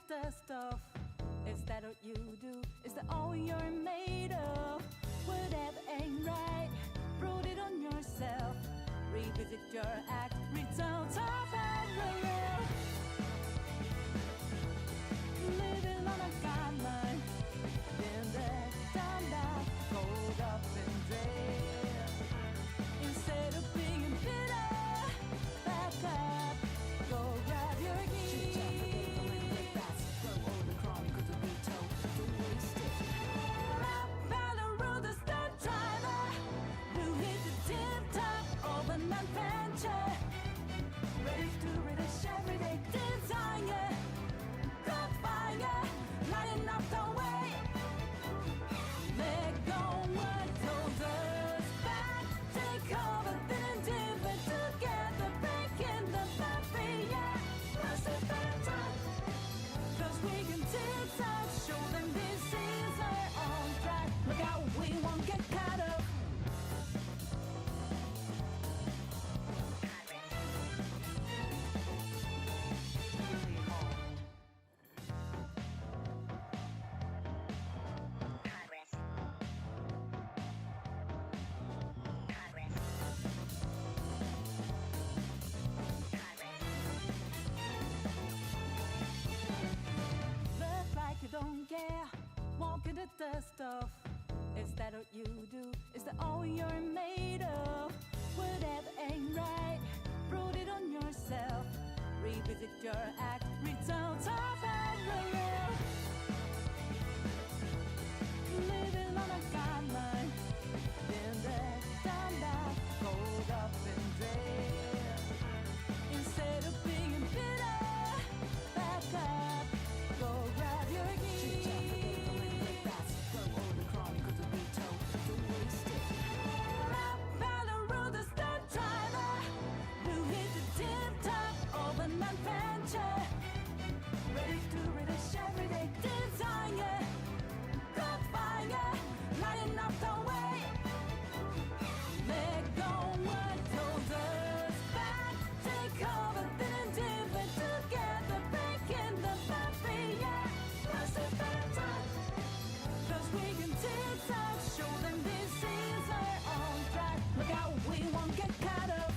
the dust off. Is that what you do? Is that all you're made of? Whatever ain't right, wrote it on yourself. Revisit your act, results are parallel. Living on a guideline, been there, done that, rolled up and dread. Instead of being bitter, back up, go grab your keys. Ready to relish everyday desire. Got fire, lighting up the way. Let go what holds us back. Take over, feeling different together. Breaking the barrier. Rush it better. 'Cause we can zigzag, show them this is our own track. Look out, we won't get caught up. Look like you don't care, walking the dust off. Is that what you do? Is that all you're made of? Whatever ain't right, wrote it on yourself. Revisit your act, results are parallel. Living on a guideline, been there, done that, rolled up and dread. Instead of being bitter, back up, go grab your keys. Rap battle, rule the start driver, who hit the tip top of an adventure. Ready to relish everyday desire. Got fire, lighting up the way. Let go what holds us back. Take over, feeling different together. Breaking the barrier. Rush it better. 'Cause we can zigzag, show them this is our own track. Look out, we won't get caught up.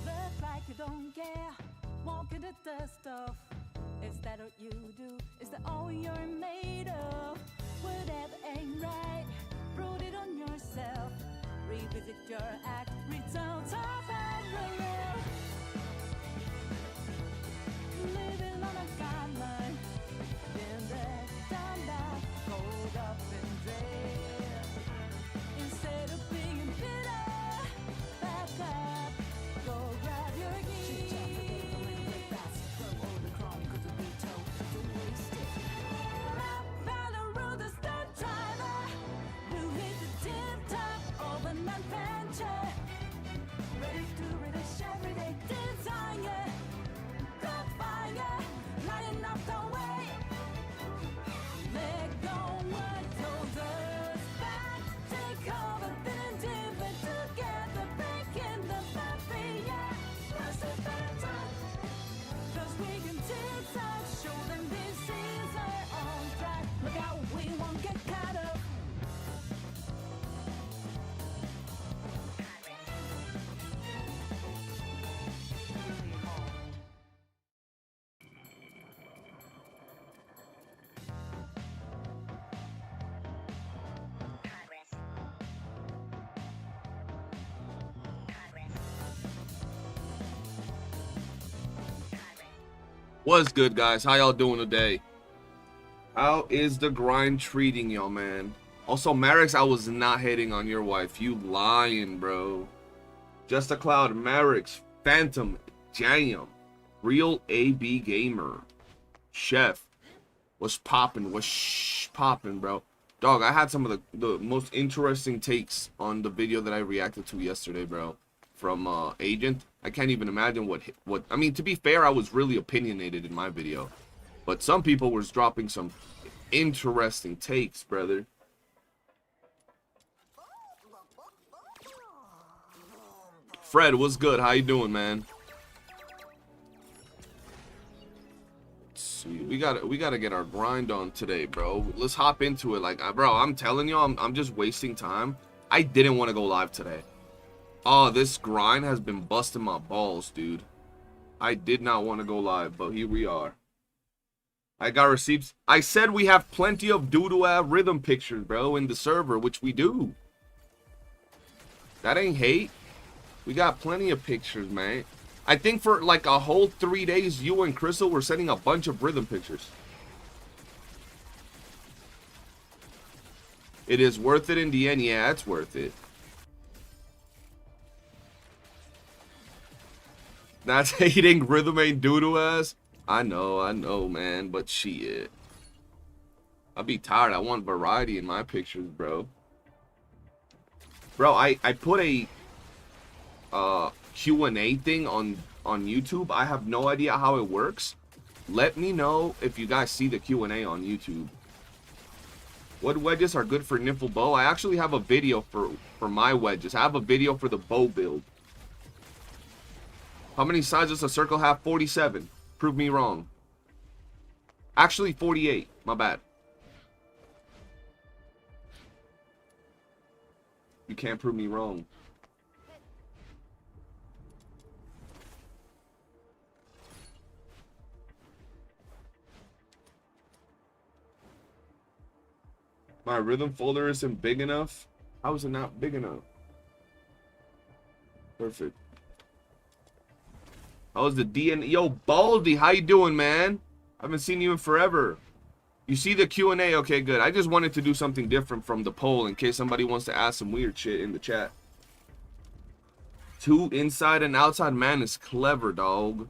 Look like you don't care, walking the dust off. Is that what you do? Is that all you're made of? Whatever ain't right, wrote it on yourself. Revisit your act, results are parallel. Living on a guideline, been there, done that, rolled up and dread. Instead of being bitter, back up, go grab your keys. Rap battle, rule the start driver, who hit the tip top of an adventure. Ready to relish everyday desire. Got fire, lighting up the way. Let go what holds us back. Take over, feeling different together. Breaking the barrier. Rush it better. 'Cause we can zigzag, show them this is our own track. Look out, we won't get caught up. What's good, guys? How y'all doing today? How is the grind treating y'all, man? Also, Marix, I was not hitting on your wife. You lying, bro. Just a Cloud, Marix, Phantom, Jam, Real AB Gamer, Chef, was popping, bro. Dog, I had some of the most interesting takes on the video that I reacted to yesterday, bro. From Agent. I can't even imagine what I mean, to be fair, I was really opinionated in my video. But some people was dropping some interesting takes, brother. Fred, what's good? How you doing, man? Let's see. We gotta get our grind on today, bro. Let's hop into it. Like, bro, I'm telling you, I'm just wasting time. I didn't want to go live today. Oh, this grind has been busting my balls, dude. I did not want to go live, but here we are. I got receipts. I said we have plenty of doodle-ass rhythm pictures, bro, in the server, which we do. That ain't hate. We got plenty of pictures, man. I think for like a whole 3 days, you and Crystal were sending a bunch of rhythm pictures. It is worth it in the end. Yeah, it's worth it. That's hating rhythm ain't doodle ass. I know, man. But shit. I'll be tired. I want variety in my pictures, bro. Bro, I put a Q&A thing on YouTube. I have no idea how it works. Let me know if you guys see the Q&A on YouTube. What wedges are good for nipple bow? I actually have a video for my wedges. I have a video for the bow build. How many sides does a circle have? 47. Prove me wrong. Actually, 48. My bad. You can't prove me wrong. My rhythm folder isn't big enough. How is it not big enough? Perfect. How's the DNA? Yo, Baldy, how you doing, man? I haven't seen you in forever. You see the Q&A? Okay, good. I just wanted to do something different from the poll in case somebody wants to ask some weird shit in the chat. 2 inside and outside. Man is clever, dog.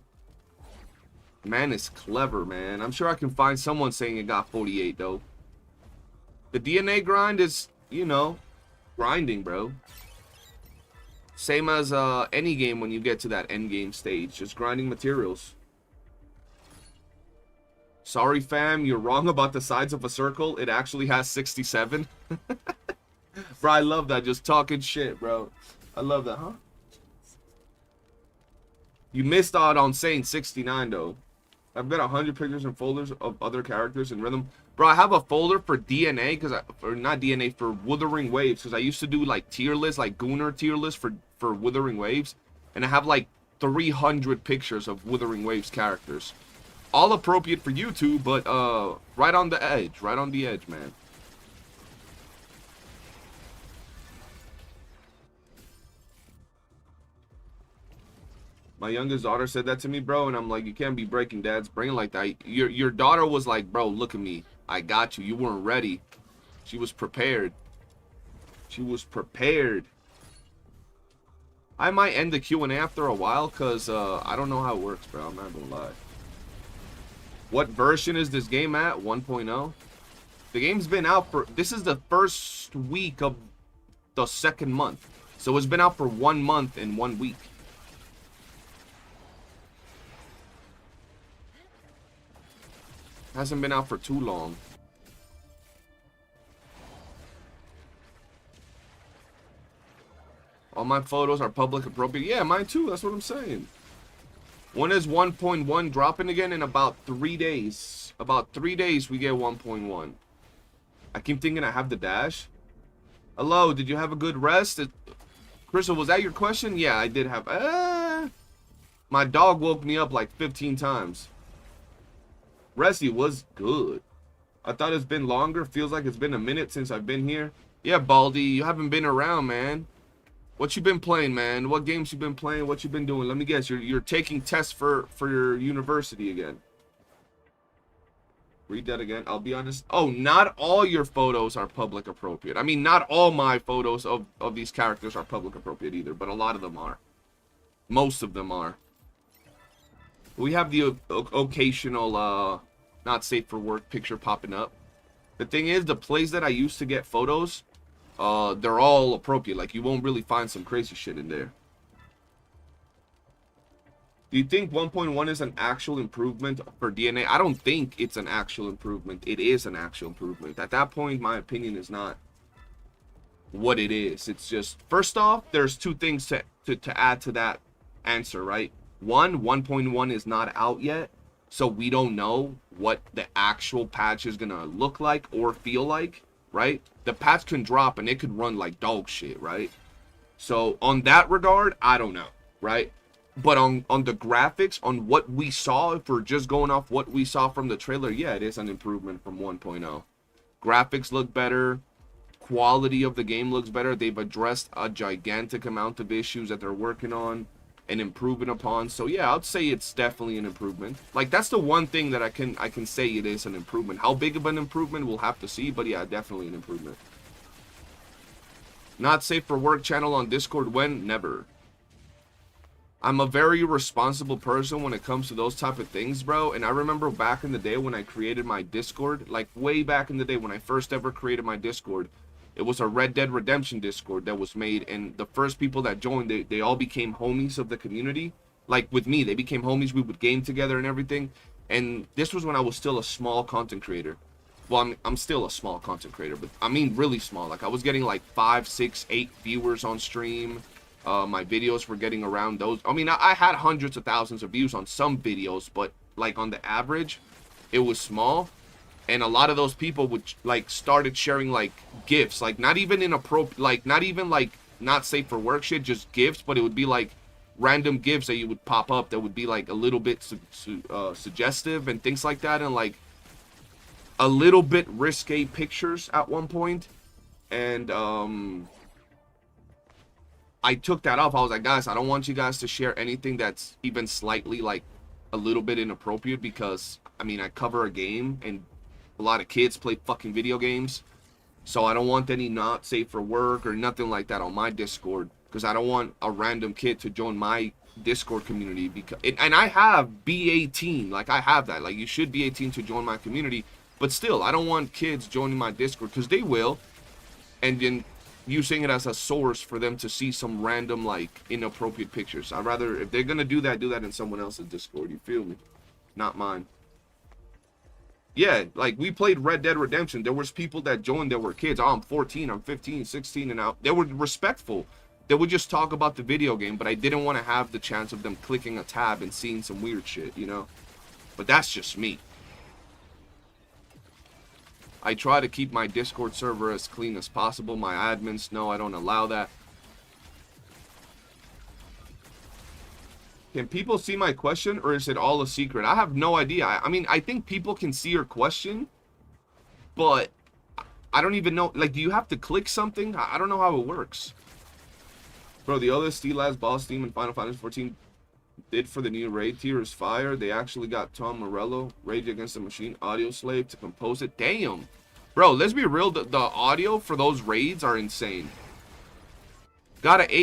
Man is clever, man. I'm sure I can find someone saying it got 48, though. The DNA grind is, you know, grinding, bro. Same as any game when you get to that end game stage. Just grinding materials. Sorry, fam. You're wrong about the sides of a circle. It actually has 67. Bro, I love that. Just talking shit, bro. I love that, huh? You missed out on saying 69, though. I've got 100 pictures and folders of other characters in rhythm. Bro, I have a folder for DNA, or not DNA, for Wuthering Waves, because I used to do like tier lists, like Gooner tier lists for Wuthering Waves, and I have like 300 pictures of Wuthering Waves characters. All appropriate for YouTube, but right on the edge, man. My youngest daughter said that to me, bro, and I'm like, you can't be breaking dad's brain like that. Your daughter was like, bro, look at me. I got you. You weren't ready. She was prepared. She was prepared. I might end the Q&A after a while, because I don't know how it works, bro. I'm not going to lie. What version is this game at? 1.0? The game's been out for... This is the first week of the second month. So it's been out for 1 month and 1 week. Hasn't been out for too long. All my photos are public appropriate. Yeah, mine too. That's what I'm saying. When is 1.1 dropping again? In about 3 days. About 3 days we get 1.1. I keep thinking I have the dash. Hello, did you have a good rest? Crystal, was that your question? Yeah, I did have... my dog woke me up like 15 times. Resty was good. I thought it's been longer. Feels like it's been a minute since I've been here. Yeah, Baldy, you haven't been around, man. What you been playing, man? What games you been playing? What you been doing? Let me guess. You're taking tests for your university again. Read that again. I'll be honest. Oh, not all your photos are public appropriate. I mean, not all my photos of these characters are public appropriate either, but a lot of them are. Most of them are. We have the occasional not safe for work picture popping up. The thing is, the plays that I used to get photos, they're all appropriate. Like, you won't really find some crazy shit in there. Do you think 1.1 is an actual improvement for DNA? I don't think it's an actual improvement. It is an actual improvement. At that point, my opinion is not what it is. It's just, first off, there's two things to add to that answer, right? One, 1.1 is not out yet, so we don't know what the actual patch is gonna look like or feel like, right? The patch can drop and it could run like dog shit, right? So on that regard, I don't know, right? But on the graphics, on what we saw, if we're just going off what we saw from the trailer, yeah, it is an improvement from 1.0. Graphics look better. Quality of the game looks better. They've addressed a gigantic amount of issues that they're working on and improving upon. So yeah, I'd say it's definitely an improvement. Like, that's the one thing that I can say it is an improvement. How big of an improvement, we'll have to see, but yeah, definitely an improvement. Not safe for work channel on Discord when? Never. I'm a very responsible person when it comes to those type of things, bro. And I remember back in the day when I created my Discord, like way back in the day when I first ever created my Discord, it was a Red Dead Redemption Discord that was made, and the first people that joined, they all became homies of the community. Like with me, they became homies. We would game together and everything. And this was when I was still a small content creator. Well, I'm still a small content creator, but I mean really small. Like, I was getting like 5, 6, 8 viewers on stream. My videos were getting around those. I mean, I had hundreds of thousands of views on some videos, but like on the average, it was small. And a lot of those people would like started sharing like gifts, like not even inappropriate, like not even like not safe for work shit, just gifts, but it would be like random gifts that you would pop up that would be like a little bit suggestive and things like that, and like a little bit risque pictures at one point. And I took that off. I was like, guys, I don't want you guys to share anything that's even slightly like a little bit inappropriate, because I mean, I cover a game and a lot of kids play fucking video games, so I don't want any not safe for work or nothing like that on my Discord, because I don't want a random kid to join my Discord community. Because and I have B18, like I have that, like you should be 18 to join my community, but still I don't want kids joining my Discord, because they will, and then using it as a source for them to see some random like inappropriate pictures. I'd rather, if they're gonna do that in someone else's Discord, you feel me, not mine. Yeah, like we played Red Dead Redemption. There was people that joined that were kids. Oh, I'm 14, I'm 15, 16, and out. They were respectful. They would just talk about the video game, but I didn't want to have the chance of them clicking a tab and seeing some weird shit, you know? But that's just me. I try to keep my Discord server as clean as possible. My admins know I don't allow that. Can people see my question, or is it all a secret? I have no idea. I mean, I think people can see your question, but I don't even know. Like, do you have to click something? I don't know how it works. Bro, the other Steelaz boss team in Final Fantasy 14 did for the new raid tier is fire. They actually got Tom Morello, Rage Against the Machine, Audio Slave to compose it. Damn. Bro, let's be real. The audio for those raids are insane.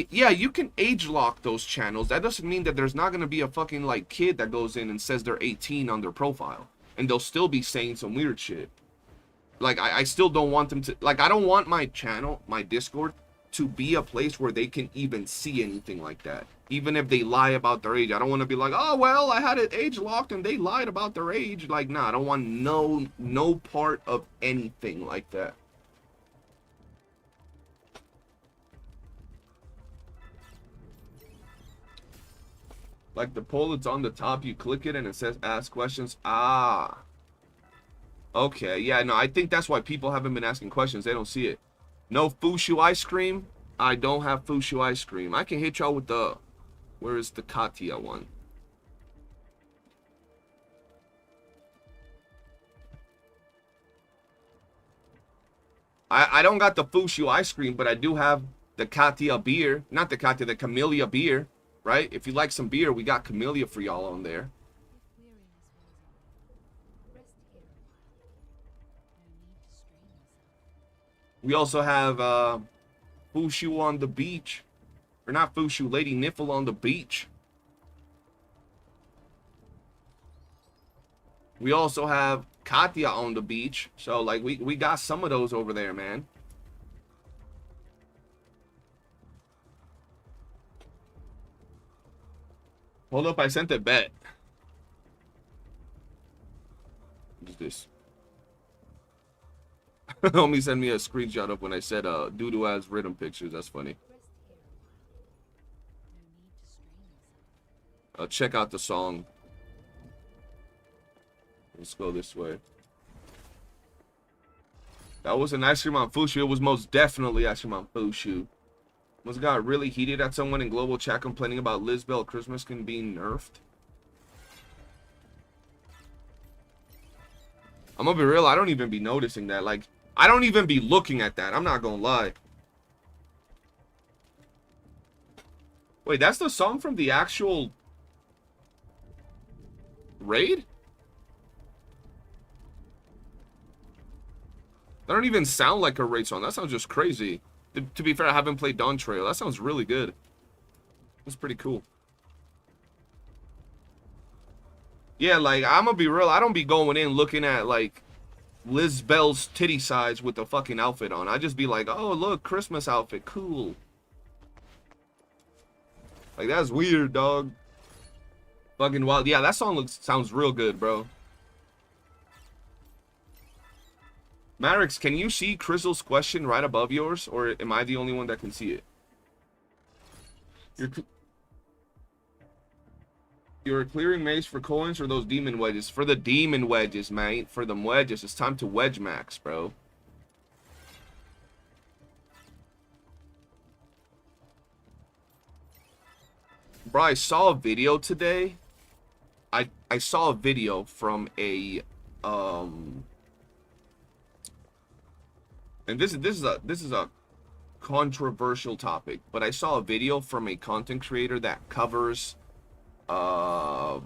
Yeah, you can age lock those channels. That doesn't mean that there's not going to be a fucking like kid that goes in and says they're 18 on their profile, and they'll still be saying some weird shit. Like, I still don't want them to, like, I don't want my channel, my Discord, to be a place where they can even see anything like that. Even if they lie about their age. I don't want to be like, oh, well, I had it age locked and they lied about their age. Like, nah, I don't want no part of anything like that. Like the poll that's on the top, you click it and it says ask questions. Ah. Okay, yeah, no, I think that's why people haven't been asking questions. They don't see it. No Fushu ice cream. I don't have Fushu ice cream. I can hit y'all with the, where is the Katia one? I don't got the Fushu ice cream, but I do have the Katia beer. Not the Katia, the Camellia beer. Right? If you like some beer, we got Camellia for y'all on there. We also have Fushu on the beach. Or not Fushu, Lady Niffle on the beach. We also have Katya on the beach. So like we got some of those over there, man. Hold up, I sent a bet. What's this? Homie sent me a screenshot of when I said doo-doo has rhythm pictures. That's funny. Check out the song. Let's go this way. That was an ice cream on Fushu. It was most definitely ice cream on Fushu. Must have got really heated at someone in global chat complaining about Lisbell Christmas skin being nerfed. I'm gonna be real, I don't even be noticing that. Like, I don't even be looking at that. I'm not gonna lie. Wait, that's the song from the actual raid? That don't even sound like a raid song. That sounds just crazy. To be fair, I haven't played Dawn Trail. That sounds really good. That's pretty cool. Yeah, like, I'm gonna be real. I don't be going in looking at, like, Lisbell's titty size with the fucking outfit on. I just be like, oh, look, Christmas outfit. Cool. Like, that's weird, dog. Fucking wild. Yeah, that song sounds real good, bro. Marix, can you see Crizzle's question right above yours? Or am I the only one that can see it? You're clearing maze for coins or those demon wedges? For the demon wedges, mate. For them wedges. It's time to wedge max, bro. Bro, I saw a video today. I saw a video from a and this is a controversial topic, but I saw a video from a content creator that covers brown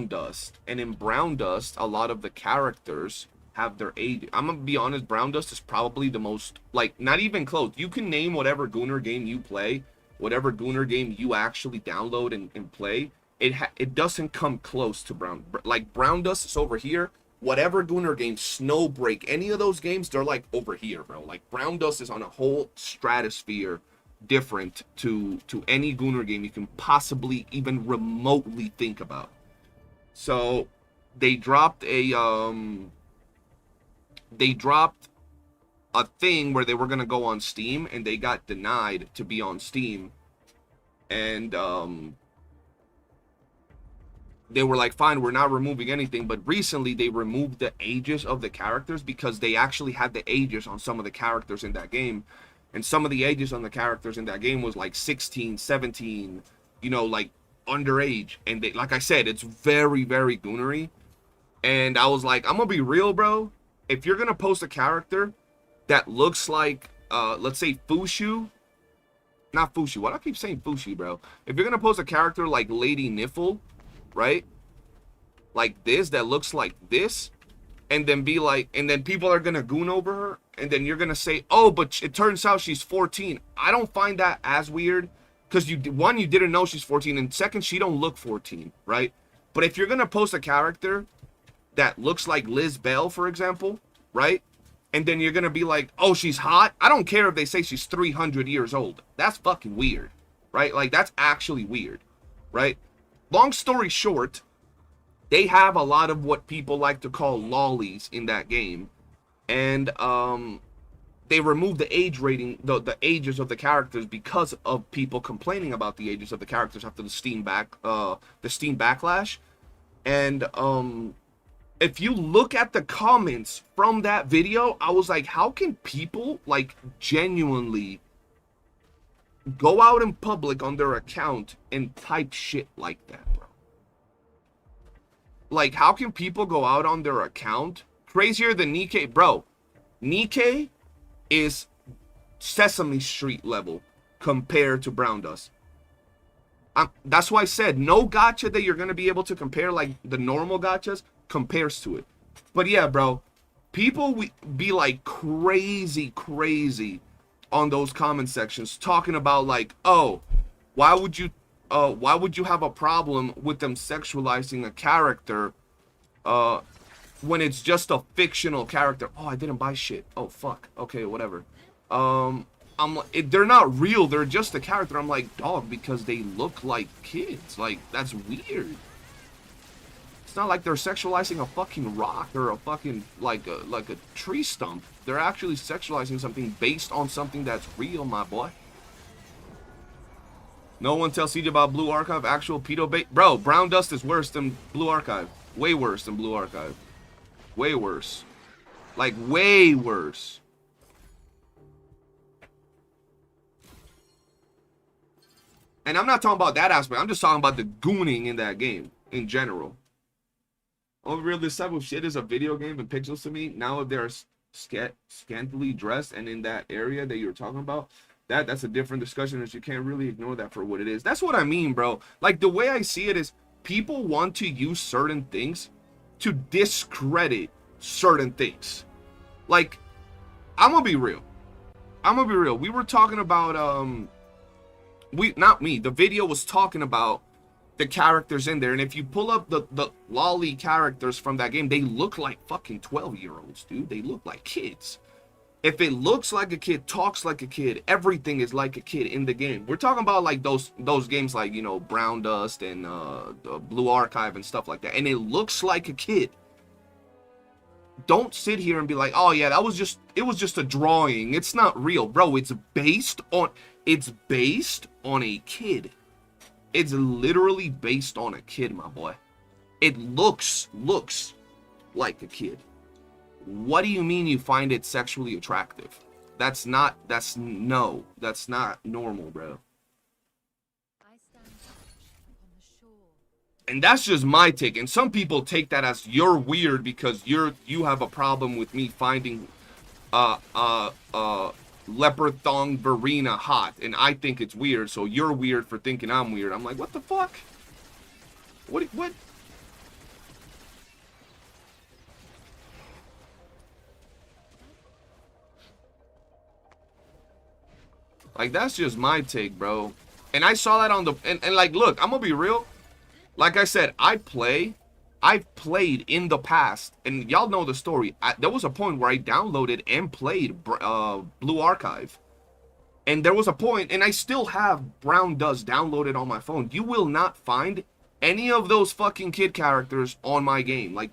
dust, and in brown dust a lot of the characters have their age. I'm gonna be honest, brown dust is probably the most, like, not even close. You can name whatever Gooner game you play, whatever Gooner game you actually download and play, it doesn't come close to brown. Like, brown dust is over here. Whatever Gooner game, Snowbreak, any of those games, they're like over here, bro. Like, brown dust is on a whole stratosphere different to any Gooner game you can possibly even remotely think about. So they dropped a thing where they were gonna go on Steam, and they got denied to be on Steam, and they were like, fine, we're not removing anything. But recently they removed the ages of the characters because they actually had the ages on some of the characters in that game. And some of the ages on the characters in that game was like 16, 17, you know, like underage. And they, like I said, it's very, very goonery. And I was like, I'm gonna be real, bro. If you're gonna post a character that looks like, let's say Fushu, not Fushu, why do I keep saying Fushu, bro? If you're gonna post a character like Lady Niffle, right, like this, that looks like this, and then be like, and then people are gonna goon over her, and then you're gonna say, oh, but it turns out she's 14. I don't find that as weird, because one, you didn't know she's 14, and second, she don't look 14, right? But if you're gonna post a character that looks like Lisbell, for example, right, and then you're gonna be like, oh, she's hot, I don't care if they say she's 300 years old. That's fucking weird, right? Like, that's actually weird, right? Long story short, they have a lot of what people like to call lollies in that game, and they removed the age rating, the ages of the characters, because of people complaining about the ages of the characters after the Steam backlash. And if you look at the comments from that video, I was like, how can people, like, genuinely go out in public on their account and type shit like that, bro? Like, how can people go out on their account? Crazier than Nikkei, bro. Nikkei is Sesame Street level compared to brown dust. That's why I said no gacha that you're gonna be able to compare, like the normal gachas, compares to it. But yeah, bro, people be like crazy on those comment sections talking about, like, oh, why would you have a problem with them sexualizing a character when it's just a fictional character. Oh, I didn't buy shit. Oh, fuck. Okay, whatever. They're not real. They're just a character. I'm like, dog, because they look like kids. Like, that's weird. It's not like they're sexualizing a fucking rock or a fucking, like a tree stump. They're actually sexualizing something based on something that's real, my boy. No one tells CJ about Blue Archive. Actual pedo bait. Bro, Brown Dust is worse than Blue Archive. Way worse than Blue Archive. Way worse. Like, way worse. And I'm not talking about that aspect. I'm just talking about the gooning in that game in general. Overall, this type of shit is a video game and pixels to me. Now if they're scantily dressed and in that area that you're talking about, that's a different discussion, and you can't really ignore that for what it is. That's what I mean, bro. Like, the way I see it is people want to use certain things to discredit certain things. Like, I'm gonna be real. We were talking about not me, the video was talking about the characters in there, and if you pull up the lolly characters from that game, they look like fucking 12-year-olds, dude. They look like kids. If it looks like a kid, talks like a kid, everything is like a kid in the game. We're talking about like those games like, you know, Brown Dust and the Blue Archive and stuff like that, and it looks like a kid. Don't sit here and be like, oh yeah, it was just a drawing. It's not real, bro. It's based on a kid. It's literally based on a kid, my boy. It looks like a kid. What do you mean you find it sexually attractive? That's not normal, bro. And that's just my take. And some people take that as you're weird because you have a problem with me finding leopard thong Verena hot, and I think it's weird, so you're weird for thinking I'm weird. I'm like, what the fuck? What? Like, that's just my take, bro. And I saw that on the and like, look, I'm gonna be real. Like I said, I've played in the past, and y'all know the story. There was a point where I downloaded and played Blue Archive. And there was a point, and I still have Brown Dust downloaded on my phone. You will not find any of those fucking kid characters on my game. Like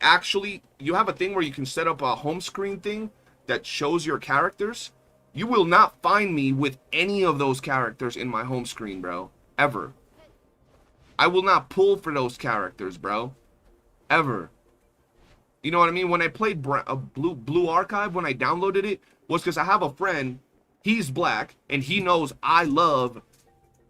actually, you have a thing where you can set up a home screen thing that shows your characters. You will not find me with any of those characters in my home screen, bro. Ever. I will not pull for those characters, bro. Ever. You know what I mean? When I played Blue Archive, when I downloaded it, was because I have a friend, he's black, and he knows I love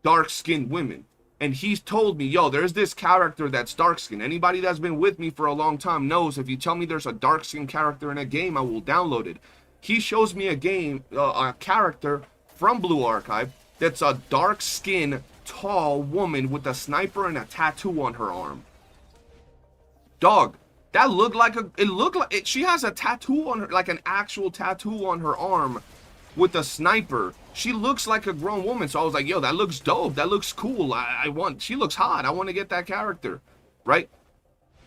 dark-skinned women. And he's told me, yo, there's this character that's dark-skinned. Anybody that's been with me for a long time knows if you tell me there's a dark-skinned character in a game, I will download it. He shows me a character from Blue Archive that's a dark-skinned, tall woman with a sniper and a tattoo on her arm. Dog, that looked like she has a tattoo on her, like an actual tattoo on her arm with a sniper. She looks like a grown woman, so I was like, yo, that looks dope, that looks cool. She looks hot, I want to get that character, right?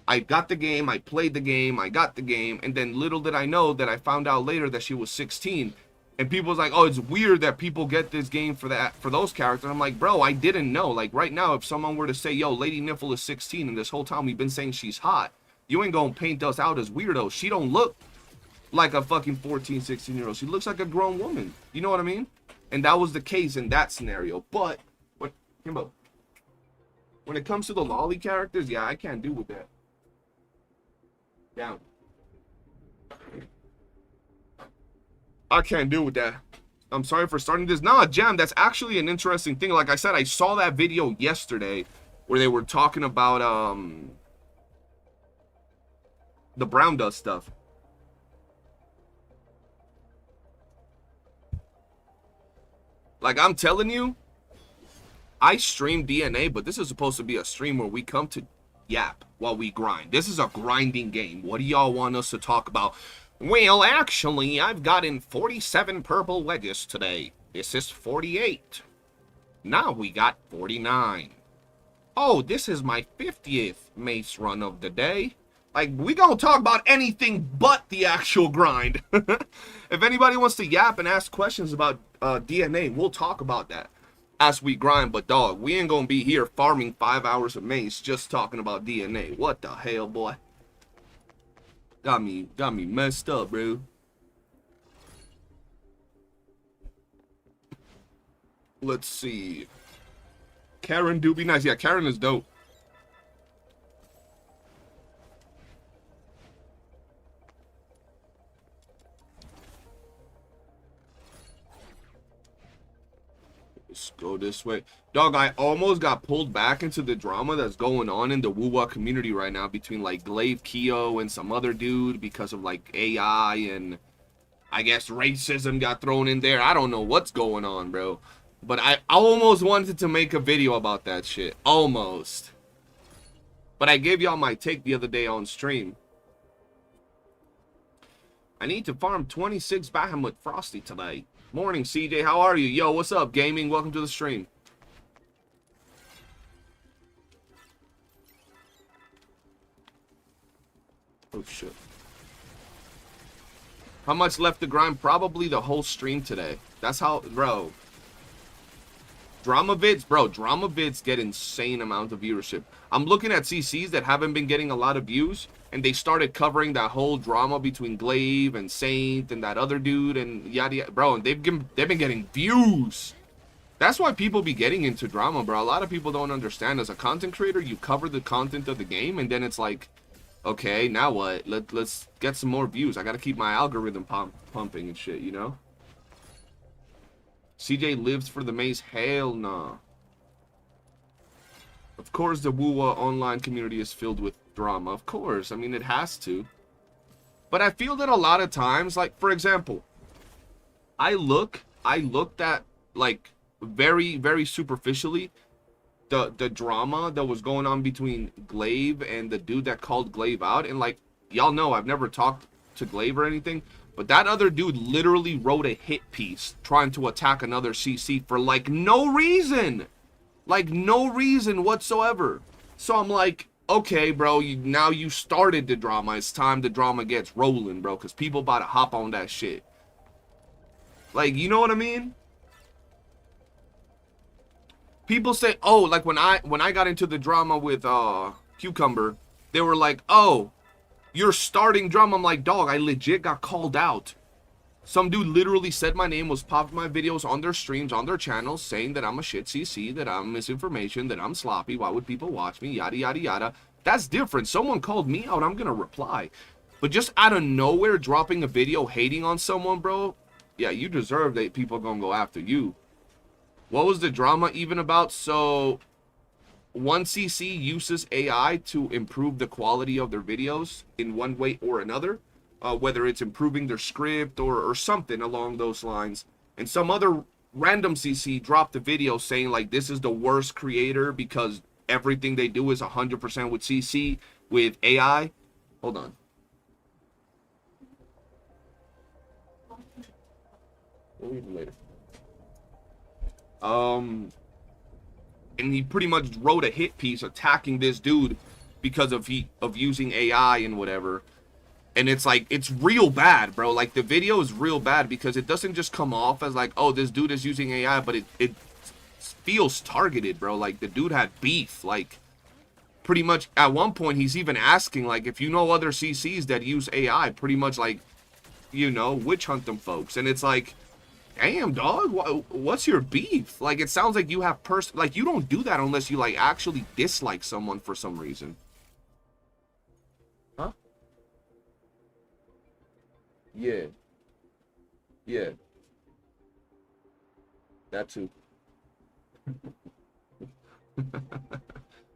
I got the game, I played the game, I got the game, and then little did I know that I found out later that she was 16. And people was like, oh, it's weird that people get this game for those characters. I'm like, bro, I didn't know. Like, right now, if someone were to say, yo, Lady Niffle is 16, and this whole time we've been saying she's hot, you ain't gonna paint us out as weirdos. She don't look like a fucking 14, 16-year-old. She looks like a grown woman. You know what I mean? And that was the case in that scenario. But, when it comes to the lolly characters, yeah, I can't do with that. Down. I can't do with that. I'm sorry for starting this. Nah, Jam, that's actually an interesting thing. Like I said, I saw that video yesterday where they were talking about the Brown Dust stuff. Like, I'm telling you, I stream DNA, but this is supposed to be a stream where we come to yap while we grind. This is a grinding game. What do y'all want us to talk about? Well, actually, I've gotten 47 purple wedges today. This is 48. Now we got 49. Oh, this is my 50th mace run of the day. Like, we gonna talk about anything but the actual grind. If anybody wants to yap and ask questions about DNA, we'll talk about that as we grind. But dog, we ain't gonna be here farming 5 hours of mace just talking about DNA. What the hell, boy? Got me messed up, bro. Let's see. Karen do be nice. Yeah, Karen is dope. Let's go this way. Dog, I almost got pulled back into the drama that's going on in the YOOOO community right now between like Glaive Keo and some other dude because of like AI and I guess racism got thrown in there. I don't know what's going on, bro. But I almost wanted to make a video about that shit. Almost. But I gave y'all my take the other day on stream. I need to farm 26 Bahamut Frosty today. Morning, CJ. How are you? Yo, what's up, gaming? Welcome to the stream. Oh, shit. How much left to grind? Probably the whole stream today. That's how, bro. Drama vids, bro. Drama vids get insane amount of viewership. I'm looking at CCs that haven't been getting a lot of views, and they started covering that whole drama between Glaive and Saint and that other dude and yada yada, bro. And they've been getting views. That's why people be getting into drama, bro. A lot of people don't understand. As a content creator, you cover the content of the game, and then it's like, okay, now what? Let's get some more views. I gotta keep my algorithm pumping and shit, you know. CJ lives for the maze. Hell nah. Of course the YOOOO online community is filled with drama. Of course. I mean, it has to. But I feel that a lot of times, like, for example, I looked at, like, very, very superficially the drama that was going on between Glaive and the dude that called Glaive out. And, like, y'all know I've never talked to Glaive or anything. But that other dude literally wrote a hit piece trying to attack another CC for, like, no reason. Like, no reason whatsoever. So I'm like, okay, bro, now you started the drama. It's time the drama gets rolling, bro, because people about to hop on that shit. Like, you know what I mean? People say, oh, like, when I got into the drama with Cucumber, they were like, oh, you're starting drama. I'm like, dog, I legit got called out. Some dude literally said my name, was popping my videos on their streams, on their channels, saying that I'm a shit CC, that I'm misinformation, that I'm sloppy. Why would people watch me? Yada, yada, yada. That's different. Someone called me out, I'm going to reply. But just out of nowhere, dropping a video hating on someone, bro, yeah, you deserve that people going to go after you. What was the drama even about? So, one CC uses AI to improve the quality of their videos in one way or another. Whether it's improving their script or something along those lines. And some other random CC dropped a video saying, like, this is the worst creator because everything they do is 100% with CC, with AI. Hold on. We'll read it later. And he pretty much wrote a hit piece attacking this dude because of using AI and whatever. And it's like, it's real bad, bro. Like, the video is real bad because it doesn't just come off as like, oh, this dude is using AI, but it feels targeted, bro. Like, the dude had beef. Like, pretty much at one point, he's even asking, like, if you know other CCs that use AI, pretty much like, you know, witch hunt them folks. And it's like, damn, dog, what's your beef? Like, it sounds like you have like, you don't do that unless you, like, actually dislike someone for some reason. Huh? Yeah. Yeah. That too.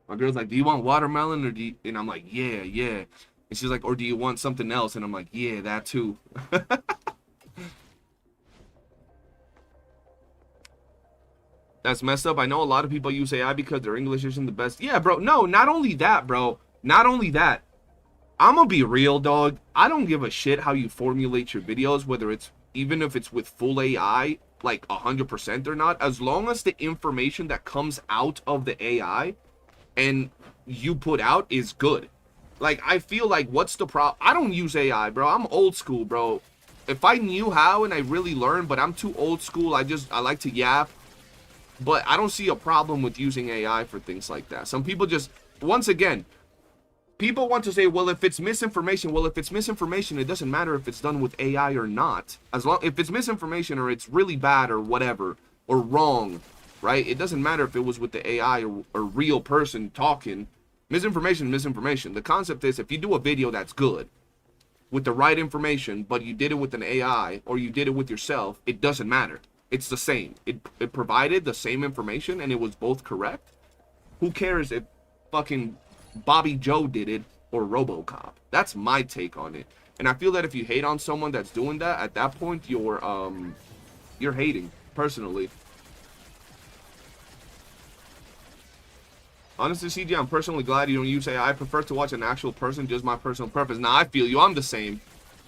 My girl's like, do you want watermelon or do you... And I'm like, yeah, yeah. And she's like, or do you want something else? And I'm like, yeah, that too. That's messed up. I know a lot of people use AI because their English isn't the best. Yeah, bro. No, not only that, bro. Not only that. I'm gonna be real, dog. I don't give a shit how you formulate your videos, whether it's, even if it's with full AI, like 100% or not, as long as the information that comes out of the AI and you put out is good. Like, I feel like, what's the problem? I don't use AI, bro. I'm old school, bro. If I knew how and I really learned, but I'm too old school. I like to yap. But I don't see a problem with using AI for things like that. Some people just, once again, people want to say, well, if it's misinformation, it doesn't matter if it's done with AI or not. As long, if it's misinformation or it's really bad or whatever, or wrong, right? It doesn't matter if it was with the AI or a real person talking. Misinformation is misinformation. The concept is, if you do a video that's good, with the right information, but you did it with an AI, or you did it with yourself, it doesn't matter. It's the same. It provided the same information, and it was both correct. Who cares if fucking Bobby Joe did it or RoboCop? That's my take on it. And I feel that if you hate on someone that's doing that, at that point you're hating, personally. Honestly, CJ, I'm personally glad you don't use AI. I prefer to watch an actual person, just my personal preference. Now, I feel you. I'm the same.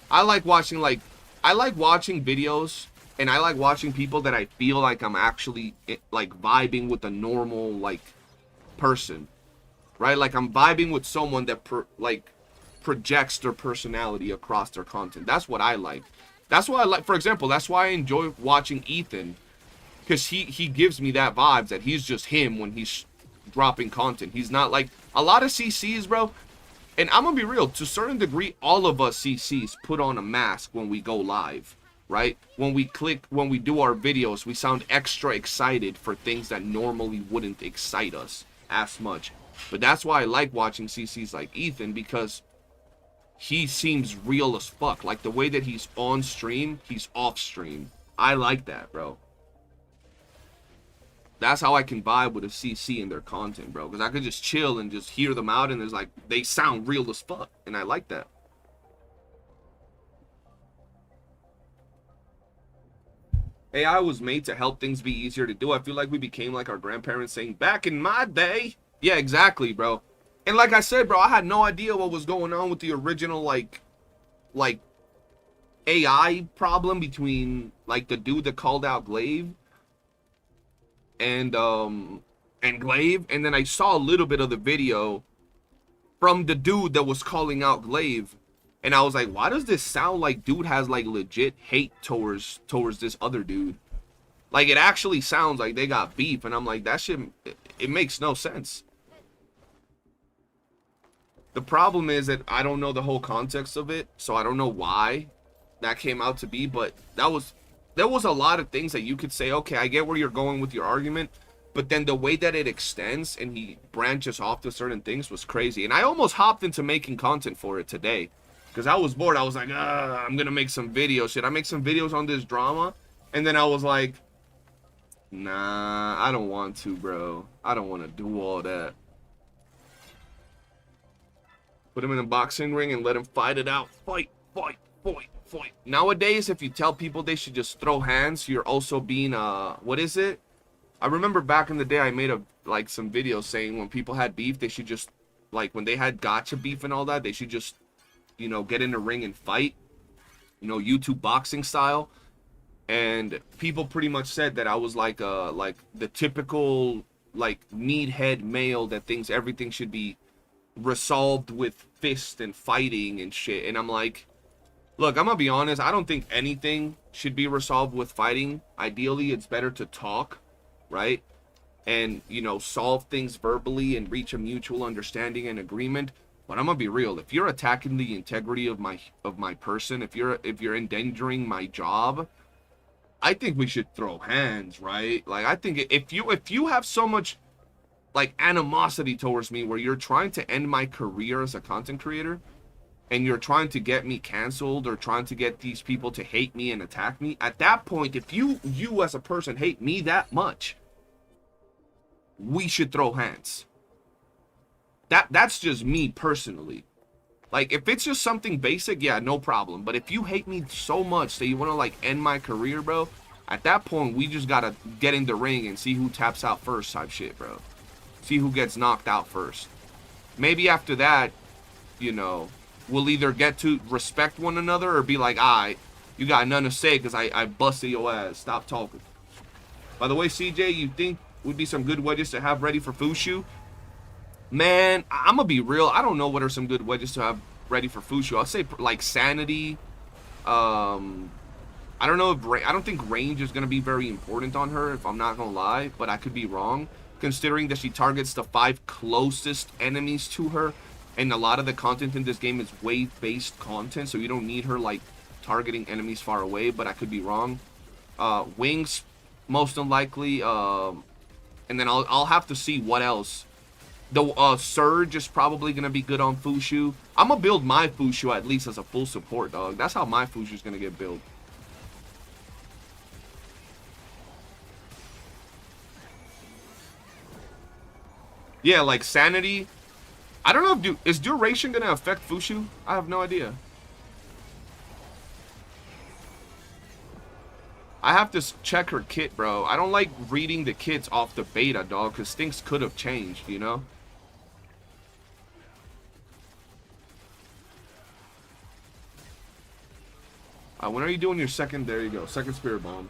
I like watching videos, and I like watching people that I feel like I'm actually, like, vibing with a normal, like, person. Right? Like, I'm vibing with someone that, projects their personality across their content. That's what I like. That's why I like, for example, that's why I enjoy watching Ethan. Because he gives me that vibes that he's just him when he's dropping content. He's not like a lot of CCs, bro. And I'm gonna be real, to a certain degree, all of us CCs put on a mask when we go live, right? When we do our videos, we sound extra excited for things that normally wouldn't excite us as much. But that's why I like watching CCs like Ethan, because he seems real as fuck. Like, the way that he's on stream, he's off stream. I like that, bro. That's how I can vibe with a CC in their content, bro. Because I could just chill and just hear them out, and there's like, they sound real as fuck. And I like that. AI was made to help things be easier to do. I feel like we became like our grandparents saying, back in my day. Yeah, exactly, bro. And like I said, bro, I had no idea what was going on with the original, like AI problem between, like, the dude that called out Glaive and Glaive, and then I saw a little bit of the video from the dude that was calling out Glaive, and I was like, why does this sound like dude has like legit hate towards this other dude? Like, it actually sounds like they got beef, and I'm like, that shit, it makes no sense. The problem is that I don't know the whole context of it, so I don't know why that came out to be, but there was a lot of things that you could say, okay, I get where you're going with your argument, but then the way that it extends and he branches off to certain things was crazy. And I almost hopped into making content for it today, because I was bored. I was like, I'm gonna make some videos. Should I make some videos on this drama? And then I was like, nah, I don't want to, bro. I don't want to do all that. Put him in a boxing ring and let him fight it out. Fight, fight, fight, fight. Nowadays, if you tell people they should just throw hands, you're also being, what is it? I remember back in the day, I made some videos saying when people had beef, they should just, like, when they had gacha beef and all that, they should just, you know, get in the ring and fight. You know, YouTube boxing style. And people pretty much said that I was like the typical, like, meathead male that thinks everything should be resolved with fist and fighting and shit. And I'm like, look, I'm gonna be honest, I don't think anything should be resolved with fighting. Ideally, it's better to talk, right? And, you know, solve things verbally and reach a mutual understanding and agreement. But I'm gonna be real, if you're attacking the integrity of my person, if you're endangering my job, I think we should throw hands, right? Like, I think if you have so much, like, animosity towards me where you're trying to end my career as a content creator, and you're trying to get me canceled or trying to get these people to hate me and attack me, at that point, if you as a person hate me that much, we should throw hands. That's just me personally. Like, if it's just something basic, yeah, no problem. But if you hate me so much that you want to, like, end my career, bro, at that point, we just gotta get in the ring and see who taps out first type shit, bro. See who gets knocked out first. Maybe after that, you know, we'll either get to respect one another or be like, alright, you got nothing to say because I busted your ass. Stop talking. By the way, CJ, you think would be some good wedges to have ready for Fushu? Man, I'm gonna be real. I don't know what are some good wedges to have ready for Fushu. I'll say like Sanity. I don't know if I don't think range is gonna be very important on her, if I'm not gonna lie, but I could be wrong, considering that she targets the 5 closest enemies to her, and a lot of the content in this game is wave-based content, so you don't need her like targeting enemies far away. But I could be wrong. Wings, most unlikely, and then I'll have to see what else. The Surge is probably gonna be good on Fushu. I'm gonna build my Fushu at least as a full support, dog. That's how my Fushu is gonna get built. Yeah, like Sanity. I don't know if is duration gonna affect Fushu? I have no idea. I have to check her kit, bro. I don't like reading the kits off the beta, dog, because things could have changed, you know? When are you doing your second? There you go. Second Spirit Bomb.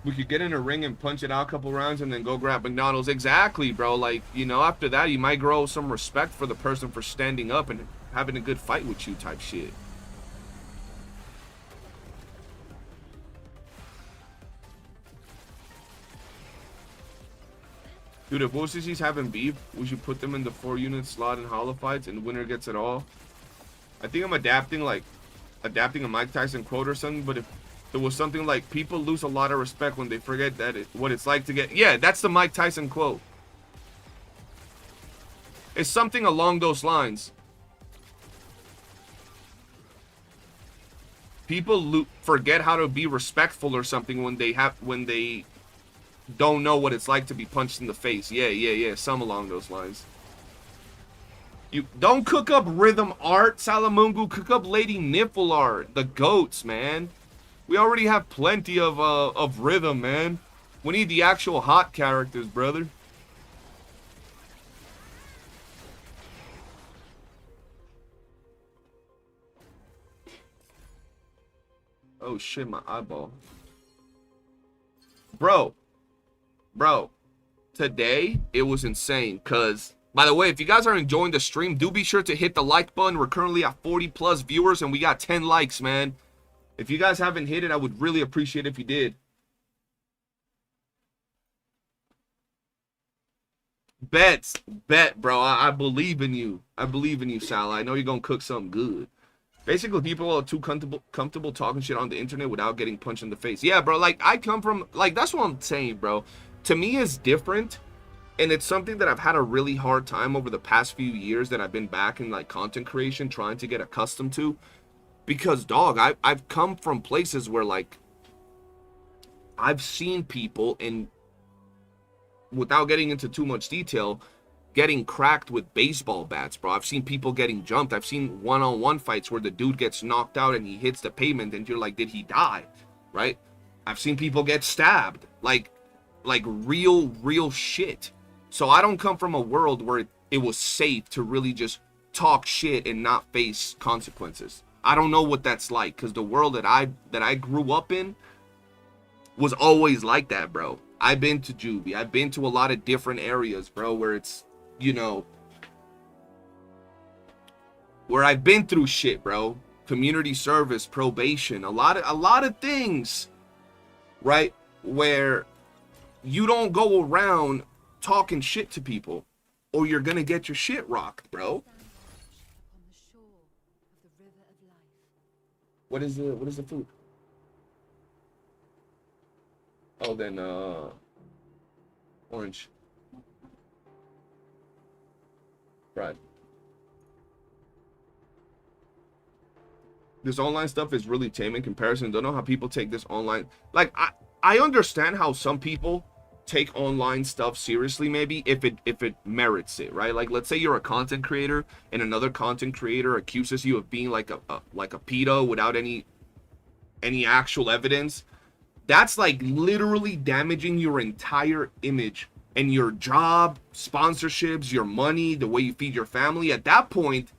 We could get in a ring and punch it out a couple rounds and then go grab McDonald's. Exactly, bro. Like, you know, after that, you might grow some respect for the person for standing up and having a good fight with you type shit. Dude, if OCC's having beef, we should put them in the 4-unit slot in Hollow Fights and the winner gets it all. I think I'm adapting a Mike Tyson quote or something, but if there was something like, people lose a lot of respect when they forget that what it's like to get... Yeah, that's the Mike Tyson quote. It's something along those lines. People forget how to be respectful or something when they don't know what it's like to be punched in the face. Yeah, some along those lines. You don't cook up rhythm art, Salamungu. Cook up Lady Nipple art. The goats, man. We already have plenty of rhythm, man. We need the actual hot characters, brother. Oh shit, my eyeball. Bro. Today, it was insane, cause... By the way, if you guys are enjoying the stream, do be sure to hit the like button. We're currently at 40 plus viewers and we got 10 likes, man. If you guys haven't hit it, I would really appreciate it if you did. Bet, bro. I believe in you. I believe in you, Sal. I know you're gonna cook something good. Basically, people are too comfortable talking shit on the internet without getting punched in the face. Yeah, bro. Like, I come from... Like, that's what I'm saying, bro. To me, it's different. And it's something that I've had a really hard time over the past few years that I've been back in, like, content creation, trying to get accustomed to. Because, dog, I've come from places where, like, I've seen people, and without getting into too much detail, getting cracked with baseball bats, bro. I've seen people getting jumped. I've seen one-on-one fights where the dude gets knocked out and he hits the pavement and you're like, did he die? Right? I've seen people get stabbed. Like real shit. So I don't come from a world where it was safe to really just talk shit and not face consequences. I don't know what that's like, because the world that I grew up in was always like that, bro. I've been to juvie. I've been to a lot of different areas, bro, where it's, you know, where I've been through shit, bro. Community service, probation, a lot of things, right? Where you don't go around talking shit to people, or you're gonna get your shit rocked, bro. What is the food? Oh, then orange. Right. This online stuff is really tame in comparison. Don't know how people take this online. Like, I understand how some people take online stuff seriously, maybe if it merits it, right? Like, let's say you're a content creator and another content creator accuses you of being like a pedo without any actual evidence. That's like literally damaging your entire image and your job, sponsorships, your money, the way you feed your family. At that point,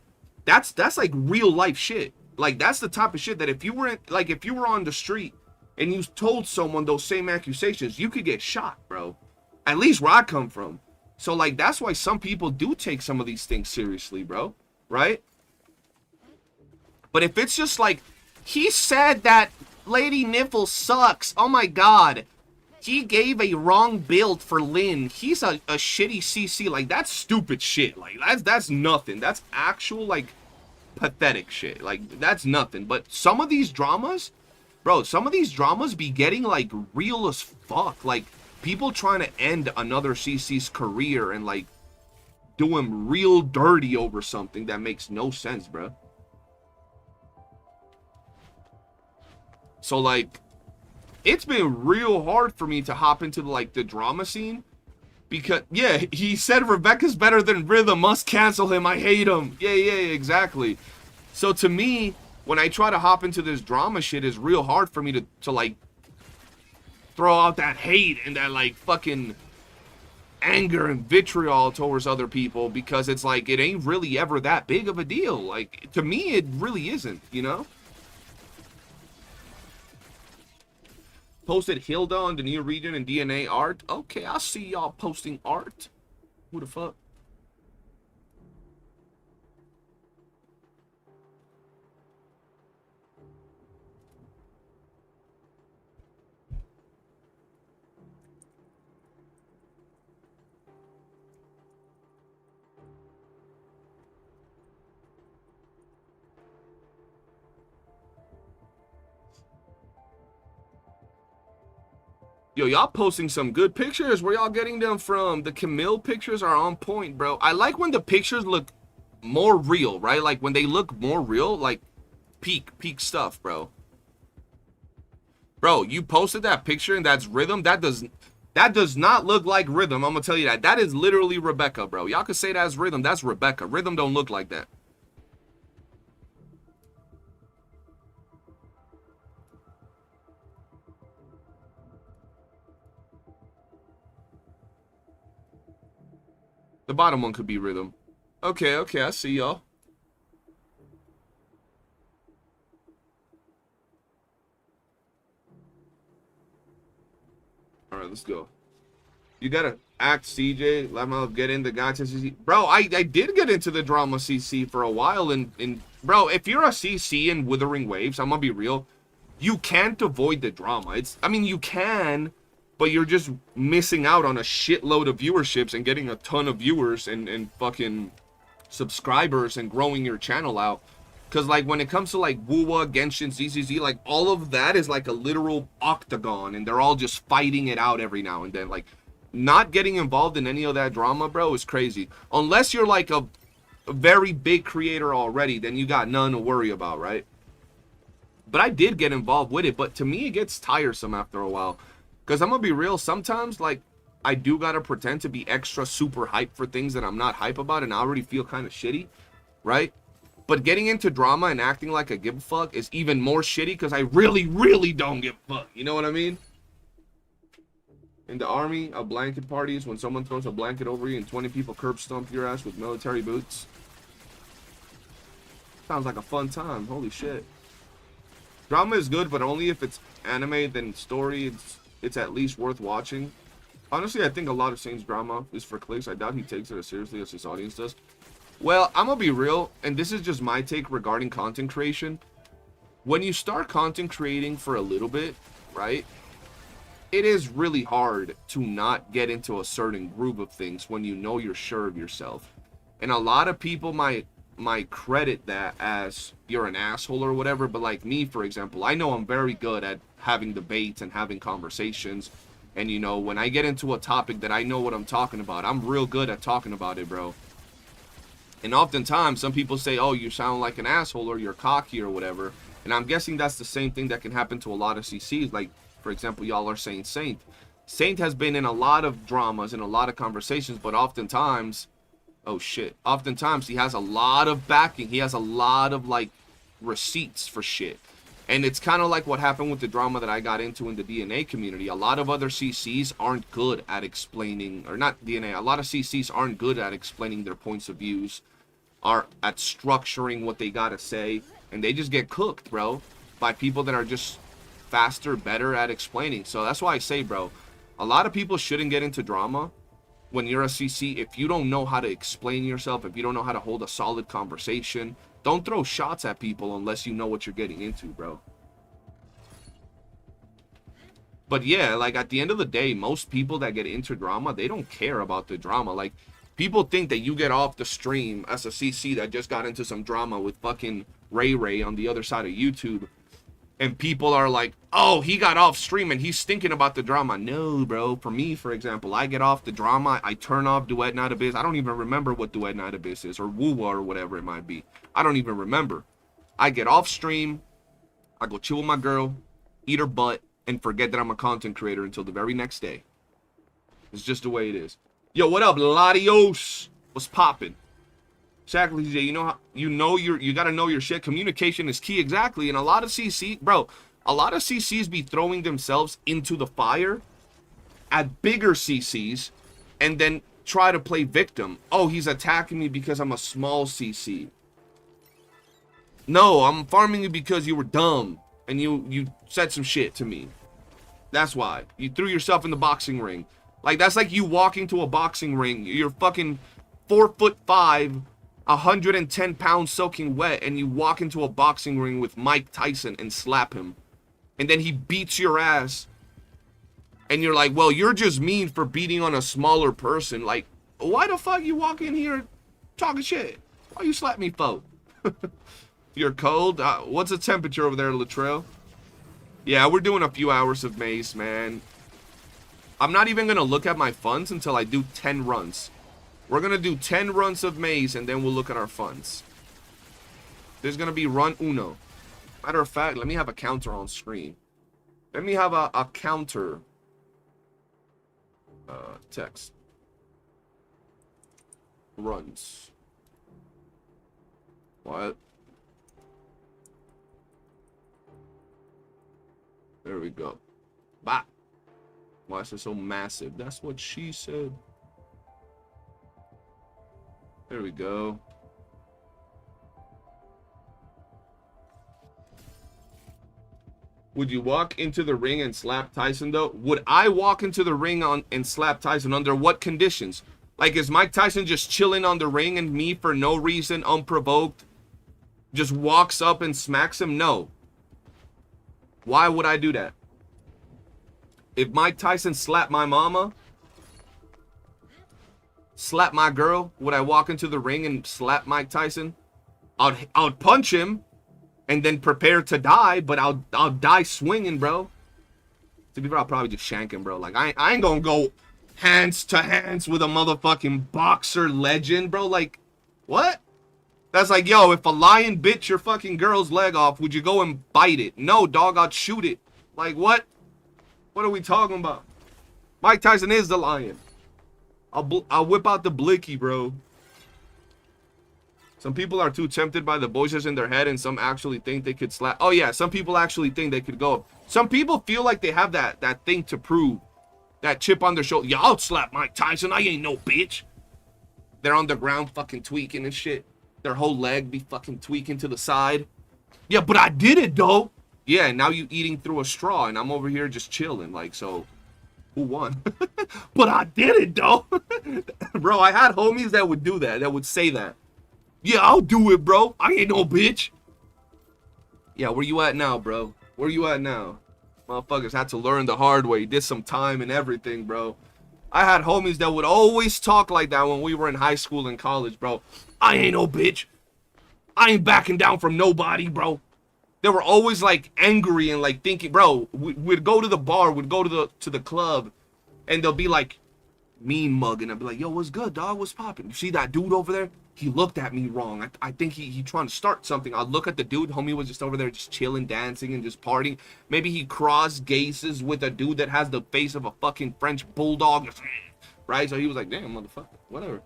that's like real life shit. Like, that's the type of shit that if you were on the street and you told someone those same accusations, you could get shot, bro. At least where I come from. So like that's why some people do take some of these things seriously, bro, right? But if it's just like, he said that Lady Niffle sucks, oh my god, he gave a wrong build for Lynn, he's a shitty CC, like that's stupid shit. Like that's nothing. That's actual like pathetic shit. Like that's nothing. But some of these dramas, bro, some of these dramas be getting like real as fuck. Like people trying to end another CC's career and like do him real dirty over something that makes no sense, bro. So like it's been real hard for me to hop into like the drama scene because yeah, he said Rebecca's better than Rhythm, must cancel him, I hate him. Yeah, exactly. So to me, when I try to hop into this drama shit, it's real hard for me to like throw out that hate and that like fucking anger and vitriol towards other people, because it's like it ain't really ever that big of a deal. Like to me it really isn't, you know. Posted Hilda on the new region and DNA art. Okay, I see y'all posting art. Who the fuck? Yo, y'all posting some good pictures. Where y'all getting them from? The Camille pictures are on point, bro. I like when the pictures look more real, right? Like when they look more real, like peak stuff, bro. Bro, you posted that picture and that's Rhythm. That does not look like Rhythm. I'm gonna tell you that. That is literally Rebecca, bro. Y'all could say that's Rhythm. That's Rebecca. Rhythm don't look like that. The bottom one could be Rhythm. Okay, I see y'all. All right, let's go. You gotta act CJ. Let me get into Gacha CC. Bro, I did get into the drama CC for a while. And bro, if you're a CC in Withering Waves, I'm gonna be real, you can't avoid the drama. I mean, you can, but you're just missing out on a shitload of viewerships and getting a ton of viewers and fucking subscribers and growing your channel out. Because like when it comes to like YOOOO, Genshin, ZZZ, like all of that is like a literal octagon and they're all just fighting it out every now and then. Like not getting involved in any of that drama, bro, is crazy. Unless you're like a very big creator already, then you got none to worry about, right? But I did get involved with it, but to me it gets tiresome after a while. Because I'm gonna be real, sometimes like I do gotta pretend to be extra super hype for things that I'm not hype about and I already feel kind of shitty, right? But getting into drama and acting like I give a fuck is even more shitty because I really don't give a fuck. You know what I mean? In the army, a blanket party is when someone throws a blanket over you and 20 people curb stomp your ass with military boots. Sounds like a fun time. Holy shit. Drama is good, but only if it's anime, then story, it's at least worth watching. Honestly, I think a lot of Saint's drama is for clicks. I doubt he takes it as seriously as his audience does. Well, I'm gonna be real, and this is just my take regarding content creation. When you start content creating for a little bit, right, it is really hard to not get into a certain groove of things when you know you're sure of yourself. And a lot of people might credit that as you're an asshole or whatever, but like me, for example, I know I'm very good at having debates and having conversations. And you know, when I get into a topic that I know what I'm talking about, I'm real good at talking about it, bro. And oftentimes, some people say, oh, you sound like an asshole or you're cocky or whatever. And I'm guessing that's the same thing that can happen to a lot of CCs. Like, for example, y'all are saying Saint. Saint has been in a lot of dramas and a lot of conversations, but oftentimes, oh shit, oftentimes he has a lot of backing. He has a lot of, like, receipts for shit. And it's kind of like what happened with the drama that I got into in the DNA community. A lot of other CCs aren't good at explaining, or not DNA, a lot of CCs aren't good at explaining their points of views, are at structuring what they gotta say, and they just get cooked, bro, by people that are just faster, better at explaining. So that's why I say, bro, a lot of people shouldn't get into drama when you're a CC, if you don't know how to explain yourself, if you don't know how to hold a solid conversation, don't throw shots at people unless you know what you're getting into, bro. But yeah, like at the end of the day, most people that get into drama, they don't care about the drama. Like, people think that you get off the stream as a CC that just got into some drama with fucking Ray on the other side of YouTube, and people are like, oh, he got off stream and he's thinking about the drama. No, bro. For me, for example, I get off the drama, I turn off Duet Night Abyss. I don't even remember what Duet Night Abyss is, or YOOOO or whatever it might be. I don't even remember. I get off stream, I go chill with my girl, eat her butt, and forget that I'm a content creator until the very next day. It's just the way it is. Yo, what up, Latios? What's poppin'? Exactly, DJ. You gotta know your shit. Communication is key, exactly. And a lot of CCs be throwing themselves into the fire at bigger CCs and then try to play victim. Oh, he's attacking me because I'm a small CC. No, I'm farming you because you were dumb and you said some shit to me. That's why. You threw yourself in the boxing ring. Like, that's like you walking to a boxing ring. You're fucking 4'5", 110 pounds soaking wet, and you walk into a boxing ring with Mike Tyson and slap him. And then he beats your ass. And you're like, well, you're just mean for beating on a smaller person. Like, why the fuck you walk in here talking shit? Why you slap me, fo? You're cold? What's the temperature over there, Latrell? Yeah, we're doing a few hours of maze, man. I'm not even going to look at my funds until I do 10 runs. We're going to do 10 runs of maze, and then we'll look at our funds. There's going to be run uno. Matter of fact, let me have a counter on screen. Let me have a counter. Text. Runs. What? There we go. Bah. Why is it so massive? That's what she said. There we go. Would you walk into the ring and slap Tyson, though? Would I walk into the ring and slap Tyson? Under what conditions? Like, is Mike Tyson just chilling on the ring and me for no reason, unprovoked, just walks up and smacks him? No. Why would I do that? If Mike Tyson slapped my mama, slap my girl, would I walk into the ring and slap Mike Tyson? I'd punch him and then prepare to die, but I'll die swinging, bro. To be fair, I'll probably just shank him, bro. Like, I ain't gonna go hands to hands with a motherfucking boxer legend, bro. Like, what? That's like, yo, if a lion bit your fucking girl's leg off, would you go and bite it? No, dog, I'd shoot it. Like, what? What are we talking about? Mike Tyson is the lion. I'll whip out the blicky, bro. Some people are too tempted by the voices in their head, and some actually think they could slap. Oh, yeah, some people actually think they could go. Some people feel like they have that thing to prove. That chip on their shoulder. Yeah, I'll slap Mike Tyson. I ain't no bitch. They're on the ground fucking tweaking and shit. Their whole leg be fucking tweaking to the side. Yeah, but I did it, though. Yeah, now you eating through a straw, and I'm over here just chilling. Like, so, who won? But I did it, though. Bro, I had homies that would do that. That would say that. Yeah, I'll do it, bro. I ain't no bitch. Yeah, where you at now, bro? Where you at now? Motherfuckers had to learn the hard way. Did some time and everything, bro. I had homies that would always talk like that when we were in high school and college, bro. I ain't no bitch. I ain't backing down from nobody, bro. They were always like angry and like thinking, bro, we'd go to the bar, we'd go to the club, and they'll be like mean mugging. I'd be like, yo, what's good, dog? What's poppin'? You see that dude over there? He looked at me wrong. I think he trying to start something. I'd look at the dude. Homie was just over there just chilling, dancing, and just partying. Maybe he crossed gazes with a dude that has the face of a fucking French bulldog. Right? So he was like, damn, motherfucker, whatever.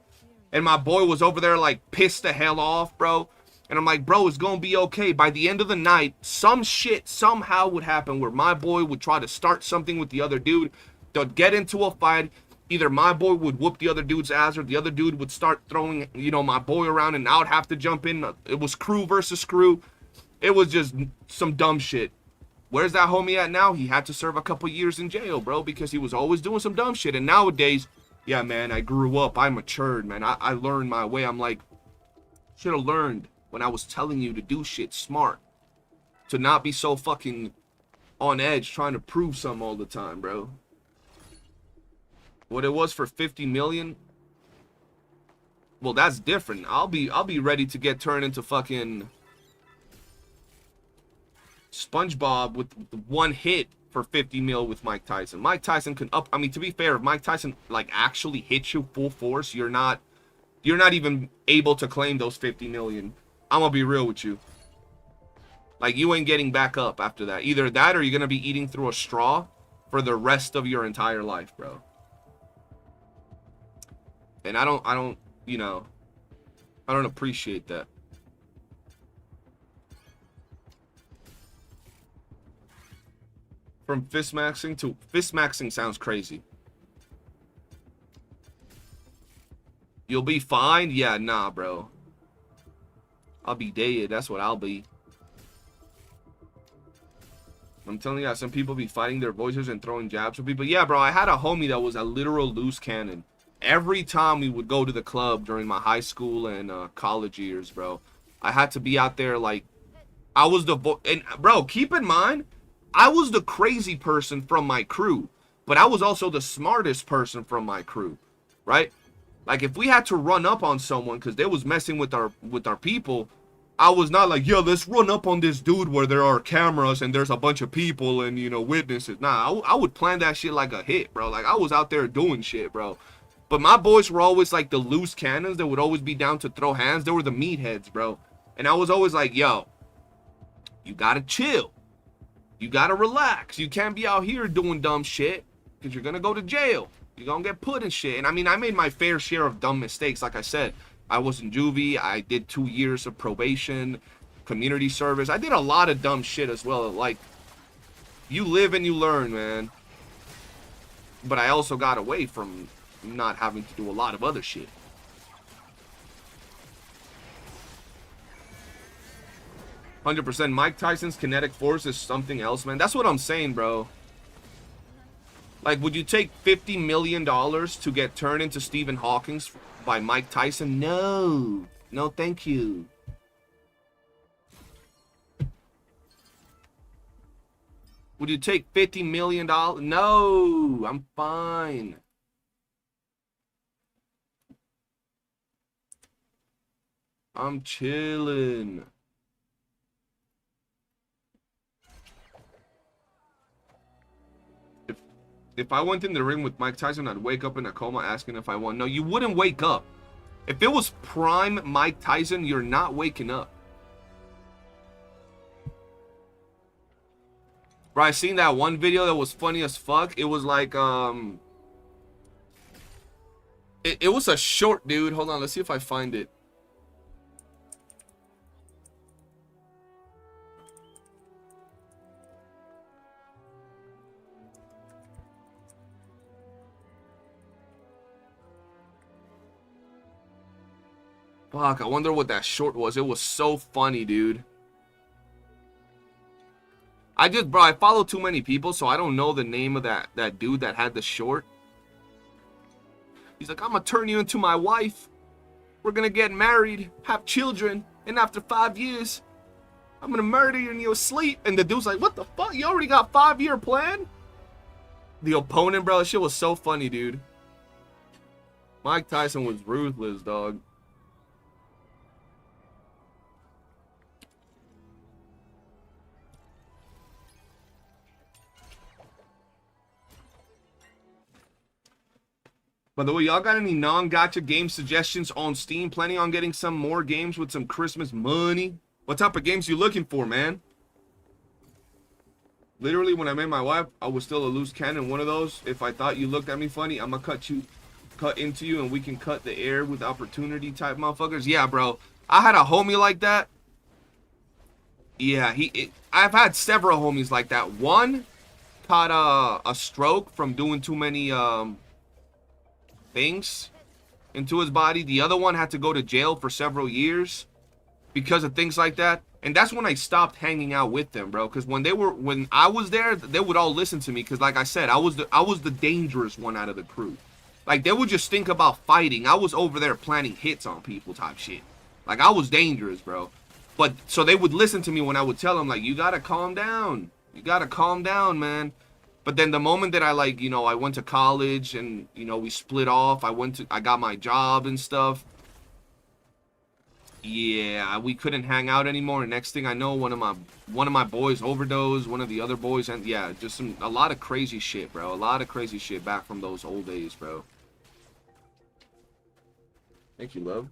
And my boy was over there like pissed the hell off, bro. And I'm like, bro, it's gonna be okay. By the end of the night, some shit somehow would happen where my boy would try to start something with the other dude. They'll get into a fight. Either my boy would whoop the other dude's ass, or the other dude would start throwing, you know, my boy around, and I would have to jump in. It was crew versus crew. It was just some dumb shit. Where's that homie at now? He had to serve a couple years in jail, bro, because he was always doing some dumb shit. And nowadays, Yeah, man, I grew up. I matured, man. I learned my way. I'm like, should have learned when I was telling you to do shit smart. To not be so fucking on edge trying to prove something all the time, bro. What it was for 50 million? Well, that's different. I'll be ready to get turned into fucking SpongeBob with one hit for 50 mil with Mike Tyson. Mike Tyson can up. I mean, to be fair, if Mike Tyson like actually hits you full force, you're not even able to claim those 50 million. I'm gonna be real with you. Like, you ain't getting back up after that. Either that or you're gonna be eating through a straw for the rest of your entire life, bro. And I don't, you know, I don't appreciate that. From fist maxing to fist maxing sounds crazy. You'll be fine? Yeah, nah, bro. I'll be dead. That's what I'll be. I'm telling you, some people be fighting their voices and throwing jabs for people. Yeah, bro, I had a homie that was a literal loose cannon. Every time we would go to the club during my high school and college years, bro, I had to be out there like, I was the and bro, keep in mind, I was the crazy person from my crew, but I was also the smartest person from my crew, right? Like, if we had to run up on someone because they was messing with our people, I was not like, yo, let's run up on this dude where there are cameras and there's a bunch of people and, you know, witnesses. Nah, I would plan that shit like a hit, bro. Like, I was out there doing shit, bro. But my boys were always like the loose cannons that would always be down to throw hands. They were the meatheads, bro. And I was always like, yo, you gotta chill. You gotta relax. You can't be out here doing dumb shit because you're gonna go to jail. You're gonna get put in shit. And I mean, I made my fair share of dumb mistakes. Like I said, I was in juvie. I did 2 years of probation, community service. I did a lot of dumb shit as well. Like, you live and you learn, man. But I also got away from not having to do a lot of other shit. "100% Mike Tyson's kinetic force is something else, man." That's what I'm saying, bro. Like, would you take $50 million to get turned into Stephen Hawking by Mike Tyson? No. No, thank you. Would you take $50 million? No, I'm fine. I'm chilling. If I went in the ring with Mike Tyson, I'd wake up in a coma asking if I won. No, you wouldn't wake up. If it was prime Mike Tyson, you're not waking up. Bro, I seen that one video that was funny as fuck. It was like, it was a short, dude. Hold on, let's see if I find it. Fuck, I wonder what that short was. It was so funny, dude. Bro, I follow too many people, so I don't know the name of that dude that had the short. He's like, I'm gonna turn you into my wife. We're gonna get married, have children, and after 5 years, I'm gonna murder you in your sleep. And the dude's like, what the fuck? You already got a 5-year plan? The opponent, bro, that shit was so funny, dude. Mike Tyson was ruthless, dog. By the way, y'all got any non-gacha game suggestions on Steam? Planning on getting some more games with some Christmas money? What type of games you looking for, man? Literally, when I met my wife, I was still a loose cannon. One of those, if I thought you looked at me funny, I'm gonna cut into you, and we can cut the air with opportunity type motherfuckers. Yeah, bro. I had a homie like that. Yeah, I've had several homies like that. One caught a stroke from doing too many things into his body. The other one had to go to jail for several years because of things like that. And that's when I stopped hanging out with them, bro. Because when I was there, they would all listen to me. Because like I said, I was the dangerous one out of the crew. Like, they would just think about fighting. I was over there planning hits on people type shit. Like, I was dangerous, bro. But, so they would listen to me when I would tell them, like, you gotta calm down. You gotta calm down, man. But then the moment that I, like, you know, I went to college and, you know, we split off. I got my job and stuff. Yeah, we couldn't hang out anymore. And next thing I know, one of my boys overdosed, one of the other boys, and yeah, just a lot of crazy shit, bro. A lot of crazy shit back from those old days, bro. Thank you, love.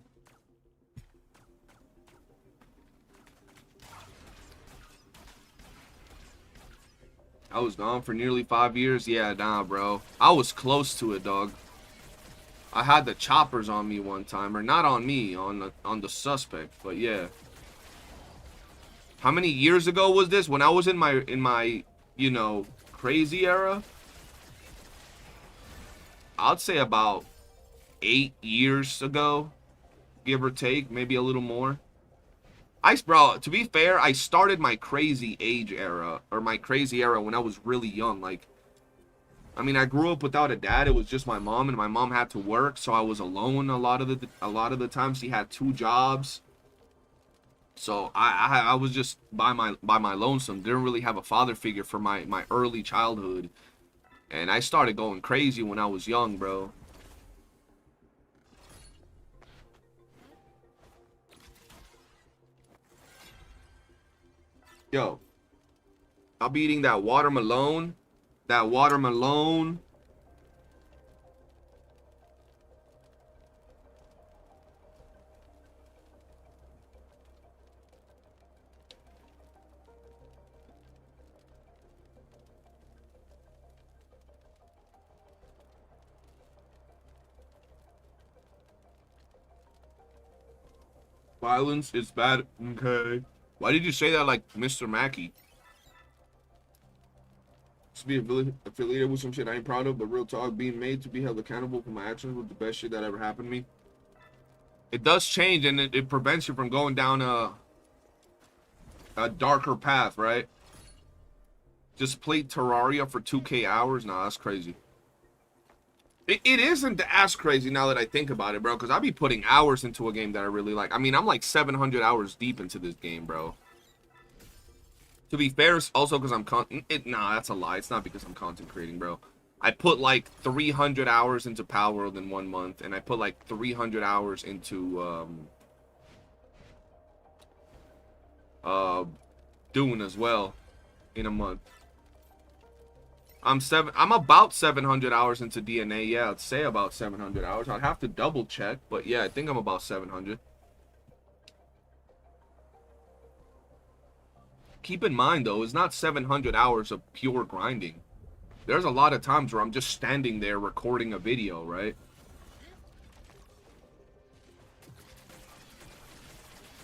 I was gone for nearly 5 years. Yeah, nah, bro. I was close to it, dog. I had the choppers on me one time, or not on me, on the suspect, but yeah. How many years ago was this? When I was in my you know, crazy era? I'd say about 8 years ago, give or take, maybe a little more. Bro, to be fair, I started my crazy age era, or my crazy era when I was really young. Like, I mean, I grew up without a dad. It was just my mom, and my mom had to work, so I was alone a lot of the time. She had 2 jobs, so I was just by my lonesome. Didn't really have a father figure for my early childhood, and I started going crazy when I was young, bro. Yo, I'll be eating that watermelon. That watermelon. Violence is bad. Okay. Why did you say that like Mr. Mackey? To be affiliated with some shit I ain't proud of, but real talk, being made to be held accountable for my actions was the best shit that ever happened to me. It does change, and it prevents you from going down a darker path, right? Just played Terraria for 2K hours? Nah, that's crazy. It isn't as crazy now that I think about it, bro, because I be putting hours into a game that I really like. I mean, I'm like 700 hours deep into this game, bro. To be fair, it's also because I'm nah, that's a lie. It's not because I'm content creating, bro. I put like 300 hours into Power World in 1 month, and I put like 300 hours into Dune as well in a month. I'm about 700 hours into DNA. Yeah, I'd say about 700 hours. I'd have to double check, but yeah, I think I'm about 700. Keep in mind, though, it's not 700 hours of pure grinding. There's a lot of times where I'm just standing there recording a video, right?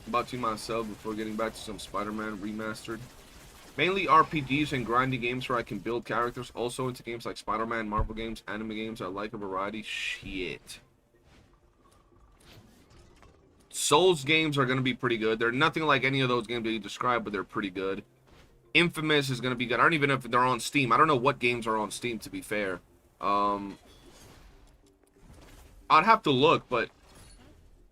About to myself before getting back to some Spider-Man remastered. Mainly RPGs and grinding games where I can build characters. Also into games like Spider-Man, Marvel games, anime games. I like a variety. Shit. Souls games are going to be pretty good. They're nothing like any of those games that you described, but they're pretty good. Infamous is going to be good. I don't even know if they're on Steam. I don't know what games are on Steam, to be fair. I'd have to look, but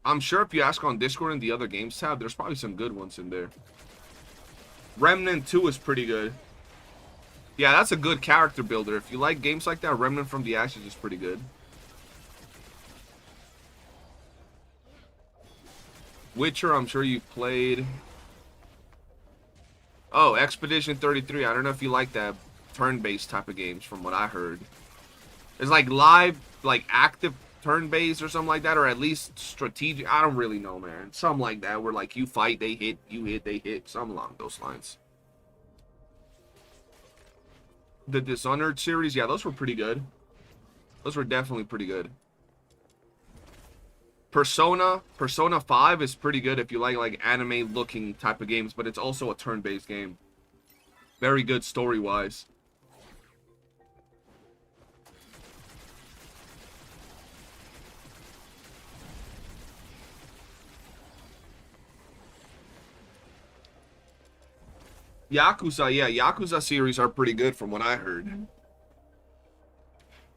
I'm sure if you ask on Discord and the other games tab, there's probably some good ones in there. Remnant 2 is pretty good. Yeah, that's a good character builder. If you like games like that, Remnant from the Ashes is pretty good. Witcher, I'm sure you've played. Oh, Expedition 33. I don't know if you like that turn-based type of games from what I heard. It's like live, like active turn-based or something like that, or at least strategic. I don't really know, man. Something like that where like you fight, they hit, you hit, they hit. Something along those lines. The Dishonored series, yeah, those were pretty good. Those were definitely pretty good. Persona 5 is pretty good if you like anime looking type of games, but it's also a turn-based game. Very good story-wise. Yakuza, yeah, Yakuza series are pretty good from what I heard.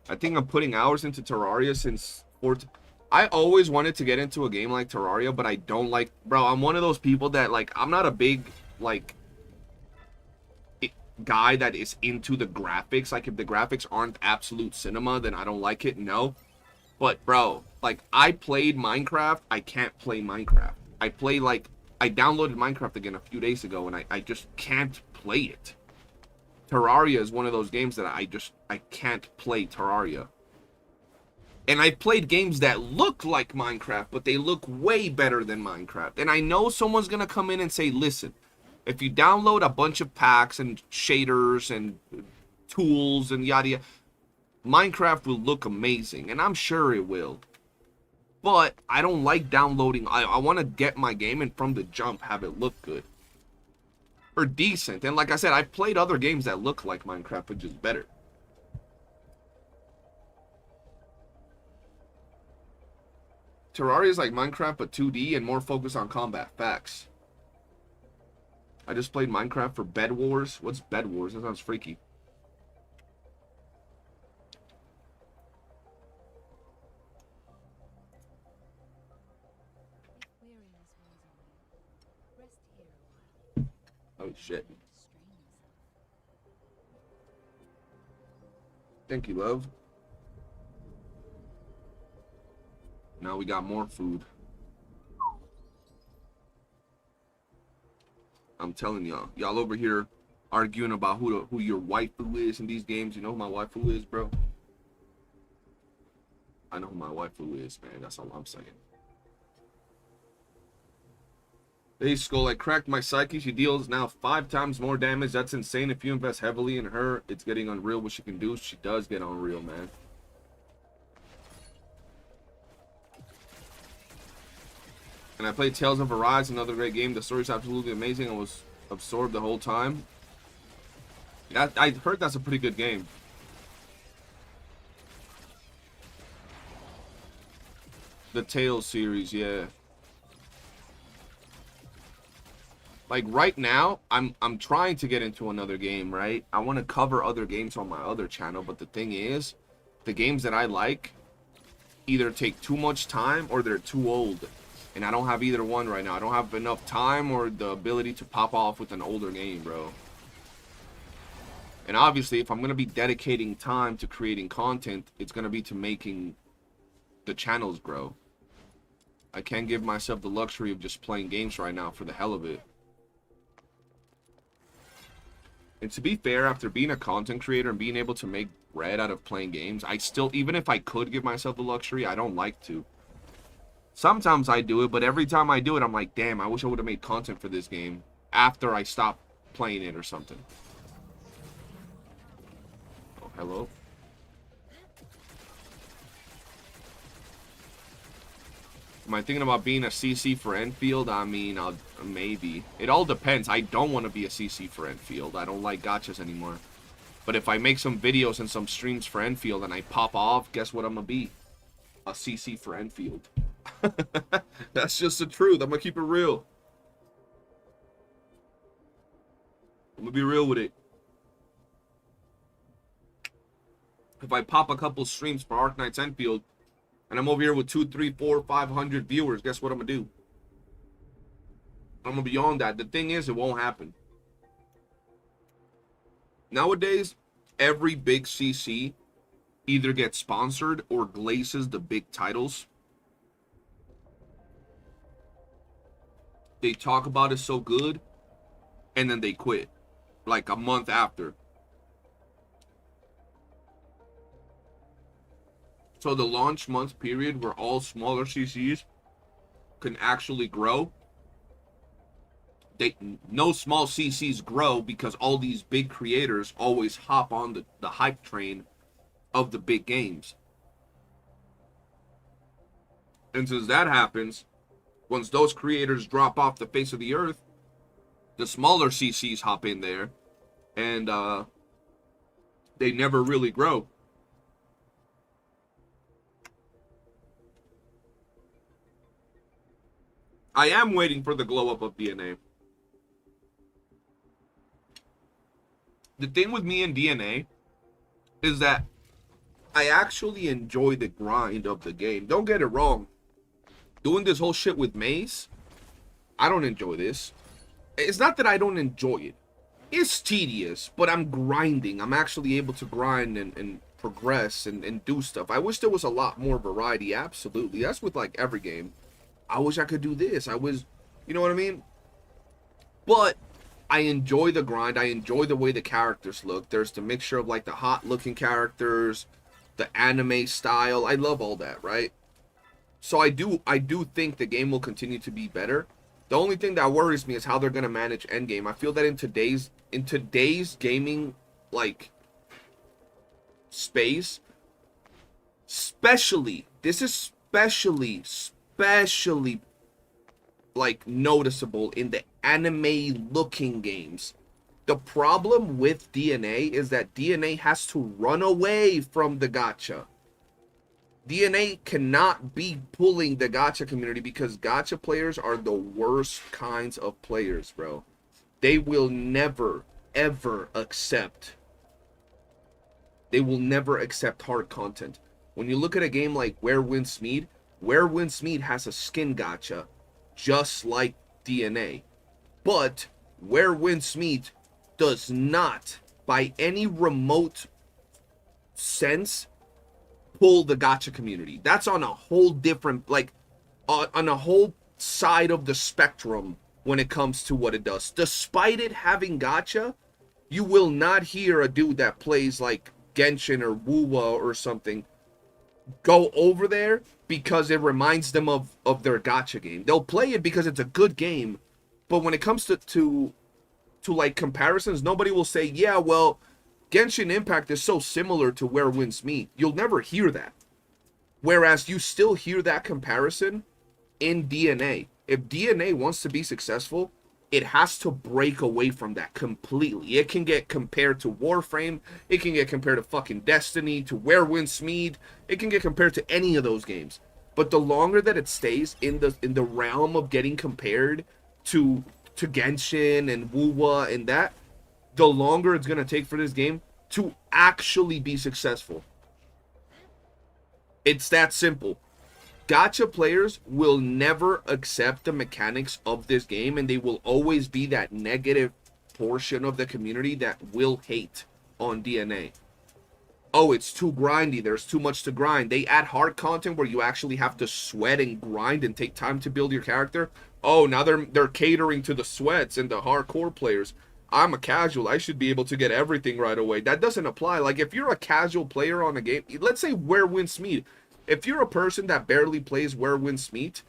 I think I'm putting hours into Terraria since I always wanted to get into a game like Terraria, but I don't like, bro, I'm one of those people that, like, I'm not a big, like, guy that is into the graphics. Like, if the graphics aren't absolute cinema, then I don't like it, no. But, bro, like, I played Minecraft. I can't play Minecraft. I downloaded Minecraft again a few days ago, and I just can't play it. Terraria is one of those games that I can't play Terraria. And I've played games that look like Minecraft, but they look way better than Minecraft. And I know someone's going to come in and say, listen, if you download a bunch of packs and shaders and tools and yada yada, Minecraft will look amazing. And I'm sure it will. But I don't like downloading. I want to get my game and from the jump have it look good. Or decent. And like I said, I've played other games that look like Minecraft, but just better. Terraria is like Minecraft, but 2D and more focused on combat. Facts. I just played Minecraft for Bed Wars. What's Bed Wars? That sounds freaky. Oh shit. Thank you, love. Now we got more food. I'm telling y'all. Y'all over here arguing about who your waifu is in these games. You know who my waifu is, bro? I know who my waifu is, man. That's all I'm saying. Hey, Skull, I cracked my Psyche. She deals now 5 times more damage. That's insane. If you invest heavily in her, it's getting unreal what she can do. She does get unreal, man. And I played Tales of Arise, another great game. The story's absolutely amazing. I was absorbed the whole time. Yeah, I heard that's a pretty good game. The Tales series, yeah. Like right now, I'm trying to get into another game, right? I want to cover other games on my other channel, but the thing is, the games that I like either take too much time or they're too old. And I don't have either one right now. I don't have enough time or the ability to pop off with an older game, bro. And obviously, if I'm going to be dedicating time to creating content, it's going to be to making the channels grow. I can't give myself the luxury of just playing games right now for the hell of it. And to be fair, after being a content creator and being able to make bread out of playing games, I still, even if I could give myself the luxury, I don't like to. Sometimes I do it, but every time I do it, I'm like, damn, I wish I would have made content for this game after I stopped playing it or something. Oh, hello. Am I thinking about being a CC for Enfield? I mean, maybe. It all depends. I don't want to be a CC for Enfield. I don't like gachas anymore. But if I make some videos and some streams for Enfield and I pop off, guess what I'm going to be? A CC for Enfield. That's just the truth. I'm going to keep it real. I'm going to be real with it. If I pop a couple streams for Ark Knights Enfield, and I'm over here with 2, 3, 4, 500 viewers, guess what I'm going to do? I'm going to be on that. The thing is, it won't happen. Nowadays, every big CC either gets sponsored or glaces the big titles. They talk about it so good, and then they quit. Like a month after. So the launch month period where all smaller CCs can actually grow, no small CCs grow because all these big creators always hop on the hype train of the big games. And since that happens, once those creators drop off the face of the earth, the smaller CCs hop in there, and they never really grow. I am waiting for the glow up of DNA. The thing with me and DNA is that I actually enjoy the grind of the game. Don't get it wrong. Doing this whole shit with Maze, I don't enjoy this. It's not that I don't enjoy it. It's tedious, but I'm grinding. I'm actually able to grind and progress and do stuff. I wish there was a lot more variety. Absolutely. That's with like every game. I wish I could do this. You know what I mean? But I enjoy the grind. I enjoy the way the characters look. There's the mixture of like the hot looking characters, the anime style. I love all that, right? So I do think the game will continue to be better. The only thing that worries me is how they're gonna manage endgame. I feel that in today's gaming like space, especially like noticeable in the anime looking games. The problem with DNA is that DNA has to run away from the gacha. DNA cannot be pulling the gacha community because gacha players are the worst kinds of players, bro. They will never, ever accept. They will never accept hard content. When you look at a game like Where Winds Meet has a skin gacha, just like DNA. But Where Winds Meet does not, by any remote sense, pull the gacha community. That's on a whole different, like, on a whole side of the spectrum when it comes to what it does. Despite it having gacha, you will not hear a dude that plays like Genshin or WOOOO or something go over there because it reminds them of their gacha game. They'll play it because it's a good game, but when it comes to like comparisons, nobody will say, yeah, well, Genshin Impact is so similar to Where Winds Meet. You'll never hear that. Whereas you still hear that comparison in DNA. If DNA wants to be successful, it has to break away from that completely. It can get compared to Warframe. It can get compared to fucking Destiny, to Where Winds Meet. It can get compared to any of those games. But the longer that it stays in the realm of getting compared to Genshin and WoOOO and that, the longer it's going to take for this game to actually be successful. It's that simple. Gacha players will never accept the mechanics of this game, and they will always be that negative portion of the community that will hate on DNA. Oh, it's too grindy. There's too much to grind. They add hard content where you actually have to sweat and grind and take time to build your character. Oh, now they're catering to the sweats and the hardcore players. I'm a casual. I should be able to get everything right away. That doesn't apply. Like, if you're a casual player on a game, let's say Where Winds Meet. If you're a person that barely plays Where Winds Meet,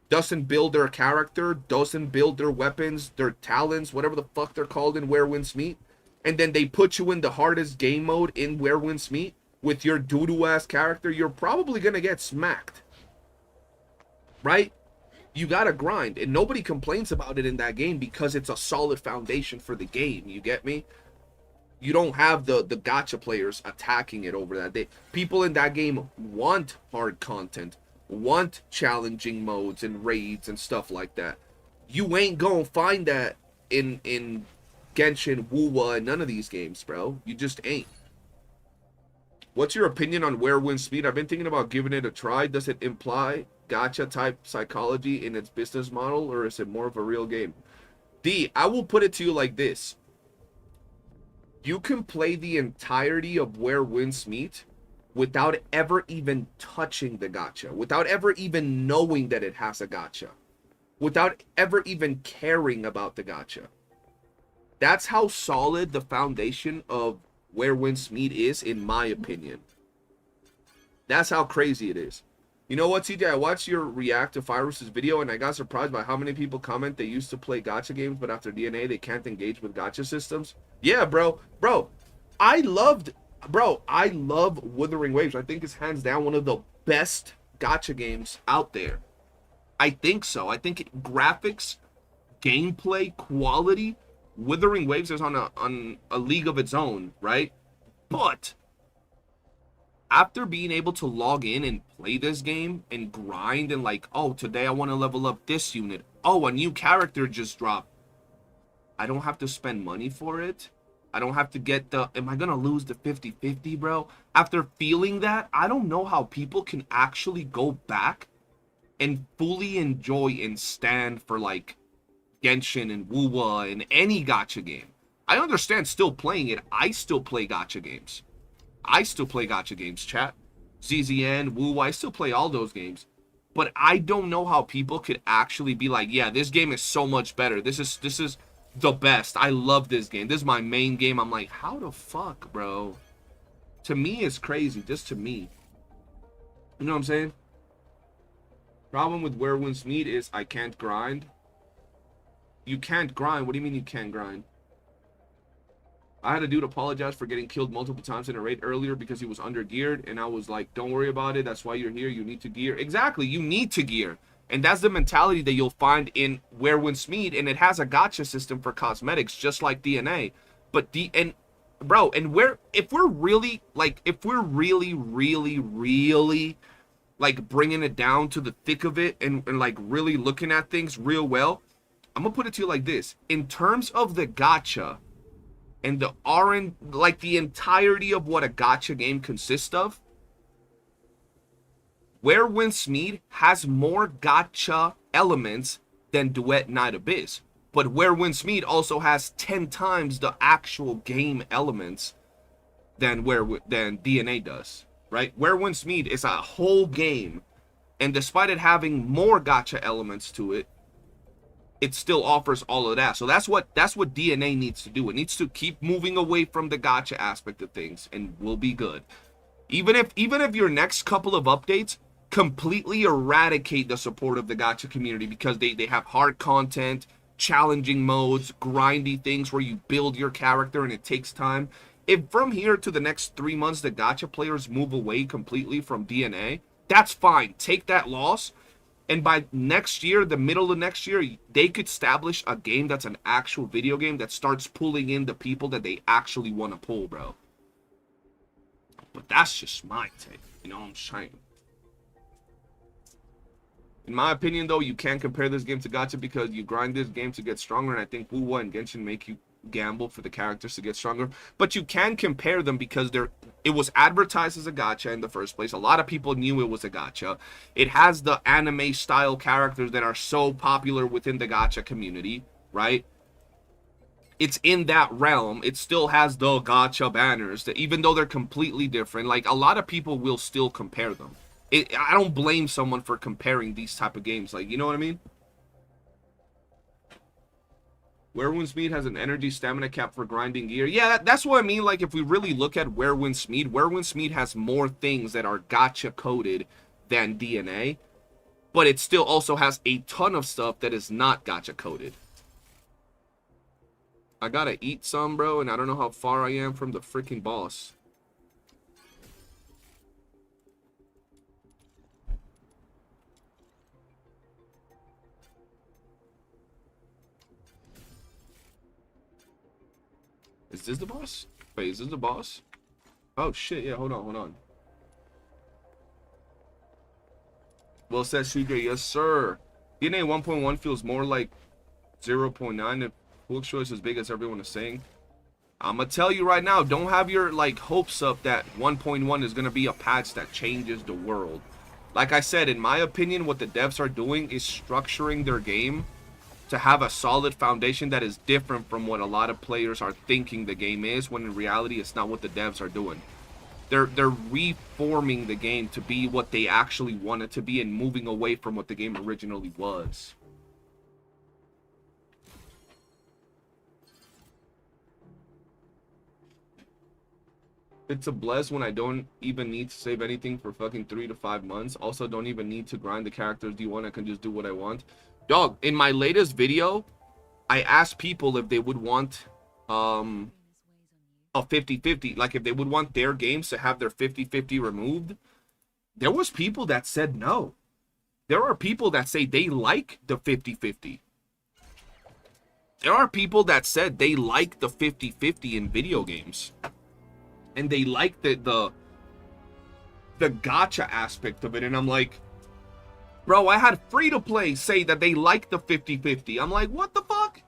doesn't build their character, doesn't build their weapons, their talents, whatever the fuck they're called in Where Winds Meet, and then they put you in the hardest game mode in Where Winds Meet with your doo-doo ass character, you're probably gonna get smacked. Right? You gotta grind, and nobody complains about it in that game because it's a solid foundation for the game. You get me? You don't have the gacha players attacking it over that. People in that game want hard content, want challenging modes and raids and stuff like that. You ain't gonna find that in Genshin, WoOOO, and none of these games, bro. You just ain't. What's your opinion on Where Winds Meet? I've been thinking about giving it a try. Does it imply gacha type psychology in its business model, or is it more of a real game? D, I will put it to you like this. You can play the entirety of Where Winds Meet without ever even touching the gacha, without ever even knowing that it has a gacha, without ever even caring about the gacha. That's how solid the foundation of Where Winds Meet is, in my opinion. That's how crazy it is. You know what, CJ? I watched your react to Virus's video, and I got surprised by how many people comment they used to play gacha games, but after DNA, they can't engage with gacha systems. Yeah, bro. I love Wuthering Waves. I think it's hands down one of the best gacha games out there. I think so. I think graphics, gameplay, quality, Wuthering Waves is on a league of its own, right? But after being able to log in and play this game and grind and like, oh, today I want to level up this unit. Oh, a new character just dropped. I don't have to spend money for it. I don't have to get the, am I gonna lose the 50-50, bro? After feeling that, I don't know how people can actually go back and fully enjoy and stand for like Genshin and WOOOO and any gacha game. I understand still playing it. I still play gacha games. I still play gacha games, chat. ZZN, WOOOO, I still play all those games. But I don't know how people could actually be like, yeah, this game is so much better. This is the best. I love this game. This is my main game. I'm like, how the fuck, bro? To me, it's crazy. Just to me. You know what I'm saying? Problem with Where Winds Meet is I can't grind. You can't grind? What do you mean you can't grind? I had a dude apologize for getting killed multiple times in a raid earlier because he was under geared, and I was like, don't worry about it. That's why you're here. You need to gear. Exactly. You need to gear. And that's the mentality that you'll find in Where Winds Meet, and it has a gacha system for cosmetics, just like DNA. But if we're really like bringing it down to the thick of it and like really looking at things real well, I'm gonna put it to you like this. In terms of the gacha and the RN, like the entirety of what a gacha game consists of, Where Winds Meet has more gacha elements than Duet Night Abyss. But Where Winds Meet also has 10 times the actual game elements than DNA does, right? Where Winds Meet is a whole game, and despite it having more gacha elements to it, it still offers all of that. So that's what DNA needs to do. It needs to keep moving away from the gacha aspect of things, and we'll be good. Even if your next couple of updates completely eradicate the support of the gacha community because they have hard content, challenging modes, grindy things where you build your character and it takes time. If from here to the next 3 months the gacha players move away completely from DNA, that's fine. Take that loss. And by next year, the middle of next year, they could establish a game that's an actual video game that starts pulling in the people that they actually want to pull, bro. But that's just my take. You know what I'm saying? In my opinion, though, you can't compare this game to gacha because you grind this game to get stronger, and I think WOOOO and Genshin make you gamble for the characters to get stronger. But you can compare them because it was advertised as a gacha in the first place. A lot of people knew it was a gacha. It has the anime style characters that are so popular within the gacha community, right? It's in that realm. It still has the gacha banners that, even though they're completely different, like a lot of people will still compare them. I don't blame someone for comparing these type of games, like, you know what I mean? Where Winds Meet has an energy stamina cap for grinding gear. Yeah, that's what I mean. Like, if we really look at Where Winds Meet has more things that are gacha coded than DNA, but it still also has a ton of stuff that is not gacha coded. I gotta eat some, bro, and I don't know how far I am from the freaking boss. Is this the boss? Wait, is this the boss? Oh shit, yeah, hold on. Well said, Sugar, yes sir. DNA 1.1 feels more like 0.9 if Hook Choice as big as everyone is saying. I'ma tell you right now, don't have your like hopes up that 1.1 is gonna be a patch that changes the world. Like I said, in my opinion, what the devs are doing is structuring their game to have a solid foundation that is different from what a lot of players are thinking the game is, when in reality it's not what the devs are doing. They're reforming the game to be what they actually want it to be and moving away from what the game originally was. It's a bless when I don't even need to save anything for fucking 3 to 5 months. Also, don't even need to grind the characters D1. I can just do what I want. Dog, in my latest video, I asked people if they would want a 50-50. Like, if they would want their games to have their 50-50 removed. There was people that said no. There are people that say they like the 50-50. There are people that said they like the 50-50 in video games. And they like the gacha aspect of it. And I'm like, bro, I had free-to-play say that they like the 50-50. I'm like, what the fuck?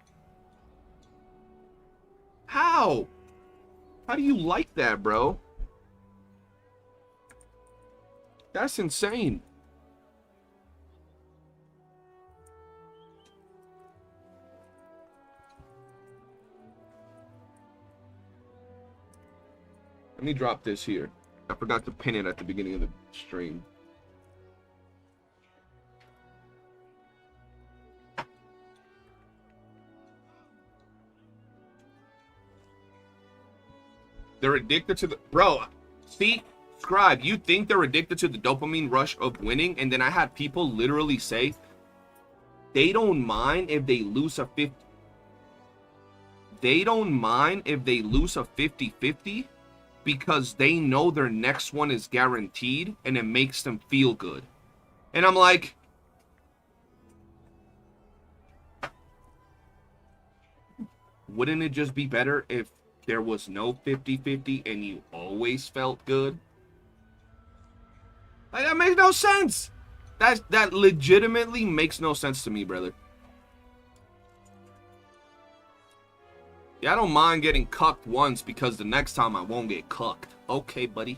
How? How do you like that, bro? That's insane. Let me drop this here. I forgot to pin it at the beginning of the stream. They're addicted to the... Bro, see? Scribe, you think they're addicted to the dopamine rush of winning? And then I had people literally say they don't mind if they lose a 50... They don't mind if they lose a 50-50 because they know their next one is guaranteed and it makes them feel good. And I'm like... Wouldn't it just be better if there was no 50-50 and you always felt good? Like, that makes no sense. That legitimately makes no sense to me, brother. Yeah, I don't mind getting cucked once because the next time I won't get cucked. Okay, buddy.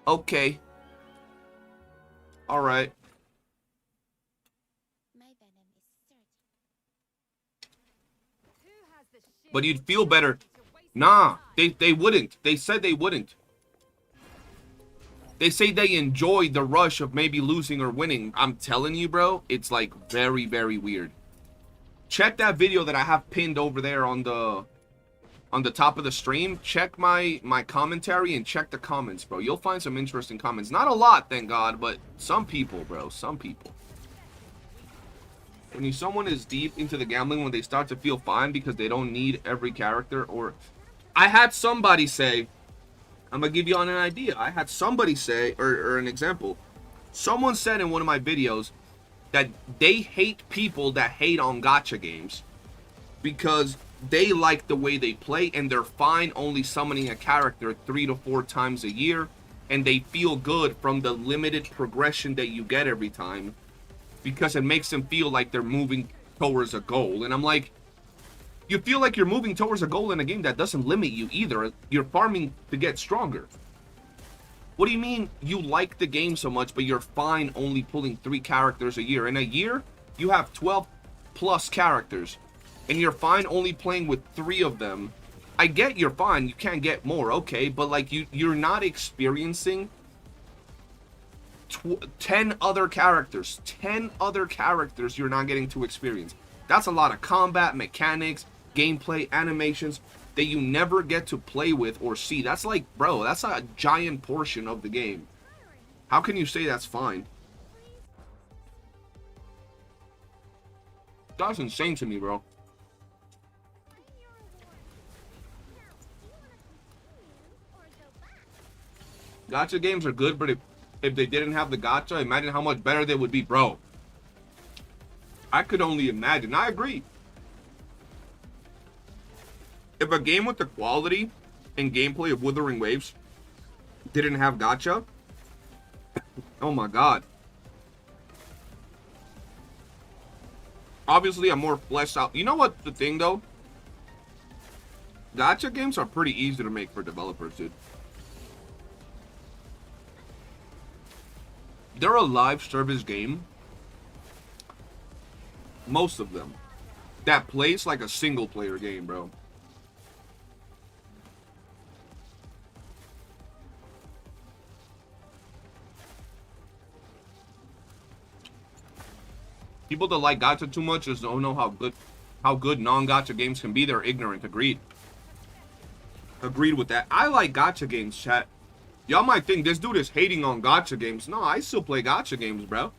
Okay. All right. But you'd feel better. Nah, they wouldn't. They said they wouldn't. They say they enjoy the rush of maybe losing or winning. I'm telling you, bro, it's like very, very weird. Check that video that I have pinned over there on the top of the stream. Check my commentary and check the comments, bro. You'll find some interesting comments. Not a lot, thank God, but some people, bro. Some people. When someone is deep into the gambling, when they start to feel fine because they don't need every character, or... I had somebody say, I'm going to give you an idea. I had somebody say, or an example. Someone said in one of my videos that they hate people that hate on gacha games because they like the way they play and they're fine only summoning a character 3 to 4 times a year, and they feel good from the limited progression that you get every time because it makes them feel like they're moving towards a goal. And I'm like, you feel like you're moving towards a goal in a game that doesn't limit you either. You're farming to get stronger. What do you mean you like the game so much, but you're fine only pulling 3 characters a year? In a year, you have 12 plus characters, and you're fine only playing with 3 of them. I get you're fine. You can't get more, okay, but like you're not experiencing 10 other characters. 10 other characters you're not getting to experience. That's a lot of combat, mechanics, gameplay, animations that you never get to play with or see. That's like, bro, that's a giant portion of the game. How can you say that's fine? That's insane to me, bro. Gacha games are good, but if they didn't have the gacha, imagine how much better they would be, bro. I could only imagine. I agree. If a game with the quality and gameplay of Wuthering Waves didn't have gacha, oh my god. Obviously, I'm more fleshed out. You know what the thing, though? Gacha games are pretty easy to make for developers, dude. They're a live service game, most of them, that plays like a single player game, bro. People that like gacha too much just don't know how good non-gacha games can be. They're ignorant. Agreed with that. I like gacha games, chat. Y'all might think this dude is hating on gacha games. No, I still play gacha games, bro.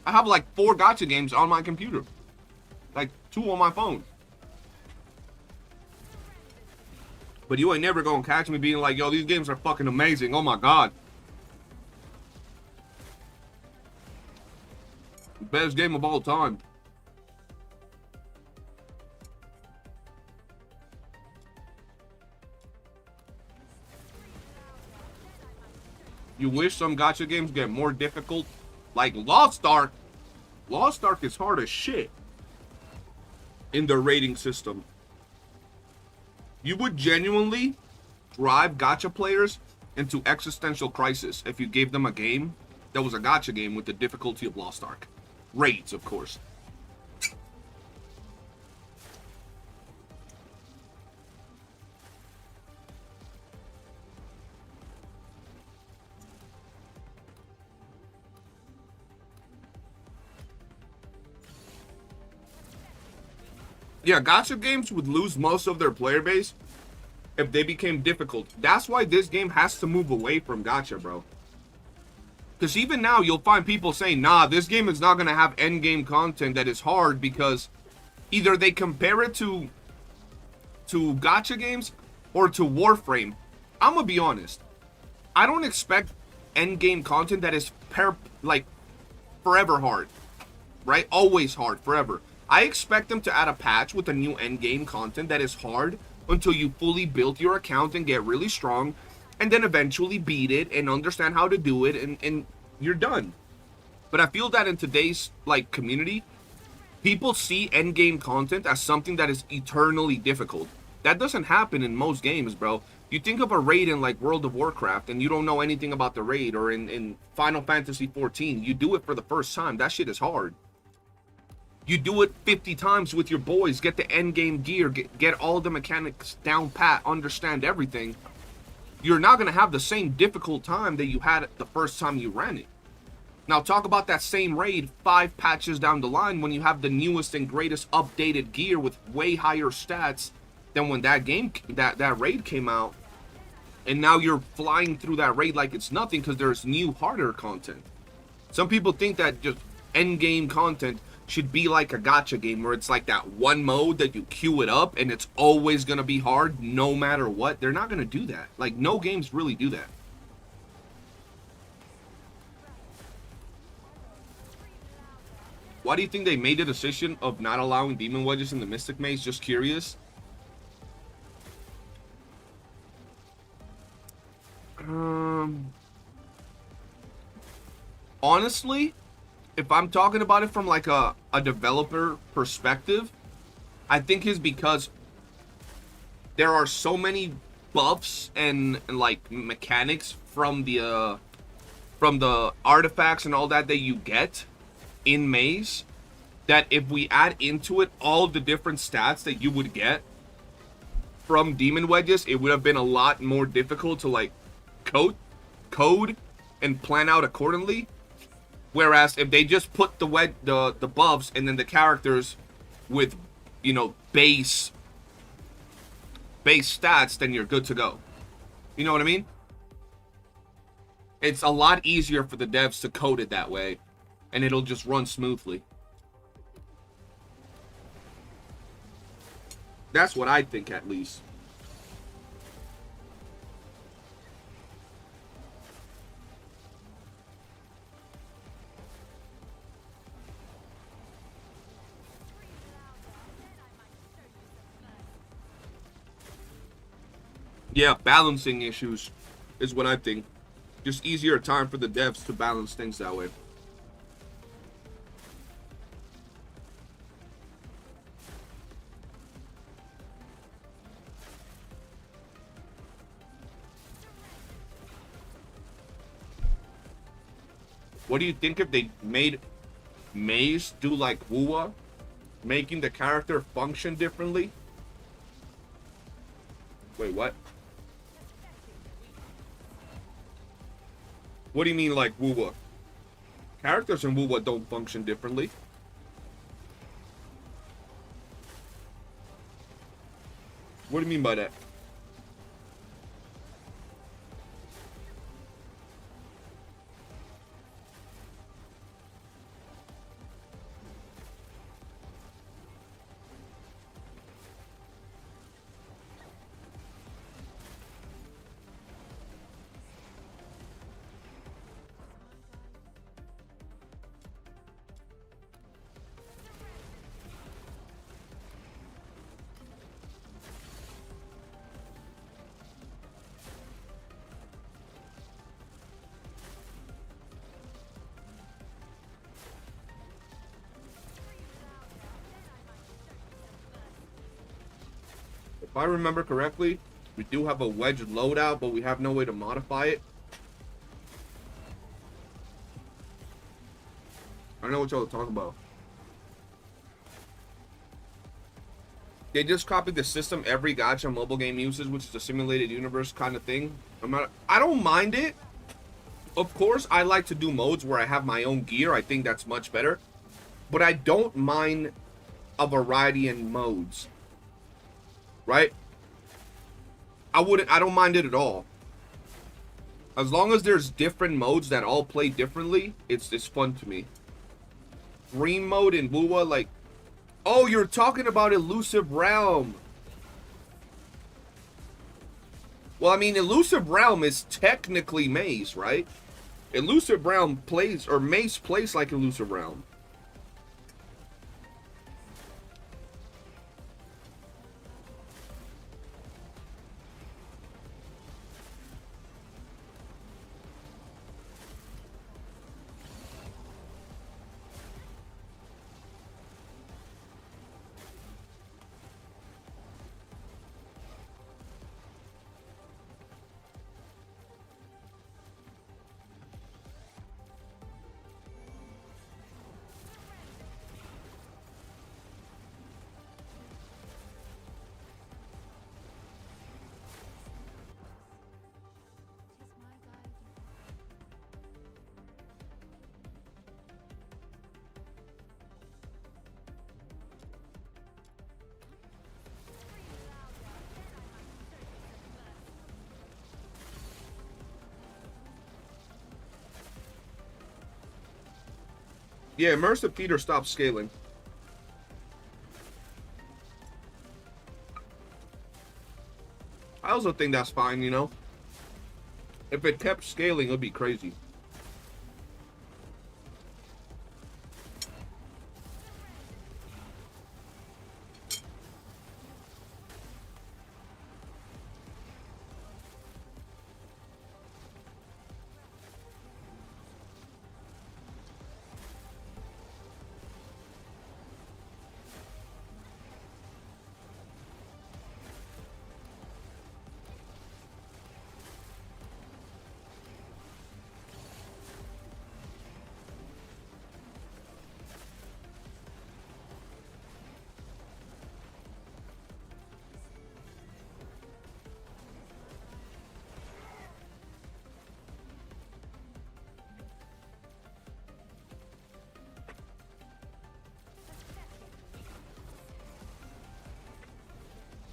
I have like 4 gacha games on my computer. Like 2 on my phone. But you ain't never gonna catch me being like, yo, these games are fucking amazing. Oh my god. Best game of all time. You wish some gacha games get more difficult? Like Lost Ark. Lost Ark is hard as shit in the rating system. You would genuinely drive gacha players into existential crisis if you gave them a game that was a gacha game with the difficulty of Lost Ark. Raids, of course. Yeah, gacha games would lose most of their player base if they became difficult. That's why this game has to move away from gacha, bro. Because even now, you'll find people saying, nah, this game is not going to have endgame content that is hard, because either they compare it to gacha games or to Warframe. I'm going to be honest. I don't expect endgame content that is forever hard. Right? Always hard, forever. I expect them to add a patch with a new endgame content that is hard until you fully build your account and get really strong, and then eventually beat it and understand how to do it, and you're done. But I feel that in today's community, people see endgame content as something that is eternally difficult. That doesn't happen in most games, bro. You think of a raid in World of Warcraft and you don't know anything about the raid, or in Final Fantasy 14, you do it for the first time. That shit is hard. You do it 50 times with your boys, get the end game gear, get all the mechanics down pat, understand everything. You're not going to have the same difficult time that you had the first time you ran it. Now talk about that same raid 5 patches down the line when you have the newest and greatest updated gear with way higher stats than when that raid came out. And now you're flying through that raid like it's nothing because there's new harder content. Some people think that just end game content should be like a gacha game where it's like that one mode that you queue it up and it's always gonna be hard no matter what. They're not gonna do that. No games really do that. Why do you think they made the decision of not allowing demon wedges in the Mystic Maze? Just curious. Honestly, if I'm talking about it from a developer perspective, I think it's because there are so many buffs and mechanics from the artifacts and all that you get in Maze, that if we add into it all the different stats that you would get from demon wedges, it would have been a lot more difficult to code and plan out accordingly. Whereas if they just put the buffs and then the characters with, base stats, then you're good to go. You know what I mean? It's a lot easier for the devs to code it that way, and it'll just run smoothly. That's what I think, at least. Yeah, balancing issues is what I think. Just easier time for the devs to balance things that way. What do you think if they made Maze do like YOOOO, making the character function differently? Wait, what? What do you mean like YOOOO? Characters in YOOOO don't function differently. What do you mean by that? If I remember correctly, we do have a wedge loadout, but we have no way to modify it. I don't know what y'all are talking about. They just copied the system every gacha mobile game uses, which is a simulated universe kind of thing. I don't mind it. Of course, I like to do modes where I have my own gear. I think that's much better. But I don't mind a variety in modes. Right? I don't mind it at all. As long as there's different modes that all play differently, it's fun to me. Dream mode in YOOOO, like... Oh, you're talking about Elusive Realm. Well, I mean, Elusive Realm is technically Maze, right? Elusive Realm plays, or Maze plays like Elusive Realm. Yeah, immersive theater stopped scaling. I also think that's fine, you know? If it kept scaling, it would be crazy.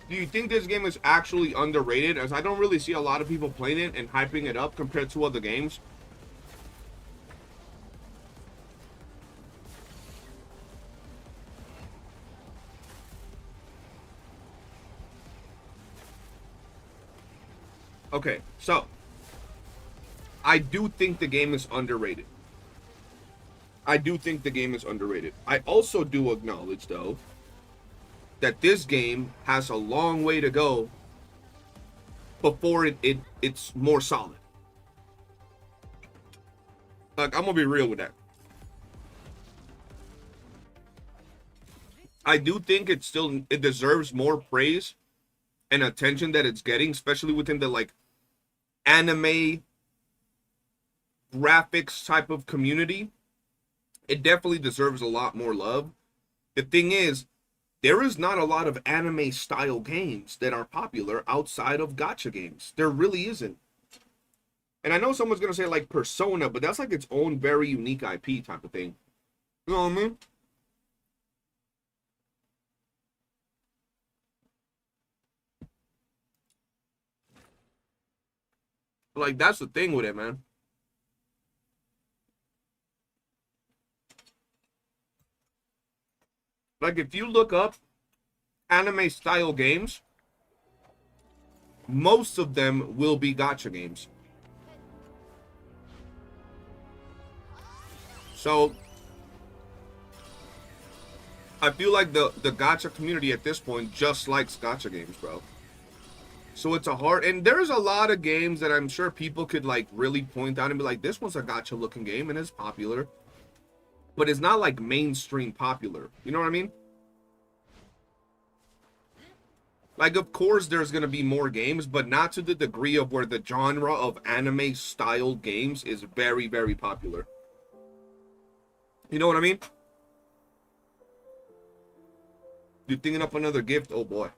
Do you think this game is actually underrated? As I don't really see a lot of people playing it and hyping it up compared to other games. Okay, so I do think the game is underrated. I do think the game is underrated. I also do acknowledge, though, that this game has a long way to go before it's more solid. Like, I'm gonna be real with that. I do think it deserves more praise and attention that it's getting, especially within the like anime graphics type of community. It definitely deserves a lot more love. The thing is, there is not a lot of anime style games that are popular outside of gacha games. There really isn't. And I know someone's gonna say like Persona, but that's like its own very unique IP type of thing. You know what I mean? Like, that's the thing with it, man. Like, if you look up anime style games, most of them will be gacha games. So I feel like the gacha community at this point just likes gacha games, bro. So it's a hard, and there's a lot of games that I'm sure people could like really point out and be like, this one's a gacha looking game and it's popular, but it's not like mainstream popular. You know what I mean? Like, of course, there's going to be more games, but not to the degree of where the genre of anime-style games is very, very popular. You know what I mean? You thinking up another gift? Oh, boy.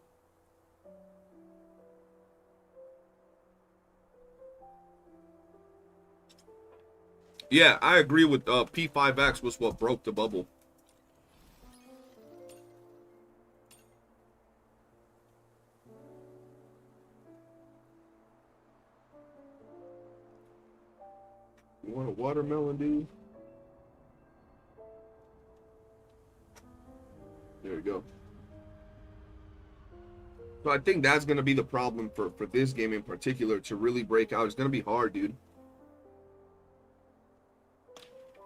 Yeah, I agree with P5X was what broke the bubble. You want a watermelon, dude? There you go. So I think that's going to be the problem for this game in particular to really break out. It's going to be hard, dude.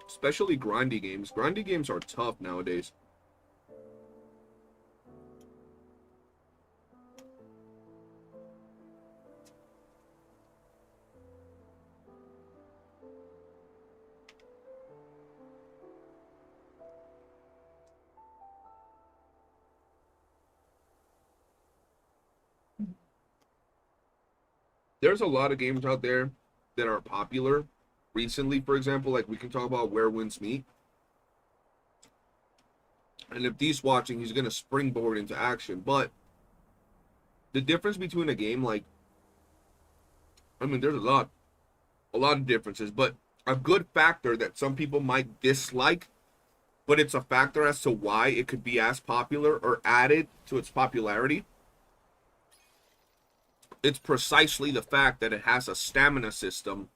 Especially grindy games. Grindy games are tough nowadays. There's a lot of games out there that are popular recently, for example, like we can talk about Where Winds Meet. And if Dee's watching, he's going to springboard into action. But the difference between a game like, I mean, there's a lot of differences, but a good factor that some people might dislike, but it's a factor as to why it could be as popular or added to its popularity. It's precisely the fact that it has a stamina system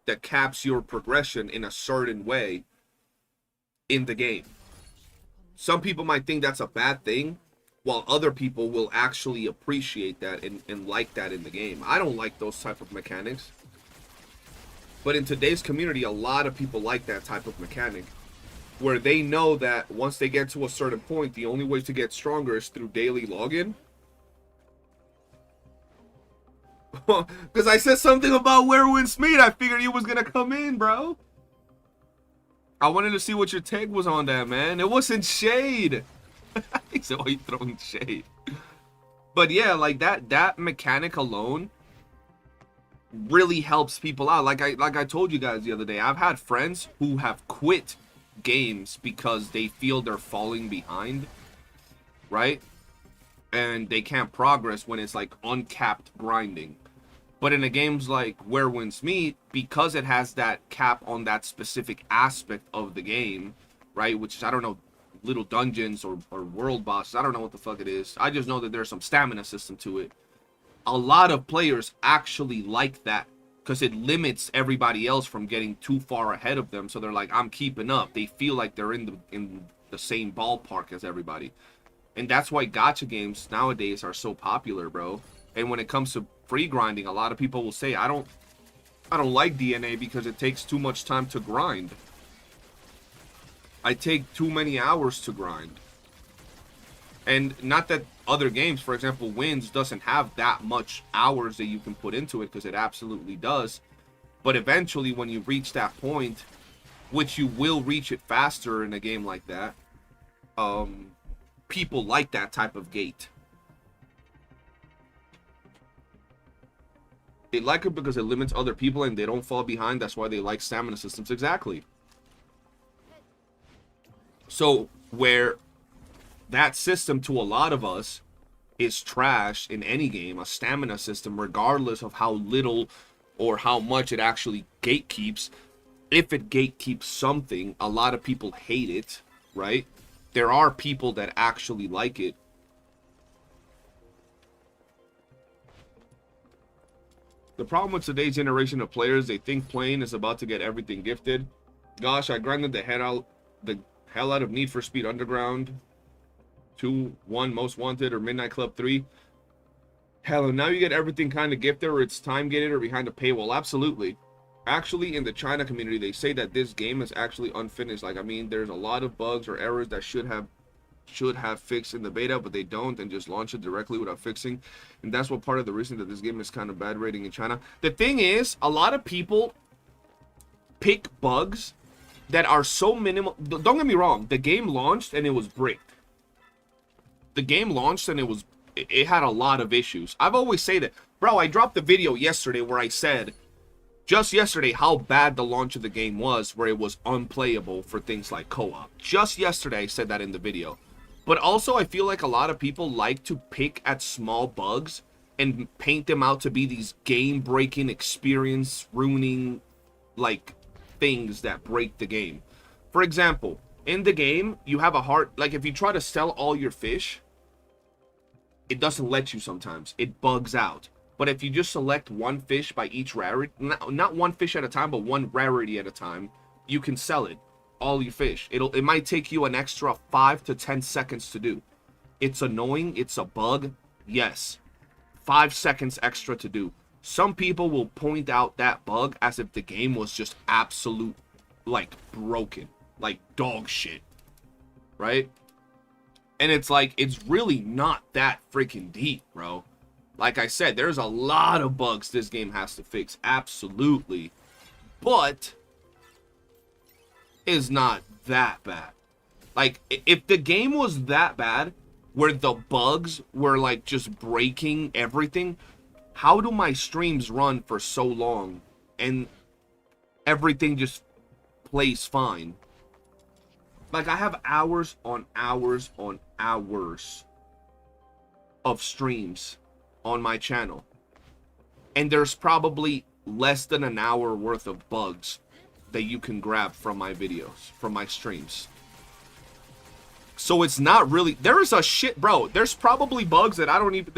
that caps your progression in a certain way in the game. Some people might think that's a bad thing, while other people will actually appreciate that and like that in the game. I don't like those type of mechanics. But in today's community, a lot of people like that type of mechanic, where they know that once they get to a certain point, the only way to get stronger is through daily login. Because I said something about Where Winds Meet. I figured you was going to come in, bro. I wanted to see what your take was on that, man. It wasn't shade. He said, "Why you throwing shade?" But yeah, like that mechanic alone really helps people out. Like I told you guys the other day, I've had friends who have quit games because they feel they're falling behind, right? And they can't progress when it's like uncapped grinding. But in a games like Where Winds Meet, because it has that cap on that specific aspect of the game, right? Which is, I don't know, little dungeons or world bosses. I don't know what the fuck it is. I just know that there's some stamina system to it. A lot of players actually like that because it limits everybody else from getting too far ahead of them. So they're like, I'm keeping up. They feel like they're in the same ballpark as everybody. And that's why gacha games nowadays are so popular, bro. And when it comes to free grinding, a lot of people will say, I don't like DNA because it takes too much time to grind. I take too many hours to grind. And not that other games, for example, Winds doesn't have that much hours that you can put into it, because it absolutely does. But eventually when you reach that point, which you will reach it faster in a game like that, people like that type of gate. They like it because it limits other people and they don't fall behind. That's why they like stamina systems. Exactly. So where that system to a lot of us is trash in any game, a stamina system, regardless of how little or how much it actually gatekeeps. If it gatekeeps something, a lot of people hate it, right? There are people that actually like it. The problem with today's generation of players, they think playing is about to get everything gifted. Gosh, I grinded the hell out of Need for Speed Underground 2, 1, Most Wanted, or Midnight Club 3. Hell, and now you get everything kind of gifted, or it's time gated or behind a paywall. Absolutely. Actually, in the China community, they say that this game is actually unfinished. Like, I mean, there's a lot of bugs or errors that should have fixed in the beta, but they don't, and just launch it directly without fixing. And that's what part of the reason that this game is kind of bad rating in China. The thing is, a lot of people pick bugs that are so minimal. Don't get me wrong, the game launched and it was bricked. The game launched and it was it had a lot of issues. I've always said that. Bro, I dropped the video yesterday where I said, just yesterday, how bad the launch of the game was, where it was unplayable for things like co-op. Just yesterday, I said that in the video. But also, I feel like a lot of people like to pick at small bugs and paint them out to be these game-breaking, experience-ruining, like, things that break the game. For example, in the game, you have a hard... Like, if you try to sell all your fish, it doesn't let you sometimes. It bugs out. But if you just select one fish by each rarity, not one fish at a time, but one rarity at a time, you can sell it, all your fish. It might take you an extra 5 to 10 seconds to do. It's annoying, it's a bug, yes. 5 seconds extra to do. Some people will point out that bug as if the game was just absolute, like, broken, like dog shit, right? And it's like, it's really not that freaking deep, bro. Like I said, there's a lot of bugs this game has to fix, absolutely. But it's not that bad. Like, if the game was that bad, where the bugs were like just breaking everything, how do my streams run for so long and everything just plays fine? Like, I have hours on hours on hours of streams on my channel, and there's probably less than an hour worth of bugs that you can grab from my videos, from my streams. So it's not really, there is a shit, bro, there's probably bugs that I don't even,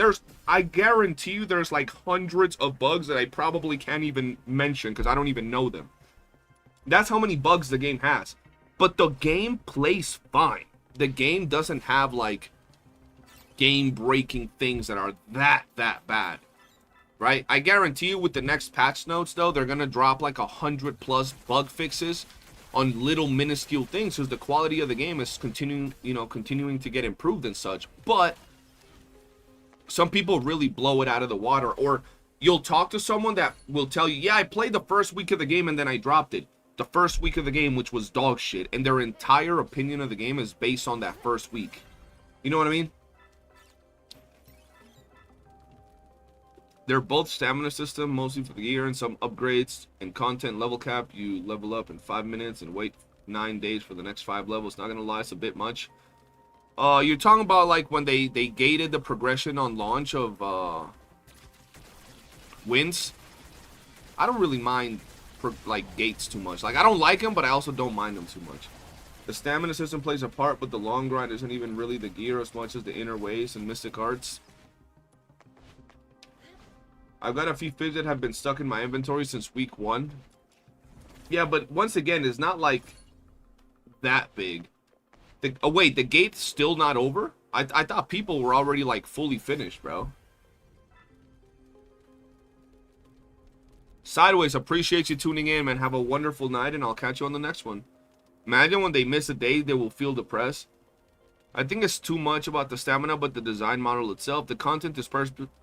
I guarantee you there's like hundreds of bugs that I probably can't even mention because I don't even know them. That's how many bugs the game has. But the game plays fine. The game doesn't have like game-breaking things that are that bad, right? I guarantee you with the next patch notes, though, they're gonna drop like 100+ bug fixes on little minuscule things because the quality of the game is continuing to get improved and such. But some people really blow it out of the water, or you'll talk to someone that will tell you, yeah, I played the first week of the game and then I dropped it. The first week of the game, which was dog shit, and their entire opinion of the game is based on that first week. You know what I mean? They're both stamina system, mostly for the gear and some upgrades and content level cap. You level up in 5 minutes and wait 9 days for the next 5 levels. Not gonna lie, it's a bit much. You're talking about like when they gated the progression on launch of wins. I don't really mind like gates too much. Like, I don't like them, but I also don't mind them too much. The stamina system plays a part, but the long grind isn't even really the gear as much as the inner ways and mystic arts. I've got a few fish that have been stuck in my inventory since week 1. Yeah, but once again, it's not like that big. Oh wait, the gate's still not over? I thought people were already like fully finished, bro. Sideways, appreciate you tuning in, man. Have a wonderful night, and I'll catch you on the next one. Imagine when they miss a day, they will feel depressed. I think it's too much about the stamina, but the design model itself. The content is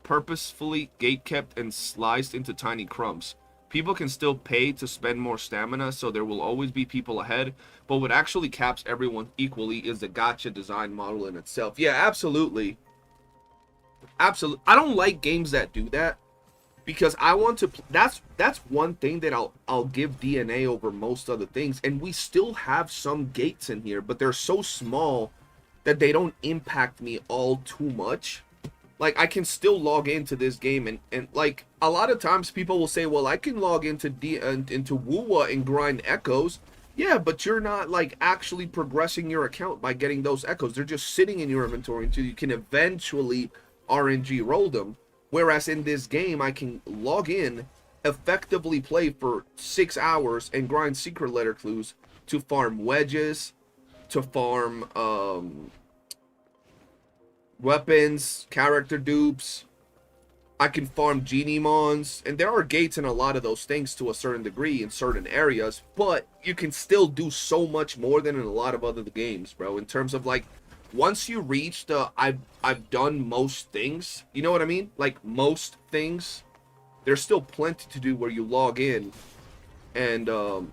purposefully gate-kept and sliced into tiny crumbs. People can still pay to spend more stamina, so there will always be people ahead. But what actually caps everyone equally is the gacha design model in itself. Yeah, absolutely. Absolutely. I don't like games that do that. Because I want to, that's one thing that I'll give DNA over most other things. And we still have some gates in here, but they're so small that they don't impact me all too much. Like, I can still log into this game, and like, a lot of times people will say, well, I can log into YOOOO and grind echoes. Yeah, but you're not like actually progressing your account by getting those echoes. They're just sitting in your inventory until you can eventually RNG roll them. Whereas in this game, I can log in, effectively play for 6 hours, and grind secret letter clues to farm wedges, to farm weapons, character dupes. I can farm genie mons, and there are gates in a lot of those things to a certain degree in certain areas, but you can still do so much more than in a lot of other games, bro, in terms of like, once you reach the I've done most things, you know what I mean? Like, most things, there's still plenty to do where you log in and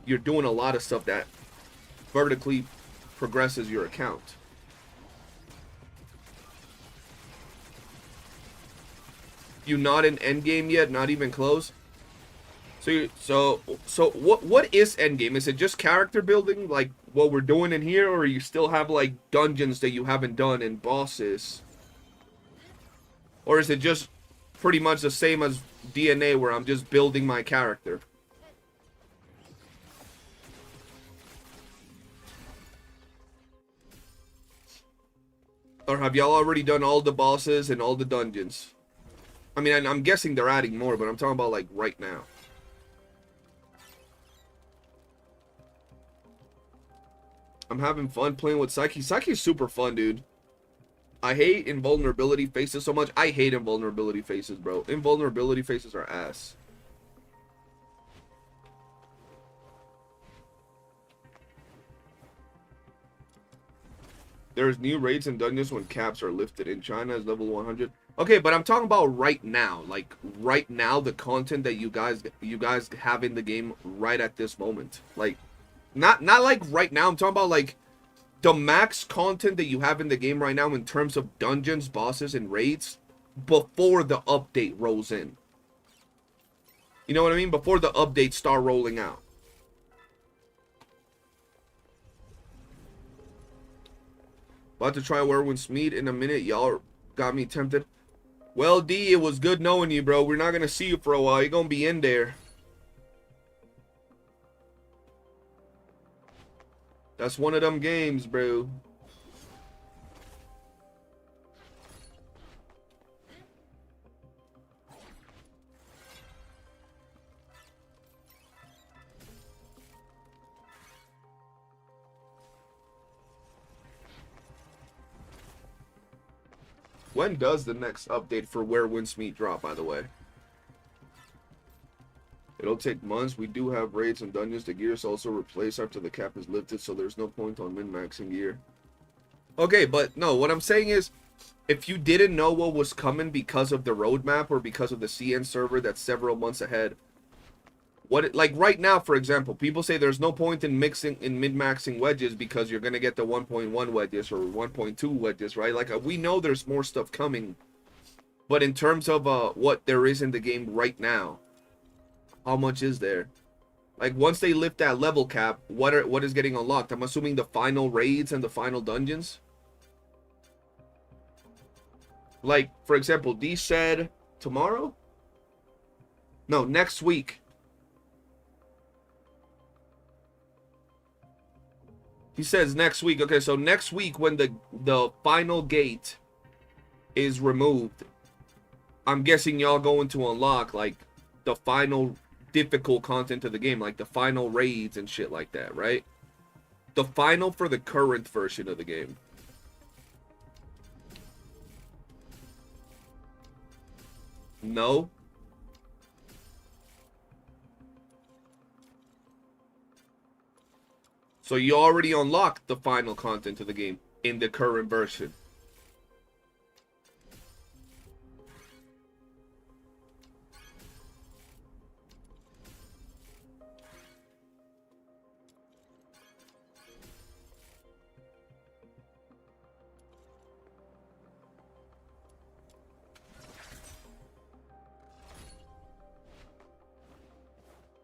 you're doing a lot of stuff that vertically progresses your account. You not in endgame yet? Not even close? So what is endgame? Is it just character building, like what we're doing in here, or you still have like dungeons that you haven't done and bosses? Or is it just pretty much the same as DNA where I'm just building my character? Or have y'all already done all the bosses and all the dungeons? I mean, I'm guessing they're adding more, but I'm talking about like right now. I'm having fun playing with Psyche. Psyche is super fun, dude. I hate invulnerability faces so much. I hate invulnerability faces, bro. Invulnerability faces are ass. There's new raids and dungeons when caps are lifted. In China is level 100. Okay, but I'm talking about right now. Like right now, the content that you guys have in the game right at this moment. Like not like right now. I'm talking about like the max content that you have in the game right now in terms of dungeons, bosses, and raids before the update rolls in. You know what I mean? Before the updates start rolling out. About to try Werewolf's Meat in a minute. Y'all got me tempted. Well, D, it was good knowing you, bro. We're not going to see you for a while. You're going to be in there. That's one of them games, bro. When does the next update for Werewolf's Meat drop, by the way? It'll take months. We do have raids and dungeons. The gear is also replaced after the cap is lifted, so there's no point on min-maxing gear. Okay, but no, what I'm saying is, if you didn't know what was coming because of the roadmap or because of the CN server that's several months ahead, like right now, for example, people say there's no point in min-maxing wedges because you're gonna get the 1.1 wedges or 1.2 wedges, right? Like we know there's more stuff coming, but in terms of what there is in the game right now, how much is there? Like once they lift that level cap, what is getting unlocked? I'm assuming the final raids and the final dungeons. Like for example, D said tomorrow? No, next week. He says next week. Okay, so next week when the final gate is removed, I'm guessing y'all going to unlock like the final difficult content of the game, like the final raids and shit like that, right? The final for the current version of the game. No. So you already unlocked the final content of the game in the current version.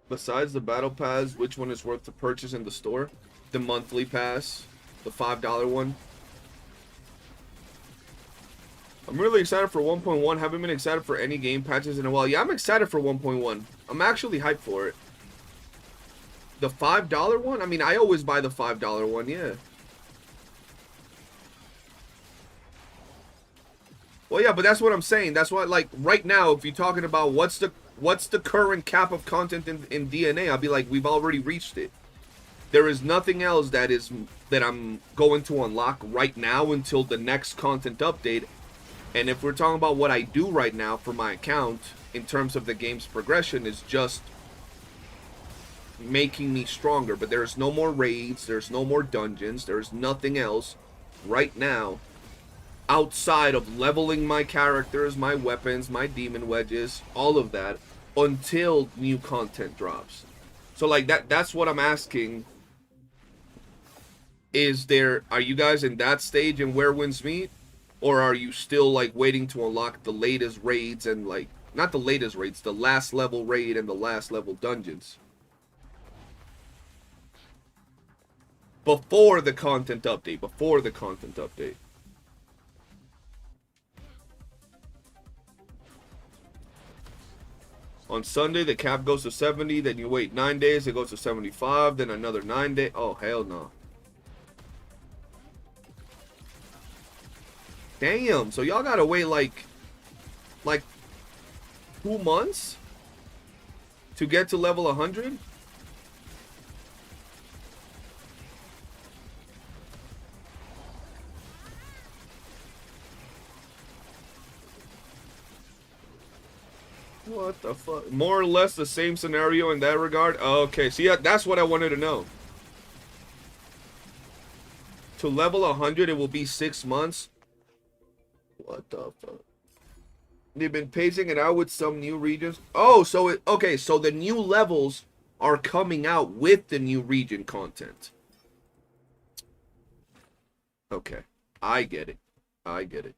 Besides the battle pass, which one is worth to purchase in the store? The monthly pass, the $5 one. I'm really excited for 1.1. Haven't been excited for any game patches in a while. Yeah, I'm excited for 1.1. I'm actually hyped for it. The $5 one? I mean, I always buy the $5 one, yeah. Well, yeah, but that's what I'm saying. That's why, like, right now, if you're talking about what's the current cap of content in DNA, I'll be like, we've already reached it. There is nothing else that I'm going to unlock right now until the next content update. And if we're talking about what I do right now for my account in terms of the game's progression, is just making me stronger. But there's no more raids, there's no more dungeons, there's nothing else right now outside of leveling my characters, my weapons, my demon wedges, all of that, until new content drops. So like that's what I'm asking. Are you guys in that stage in Werewolf's Meat? Or are you still like waiting to unlock the latest raids and like, not the latest raids, the last level raid and the last level dungeons? Before the content update, before the content update. On Sunday, the cap goes to 70, then you wait 9 days, it goes to 75, then another 9 days. Oh, hell no. Damn, so y'all gotta wait like 2 months to get to level 100? What the fuck? More or less the same scenario in that regard? Okay, see, that's what I wanted to know. To level 100, it will be 6 months. What the fuck? They've been pacing it out with some new regions. Oh, so it, okay, so the new levels are coming out with the new region content. Okay, I get it. I get it.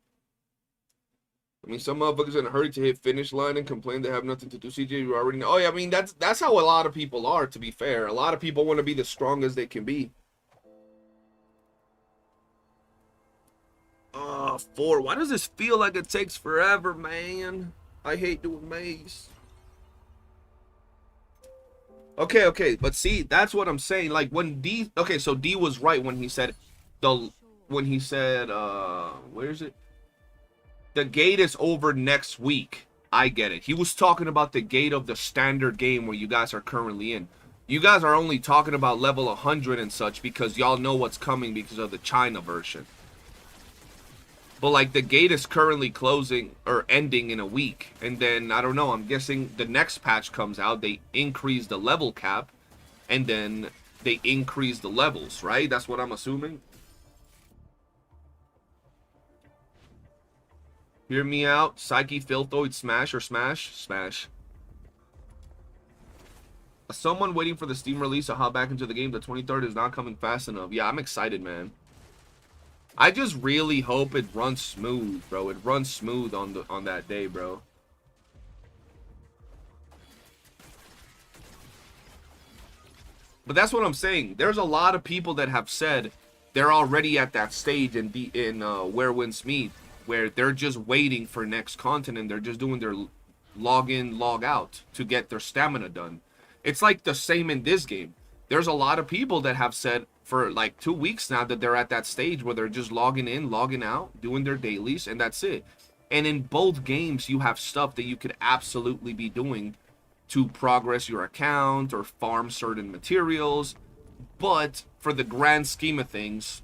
I mean, some motherfuckers in a hurry to hit finish line and complain they have nothing to do. CJ, you already know. Oh, yeah, I mean, that's how a lot of people are, to be fair. A lot of people want to be the strongest they can be. 4. Why does this feel like it takes forever, man? I hate doing maze. Okay, but see, that's what I'm saying. Like, when D... Okay, so D was right when he said... When he said, where is it? The gate is over next week. I get it. He was talking about the gate of the standard game where you guys are currently in. You guys are only talking about level 100 and such because y'all know what's coming because of the China version. But like the gate is currently closing or ending in a week. And then, I don't know, I'm guessing the next patch comes out. They increase the level cap. And then they increase the levels, right? That's what I'm assuming. Hear me out. Psyche, Filthoid, smash or smash? Smash. Someone waiting for the Steam release to hop back into the game. The 23rd is not coming fast enough. Yeah, I'm excited, man. I just really hope it runs smooth, bro. It runs smooth on that day, bro. But that's what I'm saying. There's a lot of people that have said they're already at that stage in Where Winds Meet, where they're just waiting for next content and they're just doing their log in, log out to get their stamina done. It's like the same in this game. There's a lot of people that have said for like 2 weeks now that they're at that stage where they're just logging in, logging out, doing their dailies, and that's it. And in both games, you have stuff that you could absolutely be doing to progress your account or farm certain materials. But for the grand scheme of things,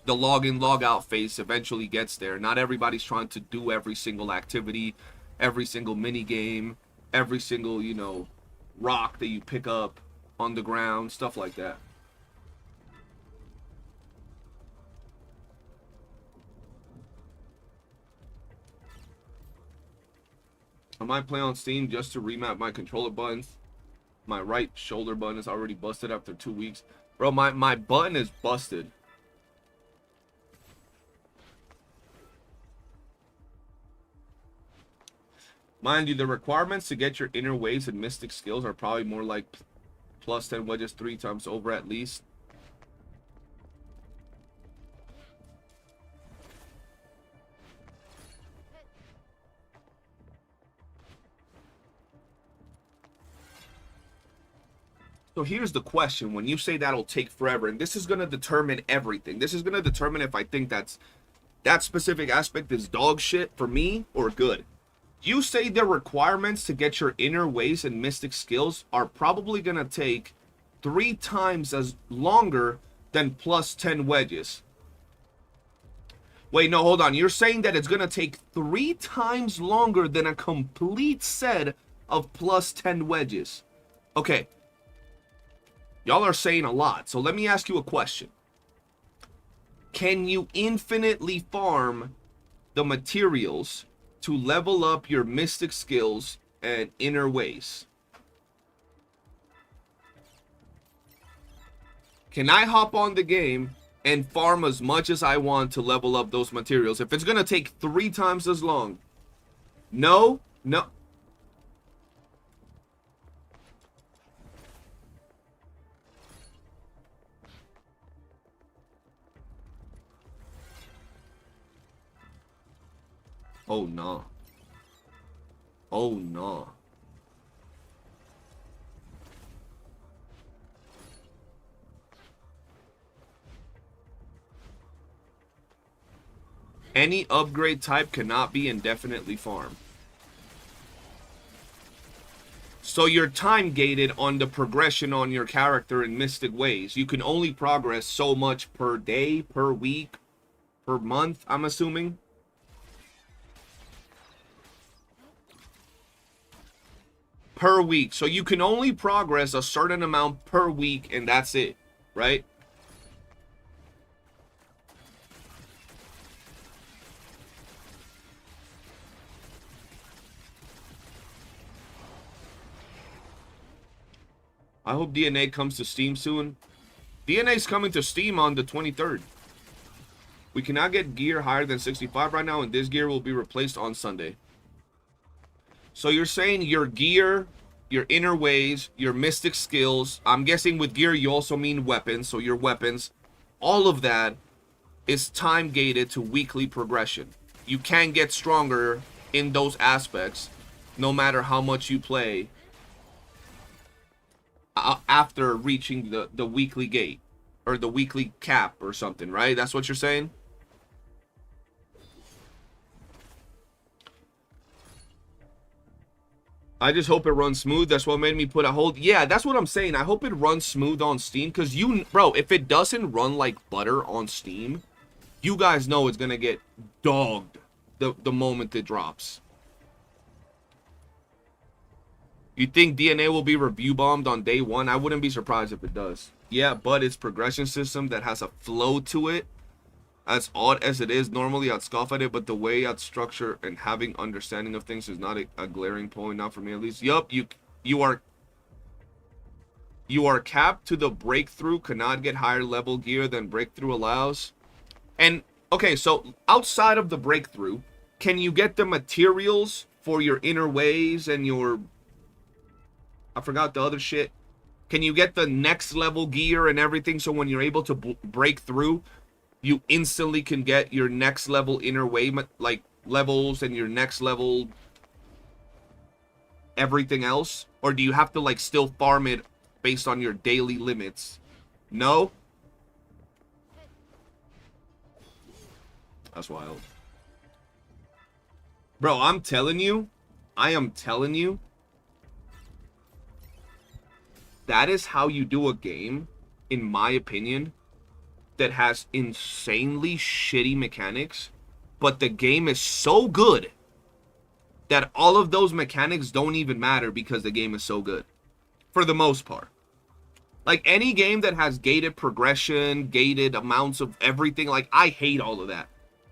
the log in, log out phase eventually gets there. Not everybody's trying to do every single activity, every single mini game, every single, you know, rock that you pick up on the ground, stuff like that. I might play on Steam just to remap my controller buttons. My right shoulder button is already busted after 2 weeks. Bro, my button is busted. Mind you, the requirements to get your inner waves and mystic skills are probably more like plus 10 wedges 3 times over at least. So here's the question. When you say that'll take forever, and this is going to determine everything. This is going to determine if I think that specific aspect is dog shit for me or good. You say the requirements to get your inner ways and mystic skills are probably going to take 3 times as longer than plus 10 wedges. Wait, no, hold on. You're saying that it's going to take 3 times longer than a complete set of plus 10 wedges. Okay. Y'all are saying a lot. So let me ask you a question. Can you infinitely farm the materials to level up your mystic skills and inner ways? Can I hop on the game and farm as much as I want to level up those materials. If it's gonna take 3 times as long, no. Oh no. Oh no. Any upgrade type cannot be indefinitely farmed. So you're time gated on the progression on your character in Mystic Ways. You can only progress so much per day, per week, per month, I'm assuming. Per week. So you can only progress a certain amount per week, and that's it, right? I hope DNA comes to Steam soon. DNA is coming to Steam on the 23rd. We cannot get gear higher than 65 right now, and this gear will be replaced on Sunday. So you're saying your gear, your inner ways, your mystic skills, I'm guessing with gear you also mean weapons, so your weapons, all of that is time gated to weekly progression. You can get stronger in those aspects no matter how much you play after reaching the weekly gate or the weekly cap or something, right? That's what you're saying? I just hope it runs smooth. That's what made me put a hold. Yeah, that's what I'm saying. I hope it runs smooth on Steam, because bro, if it doesn't run like butter on Steam, you guys know it's gonna get dogged the moment it drops. You think DNA will be review bombed on day 1? I wouldn't be surprised if it does. Yeah, but it's progression system that has a flow to it. As odd as it is, normally I'd scoff at it, but the way I'd structure and having understanding of things is not a glaring point, not for me at least. Yup, you are capped to the breakthrough, cannot get higher level gear than breakthrough allows. And okay, so outside of the breakthrough, can you get the materials for your inner ways and your, I forgot the other shit. Can you get the next level gear and everything, so when you're able to break through, you instantly can get your next level inner way, like levels, and your next level everything else? Or do you have to like still farm it based on your daily limits? No? That's wild. Bro, I'm telling you, I am telling you, that is how you do a game, in my opinion, that has insanely shitty mechanics, but the game is so good that all of those mechanics don't even matter because the game is so good, for the most part. Like any game that has gated progression, gated amounts of everything, like I hate all of that.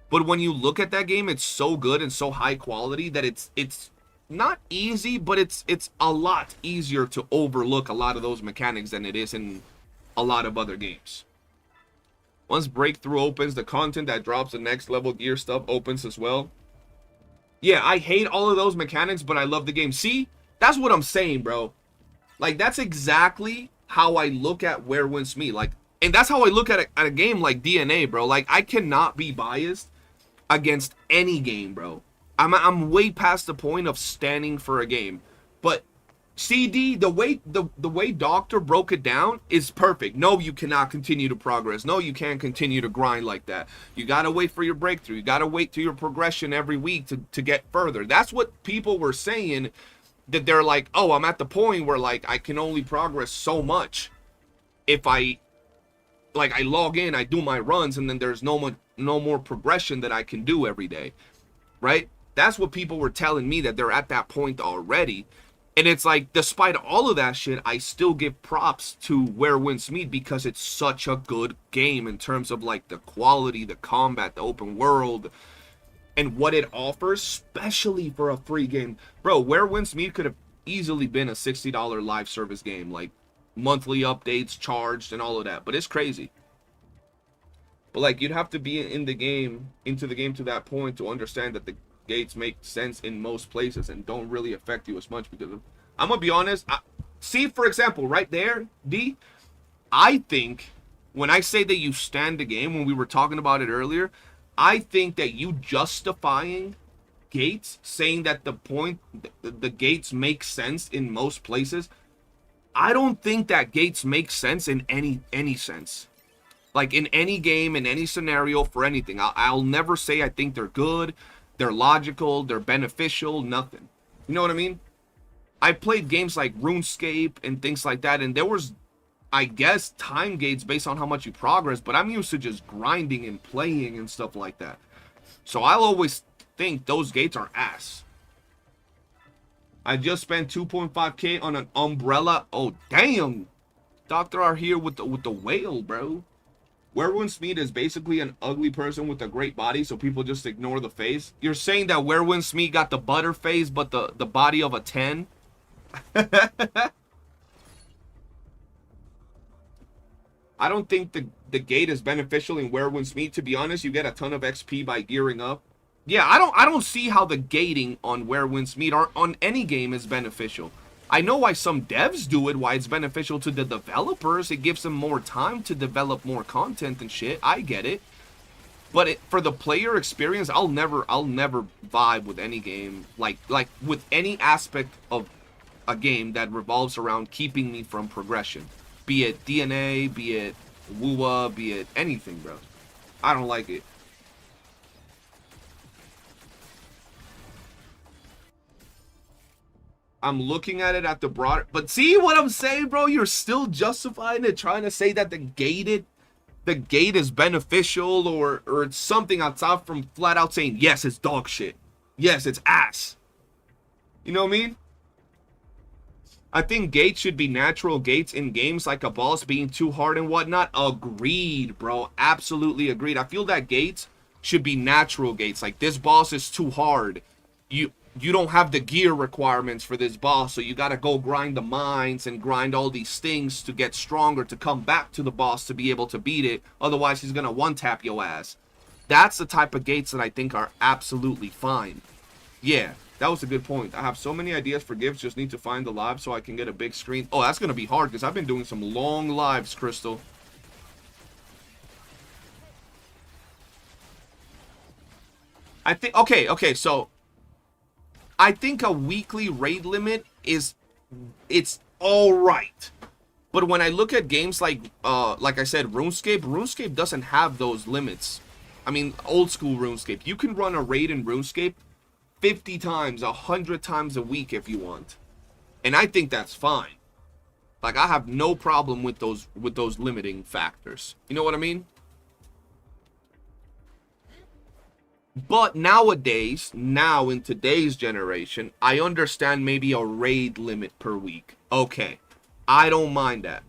But when you look at that game, it's so good and so high quality that it's not easy, but it's a lot easier to overlook a lot of those mechanics than it is in a lot of other games. Once breakthrough opens, the content that drops the next level gear stuff opens as well. Yeah, I hate all of those mechanics, but I love the game. See, that's what I'm saying, bro. Like, that's exactly how I look at Where Wins Me. Like, and that's how I look at a game like DNA, bro. Like, I cannot be biased against any game, bro. I'm way past the point of standing for a game. But CD, the way Doctor broke it down is perfect. No, you cannot continue to progress. No, you can't continue to grind like that. You gotta wait for your breakthrough. You gotta wait to your progression every week to get further. That's what people were saying, that they're like, oh, I'm at the point where like I can only progress so much if I log in, I do my runs, and then there's no more progression that I can do every day, right? That's what people were telling me, that they're at that point already. And it's like, despite all of that shit, I still give props to Where Wins Me, because it's such a good game in terms of like the quality, the combat, the open world, and what it offers, especially for a free game. Bro, Where Wins Me could have easily been a $60 live service game, like monthly updates charged and all of that, but it's crazy. But like you'd have to be in the game, into the game to that point to understand that the gates make sense in most places and don't really affect you as much. Because I'm gonna be honest, see, for example, right there, D, I think when I say that you stand the game, when we were talking about it earlier, I think that you justifying gates, saying that the gates make sense in most places, I don't think that gates make sense in any sense. Like in any game, in any scenario, for anything. I'll never say I think they're good, they're logical, they're beneficial, nothing. You know what I mean? I played games like RuneScape and things like that, and there was, I guess, time gates based on how much you progress, but I'm used to just grinding and playing and stuff like that. So I'll always think those gates are ass. I just spent 2.5K on an umbrella. Oh, damn. Dr. R here with the whale, bro. Werewolf Meat is basically an ugly person with a great body, so people just ignore the face. You're saying that Werewolf Meat got the butter face, but the body of a 10? I don't think the gate is beneficial in Werewolf Meat. To be honest, you get a ton of XP by gearing up. Yeah, I don't see how the gating on Werewolf Meat or on any game is beneficial. I know why some devs do it, why it's beneficial to the developers. It gives them more time to develop more content and shit. I get it. But for the player experience, I'll never vibe with any game like with any aspect of a game that revolves around keeping me from progression. Be it DNA, be it YOOOO, be it anything, bro. I don't like it. I'm looking at it at the broader, but see what I'm saying, bro? You're still justifying it, trying to say that the gate is beneficial or it's something outside from flat out saying, yes, it's dog shit. Yes, it's ass. You know what I mean? I think gates should be natural gates in games, like a boss being too hard and whatnot. Agreed, bro. Absolutely agreed. I feel that gates should be natural gates. Like, this boss is too hard. You don't have the gear requirements for this boss, so you gotta go grind the mines and grind all these things to get stronger, to come back to the boss to be able to beat it. Otherwise, he's gonna one-tap your ass. That's the type of gates that I think are absolutely fine. Yeah, that was a good point. I have so many ideas for gifts, just need to find the live so I can get a big screen. Oh, that's gonna be hard, because I've been doing some long lives, Crystal. I think, okay, so I think a weekly raid limit it's all right. But when I look at games like I said, RuneScape doesn't have those limits. I mean, old school RuneScape, you can run a raid in RuneScape 50 times, 100 times a week if you want. And I think that's fine. Like, I have no problem with those limiting factors. You know what I mean? But nowadays, now in today's generation, I understand maybe a raid limit per week. Okay, I don't mind that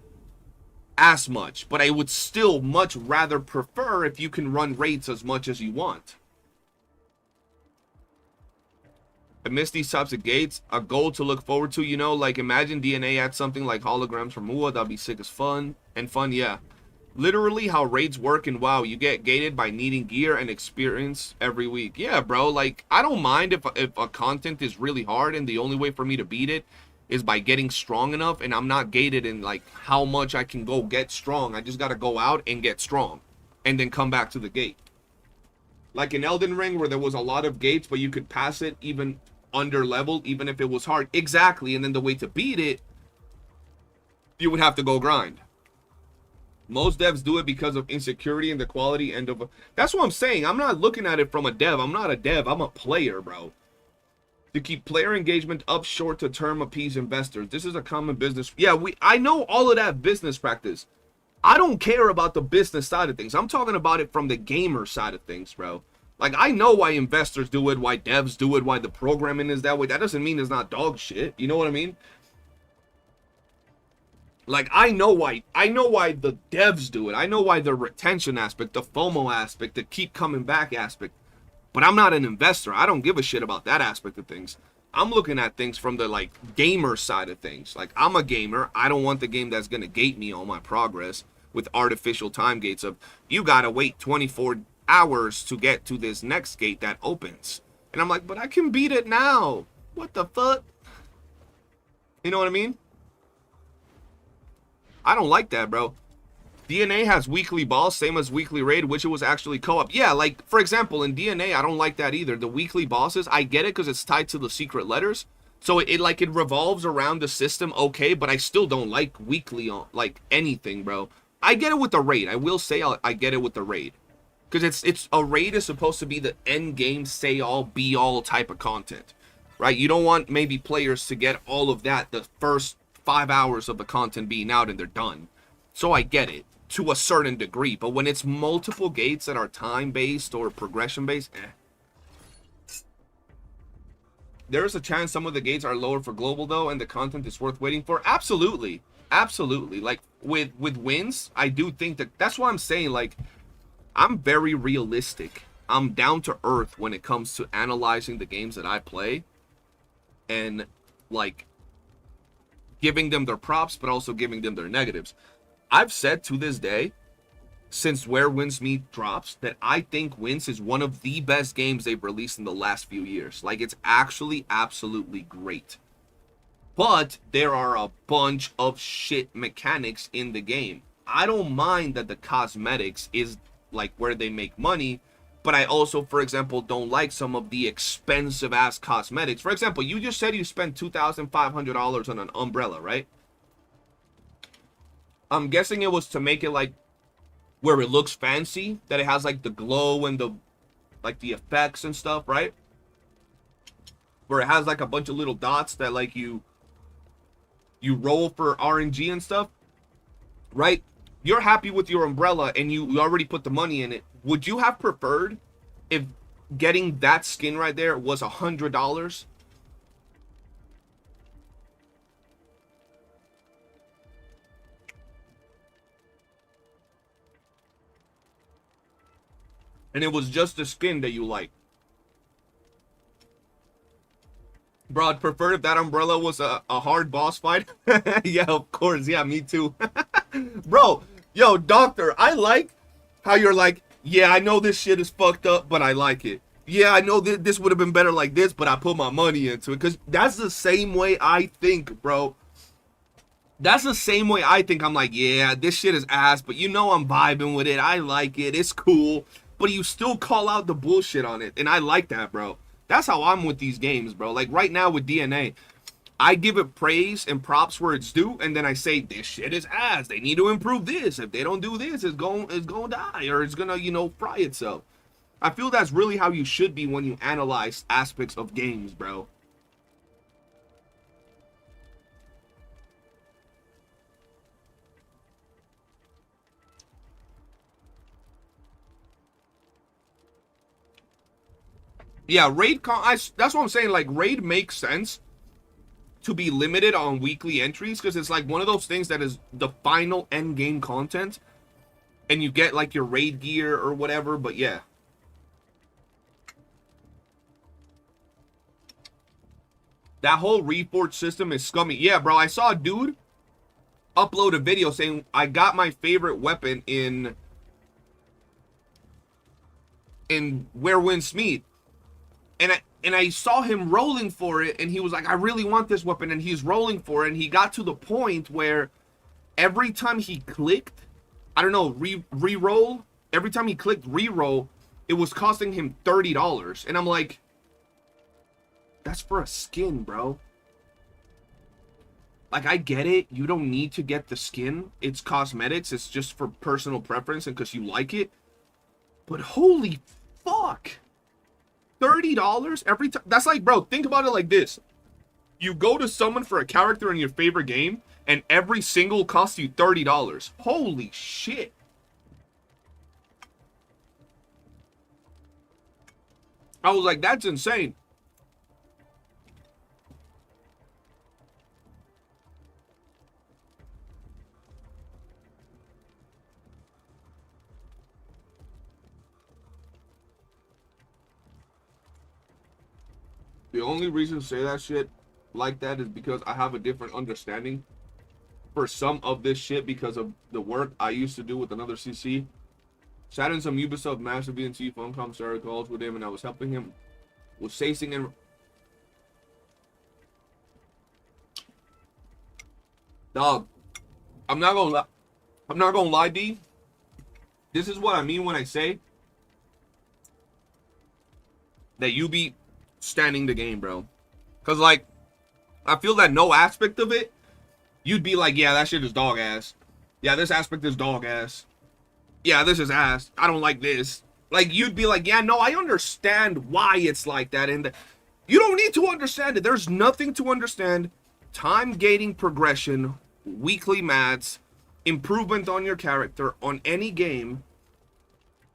as much, but I would still much rather prefer if you can run raids as much as you want. I miss these types of gates. A goal to look forward to, you know, like imagine DNA had something like holograms from YOOOO. That'd be sick as fun. And fun, yeah. Literally how raids work in WoW. You get gated by needing gear and experience every week. Yeah, bro, like, I don't mind if a content is really hard and the only way for me to beat it is by getting strong enough, and I'm not gated in, like, how much I can go get strong. I just gotta go out and get strong and then come back to the gate. Like in Elden Ring, where there was a lot of gates, but you could pass it even under level, even if it was hard. Exactly, and then the way to beat it, you would have to go grind. Most devs do it because of insecurity and the quality end of that's what I'm saying. I'm not looking at it from a dev. I'm not a dev. I'm a player, bro. To keep player engagement up short to term appease investors. This is a common business. Yeah, I know all of that business practice. I don't care about the business side of things. I'm talking about it from the gamer side of things, bro. Like, I know why investors do it, why devs do it, why the programming is that way. That doesn't mean it's not dog shit. You know what I mean? Like, I know why the devs do it. I know why the retention aspect, the FOMO aspect, the keep coming back aspect. But I'm not an investor. I don't give a shit about that aspect of things. I'm looking at things from the, like, gamer side of things. Like, I'm a gamer. I don't want the game that's going to gate me on my progress. with artificial time gates of you gotta wait 24 hours to get to this next gate that opens. And I'm like, but I can beat it now. What the fuck? You know what I mean? I don't like that, bro. DNA has weekly boss, same as weekly raid, which it was actually co-op. Yeah, like, for example, in DNA, I don't like that either. The weekly bosses, I get it because it's tied to the secret letters. So it revolves around the system, okay, but I still don't like weekly, like, anything, bro. I get it with the raid. I will say I get it with the raid. Because it's a raid is supposed to be the end game, say-all, be-all type of content, right? You don't want maybe players to get all of that the first 5 hours of the content being out and they're done. So I get it to a certain degree, but when it's multiple gates that are time-based or progression-based, There's a chance some of the gates are lower for global though, and the content is worth waiting for. Absolutely, absolutely. Like with wins, I do think that's why I'm saying, like, I'm very realistic. I'm down to earth when it comes to analyzing the games that I play, and like giving them their props, but also giving them their negatives. I've said to this day, since Where Winds Meet drops, that I think Winds is one of the best games they've released in the last few years. Like, it's actually absolutely great. But there are a bunch of shit mechanics in the game. I don't mind that the cosmetics is like where they make money, but I also, for example, don't like some of the expensive ass cosmetics. For example, you just said you spent $2,500 on an umbrella, right? I'm guessing it was to make it like where it looks fancy, that it has like the glow and the like the effects and stuff, right? Where it has like a bunch of little dots that like you roll for RNG and stuff, right? You're happy with your umbrella and you already put the money in it. Would you have preferred if getting that skin right there was $100? And it was just the skin that you like? Bro, I'd prefer if that umbrella was a hard boss fight. Yeah, of course. Yeah, me too. Bro, yo, Doctor, I like how you're like, yeah, I know this shit is fucked up, but I like it. Yeah, I know this would have been better like this, but I put my money into it. Because that's the same way I think, bro. That's the same way I think. I'm like, yeah, this shit is ass, but you know I'm vibing with it. I like it. It's cool. But you still call out the bullshit on it. And I like that, bro. That's how I'm with these games, bro. Like right now with DNA, I give it praise and props where it's due. And then I say, this shit is ass. They need to improve this. If they don't do this, it's going to die. Or it's going to, you know, fry itself. I feel that's really how you should be when you analyze aspects of games, bro. Yeah, that's what I'm saying. Like, raid makes sense to be limited on weekly entries because it's like one of those things that is the final end game content, and you get like your raid gear or whatever. But yeah, that whole reforge system is scummy. Yeah, bro, I saw a dude upload a video saying I got my favorite weapon in Where Winds Meet. And I saw him rolling for it, and he was like, I really want this weapon, and he's rolling for it, and he got to the point where every time he clicked, I don't know, re-roll, every time he clicked re-roll, it was costing him $30. And I'm like, that's for a skin, bro. Like, I get it. You don't need to get the skin. It's cosmetics. It's just for personal preference and because you like it. But holy fuck. $30 every time. That's like, bro, think about it like this. You go to someone for a character in your favorite game, and every single costs you $30. Holy shit. I was like, that's insane. The only reason to say that shit like that is because I have a different understanding for some of this shit because of the work I used to do with another CC. Sat in some Ubisoft Master BNC phone com, started calls with him, and I was helping him with chasing and dog. I'm not gonna lie, D. This is what I mean when I say that you be standing the game, bro. Cause like, I feel that no aspect of it, you'd be like, yeah, that shit is dog ass. Yeah, this aspect is dog ass. Yeah, this is ass. I don't like this. Like, you'd be like, yeah, no, I understand why it's like that. And you don't need to understand it. There's nothing to understand. Time gating progression, weekly mats, improvement on your character on any game,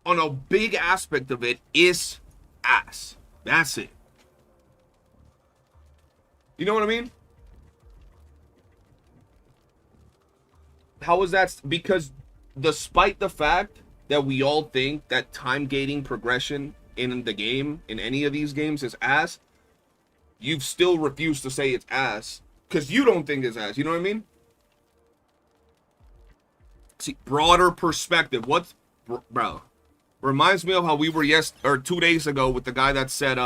on a big aspect of it, is ass. That's it. You know what I mean? How is that? Because despite the fact that we all think that time gating progression in the game, in any of these games, is ass, you've still refused to say it's ass because you don't think it's ass. You know what I mean? See, broader perspective. What's, bro? Reminds me of how we were 2 days ago with the guy that said,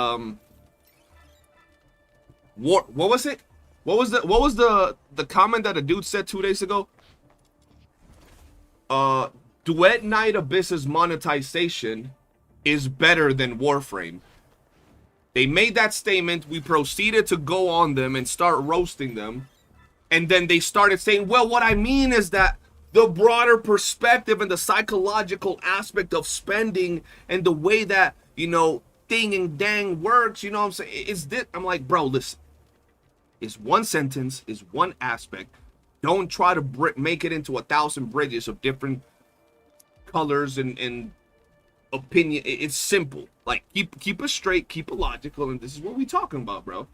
what was it? What was the comment that a dude said 2 days ago? Duet Night Abyss's monetization is better than Warframe. They made that statement. We proceeded to go on them and start roasting them. And then they started saying, well, what I mean is that the broader perspective and the psychological aspect of spending and the way that, you know, thing and dang works, you know what I'm saying? Is this? I'm like, bro, listen. It's one sentence, is one aspect. Don't try to make it into 1,000 bridges of different colors and opinion. It's simple. Like, keep it straight, keep it logical, and this is what we talking about, bro.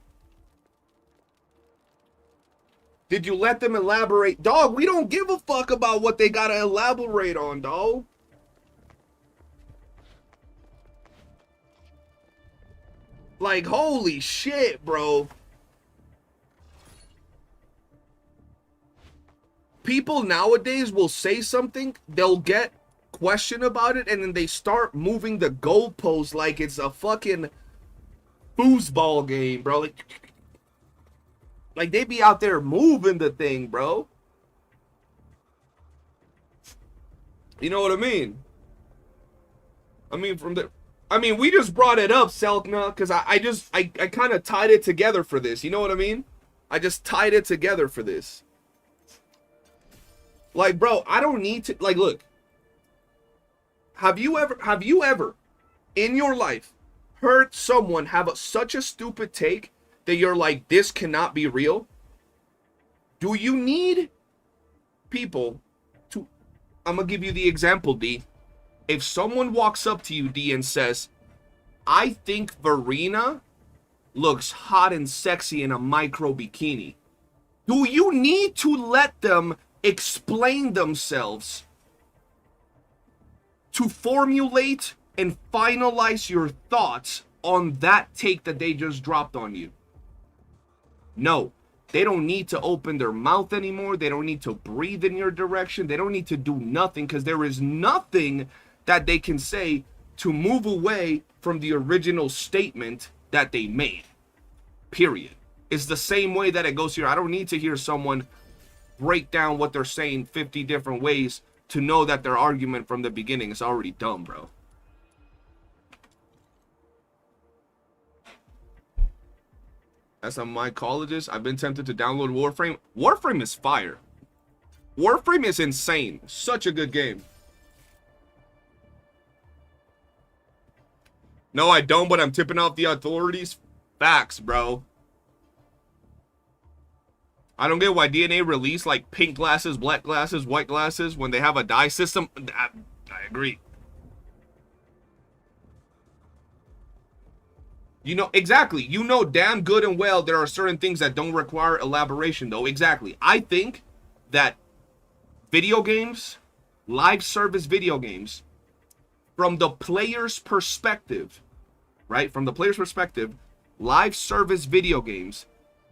Did you let them elaborate? Dog, we don't give a fuck about what they gotta elaborate on, dog. Like, holy shit, bro. People nowadays will say something, they'll get question about it, and then they start moving the goalposts like it's a fucking foosball game, bro. Like they be out there moving the thing, bro. You know what I mean? I mean, we just brought it up, Selkna, because I kind of tied it together for this. You know what I mean? I just tied it together for this. Like, bro, I don't need to, like, look. Have you ever in your life heard someone have such a stupid take that you're like, this cannot be real? Do you need people to, I'm gonna give you the example, D. If someone walks up to you, D, and says, I think Verena looks hot and sexy in a micro bikini, do you need to let them explain themselves to formulate and finalize your thoughts on that take that they just dropped on you? No, they don't need to open their mouth anymore. They don't need to breathe in your direction. They don't need to do nothing, because there is nothing that they can say to move away from the original statement that they made. Period. It's the same way that it goes here. I don't need to hear someone break down what they're saying 50 different ways to know that their argument from the beginning is already dumb, bro. As a mycologist, I've been tempted to download Warframe. Warframe is fire. Warframe is insane. Such a good game. No, I don't, but I'm tipping off the authorities. Facts, bro. I don't get why DNA released like pink glasses, black glasses, white glasses when they have a dye system. I agree. You know, exactly. You know damn good and well there are certain things that don't require elaboration, though. Exactly. I think that video games, live service video games, from the player's perspective, right? From the player's perspective, live service video games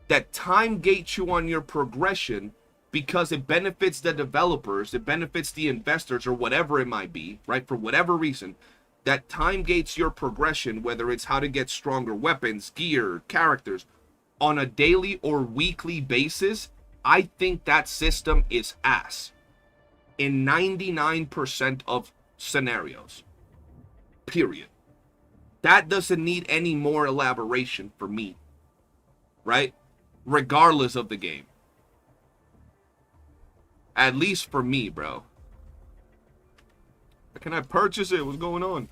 that time gate you on your progression because it benefits the developers, it benefits the investors, or whatever it might be, right? For whatever reason, that time gates your progression, whether it's how to get stronger weapons, gear, characters, on a daily or weekly basis, I think that system is ass in 99% of scenarios. Period. That doesn't need any more elaboration for me, right? Regardless of the game. At least for me, bro. Can I purchase it? What's going on?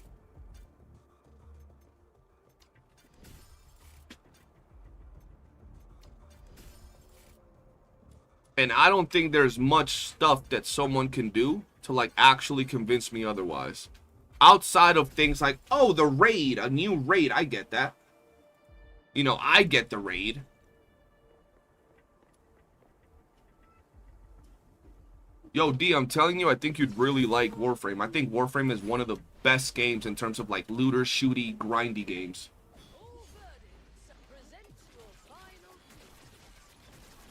And I don't think there's much stuff that someone can do to like actually convince me otherwise. Outside of things like, oh, the raid, a new raid. I get that. You know, I get the raid. Yo, D, I'm telling you, I think you'd really like Warframe. I think Warframe is one of the best games in terms of like looter, shooty, grindy games.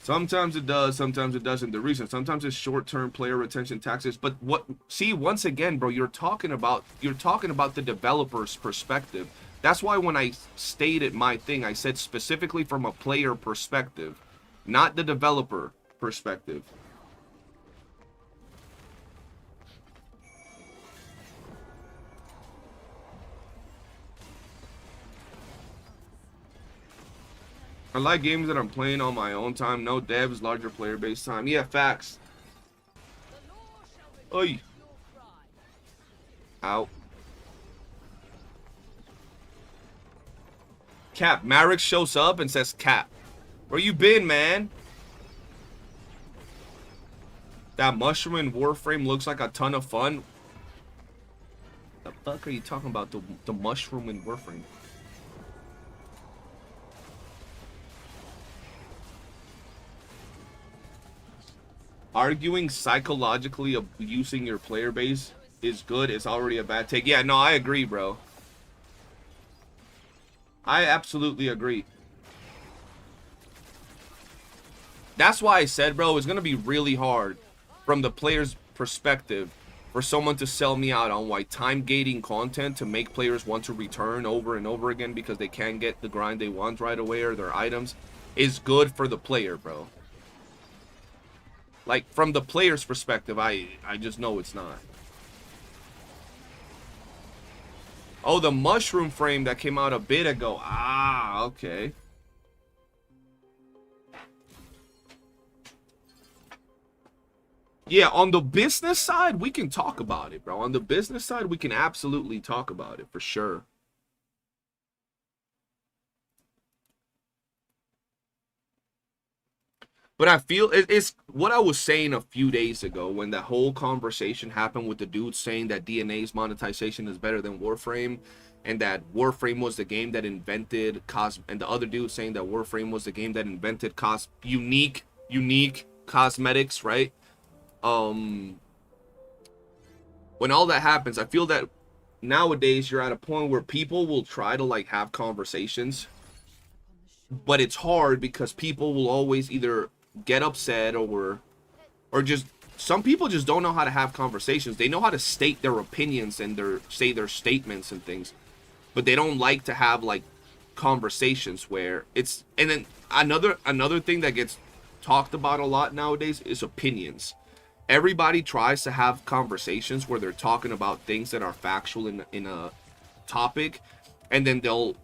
Sometimes it does, sometimes it doesn't. The reason, sometimes it's short-term player retention taxes. But what? See, once again, bro, you're talking about the developer's perspective. That's why when I stated my thing, I said specifically from a player perspective, not the developer perspective. I like games that I'm playing on my own time. No devs, larger player base time. Yeah, facts. Oi. Out. Cap. Marek shows up and says, Cap, where you been, man? That mushroom in Warframe looks like a ton of fun. The fuck are you talking about? The mushroom in Warframe? Arguing psychologically abusing your player base is good. It's already a bad take. Yeah, no, I agree, bro. I absolutely agree. That's why I said, bro, it's going to be really hard from the player's perspective for someone to sell me out on why time gating content to make players want to return over and over again because they can't get the grind they want right away or their items is good for the player, bro. Like, from the player's perspective, I just know it's not. Oh, the mushroom frame that came out a bit ago. Ah, okay. Yeah, on the business side, we can talk about it, bro. On the business side, we can absolutely talk about it, for sure. But I feel it's what I was saying a few days ago when that whole conversation happened with the dude saying that DNA's monetization is better than Warframe, and that Warframe was the game that invented and the other dude saying that Warframe was the game that invented unique cosmetics, right? When all that happens, I feel that nowadays you're at a point where people will try to like have conversations, but it's hard because people will always either get upset or just some people just don't know how to have conversations. They know how to state their opinions and say their statements and things, but they don't like to have like conversations where it's. And then another thing that gets talked about a lot nowadays is opinions. Everybody tries to have conversations where they're talking about things that are factual in a topic, and then they'll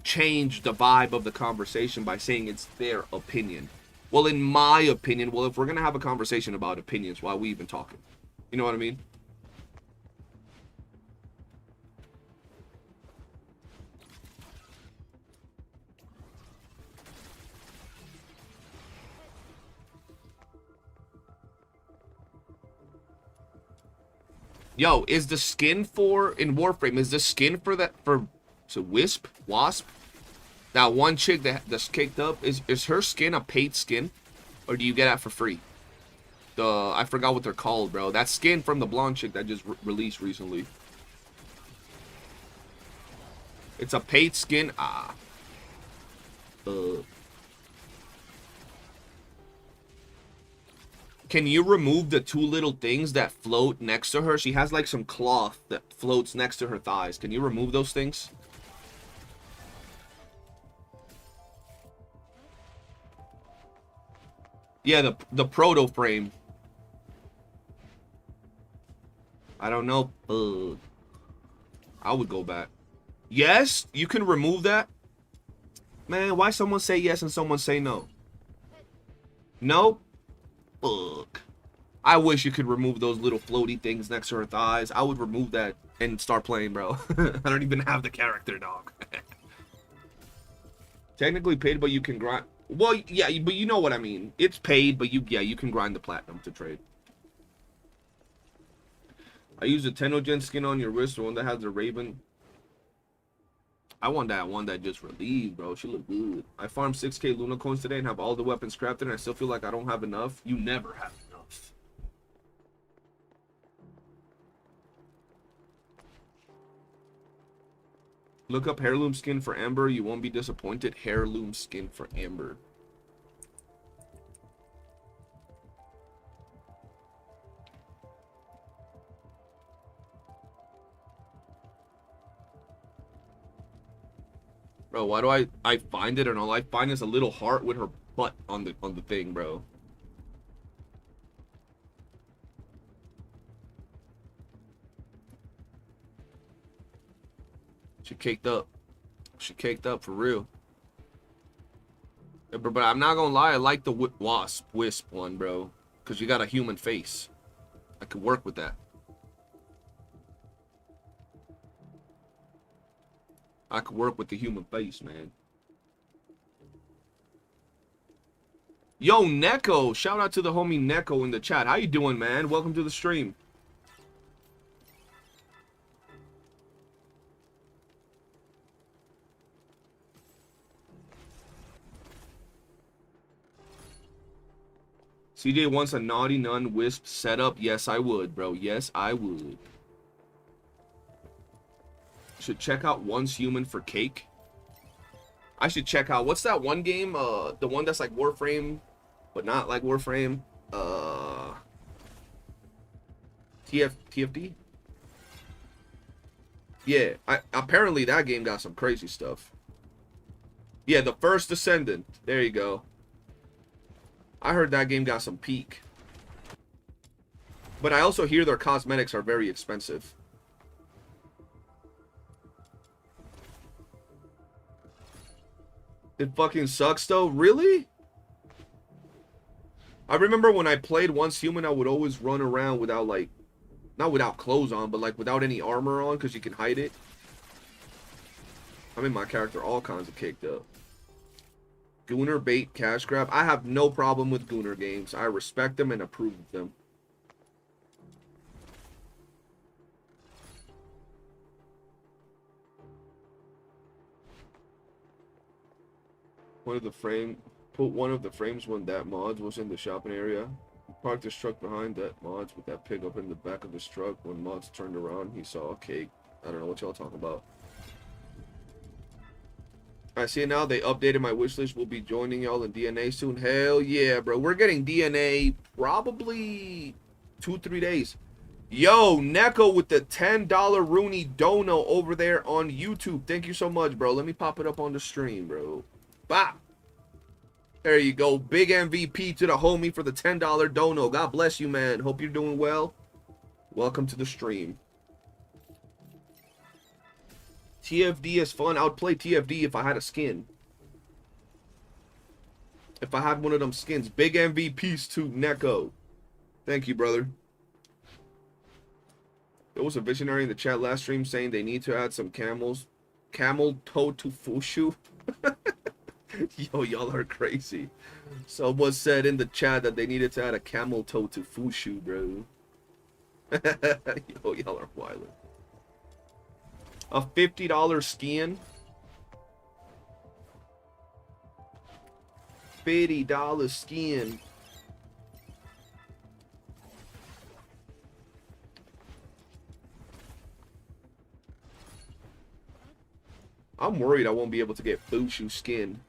change the vibe of the conversation by saying it's their opinion. Well, in my opinion, well, if we're gonna have a conversation about opinions, why are we even talking? You know what I mean? Yo, is the skin in Warframe, is the skin for Wasp? That one chick that's kicked up, is her skin a paid skin? Or do you get that for free? I forgot what they're called, bro. That skin from the blonde chick that just released recently. It's a paid skin? Ah. Can you remove the two little things that float next to her? She has like some cloth that floats next to her thighs. Can you remove those things? Yeah, the proto frame. I don't know. I would go back. Yes, you can remove that. Man, why someone say yes and someone say no? No? Fuck. I wish you could remove those little floaty things next to her thighs. I would remove that and start playing, bro. I don't even have the character, dog. Technically paid, but you can grind. Well, yeah, but you know what I mean. It's paid, but you can grind the platinum to trade. I use a Tenogen skin on your wrist, the one that has the Raven. I want that one that just relieved, bro. She look good. I farmed 6k Luna coins today and have all the weapons crafted, and I still feel like I don't have enough. You never have enough. Look up heirloom skin for Amber. You won't be disappointed. Heirloom skin for Amber. Bro, why do I find it and all I find is a little heart with her butt on the thing, bro. She caked up. She caked up for real. Yeah, but I'm not gonna lie, I like the wisp one, bro. Because you got a human face. I could work with that. I could work with the human face, man. Yo, Neko. Shout out to the homie Neko in the chat. How you doing, man? Welcome to the stream. CJ wants a naughty nun wisp setup. Yes, I would, bro. Yes, I would. Should check out Once Human for cake. I should check out, what's that one game? The one that's like Warframe, but not like Warframe. TFD? Yeah, apparently that game got some crazy stuff. Yeah, the First Descendant. There you go. I heard that game got some peak. But I also hear their cosmetics are very expensive. It fucking sucks though. Really? I remember when I played Once Human, I would always run around without like, not without clothes on, but like without any armor on because you can hide it. I mean, my character all kinds of caked up. Gooner bait cash grab. I have no problem with Gooner games. I respect them and approve of them. Put one of the frames when that mods was in the shopping area. Parked his truck behind that mods with that pig up in the back of his truck. When mods turned around, he saw a cake. I don't know what y'all talking about. I see it now. They updated my wishlist. We'll be joining y'all in DNA soon. Hell yeah, bro. We're getting DNA probably 2-3 days. Yo, Neko with the $10 Rooney Dono over there on YouTube. Thank you so much, bro. Let me pop it up on the stream, bro. Bop. There you go. Big MVP to the homie for the $10 dono. God bless you, man. Hope you're doing well. Welcome to the stream. TFD is fun. I would play TFD if I had a skin. If I had one of them skins. Big MVPs to Neko. Thank you, brother. There was a visionary in the chat last stream saying they need to add some camel toe to Fushu. Yo, y'all are crazy. Someone said in the chat that they needed to add a camel toe to Fushu, bro. Yo, y'all are wild. A $50 skin. $50 skin. I'm worried I won't be able to get Fushu skin.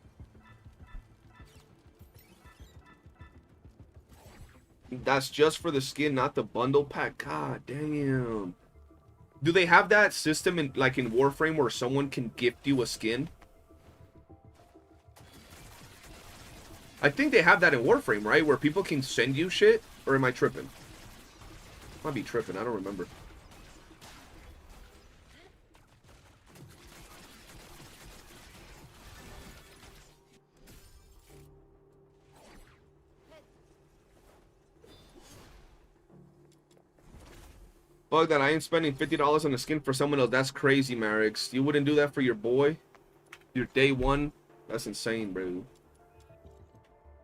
That's just for the skin, not the bundle pack. God damn. Do they have that system in like in Warframe where someone can gift you a skin? I think they have that in Warframe, right? Where people can send you shit? Or am I tripping? Might be tripping, I don't remember. Fuck that, I ain't spending $50 on a skin for someone else. That's crazy, Marix. You wouldn't do that for your boy? Your day one? That's insane, bro.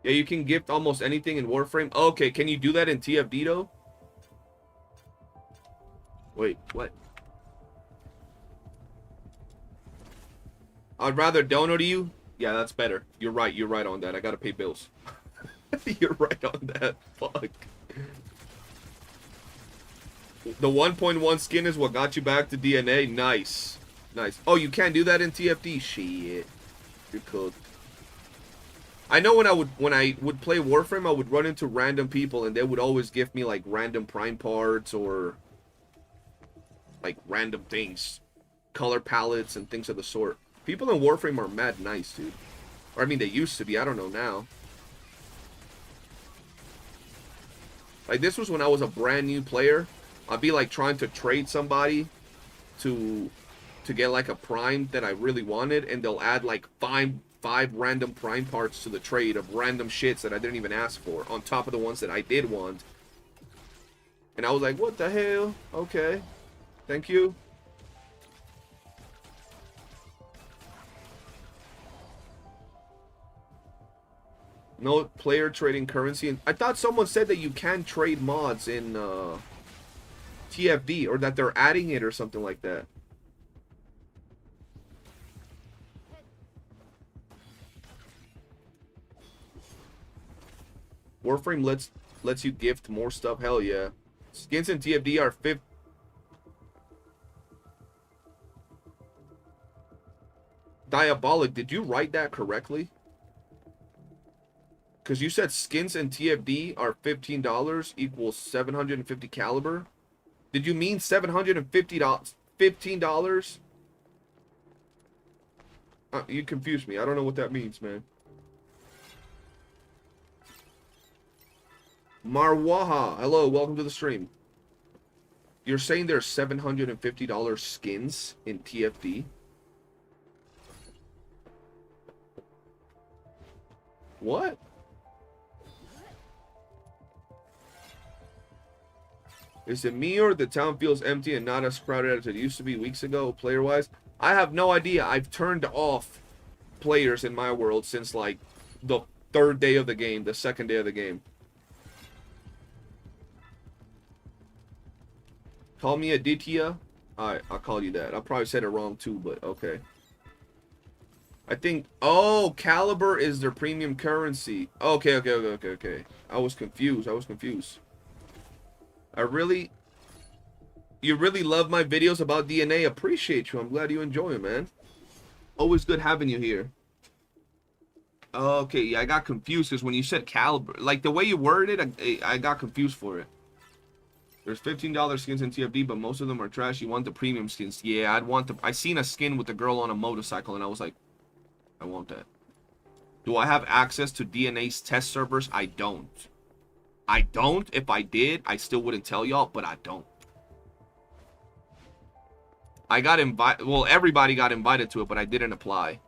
Yeah, you can gift almost anything in Warframe. Oh, okay, can you do that in TFD, though? Wait, what? I'd rather donate to you. Yeah, that's better. You're right on that. I gotta pay bills. You're right on that. Fuck. The 1.1 skin is what got you back to DNA. Nice. Nice. Oh, you can't do that in TFD? Shit. You're cooked. I know when I would play Warframe, I would run into random people and they would always give me like random prime parts or like random things. Color palettes and things of the sort. People in Warframe are mad nice, dude. Or I mean, they used to be. I don't know now. Like, this was when I was a brand new player. I'd be like trying to trade somebody to get like a prime that I really wanted, and they'll add like five random prime parts to the trade of random shits that I didn't even ask for, on top of the ones that I did want. And I was like, what the hell? Okay. Thank you. No player trading currency. And I thought someone said that you can trade mods in TFD, or that they're adding it or something like that. Warframe lets you gift more stuff. Hell yeah. Skins in TFD are 5th. Diabolic, did you write that correctly? Because you said skins in TFD are $15 equals 750 caliber. Did you mean $750? $15? You confused me. I don't know what that means, man. Marwaha, hello, welcome to the stream. You're saying there's $750 skins in TFD? What? Is it me or the town feels empty and not as crowded as it used to be weeks ago, player-wise? I have no idea. I've turned off players in my world since, like, the 3rd day of the game, the 2nd day of the game. Call me Aditya? Alright, I'll call you that. I probably said it wrong, too, but okay. I think... Oh, Caliber is their premium currency. Okay. I was confused. You really love my videos about DNA. Appreciate you. I'm glad you enjoy it, man. Always good having you here. Okay, yeah, I got confused because when you said caliber, like the way you worded it, I got confused for it. There's $15 skins in TFD, but most of them are trash. You want the premium skins? Yeah, I'd want the. I seen a skin with a girl on a motorcycle, and I was like, I want that. Do I have access to DNA's test servers? I don't. If I did, I still wouldn't tell y'all, but I don't. I got invited. Well, everybody got invited to it, but I didn't apply.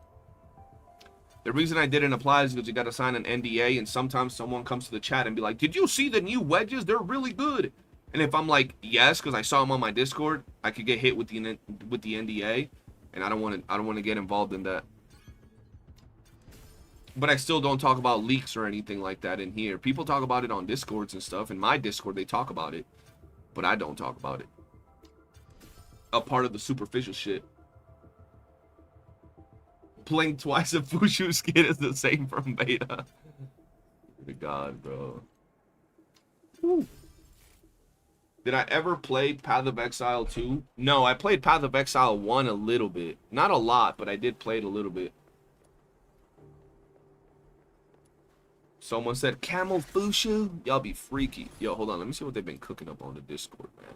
The reason I didn't apply is because you got to sign an NDA, and sometimes someone comes to the chat and be like, "Did you see the new wedges? They're really good." And if I'm like, "Yes," because I saw them on my Discord, I could get hit with the NDA, and I don't want to get involved in that. But I still don't talk about leaks or anything like that in here. People talk about it on Discords and stuff. In my Discord, they talk about it. But I don't talk about it. A part of the superficial shit. Playing twice a Fushu skin is the same from beta. Good God, bro. Woo. Did I ever play Path of Exile 2? No, I played Path of Exile 1 a little bit. Not a lot, but I did play it a little bit. Someone said camel Fushu. Y'all be freaky. Yo, hold on. Let me see what they've been cooking up on the Discord, man.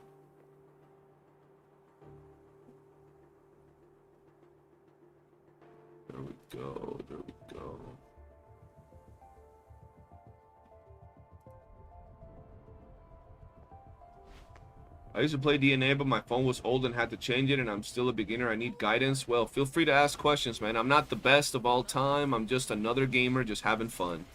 There we go. There we go. I used to play DNA, but my phone was old and had to change it, and I'm still a beginner. I need guidance. Well, feel free to ask questions, man. I'm not the best of all time. I'm just another gamer just having fun.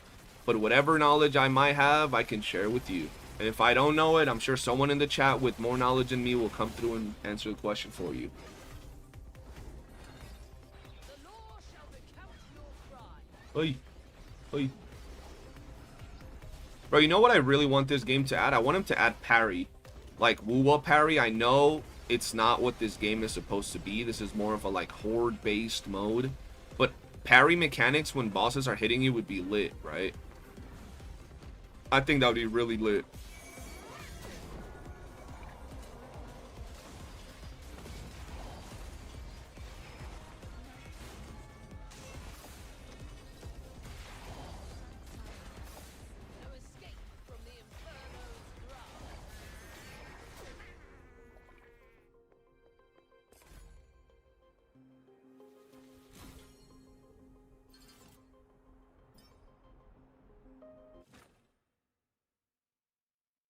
But whatever knowledge I might have, I can share with you. And if I don't know it, I'm sure someone in the chat with more knowledge than me will come through and answer the question for you. Oi. Oi. Bro, you know what I really want this game to add? I want him to add parry. Like YOOOO parry. I know it's not what this game is supposed to be. This is more of a like horde based mode. But parry mechanics when bosses are hitting you would be lit, right? I think that would be really lit.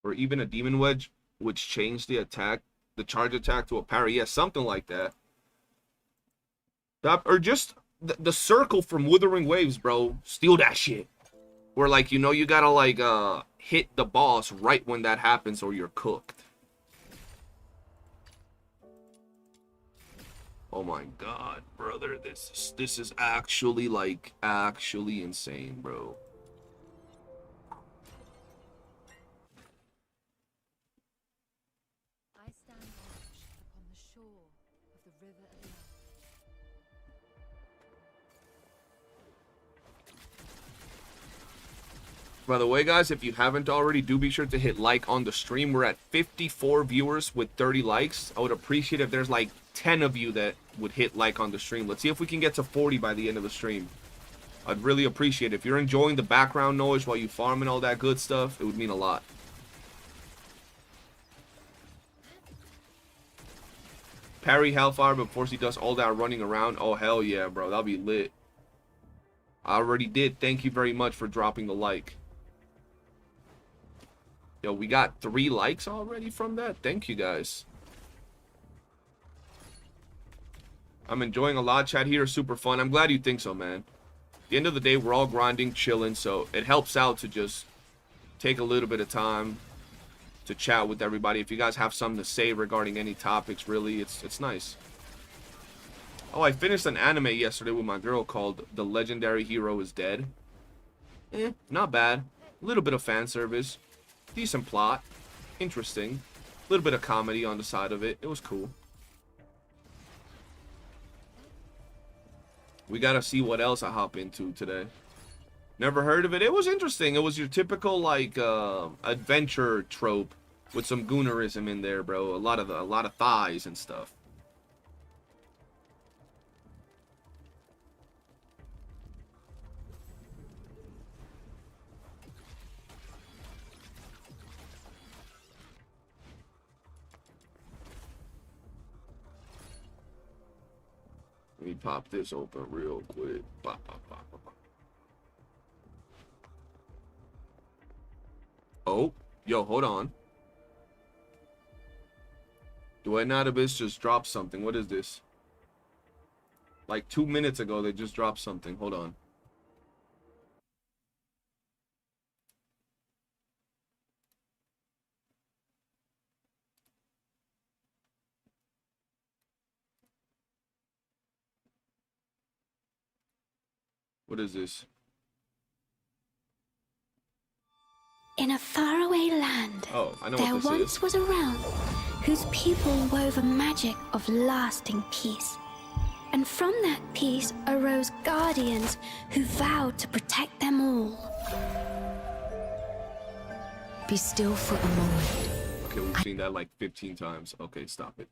Or even a demon wedge, which changed the attack, the charge attack to a parry. Yeah, something like that. Or just the circle from Withering Waves, bro. Steal that shit. Where, like, you know, you gotta, like, hit the boss right when that happens or you're cooked. Oh my god, brother. This is actually, like, actually insane, bro. By the way, guys, if you haven't already, do be sure to hit like on the stream. We're at 54 viewers with 30 likes. I would appreciate if there's like 10 of you that would hit like on the stream. Let's see if we can get to 40 by the end of the stream. I'd really appreciate it. If you're enjoying the background noise while you farm and all that good stuff, it would mean a lot. Parry Hellfire before she does all that running around. Oh, hell yeah, bro. That'll be lit. I already did. Thank you very much for dropping the like. Yo, we got 3 likes already from that. Thank you, guys. I'm enjoying a lot. Chat here is super fun. I'm glad you think so, man. At the end of the day, we're all grinding, chilling, so it helps out to just take a little bit of time to chat with everybody. If you guys have something to say regarding any topics, really, it's nice. Oh, I finished an anime yesterday with my girl called The Legendary Hero is Dead. Not bad. A little bit of fan service. Decent plot. Interesting. A little bit of comedy on the side of it. It was cool. We gotta see what else I hop into today. Never heard of it. It was interesting. It was your typical, like, adventure trope with some goonerism in there, bro. A lot of thighs and stuff. Let me pop this open real quick. Pop, pop, pop, pop, pop. Oh, yo, hold on. Duenatabis just dropped something. What is this? Like 2 minutes ago, they just dropped something. Hold on. What is this? In a faraway land, Oh, I know there what this once is. was a realm whose people wove a magic of lasting peace. And from that peace arose guardians who vowed to protect them all. Be still for a moment. Okay, we've seen that like 15 times. Okay, stop it.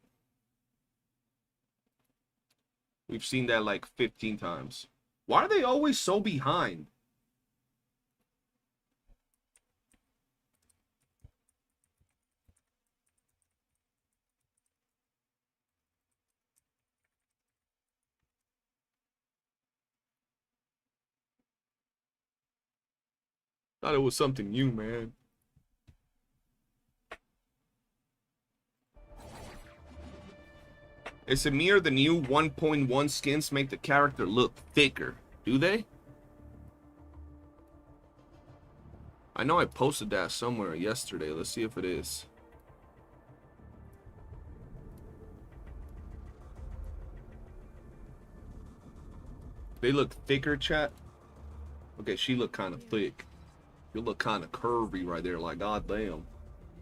We've seen that like 15 times. Why are they always so behind? Thought it was something new, man. Is it me or the new 1.1 skins make the character look thicker? Do they? I know I posted that somewhere yesterday. Let's see if it is. They look thicker, chat? Okay, she look kind of thick. You look kind of curvy right there. Like, god damn.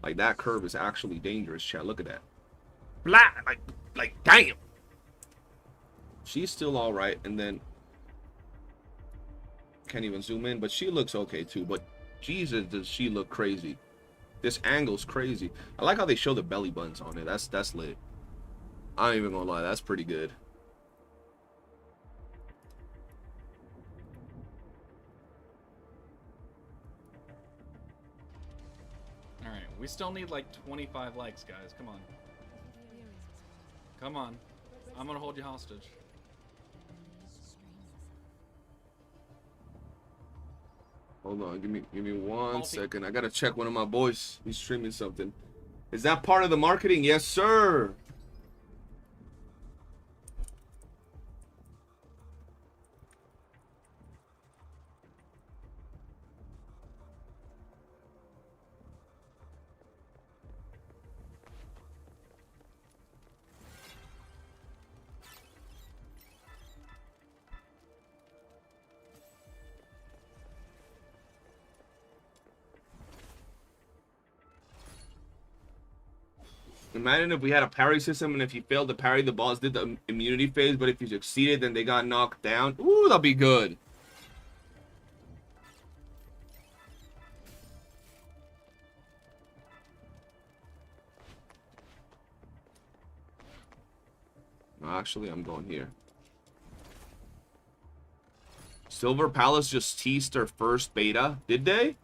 Like, that curve is actually dangerous, chat. Look at that. Blah! Like, damn! She's still alright, and then... Can't even zoom in, but she looks okay, too. But, Jesus, does she look crazy. This angle's crazy. I like how they show the belly buttons on it. That's lit. I ain't even gonna lie. That's pretty good. Alright, we still need like 25 likes, guys. Come on. Come on. I'm gonna hold you hostage. Hold on, give me one second. I gotta check one of my boys. He's streaming something. Is that part of the marketing? Yes, sir. Imagine if we had a parry system, and if you failed to parry, the boss did the immunity phase, but if you succeeded, then they got knocked down. Ooh, that'll be good. No, actually, I'm going here. Silver Palace just teased their first beta. Did they?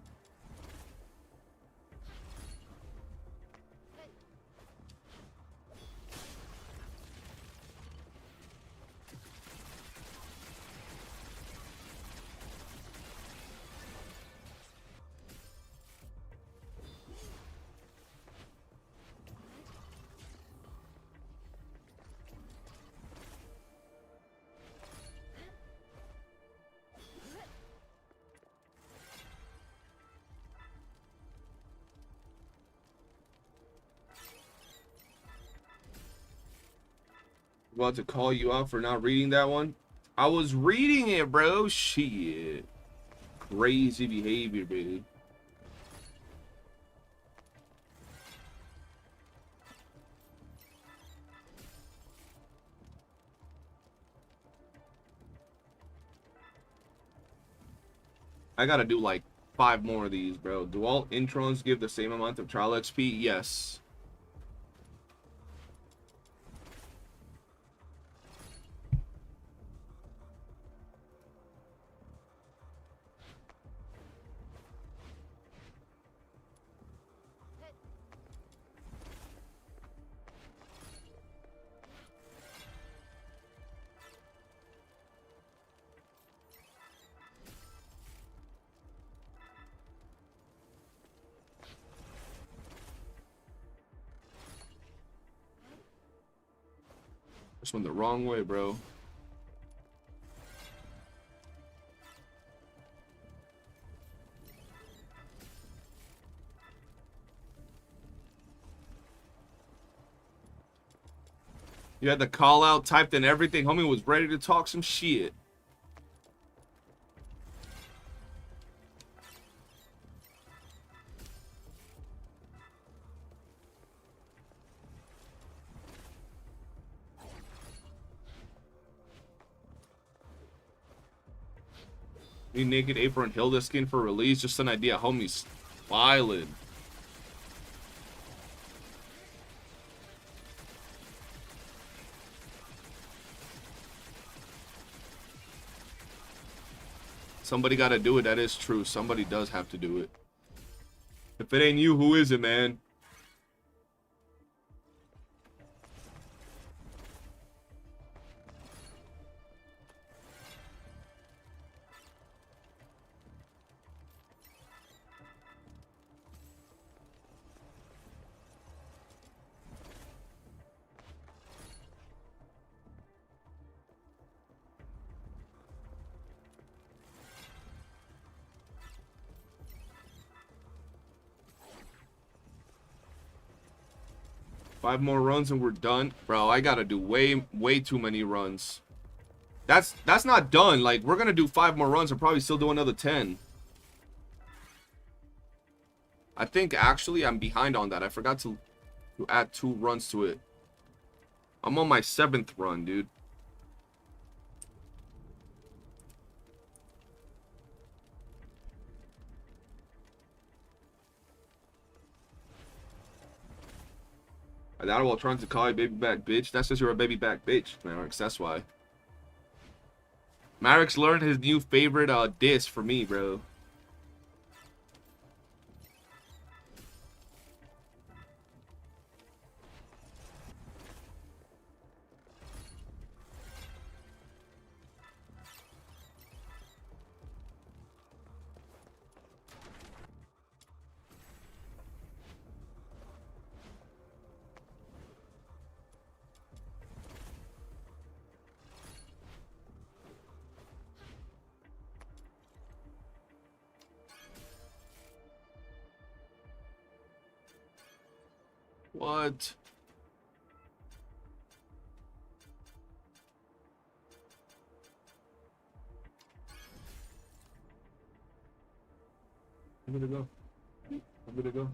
About to call you out for not reading that one. I was reading it, bro. Shit. Crazy behavior, baby. I gotta do like 5 more of these, bro. Do all introns give the same amount of trial XP? Yes. This one the wrong way, bro. You had the call out typed in everything. Homie was ready to talk some shit. New Naked Apron Hilda skin for release. Just an idea. Homie's violent. Somebody got to do it. That is true. Somebody does have to do it. If it ain't you, who is it, man? 5 more runs and we're done. Bro, I gotta do way too many runs. That's not done. Like, we're gonna do 5 more runs and probably still do another 10. I think actually I'm behind on that. I forgot to add 2 runs to it. I'm on my 7th run, dude. I doubt while trying to call you baby back bitch. That's because you're a baby back bitch, Marix. That's why. Marix learned his new favorite diss for me, bro. What? I'm gonna go. I'm gonna go.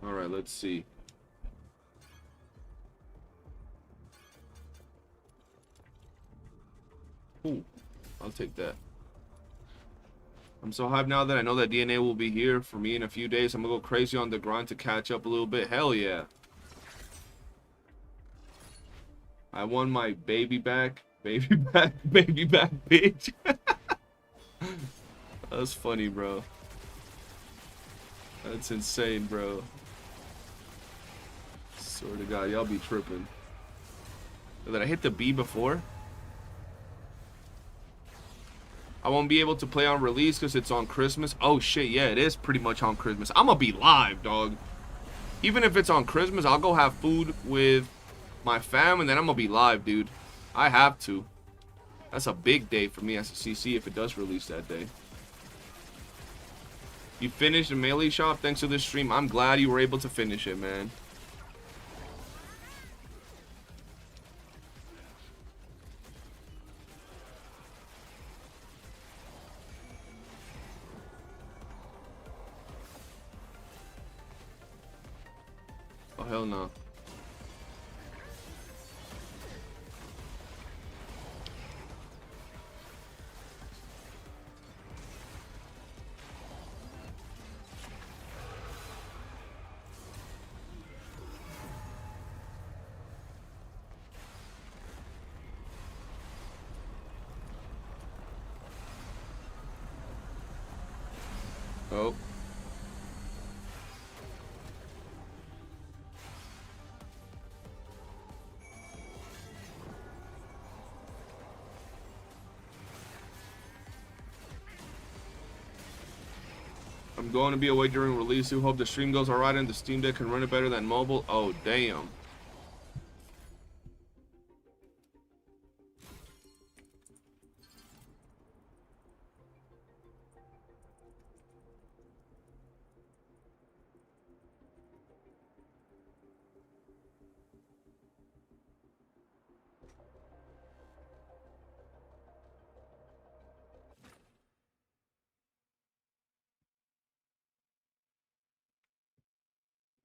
All right, let's see. Ooh, I'll take that. I'm so hyped now that I know that DNA will be here for me in a few days. I'm gonna go crazy on the grind to catch up a little bit. Hell yeah. I won my baby back. Baby back, bitch. That's funny, bro. That's insane, bro. Swear to God, y'all be tripping. Did I hit the B before? I won't be able to play on release because it's on Christmas. Oh shit, yeah, it is pretty much on Christmas. I'm gonna be live, dog. Even if it's on Christmas, I'll go have food with my fam and then I'm gonna be live, dude. I have to. That's a big day for me as a CC if it does release that day. You finished the Melee shop thanks to this stream. I'm glad you were able to finish it, man. Oh, hell no. Oh. I'm going to be away during release. We hope the stream goes alright and the Steam Deck can run it better than mobile. Oh, damn.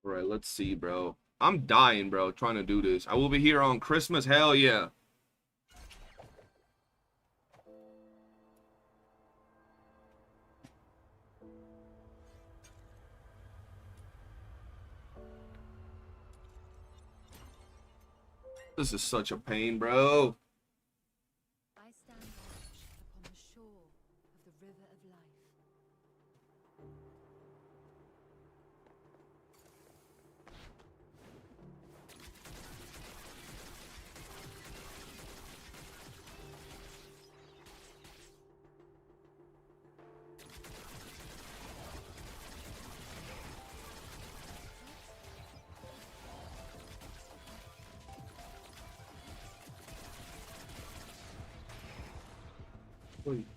All right, let's see, bro. I'm dying, bro, trying to do this. I will be here on Christmas. Hell yeah. This is such a pain, bro. I stand watch upon the shore of the river of life. Wait.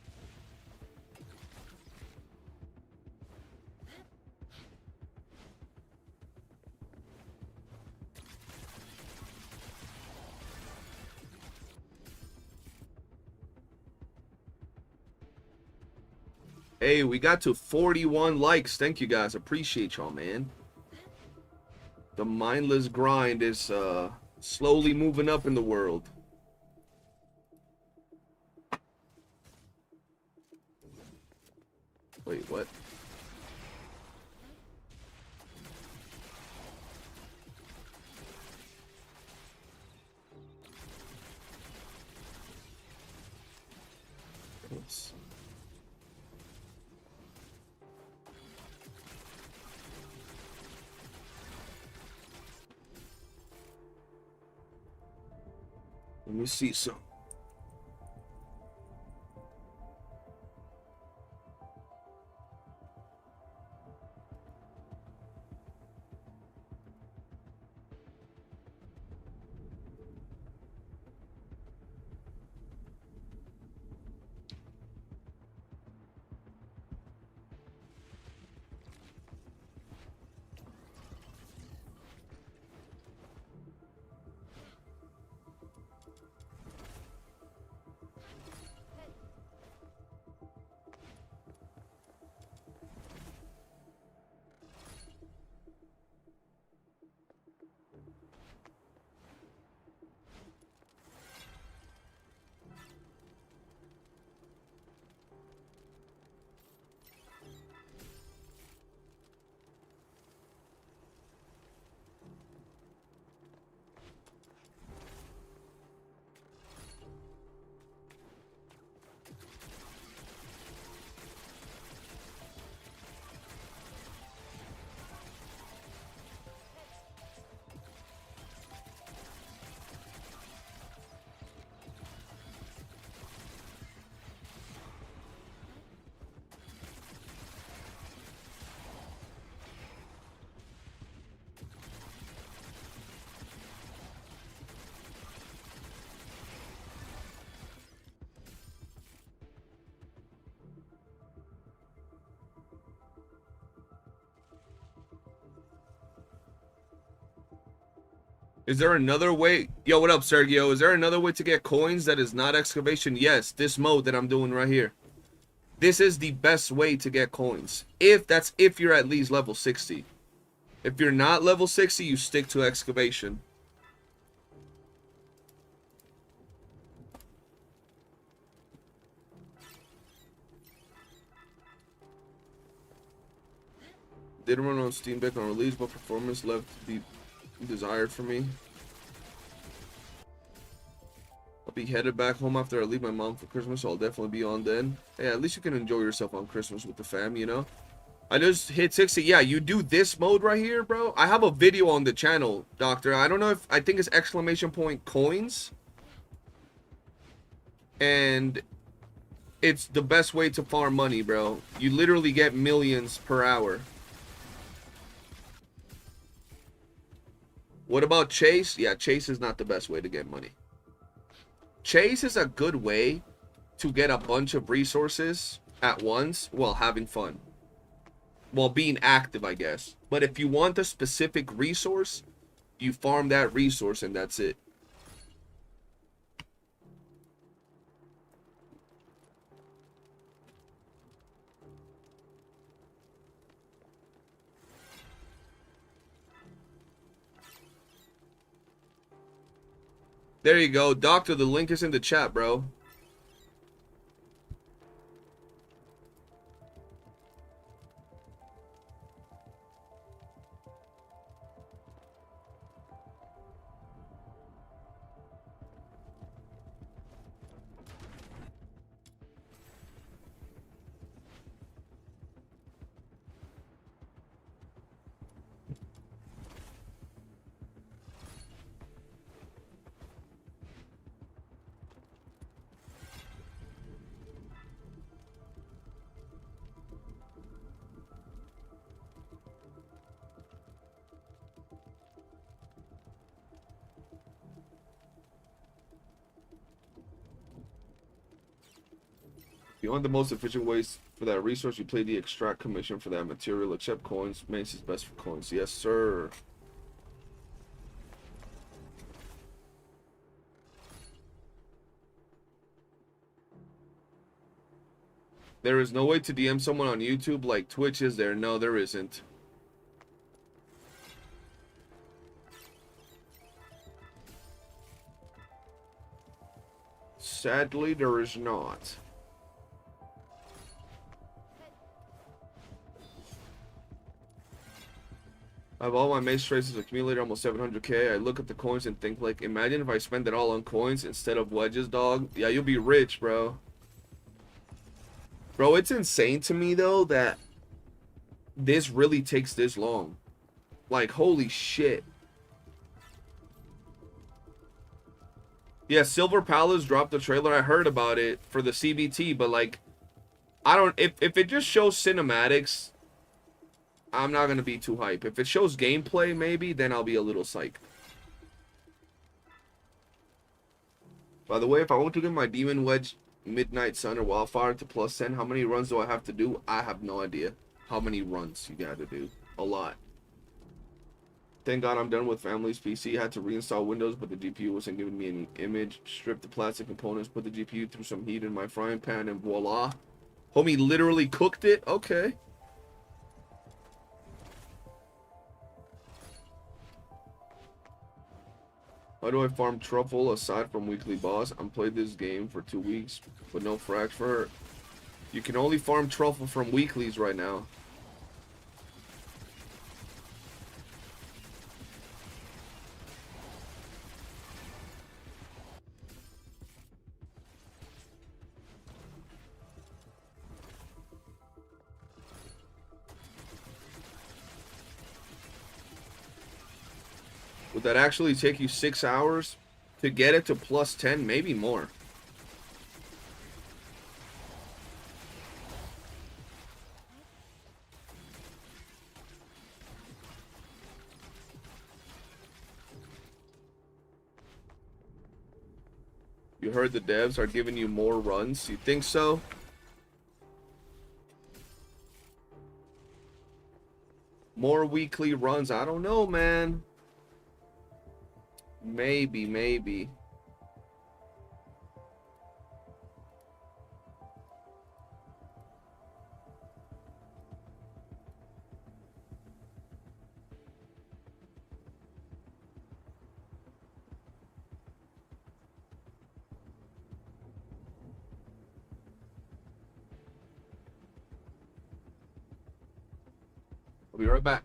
Hey, we got to 41 likes. Thank you guys. Appreciate y'all, man. The mindless grind is slowly moving up in the world. Wait, what? Oops. Let me see some. Is there another way? Yo, what up, Sergio? Is there another way to get coins that is not excavation? Yes, this mode that I'm doing right here. This is the best way to get coins. If you're at least level 60. If you're not level 60, you stick to excavation. Did run on Steam Deck on release, but performance left to be desired for me. I'll be headed back home after I leave my mom for Christmas, so I'll definitely be on then. Hey, at least you can enjoy yourself on Christmas with the fam, you know? I just hit 60. Yeah, you do this mode right here, bro. I have a video on the channel, Doctor. I don't know if... I think it's exclamation point coins. And it's the best way to farm money, bro. You literally get millions per hour. What about Chase? Yeah, Chase is not the best way to get money. Chase is a good way to get a bunch of resources at once while having fun. While being active, I guess. But if you want a specific resource, you farm that resource and that's it. There you go. Doctor, the link is in the chat, bro. If you want the most efficient ways for that resource, you pay the extract commission for that material. Accept coins. Mace is best for coins. Yes, sir. There is no way to DM someone on YouTube like Twitch, is there? No, there isn't. Sadly, there is not. I have all my mace traces accumulated, almost 700k. I look at the coins and think, like, imagine if I spend it all on coins instead of wedges, dog. Yeah, you'll be rich, bro. Bro, it's insane to me, though, that this really takes this long. Like, holy shit. Yeah, Silver Palace dropped the trailer. I heard about it for the CBT, but, like, I don't... If it just shows cinematics, I'm not gonna be too hype. If it shows gameplay, maybe, then I'll be a little psyched. By the way, if I want to get my Demon Wedge, Midnight Sun, or Wildfire to +10, how many runs do I have to do? I have no idea how many runs you gotta do. A lot. Thank God I'm done with family's PC. I had to reinstall Windows, but the GPU wasn't giving me any image. Strip the plastic components, put the GPU through some heat in my frying pan, and voila. Homie literally cooked it? Okay. How do I farm truffle aside from weekly boss? I'm played this game for 2 weeks, but no frags for it. You can only farm truffle from weeklies right now. Would that actually take you 6 hours to get it to +10? Maybe more. You heard the devs are giving you more runs. You think so? More weekly runs. I don't know, man. Maybe. I'll be right back.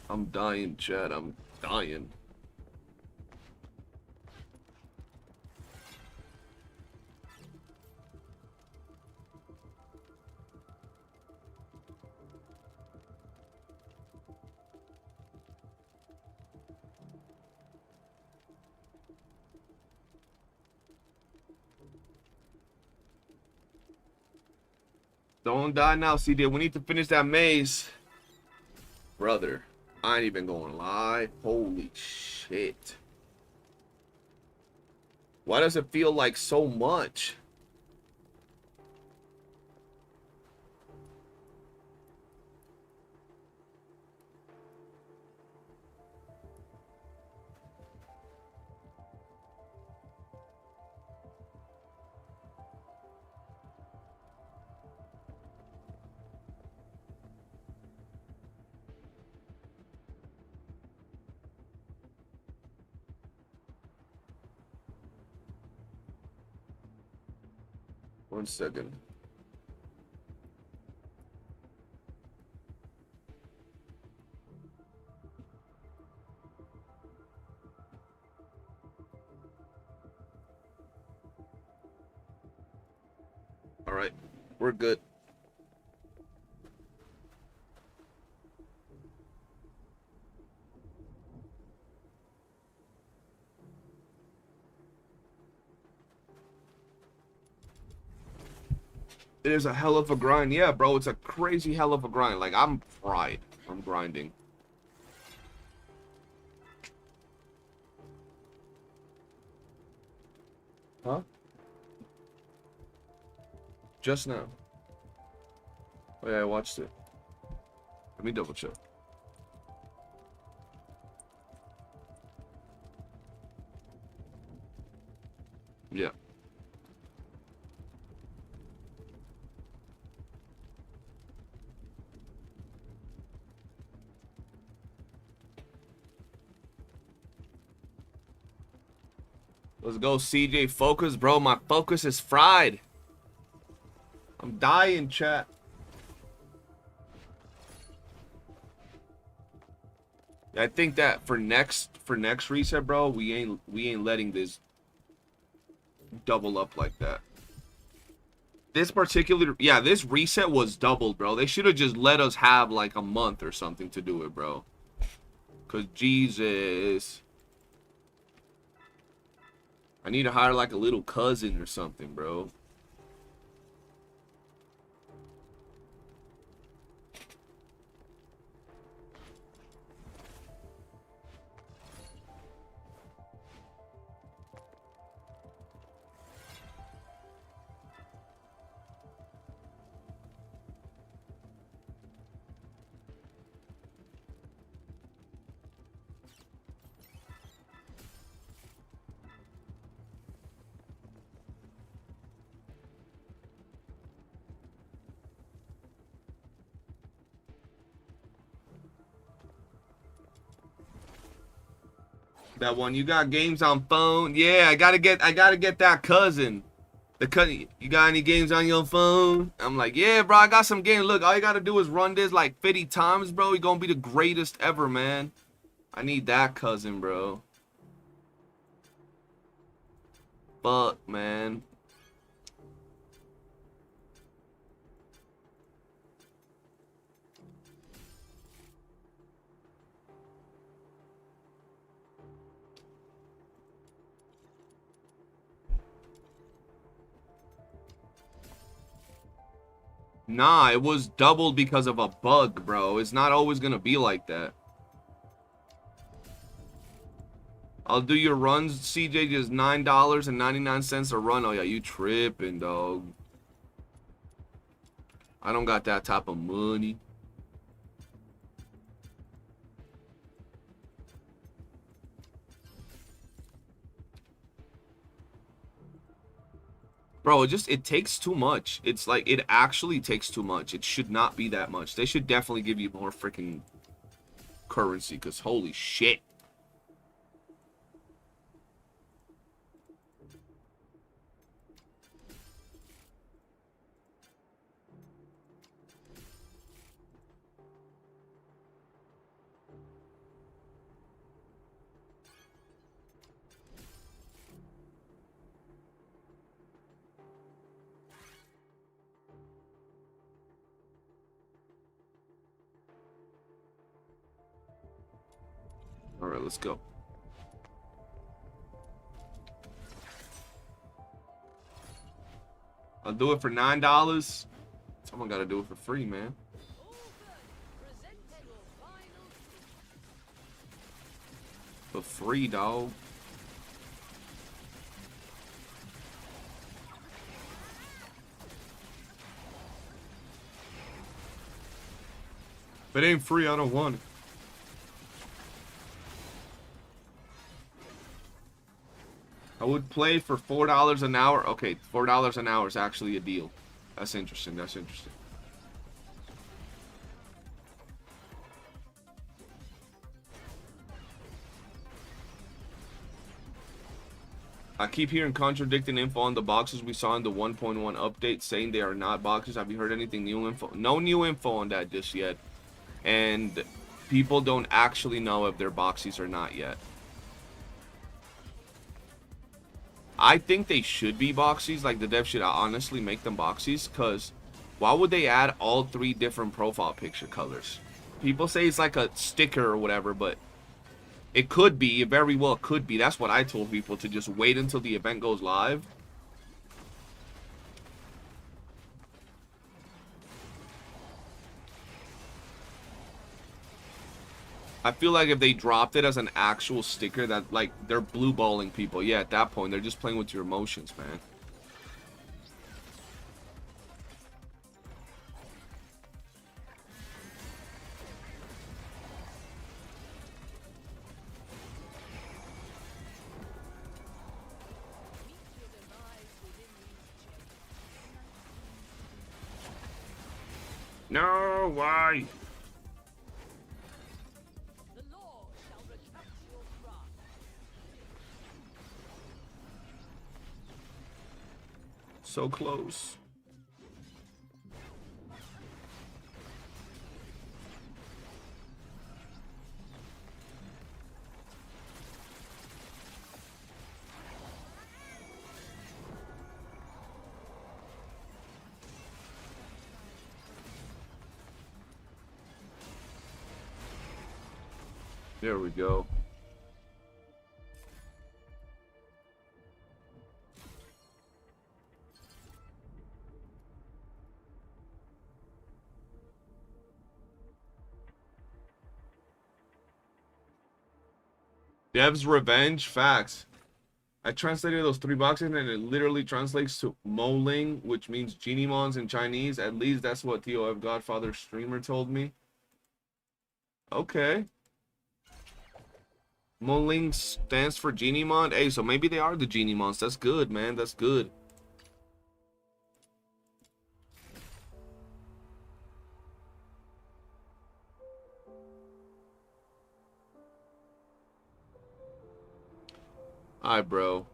I'm dying, Chad. I'm dying. Don't die now, CD. We need to finish that maze. Brother, I ain't even gonna lie. Holy shit. Why does it feel like so much? 1 second. All right, we're good. It is a hell of a grind. Yeah, bro, it's a crazy hell of a grind. Like, I'm fried from grinding. Huh? Just now. Oh yeah, I watched it. Let me double check. Yeah. Let's go, CJ. Focus, bro. My focus is fried. I'm dying, chat. I think that for next reset, bro, we ain't letting this double up like that. This particular, yeah, this reset was doubled, bro. They should have just let us have like a month or something to do it, bro. Cause Jesus, I need to hire like a little cousin or something, bro. That one, you got games on phone? Yeah, I gotta get that cousin. The cousin, you got any games on your phone? I'm like, yeah, bro, I got some games. Look, all you gotta do is run this like 50 times, bro. You're gonna be the greatest ever, man. I need that cousin, bro. Fuck, man. Nah, it was doubled because of a bug, bro. It's not always gonna be like that. I'll do your runs, CJ, just $9.99 a run. Oh yeah, you tripping, dog. I don't got that type of money. Bro, it takes too much. It's like, it actually takes too much. It should not be that much. They should definitely give you more freaking currency, because holy shit. All right, let's go. I'll do it for $9. Someone got to do it for free, man. For free, dog. If it ain't free, I don't want it. I would play for $4 an hour. Okay, $4 an hour is actually a deal. That's interesting. That's interesting. I keep hearing contradicting info on the boxes we saw in the 1.1 update, saying they are not boxes. Have you heard anything new info? No new info on that just yet. And people don't actually know if they're boxies or not yet. I think they should be boxies. Like, the dev should honestly make them boxies, because why would they add all 3 different profile picture colors? People say it's like a sticker or whatever, but it could be. It very well could be. That's what I told people, to just wait until the event goes live. I feel like if they dropped it as an actual sticker, that, like, they're blue balling people. Yeah, at that point, they're just playing with your emotions, man. No, why? So close. There we go. Dev's Revenge, facts. I translated those 3 boxes and it literally translates to Moling, which means Genie Mons in Chinese. At least that's what TOF Godfather streamer told me. Okay. Moling stands for Genie Mon. Hey, so maybe they are the Genie Mons. That's good, man. That's good. Alright, bro.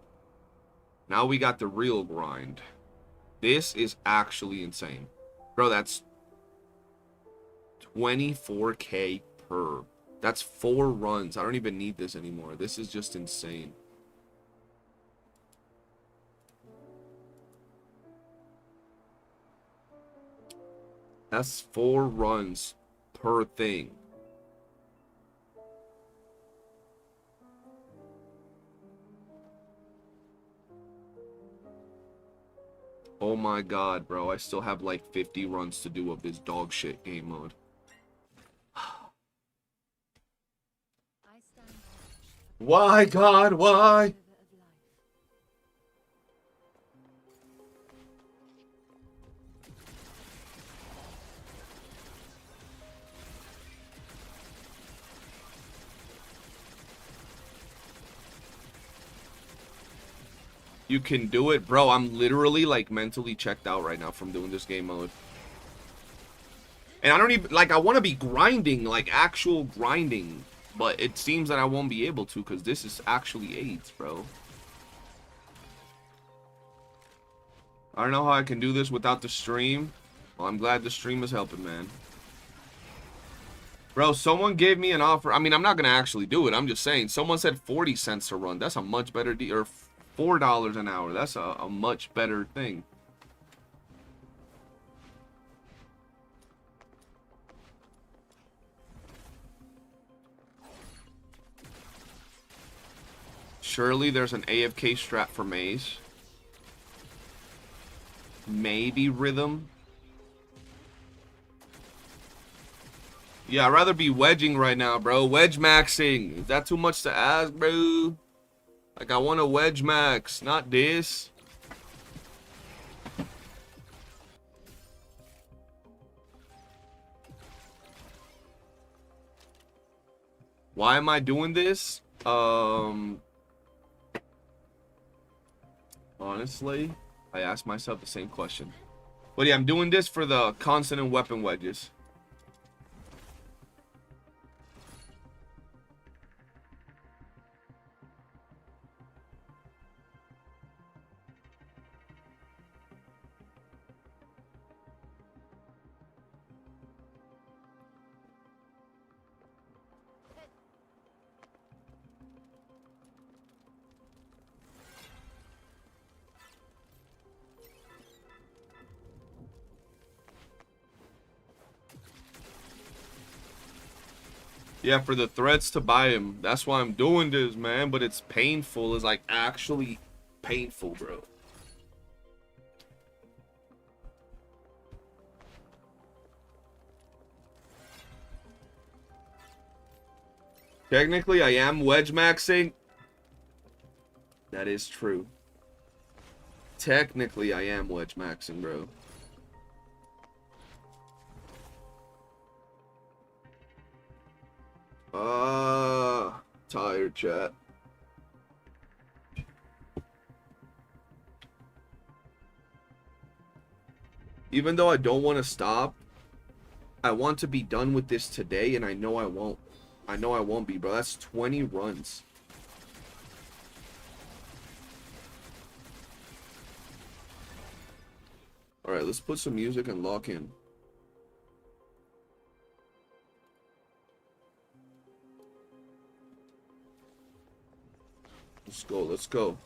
Now we got the real grind. This is actually insane. Bro, that's 24K per. That's 4 runs. I don't even need this anymore. This is just insane. That's 4 runs per thing. Oh my god, bro. I still have like 50 runs to do of this dog shit game mode. Why, God? Why? You can do it, bro. I'm literally like mentally checked out right now from doing this game mode. And I don't even, like, I want to be grinding, like actual grinding, but it seems that I won't be able to because this is actually AIDS, bro. I don't know how I can do this without the stream. Well, I'm glad the stream is helping, man. Bro, someone gave me an offer. I mean, I'm not going to actually do it. I'm just saying. Someone said 40 cents a run. That's a much better deal. Or $4 an hour. That's a much better thing. Surely there's an AFK strat for Maze. Maybe Rhythm. Yeah, I'd rather be wedging right now, bro. Wedge maxing. Is that too much to ask, bro? Like, I want a wedge max, not this. Why am I doing this? Honestly, I ask myself the same question. But yeah, I'm doing this for the constant and weapon wedges. Yeah, for the threats to buy him. That's why I'm doing this, man. But it's painful. It's like actually painful, bro. Technically, I am wedge maxing. That is true. Technically, I am wedge maxing, bro. Tired, chat. Even though I don't want to stop, I want to be done with this today, and I know I won't. I know I won't be, bro. That's 20 runs. Alright, let's put some music and lock in. Let's go, let's go.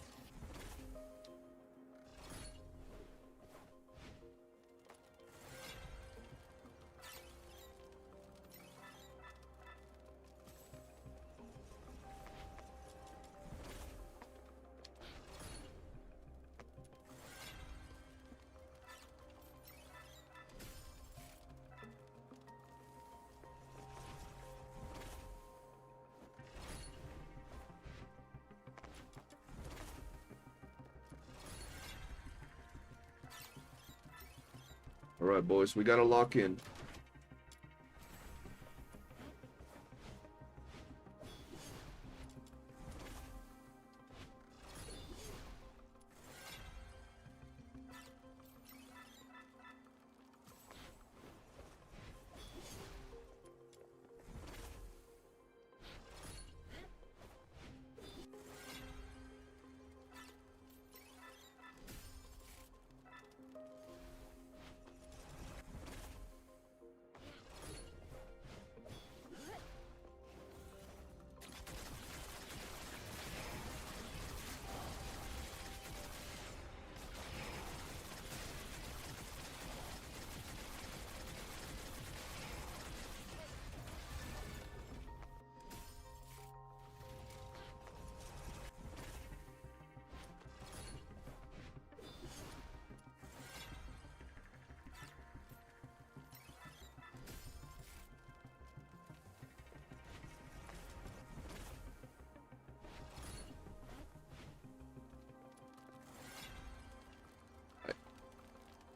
Alright, boys, we gotta lock in.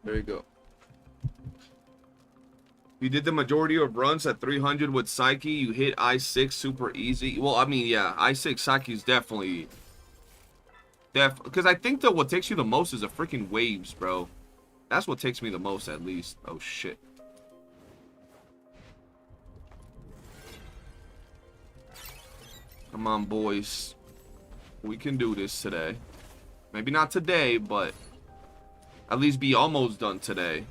There you go. You did the majority of runs at 300 with Psyche. You hit I6 super easy. Well, I mean, yeah, I6 Psyche is definitely... Because I think that what takes you the most is the freaking waves, bro. That's what takes me the most, at least. Oh, shit. Come on, boys. We can do this today. Maybe not today, but... at least be almost done today.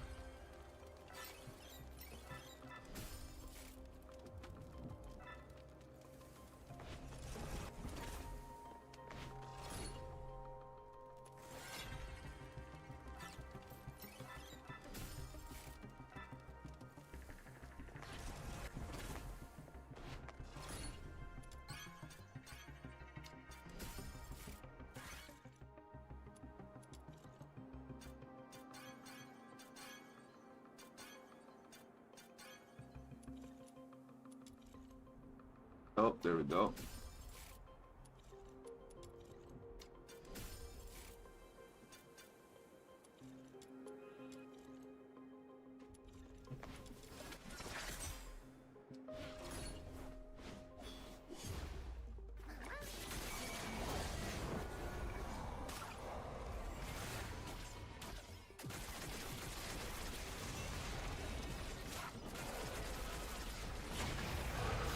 Oh, there we go.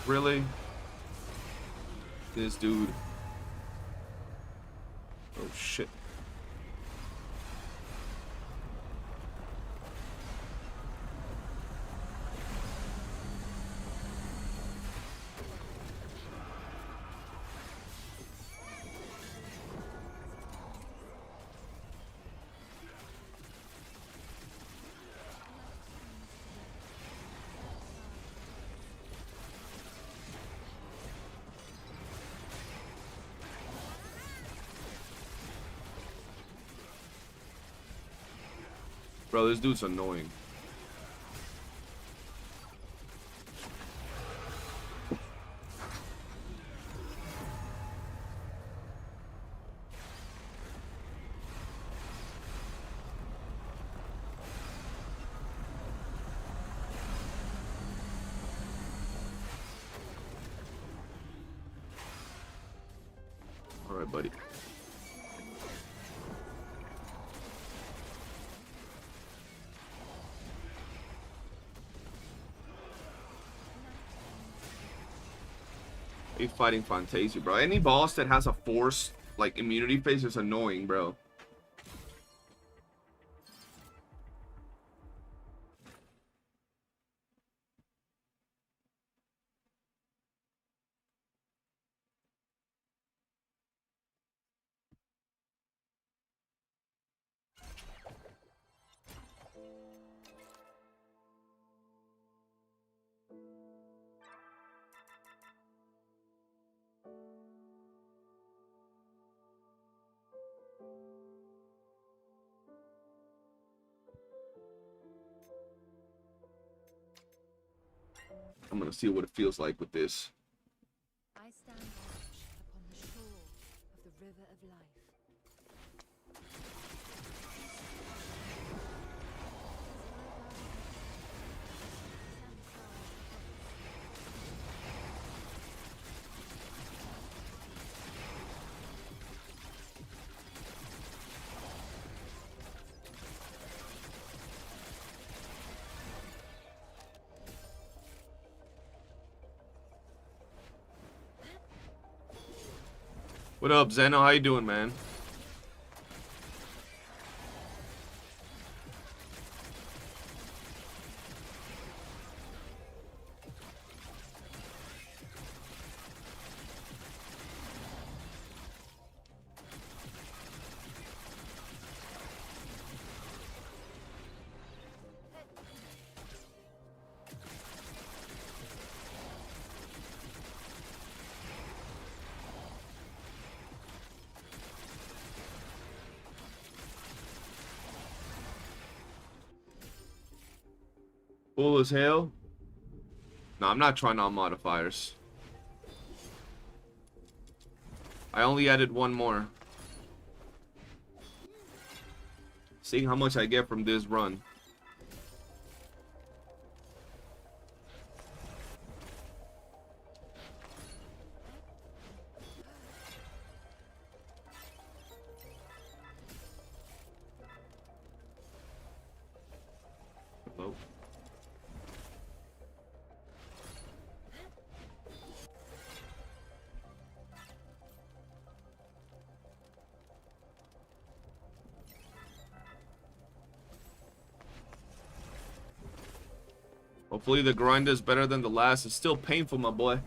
Really? This dude. Oh shit. Bro, this dude's annoying. All right, buddy. Are you fighting Fantasia, bro? Any boss that has a force like immunity phase is annoying, bro. I'm gonna see what it feels like with this. I stand watch upon the shore of the river of life. What up, Zeno? How you doing, man? Full as hell? No, I'm not trying on modifiers. I only added one more. Seeing how much I get from this run. Hello? Hopefully the grind is better than the last. It's still painful, my boy.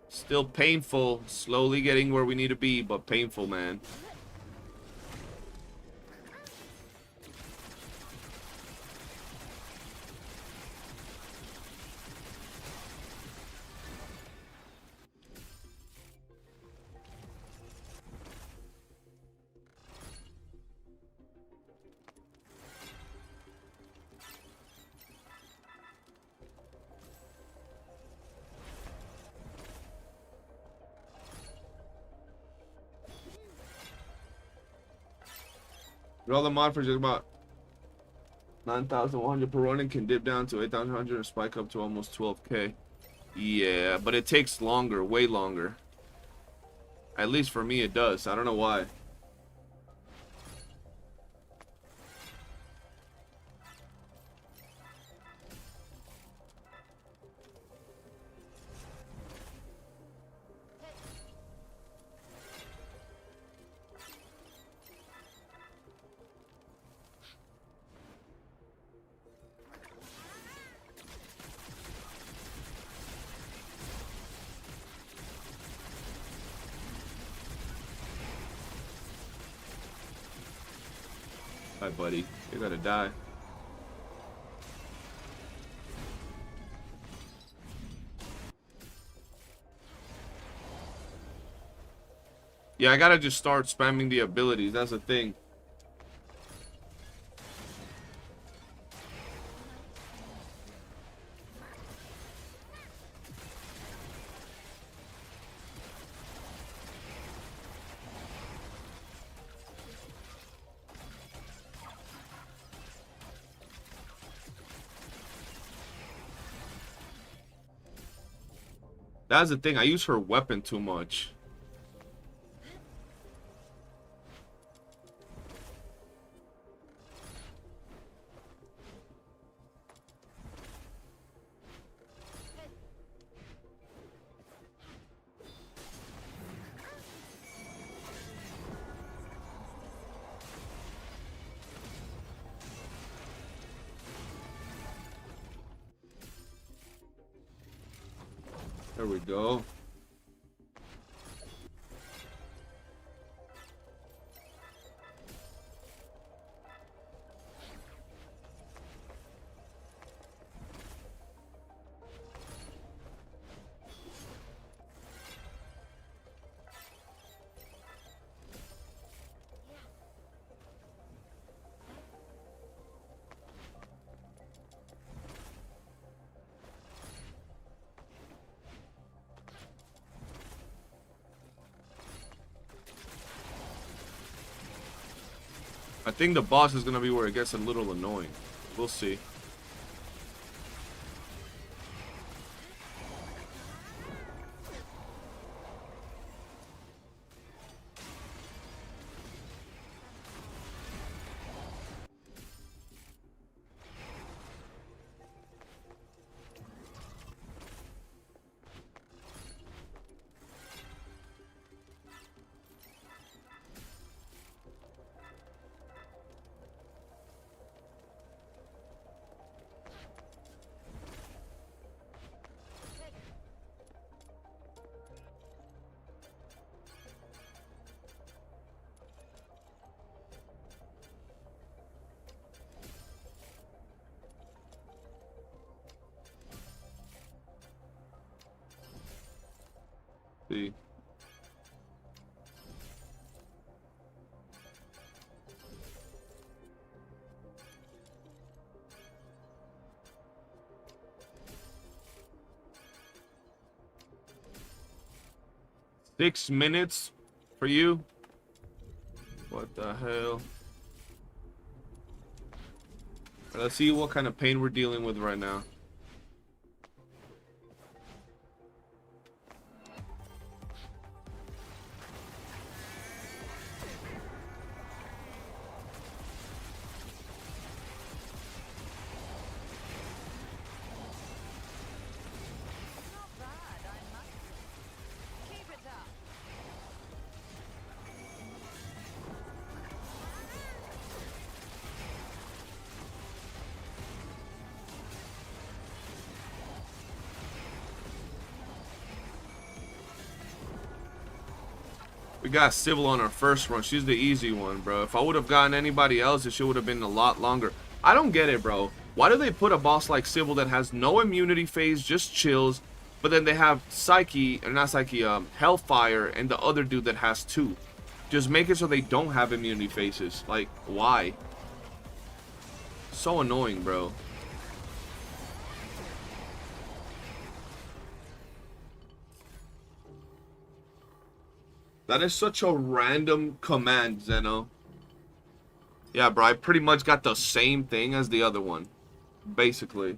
Still painful. Slowly getting where we need to be, but painful, man. All the mod for just about 9,100 per run and can dip down to 8,100 and spike up to almost 12k. Yeah, but it takes longer, way longer. At least for me it does. I don't know why. Hi, buddy. You're gonna die. Yeah, I gotta just start spamming the abilities. That's the thing. That's the thing. I use her weapon too much. There we go. I think the boss is gonna be where it gets a little annoying. We'll see. See. Six minutes for you? What the hell? Let's see what kind of pain we're dealing with right now. Not bad, I must say. Keep it up. We got Civil on our first run. She's the easy one, bro. If I would have gotten anybody else, it would have been a lot longer. I don't get it, bro. Why do they put a boss like Civil that has no immunity phase, just chills, but then they have Psyche, or not Psyche, Hellfire, and the other dude that has two? Just make it so they don't have immunity phases. Like, why? So annoying, bro. That is such a random command, Zeno. Yeah, bro, I pretty much got the same thing as the other one. Basically.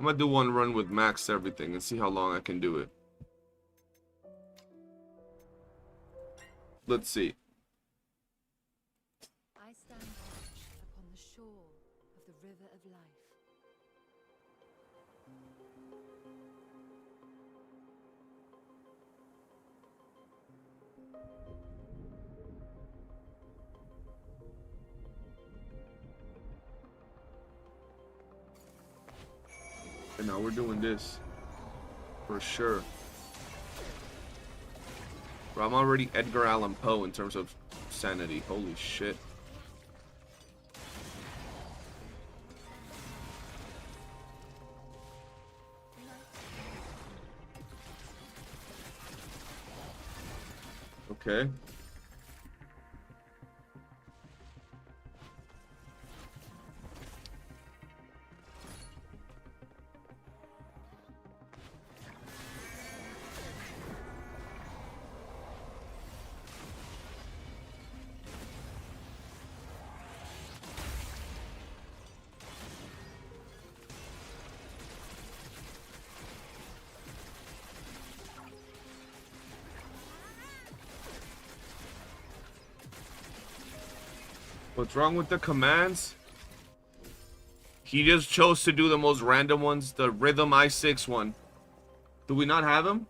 I'm gonna do one run with max everything and see how long I can do it. Let's see. I stand watch upon the shore of the river of life. And now we're doing this. For sure. Bro, I'm already Edgar Allan Poe in terms of sanity. Holy shit. Okay. What's wrong with the commands? He just chose to do the most random ones. The Rhythm I6 one. Do we not have him?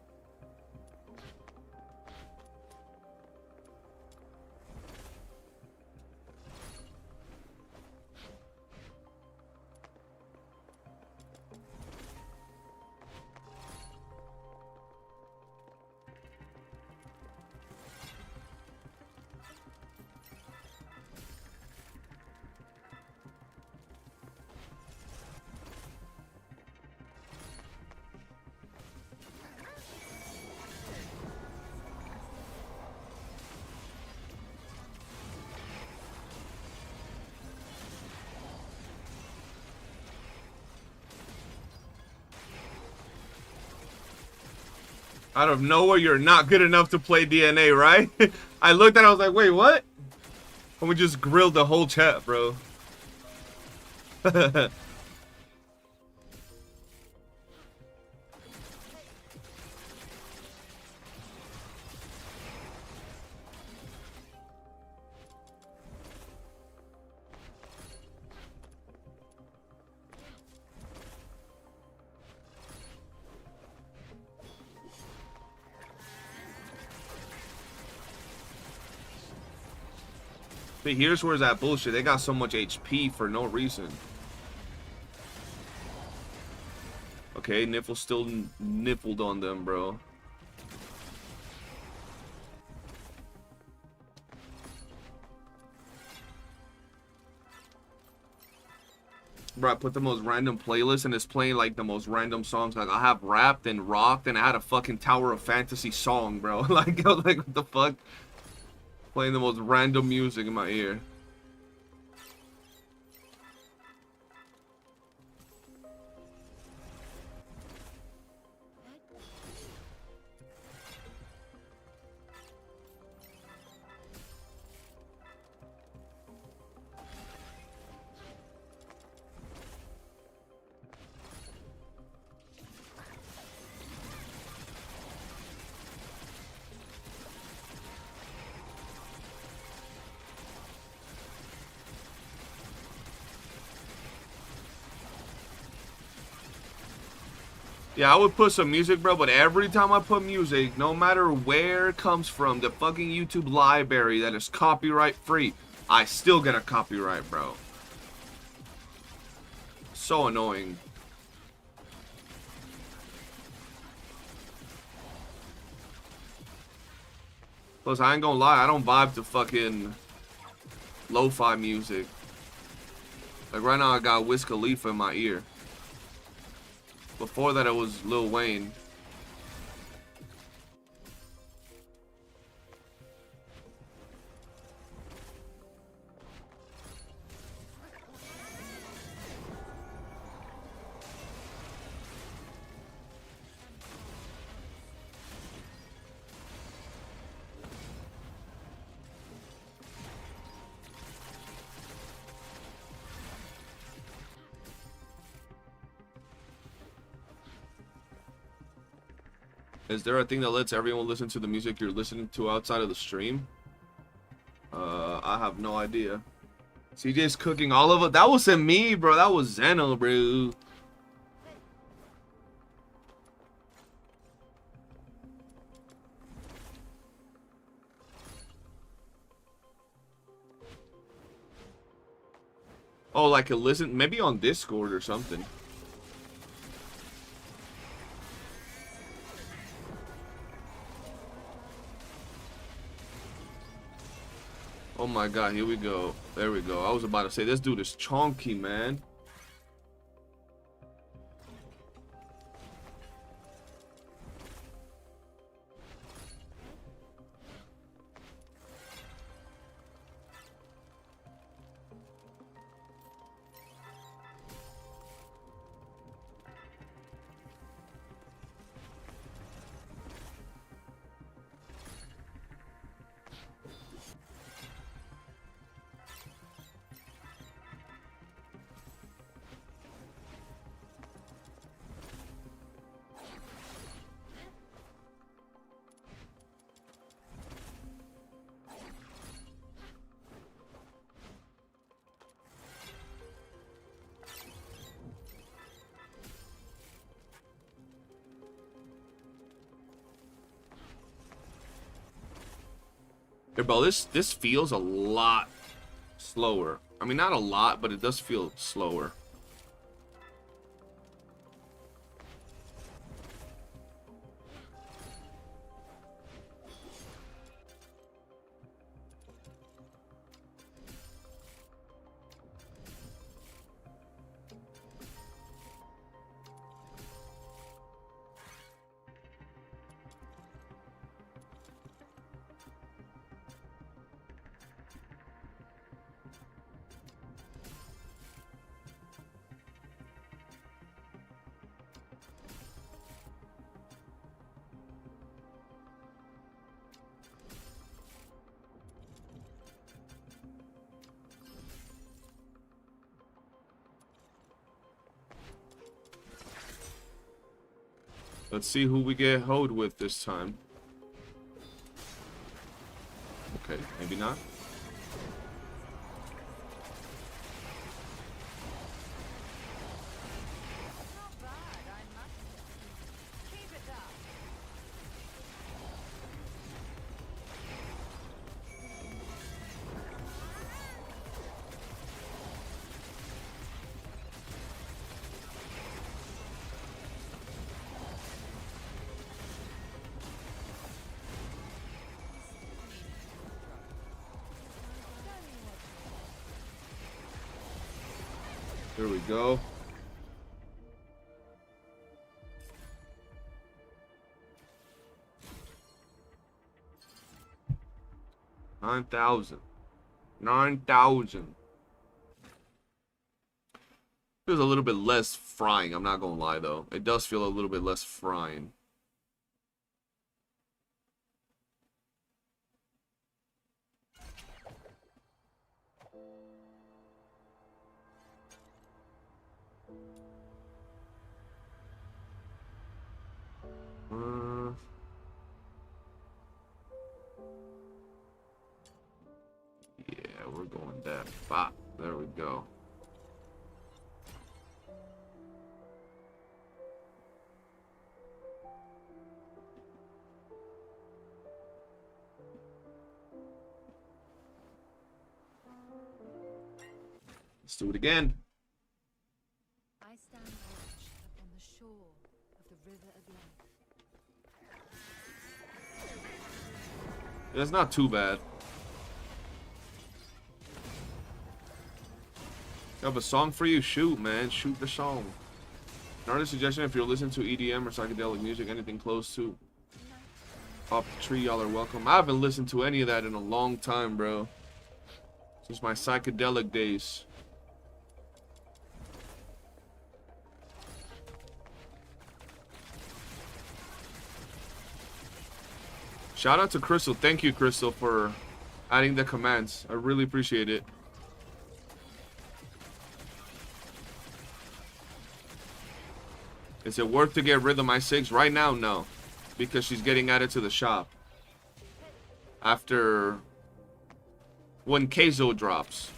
Out of nowhere, you're not good enough to play DNA, right? I looked at it, I was like, wait, what? And we just grilled the whole chat, bro. But here's where's that bullshit. They got so much HP for no reason. Okay, Niffle still nippled on them, bro. Bro, I put the most random playlist and it's playing like the most random songs. Like I have rapped and rocked and I had a fucking Tower of Fantasy song, bro. Like I was like, what the fuck? Playing the most random music in my ear. Yeah, I would put some music, bro, but every time I put music, no matter where it comes from, the fucking YouTube library that is copyright free, I still get a copyright, bro. So annoying. Plus, I ain't gonna lie, I don't vibe to fucking lo-fi music. Like right now, I got Wiz Khalifa in my ear. Before that, it was Lil Wayne. Is there a thing that lets everyone listen to the music you're listening to outside of the stream? I have no idea. CJ's cooking all of it. That wasn't me, bro. That was Zeno, bro. Oh, like a listen, maybe on Discord or something. Oh my god, here we go. There we go. I was about to say, this dude is chonky, man. Here, bro, this feels a lot slower. I mean, not a lot, but it does feel slower. Let's see who we get hoed with this time. Okay, maybe not. Not bad, I must. Keep it up. There we go. $9,000. 9,000. Feels a little bit less frying. I'm not gonna lie though. It does feel a little bit less frying. Yeah, we're going that. Bop. There we go. Let's do it again. I stand watch upon the shore of the river of life. That's not too bad. I have a song for you. Shoot, man. Shoot the song. Another suggestion, if you're listening to EDM or psychedelic music, anything close to Off the Tree, y'all are welcome. I haven't listened to any of that in a long time, bro. Since my psychedelic days. Shout out to Crystal. Thank you, Crystal, for adding the commands. I really appreciate it. Is it worth to get rid of my 6 right now? No, because she's getting added to the shop after when Keizo drops.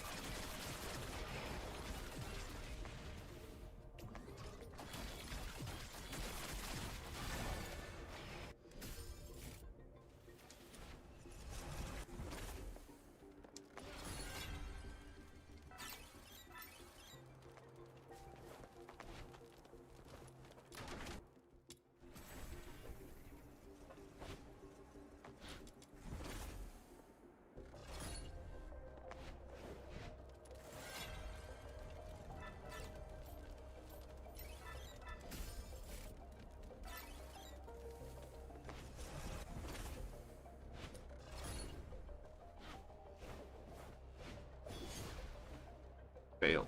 Fail.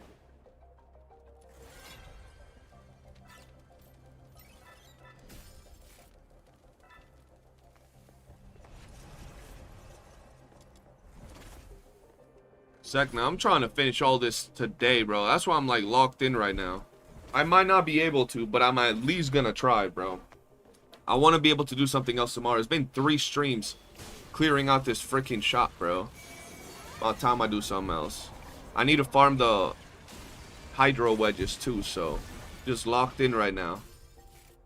Sec, now I'm trying to finish all this today, bro. That's why I'm like locked in right now. I might not be able to, but I'm at least gonna try, bro. I want to be able to do something else tomorrow. It's been 3 streams clearing out this freaking shop, bro. About time I do something else. I need to farm the hydro wedges too, so just locked in right now.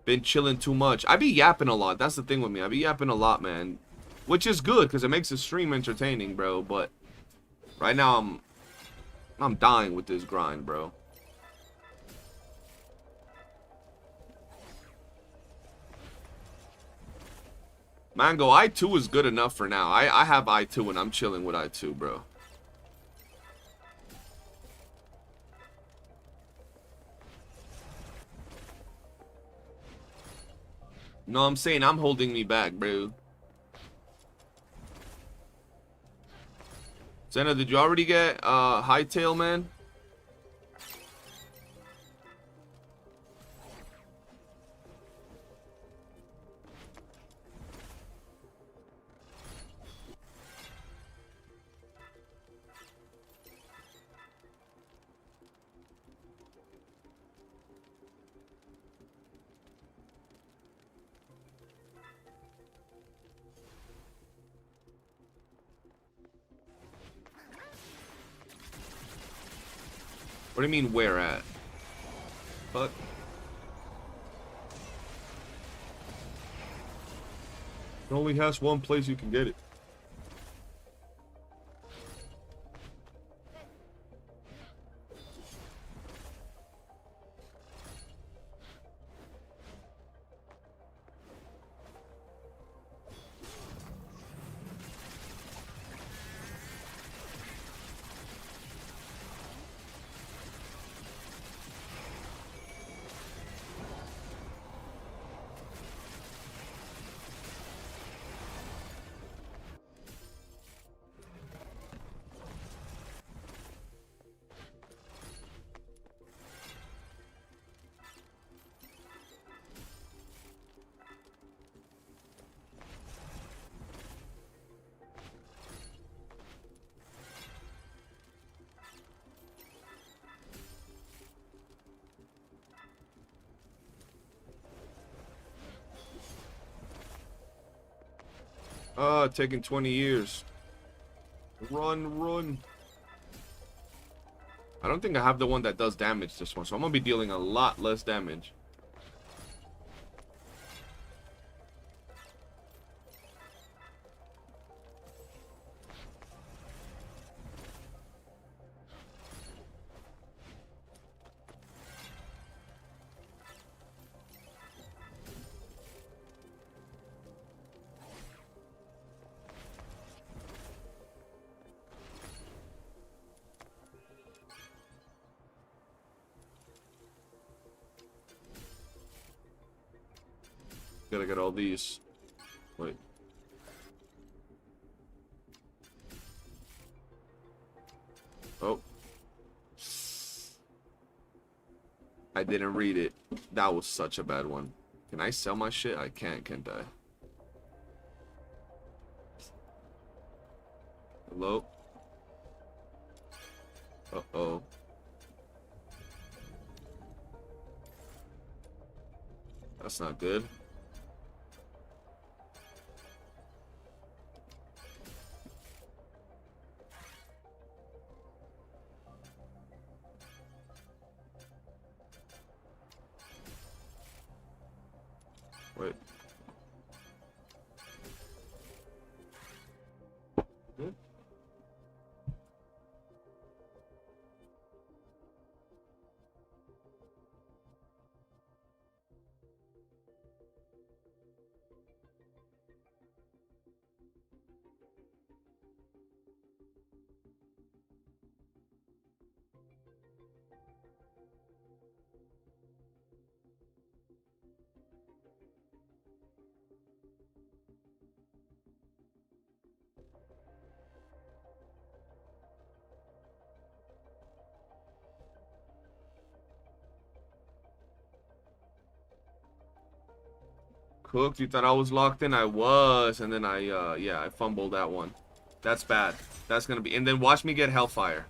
Been chilling too much. I be yapping a lot. That's the thing with me. I be yapping a lot, man. which is good because it makes the stream entertaining, bro. But right now I'm dying with this grind, bro. Mango, I2 is good enough for now. I have I2 and I'm chilling with I2, bro. No, I'm saying I'm holding me back, bro. Senna, did you already get Hightail, man? What do you mean, where at? Fuck. It only has one place you can get it. Taking 20 years. Run, run. I don't think I have the one that does damage this one, so I'm gonna be dealing a lot less damage. Gotta get all these. Wait. Oh. I didn't read it. That was such a bad one. Can I sell my shit? I can't I? Hello? Uh-oh. That's not good. Wait. Hmm? Cooked, you thought I was locked in? I was, and then yeah, I fumbled that one. That's bad. That's gonna be, and then watch me get Hellfire.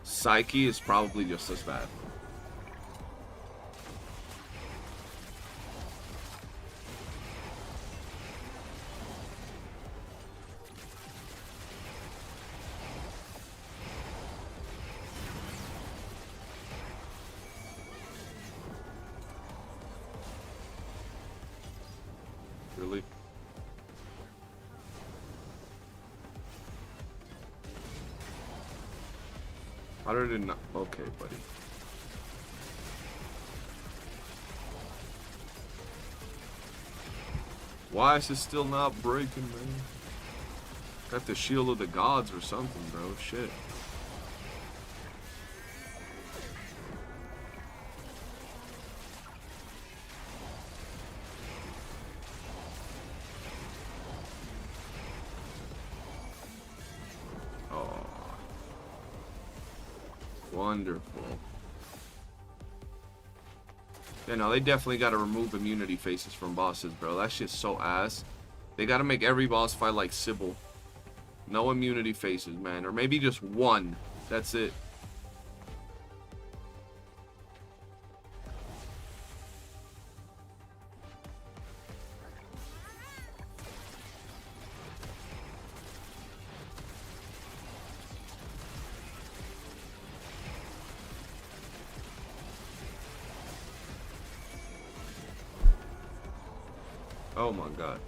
Psyche is probably just as bad. How did it not? Okay, buddy. Why is it still not breaking, man? Got the shield of the gods or something, bro. Shit. Oh. Wonderful. Yeah, no, they definitely got to remove immunity faces from bosses, bro. That shit's so ass. They got to make every boss fight like Sybil. No immunity faces, man. Or maybe just one. That's it. Oh my god.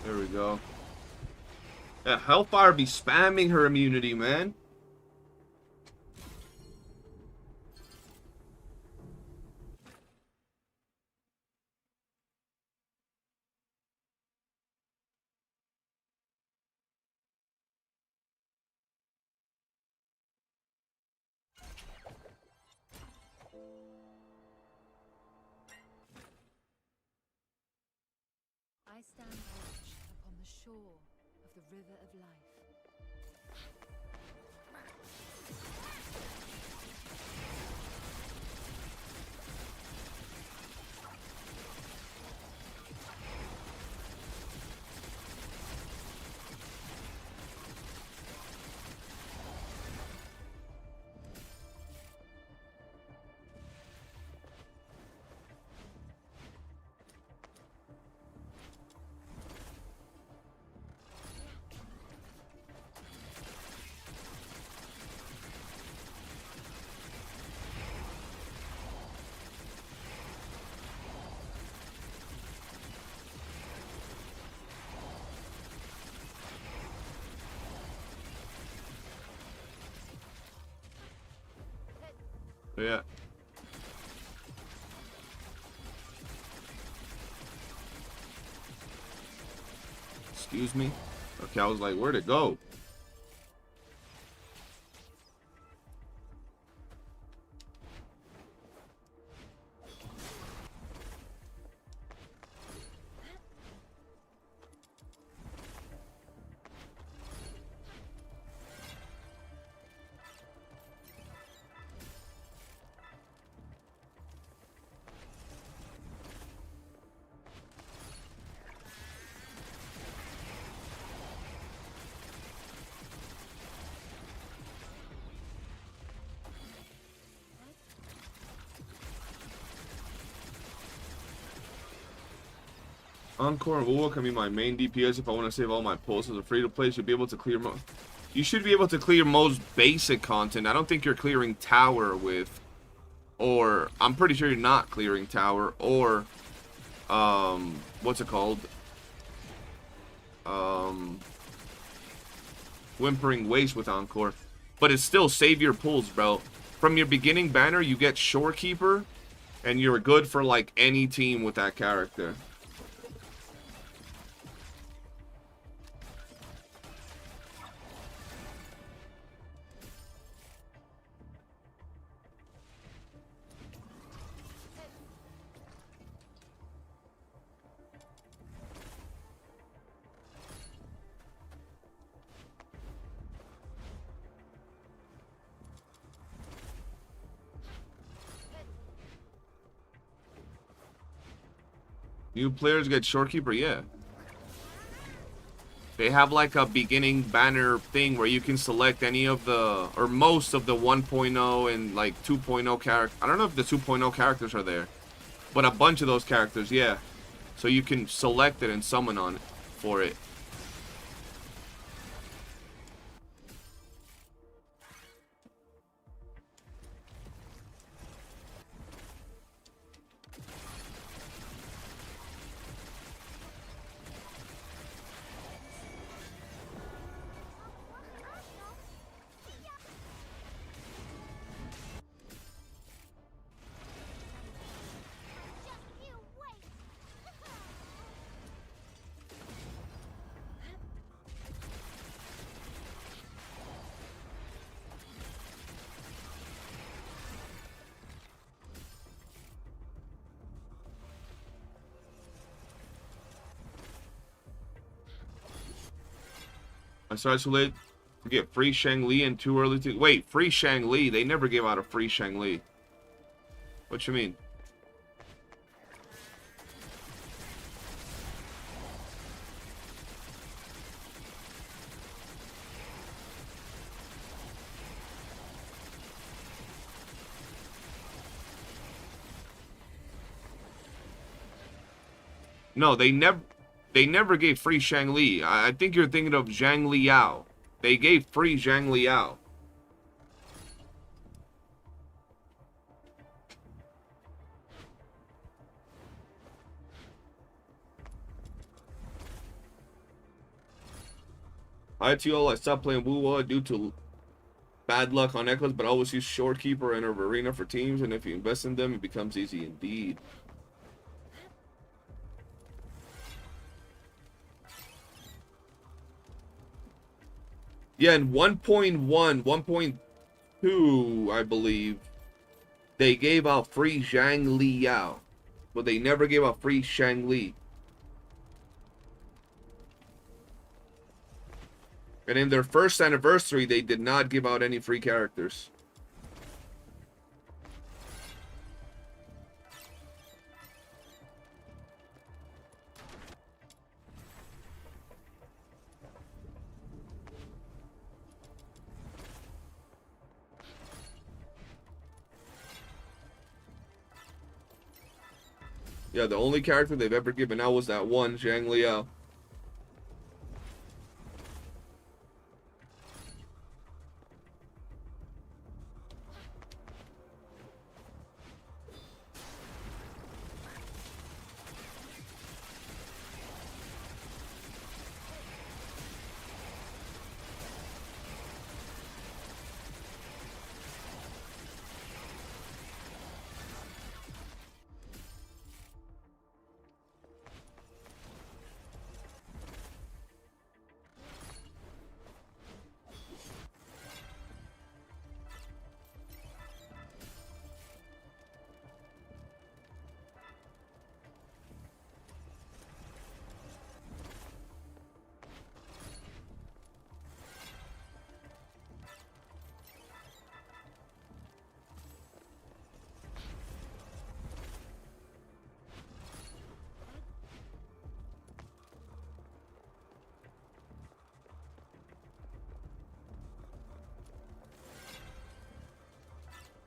There we go. Yeah, Hellfire be spamming her immunity, man. I stand watch upon the shore of the river of life. Yeah. Excuse me? Okay, I was like, where'd it go? Encore and YOOOO can be my main DPS if I want to save all my pulses. A free to play should be able to clear you should be able to clear most basic content. I don't think you're clearing tower with, or I'm pretty sure you're not clearing tower or what's it called? Whimpering Waste with Encore. But it's still save your pulls, bro. From your beginning banner, you get Shorekeeper, and you're good for like any team with that character. New players get Shorekeeper, yeah. They have like a beginning banner thing where you can select any of the, or most of the 1.0 and like 2.0 characters. I don't know if the 2.0 characters are there, but a bunch of those characters, yeah. So you can select it and summon on it for it. I started too late to get free Shangli and too early to... Wait, free Shangli? They never gave out a free Shangli. What you mean? No, they never gave free Shangli. I think you're thinking of Zhang Liao. They gave free Zhang Liao. Hi to y'all. I stopped playing WOOOO due to bad luck on Echoes, but I always use Shorekeeper and Arena for teams, and if you invest in them, it becomes easy indeed. Yeah, in 1.1, 1.2, I believe, they gave out free Zhang Liao, but they never gave out free Shangli. And in their first anniversary, they did not give out any free characters. Yeah, the only character they've ever given out was that one, Zhang Liao.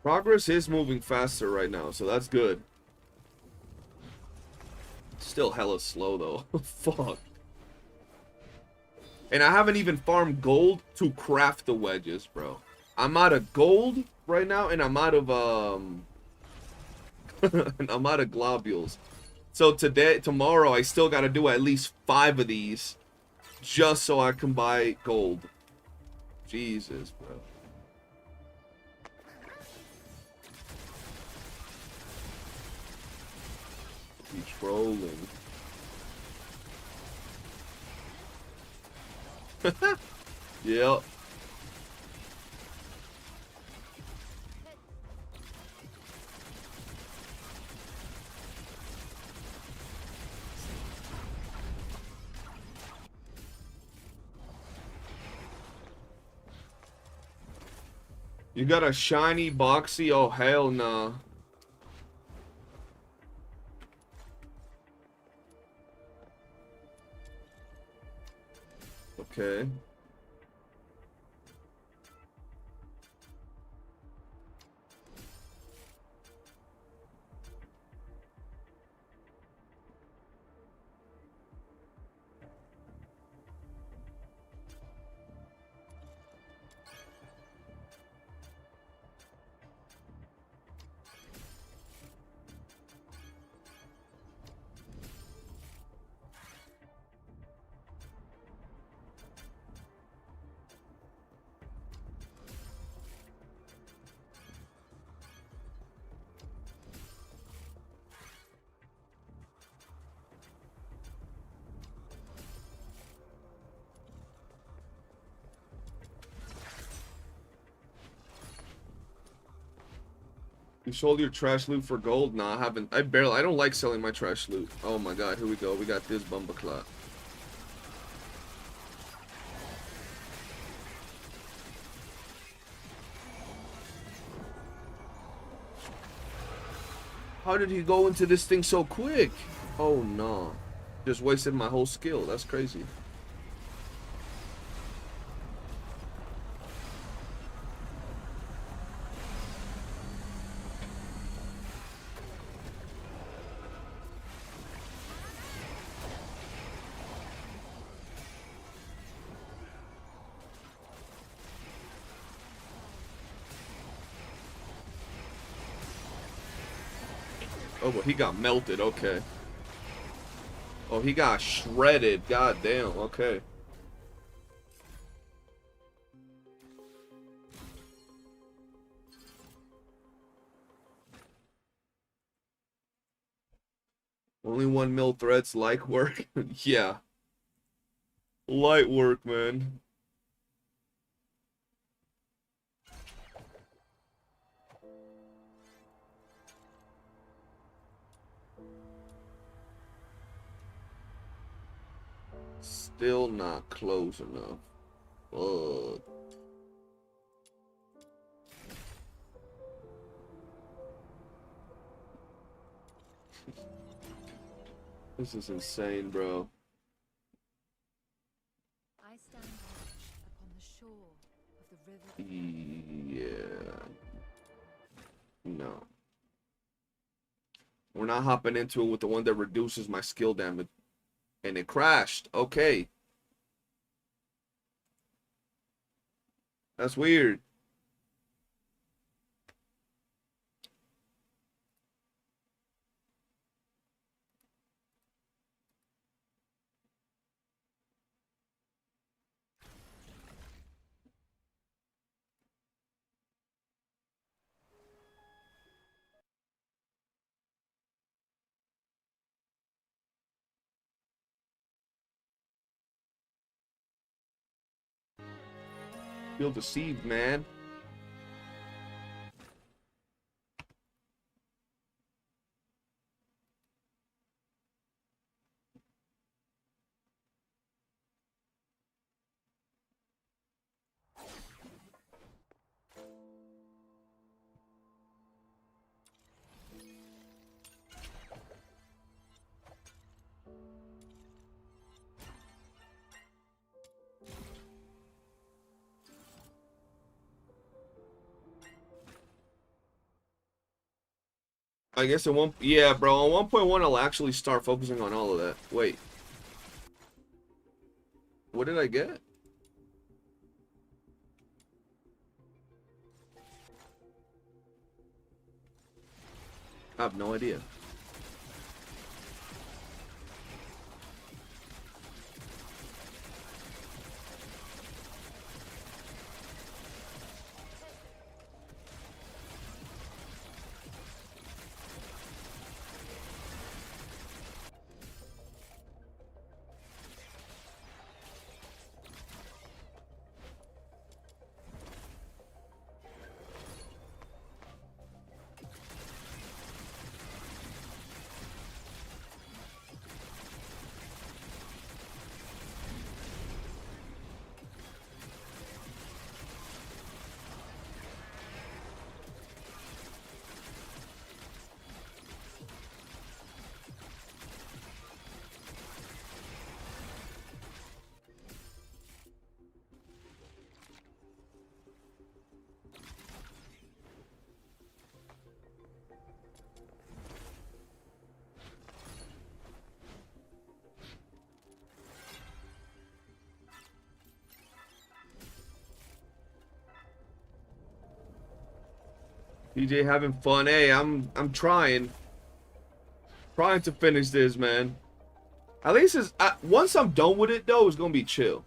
Progress is moving faster right now, so that's good. Still hella slow though. Fuck. And I haven't even farmed gold to craft the wedges, bro. I'm out of gold right now, and I'm out of I'm out of globules. So tomorrow, I still gotta do at least 5 of these, just so I can buy gold. Jesus, bro. Be trolling. Yep. You got a shiny boxy? Oh hell nah. Okay. You sold your trash loot for gold? Nah, I haven't. I don't like selling my trash loot. Oh my god, here we go. We got this bumba clot. How did he go into this thing so quick? Oh no. Just wasted my whole skill. That's crazy. Oh, but he got melted. Okay. Oh, he got shredded. God damn. Okay. Only 1 mil threats. Like work. Yeah. Light work, man. Still not close enough. Fuck. This is insane, bro. I stand upon the shore of the river. Yeah. No. We're not hopping into it with the one that reduces my skill damage. And it crashed. Okay. That's weird. Feel deceived, man. I guess at one, yeah, bro. On 1.1, I'll actually start focusing on all of that. Wait, what did I get? I have no idea. DJ having fun. Hey, I'm trying to finish this, man. At least it's once I'm done with it though, it's gonna be chill.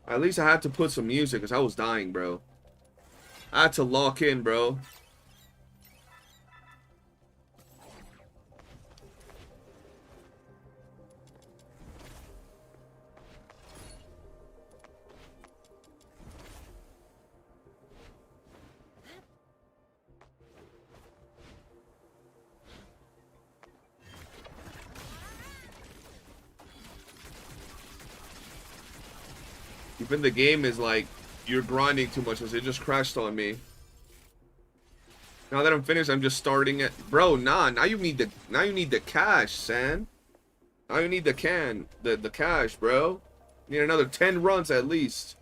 At least I had to put some music because I was dying, bro. I had to lock in, bro. Even the game is like, you're grinding too much, because it just crashed on me. Now that I'm finished, I'm just starting it. Bro, nah, now you need the cash, San. Now you need the cash, bro. You need another 10 runs at least.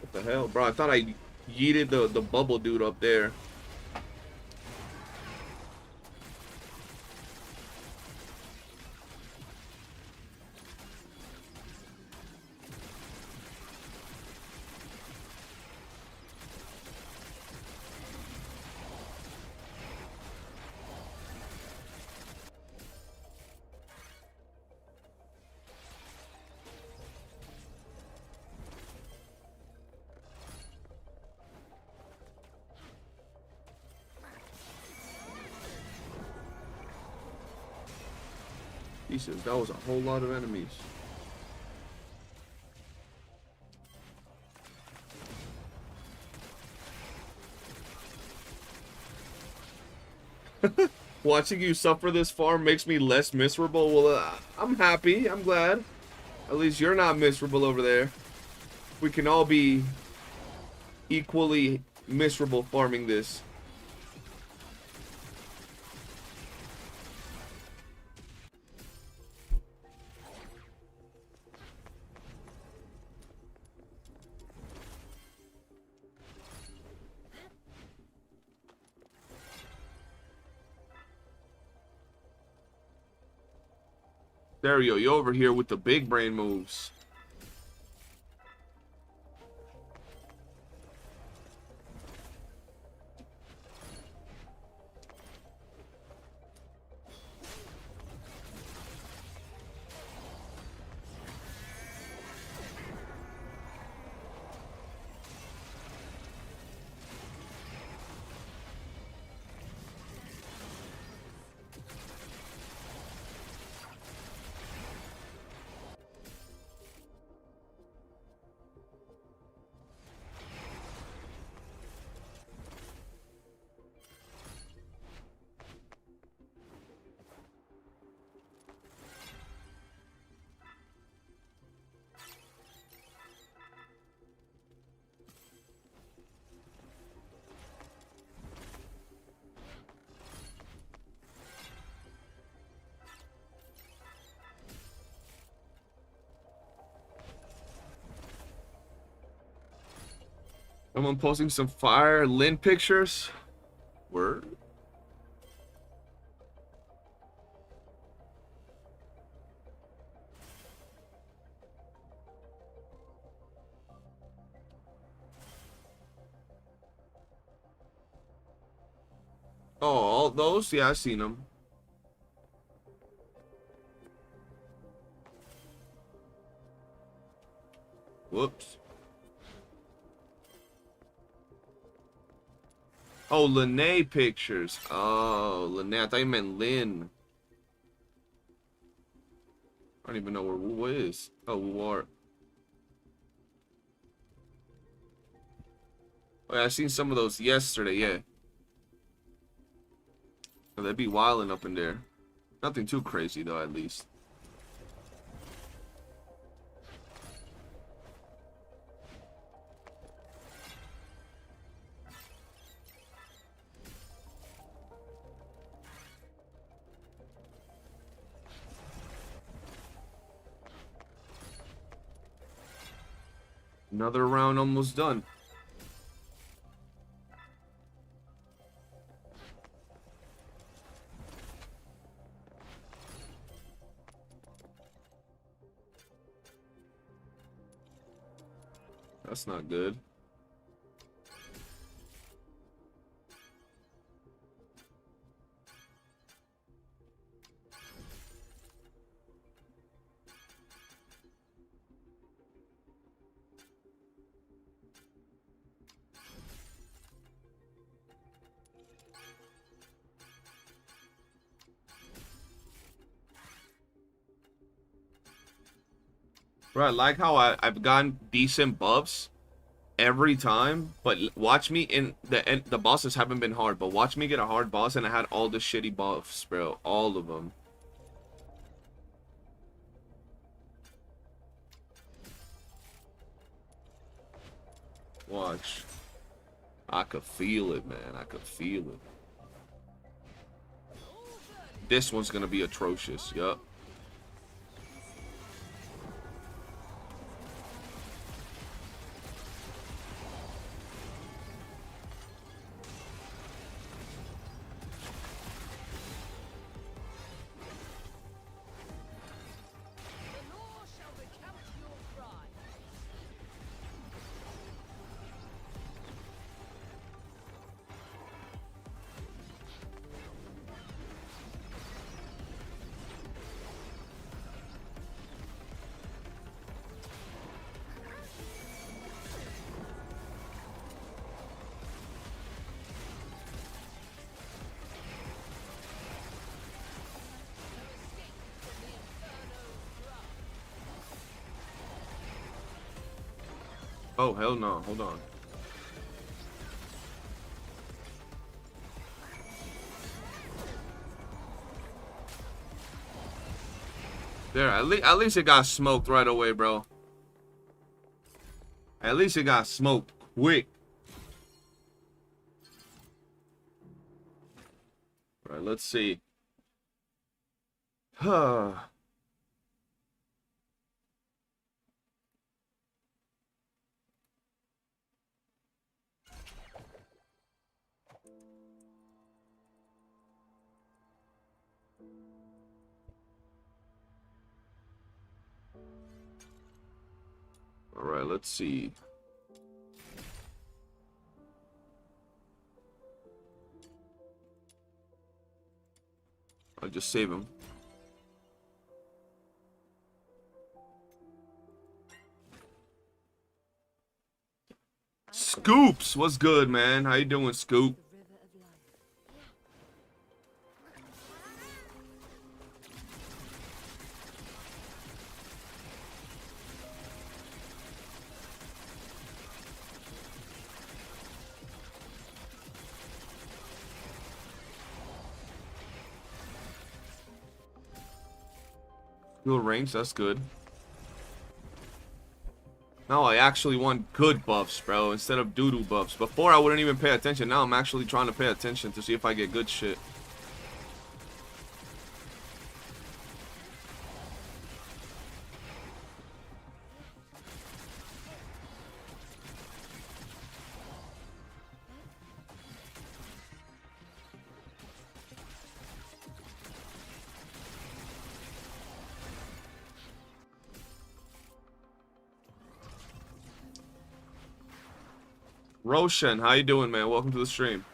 What the hell, bro? I thought I yeeted the bubble dude up there. Jesus, that was a whole lot of enemies. Watching you suffer this far makes me less miserable. Well, I'm happy. I'm glad. At least you're not miserable over there. We can all be equally miserable farming this. There you go. You're over here with the big brain moves. Someone posting some fire Lynn pictures. Word. Oh, all those? Yeah, I seen them. Whoops. Oh, Lene pictures. Oh, Lene. I thought you meant Lynn. I don't even know where WOOOO is. Oh, WOOOO. Oh, yeah, I seen some of those yesterday, yeah. Oh, they'd be wilding up in there. Nothing too crazy, though, at least. Another round almost done. That's not good. Bro, I like how I've gotten decent buffs every time, but watch me in the bosses haven't been hard, but watch me get a hard boss and I had all the shitty buffs, bro. All of them. Watch. I could feel it, man. I could feel it. This one's gonna be atrocious. Yup. Oh, hell no. Hold on. There, at least it got smoked right away, bro. At least it got smoked quick. All right, let's see. Huh. All right, let's see. I'll just save him. Scoops, what's good, man? How you doing, Scoop? Dual range, that's good. Now I actually want good buffs, bro, instead of doo-doo buffs. Before I wouldn't even pay attention. Now I'm actually trying to pay attention to see if I get good shit. Roshan, how you doing, man? Welcome to the stream.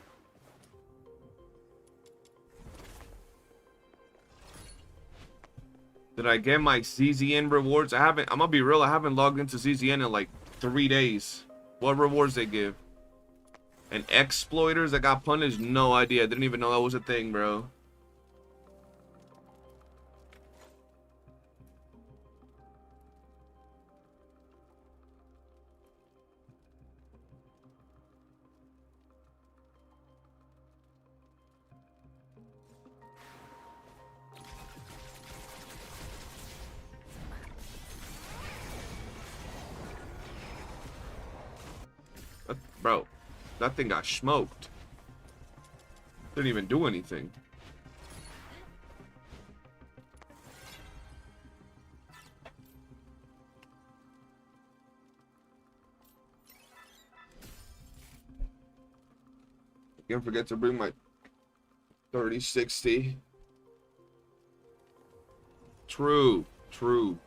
Did I get my ZZN rewards? I haven't. I'm gonna be real. I haven't logged into ZZN in like 3 days. What rewards they give? And exploiters that got punished? No idea. I didn't even know that was a thing, bro. Bro, that thing got smoked. Didn't even do anything. Can't forget to bring my 3060. True, true.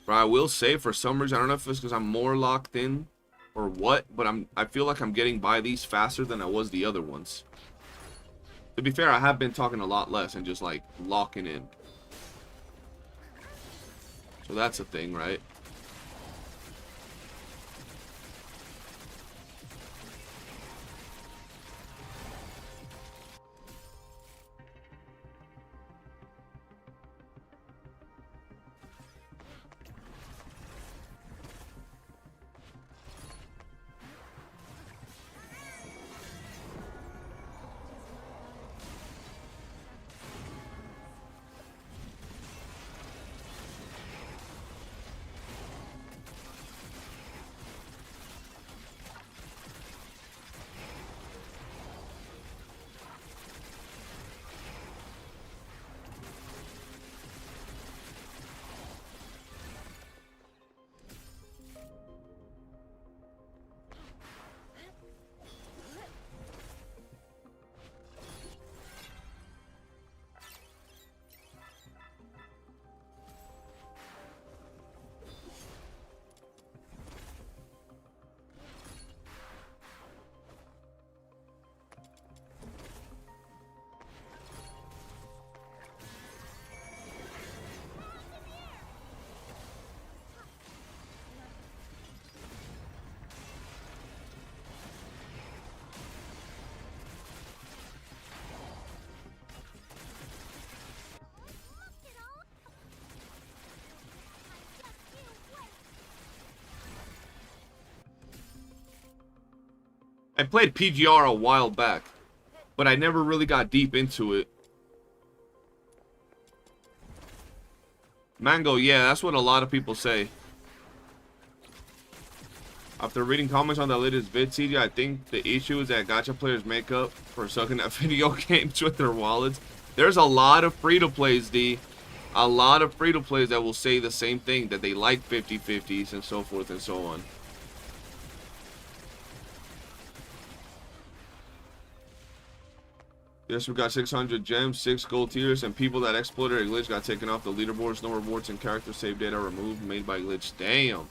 But I will say, for some reason, I don't know if it's because I'm more locked in or what, but I feel like I'm getting by these faster than I was the other ones. To be fair, I have been talking a lot less and just like locking in. So that's a thing, right? played PGR a while back, but I never really got deep into it. Mango, yeah, that's what a lot of people say. After reading comments on the latest vid, CG, I think the issue is that gacha players make up for sucking at video games with their wallets. There's a lot of free-to-plays, D. A lot of free-to-plays that will say the same thing, that they like 50-50s and so forth and so on. Yes, we got 600 gems, 6 gold tiers, and people that exploited a glitch got taken off the leaderboards. No rewards and character save data removed, made by glitch. Damn.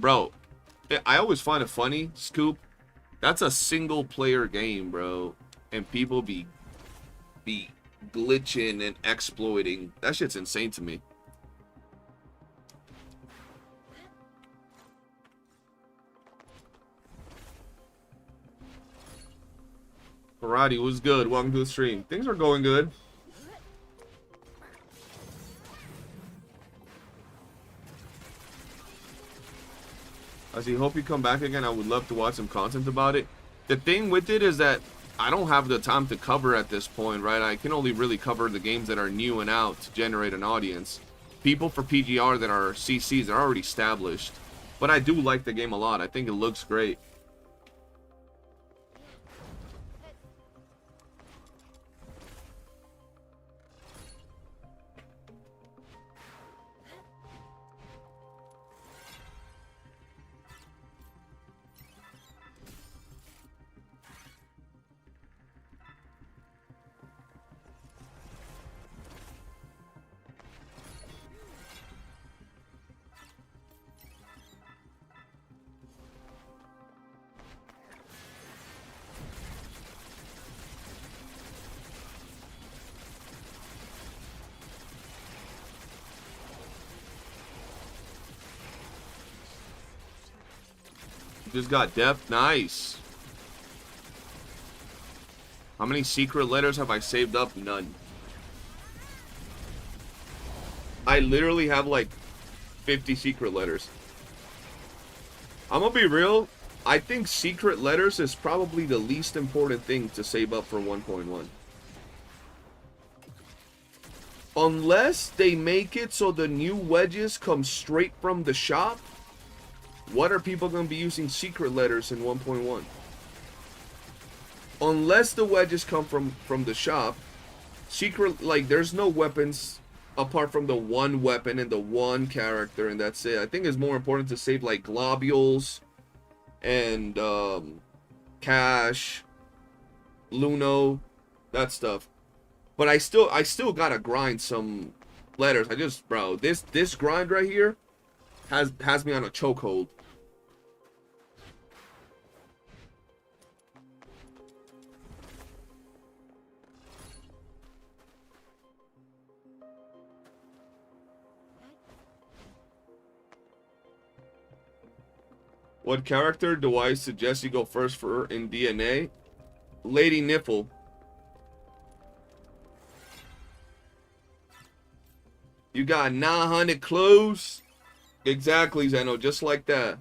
Bro, I always find it funny, Scoop. That's a single player game, bro. And people be glitching and exploiting. That shit's insane to me. Karate was good. Welcome to the stream. Things are going good. I see. Hope you come back again. I would love to watch some content about it. The thing with it is that I don't have the time to cover at this point, right? I can only really cover the games that are new and out to generate an audience. People for PGR that are CCs are already established. But I do like the game a lot. I think it looks great. Just got depth. Nice. How many secret letters have I saved up? None. I literally have like 50 secret letters. I'm gonna be real. I think secret letters is probably the least important thing to save up for 1.1. Unless they make it so the new wedges come straight from the shop. What are people going to be using secret letters in 1.1? Unless the wedges come from the shop, secret, like, there's no weapons apart from the one weapon and the one character, and that's it. I think it's more important to save, like, globules and cash, Luno, that stuff. But I still gotta grind some letters. Bro, this grind right here has me on a chokehold. What character do I suggest you go first for in DNA? Lady Nipple. You got 900 clues? Exactly, Zeno, just like that.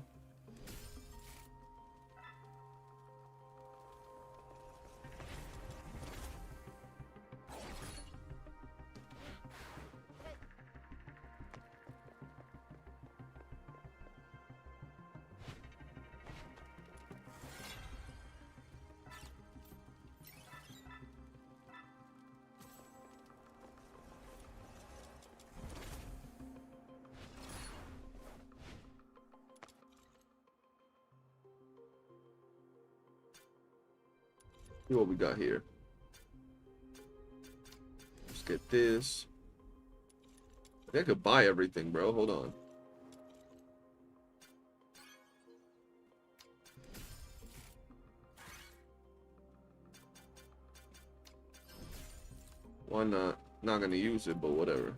See what we got here. Let's get this. I think I could buy everything, bro. Hold on. Why not? Not gonna use it, but whatever.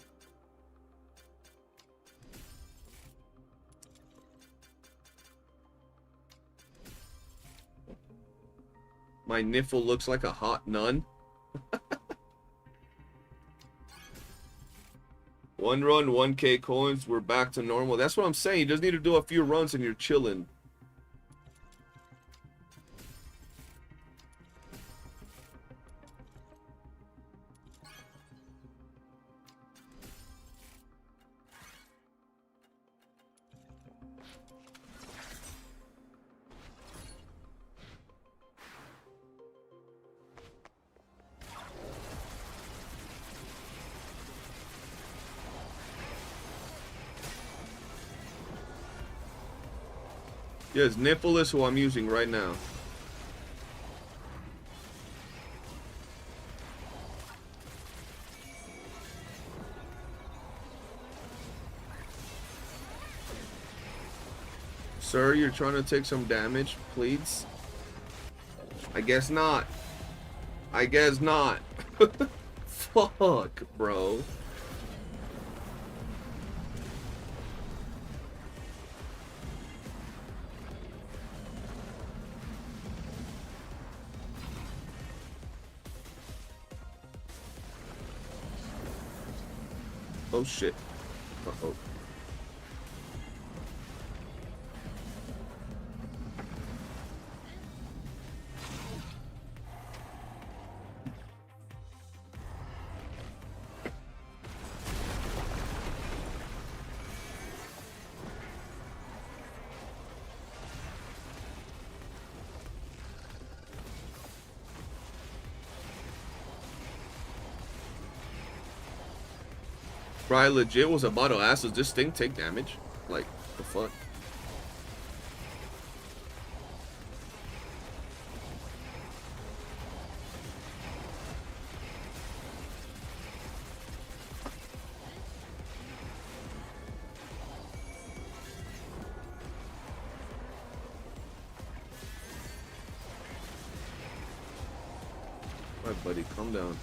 My niffle looks like a hot nun. One run, 1K coins. We're back to normal. That's what I'm saying. You just need to do a few runs and you're chilling. Yes, Nipple is who I'm using right now. Sir, you're trying to take some damage, please? I guess not. I guess not. Fuck, bro. Oh shit. Uh-oh. Bro, I legit was about to ask, does this thing take damage? Like, the fuck? Alright, buddy, calm down.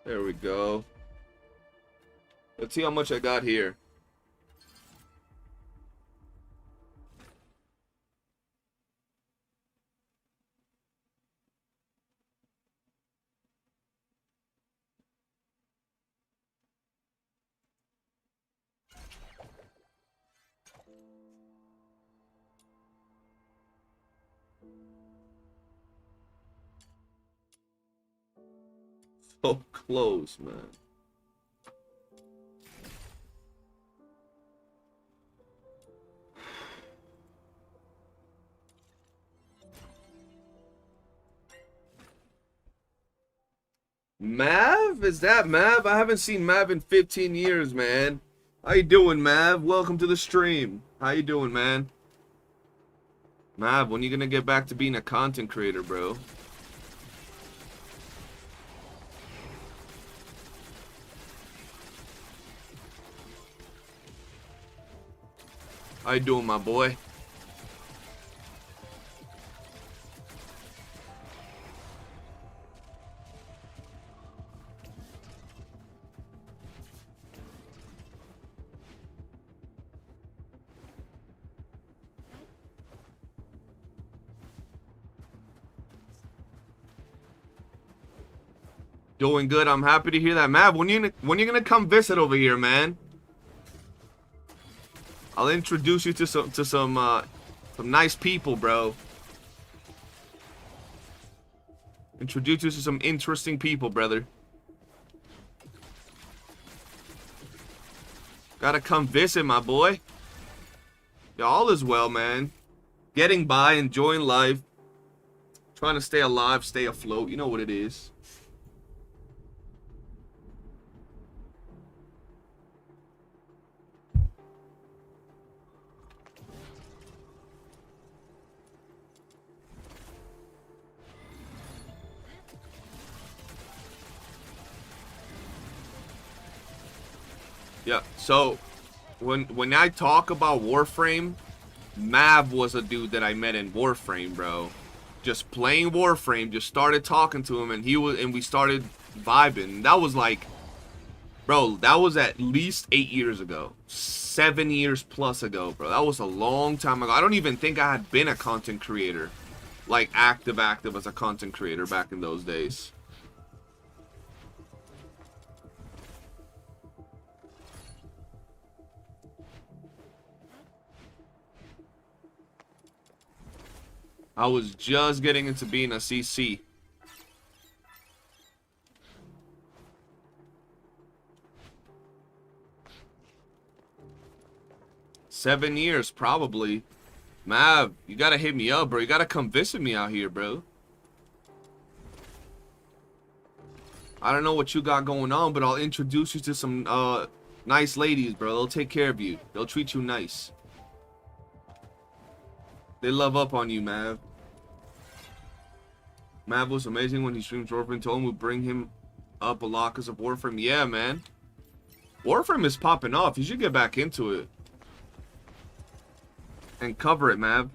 There we go. Let's see how much I got here. So close, man. Mav? Is that Mav? I haven't seen Mav in 15 years, man. How you doing, Mav? Welcome to the stream. How you doing, man? Mav, when you gonna get back to being a content creator, bro? How you doing, my boy? Doing good. I'm happy to hear that, Mav. When you gonna come visit over here, man? I'll introduce you to some nice people, bro. Introduce you to some interesting people, brother. Gotta come visit, my boy. Yeah, all is well, man. Getting by, enjoying life. Trying to stay alive, stay afloat. You know what it is. Yeah, so when I talk about Warframe, Mav was a dude that I met in Warframe, bro. Just playing Warframe, just started talking to him, and we started vibing. That was like, bro, that was at least 8 years ago. 7 years plus ago, bro. That was a long time ago. I don't even think I had been a content creator. Like active as a content creator back in those days. I was just getting into being a CC. Seven years, probably. Mav, you gotta hit me up, bro. You gotta come visit me out here, bro. I don't know what you got going on, but I'll introduce you to some nice ladies, bro. They'll take care of you. They'll treat you nice. They love up on you, Mav. Mav was amazing when he streams Warframe. Told him we'd bring him up a lot because of Warframe. Yeah, man. Warframe is popping off. You should get back into it. And cover it, Mav.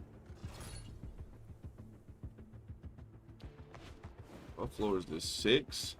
What floor is this? 6?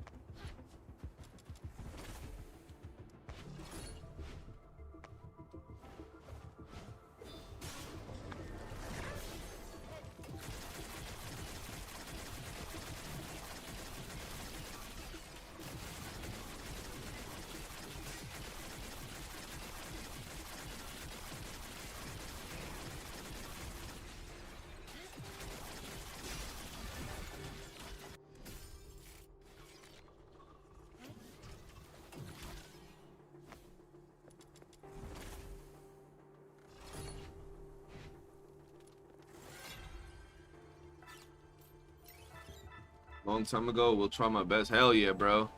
Long time ago, we'll try my best. Hell yeah, bro.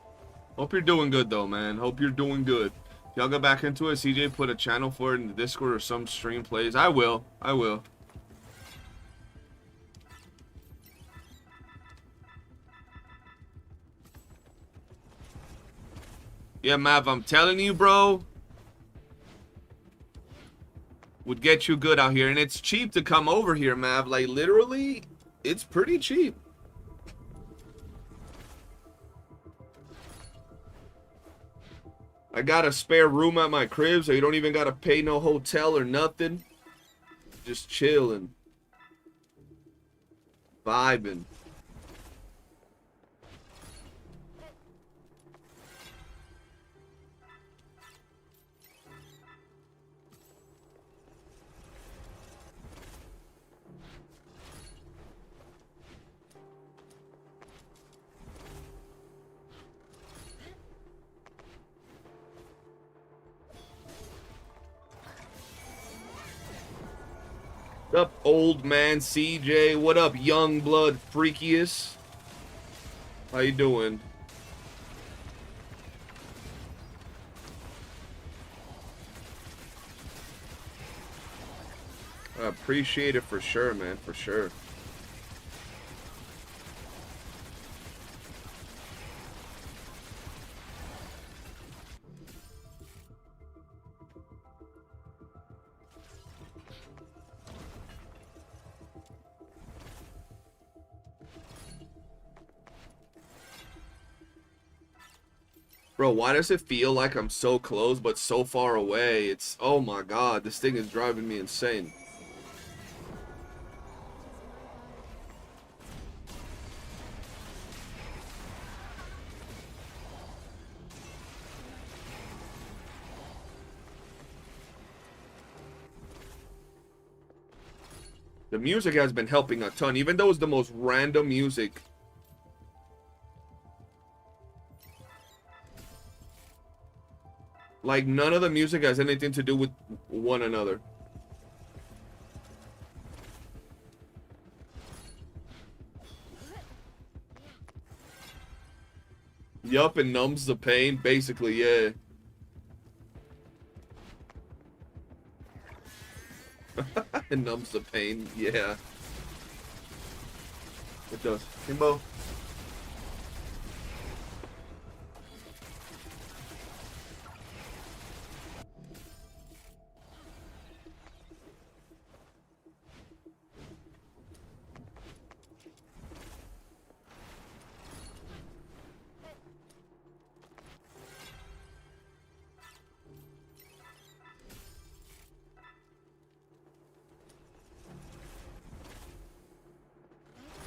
Hope you're doing good, though, man. Hope you're doing good. If y'all get back into it, CJ put a channel for it in the Discord or some stream plays. I will. I will. Yeah, Mav, I'm telling you, bro. Would get you good out here. And it's cheap to come over here, Mav. Like, literally, it's pretty cheap. I got a spare room at my crib, so you don't even gotta pay no hotel or nothing. Just chilling. Vibing. What up, old man CJ? What up, young blood freakiest? How you doing? I appreciate it for sure, man, for sure. Bro, why does it feel like I'm so close but so far away? It's, oh my god, this thing is driving me insane. The music has been helping a ton, even though it's the most random music. Like, none of the music has anything to do with one another. Yup, it numbs the pain, basically, yeah. It numbs the pain, yeah. It does. Kimbo.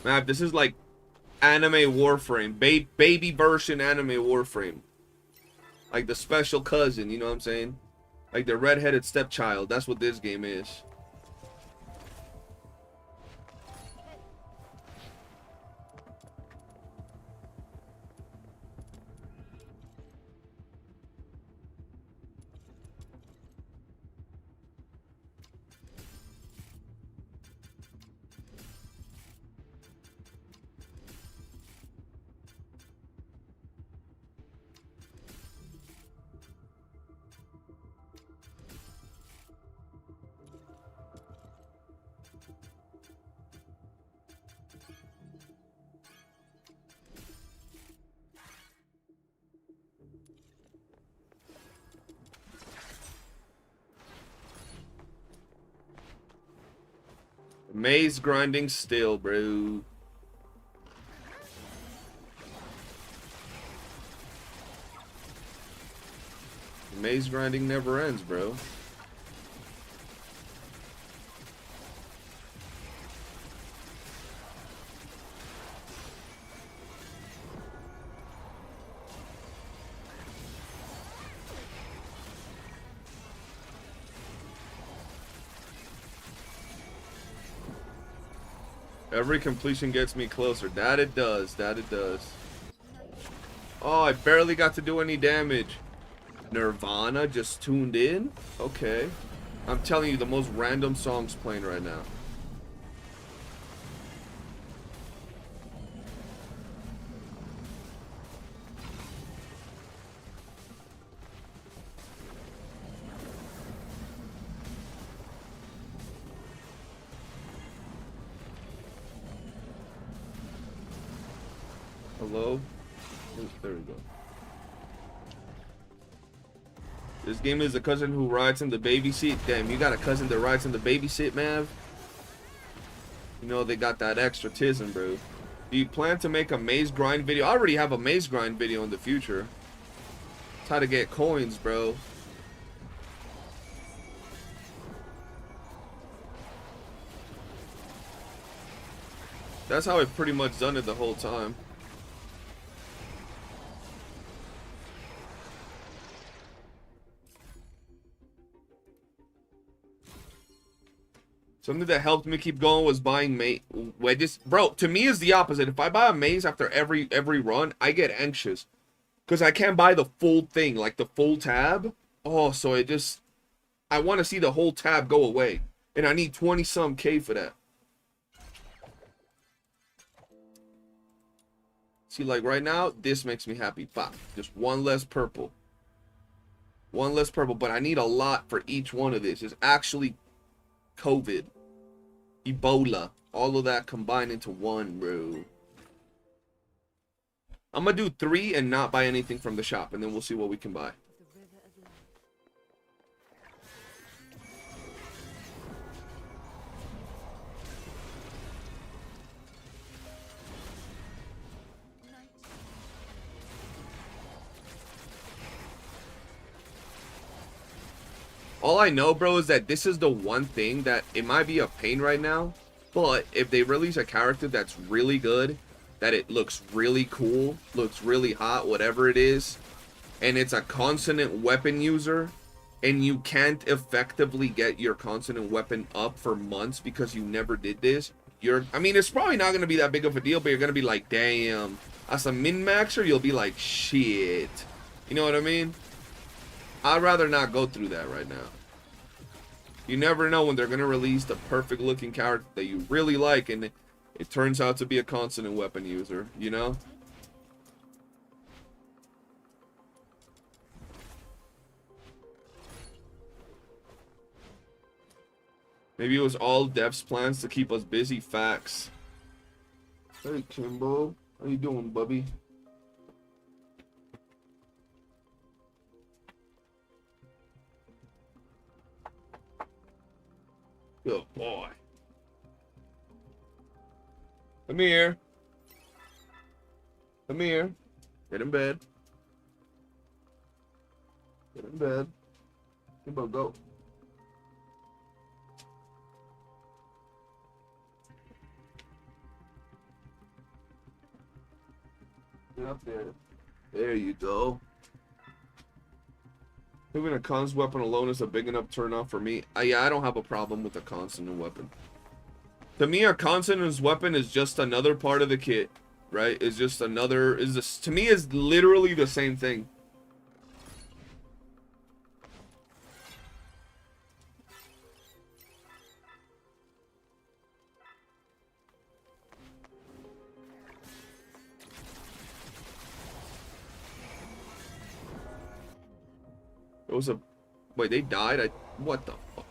Man, this is like anime Warframe, baby version anime Warframe. Like the special cousin, you know what I'm saying? Like the redheaded stepchild. That's what this game is. Maze grinding still, bro. Maze grinding never ends, bro. Every completion gets me closer. That it does. That it does. Oh, I barely got to do any damage. Nirvana just tuned in? Okay. I'm telling you, the most random songs playing right now. Hello? Oh, there we go. This game is a cousin who rides in the baby seat. Damn, you got a cousin that rides in the baby seat, man. You know they got that extra tism, bro. Do you plan to make a maze grind video? I already have a maze grind video in the future. It's how to get coins, bro. That's how I've pretty much done it the whole time. Something that helped me keep going was buying wedges. Bro, to me is the opposite. If I buy a maze after every run, I get anxious. Because I can't buy the full thing, like the full tab. Oh, so it just... I want to see the whole tab go away. And I need 20-some K for that. See, like right now, this makes me happy. Pop. Just one less purple. One less purple. But I need a lot for each one of this. It's actually... COVID, Ebola, all of that combined into one, bro. I'm gonna do 3 and not buy anything from the shop, and then we'll see what we can buy. All I know, bro, is that this is the one thing that it might be a pain right now, but if they release a character that's really good, that it looks really cool, looks really hot, whatever it is, and it's a consonant weapon user, and you can't effectively get your consonant weapon up for months because you never did this, I mean, it's probably not going to be that big of a deal, but you're going to be like, damn. As a min-maxer, you'll be like, shit. You know what I mean? I'd rather not go through that right now. You never know when they're going to release the perfect looking character that you really like and it turns out to be a consonant weapon user, you know? Maybe it was all devs' plans to keep us busy. Facts. Hey, Kimbo. How you doing, bubby? Good boy. Come here. Come here. Get in bed. Get in bed. Kimbo, go. Get up there. There you go. Moving a cons weapon alone is a big enough turn off for me. Yeah, I don't have a problem with a consonant weapon. To me, a consonant weapon is just another part of the kit, right? It's just another. To me, is literally the same thing. It was a... Wait, they died? What the fuck?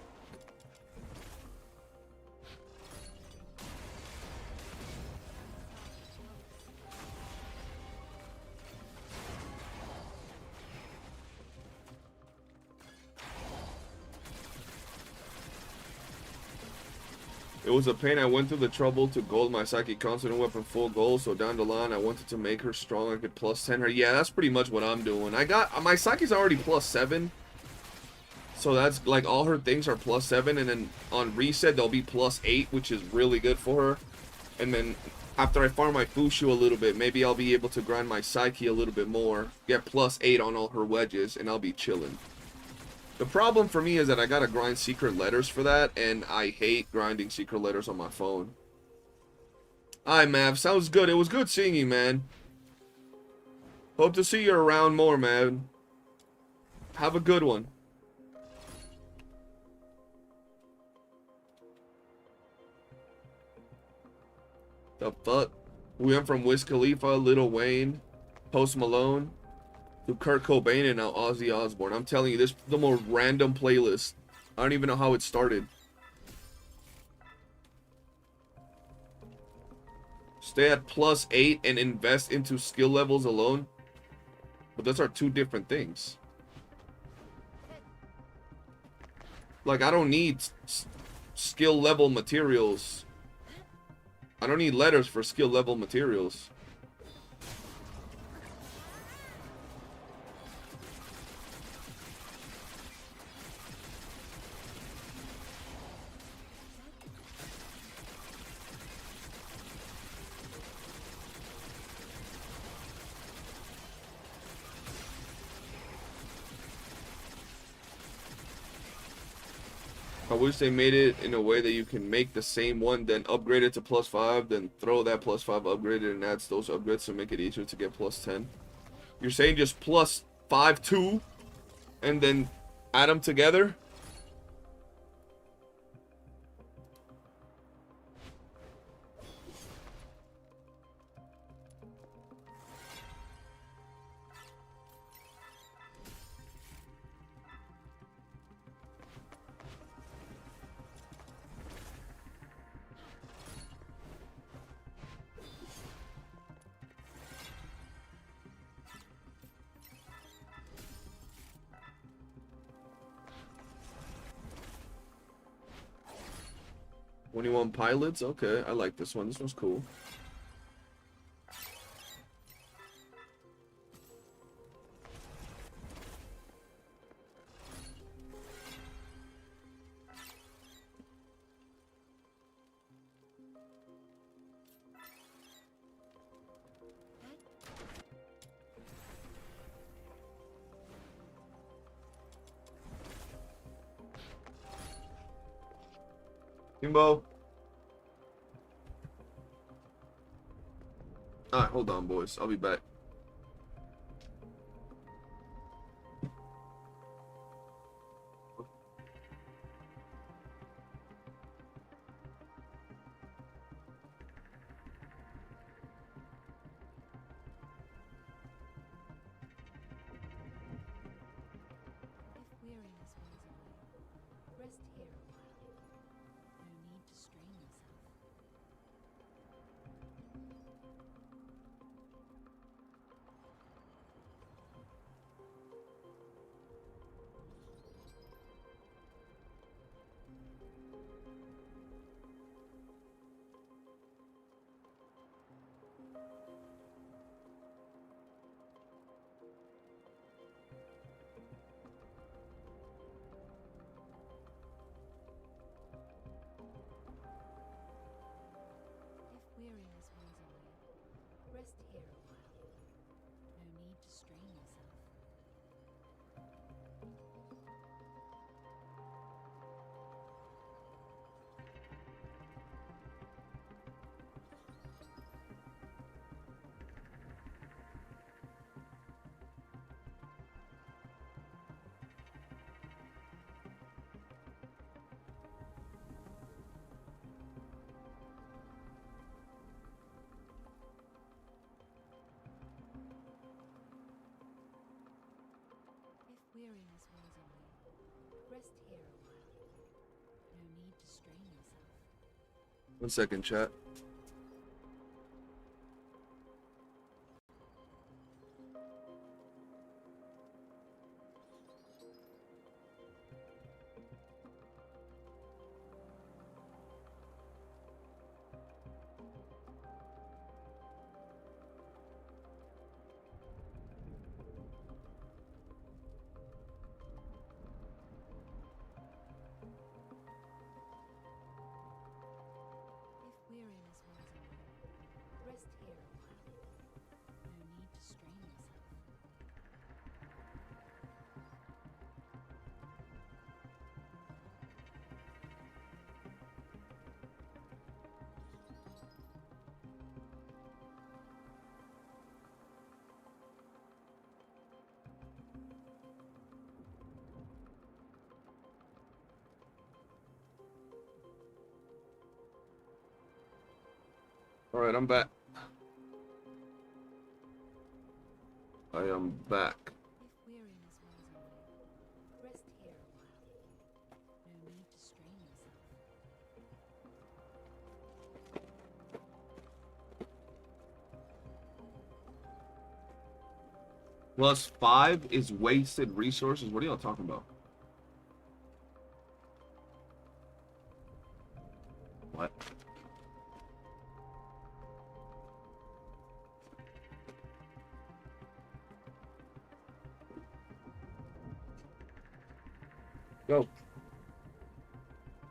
It was a pain. I went through the trouble to gold my Psyche constant weapon full gold, so down the line I wanted to make her strong. I could plus 10 her. Yeah, that's pretty much what I'm doing. I got my Psyche's already plus 7, so that's like all her things are plus 7, and then on reset they'll be plus 8, which is really good for her. And then after I farm my Fushu a little bit, maybe I'll be able to grind my Psyche a little bit more, get plus 8 on all her wedges, and I'll be chilling. The problem for me is that I gotta grind secret letters for that, and I hate grinding secret letters on my phone. Alright, Mav, sounds good. It was good seeing you, man. Hope to see you around more, man. Have a good one. The fuck? We went from Wiz Khalifa, Lil Wayne, Post Malone, to Kurt Cobain, and now Ozzy Osbourne. I'm telling you, this is the most random playlist. I don't even know how it started. Stay at plus 8 and invest into skill levels alone. But those are two different things. Like, I don't need skill level materials. I don't need letters for skill level materials. I wish they made it in a way that you can make the same one, then upgrade it to plus 5, then throw that plus 5 upgraded and adds those upgrades to make it easier to get plus 10. You're saying just plus 5, 2, and then add them together? Pilots? Okay, I like this one. This one's cool. Kimbo. Alright, hold on, boys. I'll be back. If weariness wears away, rest here a while. No need to strain yourself. If weariness wears away, rest here a while. No need to strain yourself. If weariness wears away, rest here a while. No need to strain yourself. 1 second, chat. Rest here a while. No need to strain yourself. All right, I'm back. I am back. If weariness weighs on you, rest here a while. No need to strain yourself. +5 is wasted resources. What are y'all talking about? What? Go.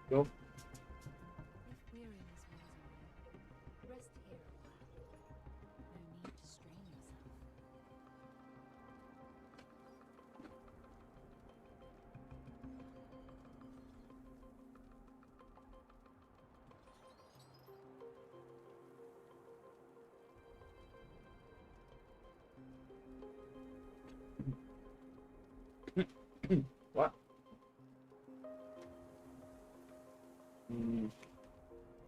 Go. If weariness weighs on you, rest here a while. No need to strain yourself. What?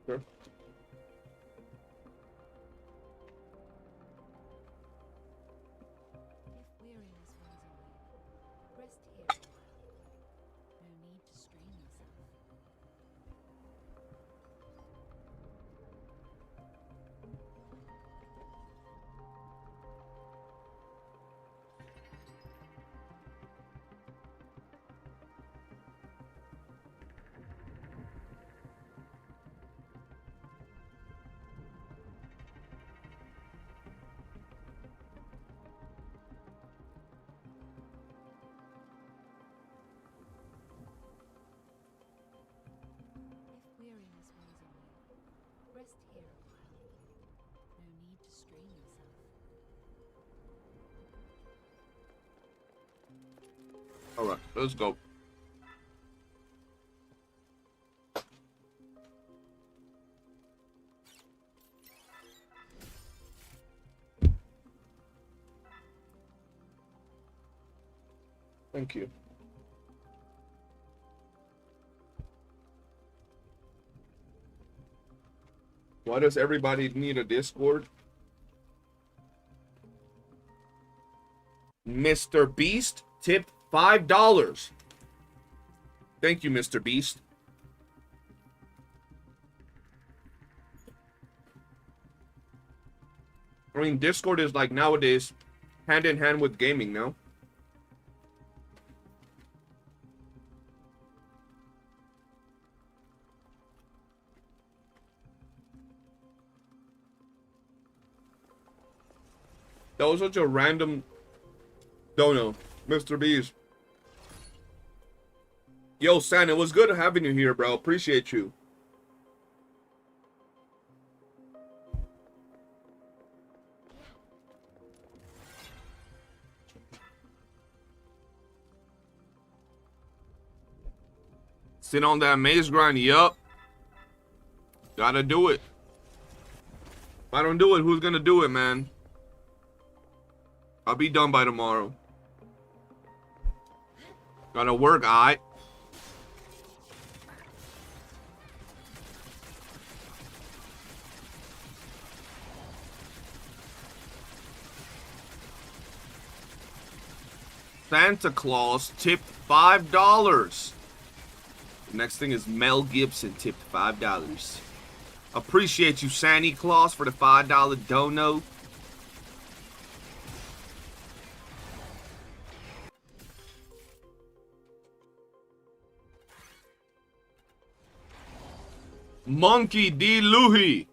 Sure. If weariness weighs on you, rest here a while. No need to strain yourself. If weariness weighs on you, rest here a while. No need to strain yourself. All right, let's go. Thank you. Why does everybody need a Discord? Mr. Beast tipped $5. Thank you, Mr. Beast. I mean, Discord is like nowadays hand in hand with gaming now. That was such a random dono, Mr. Beast. Yo, San, it was good having you here, bro. Appreciate you. Sit on that maze grind, yup. Gotta do it. If I don't do it, who's gonna do it, man? I'll be done by tomorrow. Gotta work, aight. Santa Claus tipped $5. The next thing is Mel Gibson tipped $5. Appreciate you, Santa Claus, for the $5 dono. Monkey D. Luhi.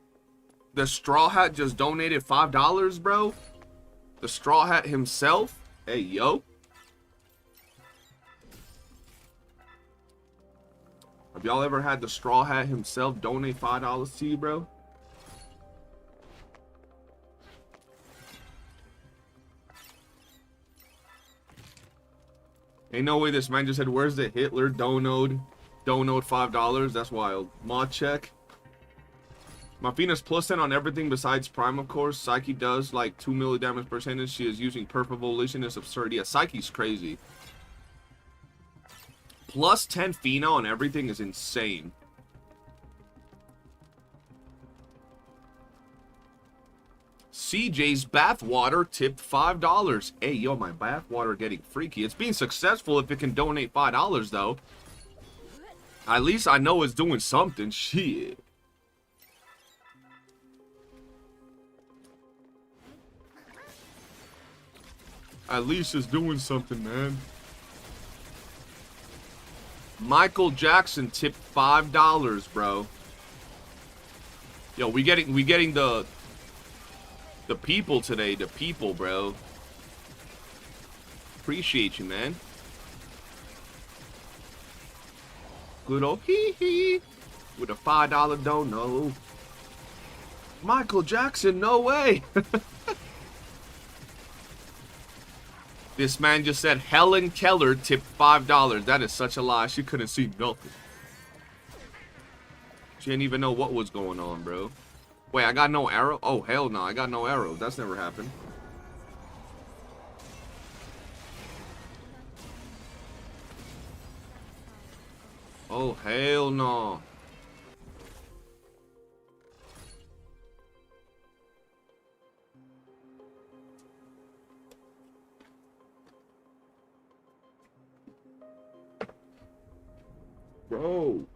The Straw Hat just donated $5, bro. The Straw Hat himself. Hey, yo. Have y'all ever had the Straw Hat himself donate $5 to you, bro? Ain't no way this man just said, where's the Hitler donode? Donode $5. That's wild. Mod check. Mafina's plus 10 on everything besides Prime, of course. Psyche does like 2 milli damage percentage. She is using Purple Volition. It's absurd. Yeah, Psyche's crazy. Plus 10 Fina on everything is insane. CJ's bathwater tipped $5. Hey, yo, my bathwater getting freaky. It's being successful if it can donate $5, though. At least I know it's doing something. Shit. At least it's doing something, man. Michael Jackson tipped $5, bro. Yo, we getting the people today, the people, bro. Appreciate you, man. Good old hee with a $5 dono. Michael Jackson, no way. This man just said Helen Keller tipped $5. That is such a lie. She couldn't see nothing. She didn't even know what was going on, bro. Wait, I got no arrow? Oh, hell no. I got no arrows. That's never happened. Oh, hell no. Bro.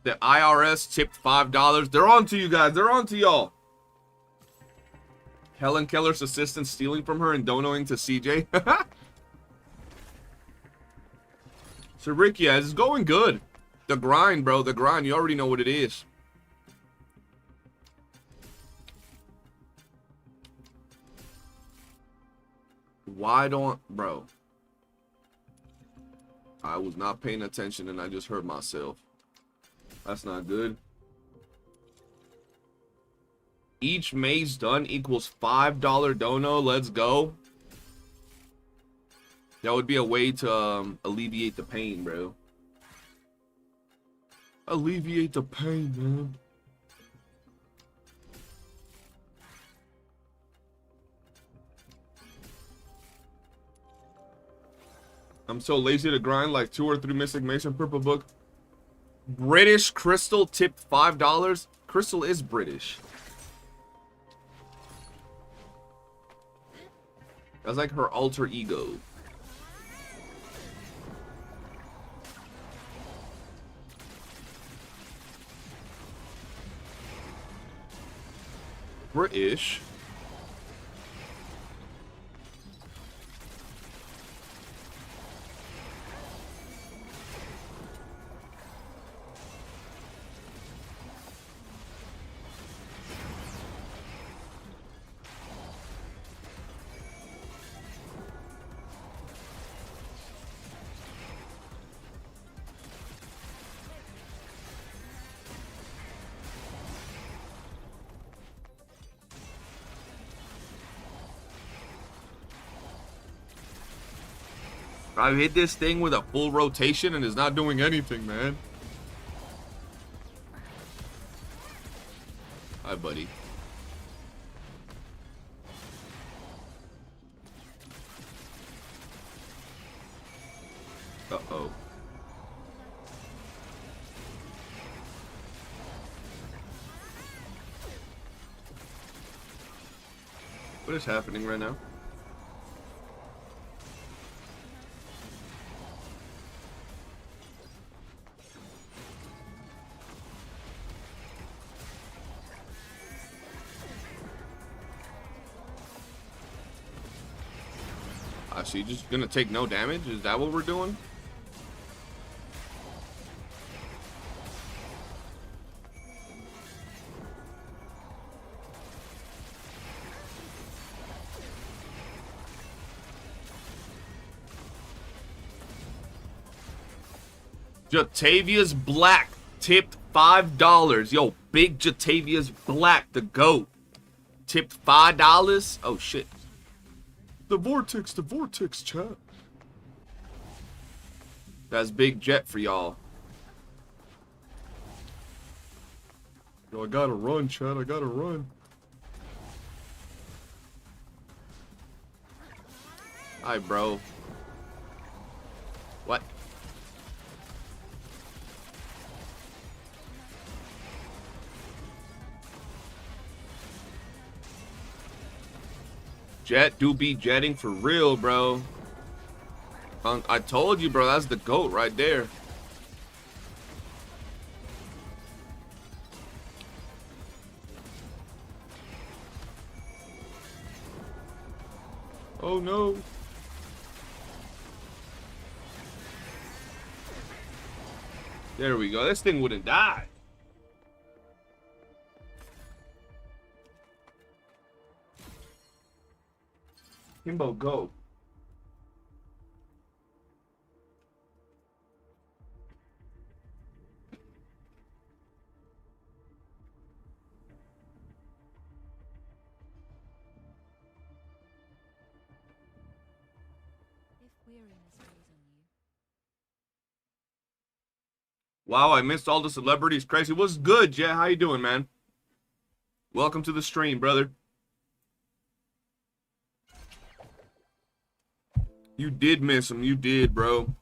The IRS tipped $5. They're on to you guys. They're on to y'all. Helen Keller's assistant stealing from her and donoing to CJ. So Rick, yeah, it's going good. The grind, bro. The grind. You already know what it is. Why don't... Bro. I was not paying attention and I just hurt myself. That's not good. Each maze done equals $5 dono. Let's go. That would be a way to alleviate the pain, bro. Alleviate the pain, man. I'm so lazy to grind like 2 or 3 Mystic Mason Purple Book. British Crystal tipped $5. Crystal is British. That's like her alter ego. British. I hit this thing with a full rotation and it's not doing anything, man. Hi, buddy. Uh-oh. What is happening right now? So you're just gonna take no damage? Is that what we're doing? Jatavius Black tipped $5. Yo, big Jatavius Black, the GOAT. Tipped $5. Oh shit. The vortex, chat. That's Big Jet for y'all. Yo, I gotta run, chat. I gotta run. Hi, bro. What? Jet do be jetting for real, bro. I told you, bro. That's the GOAT right there. Oh no. There we go. This thing wouldn't die. Kimbo, go. If weariness weighs on you, Wow, I missed all the celebrities. Crazy. What's good, Jet? How you doing, man? Welcome to the stream, brother. You did miss him. You did, bro.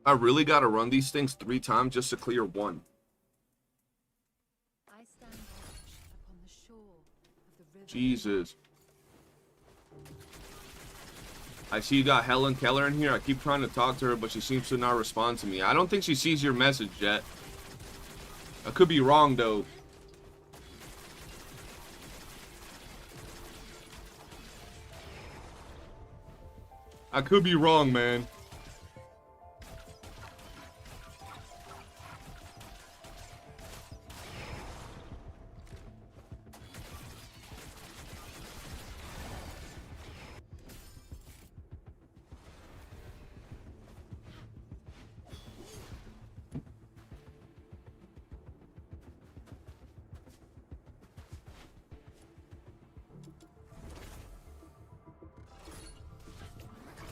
I really gotta run these things 3 times just to clear 1. I stand watch upon the shore of the river. Jesus. I see you got Helen Keller in here. I keep trying to talk to her, but she seems to not respond to me. I don't think she sees your message yet. I could be wrong, though. I could be wrong, man.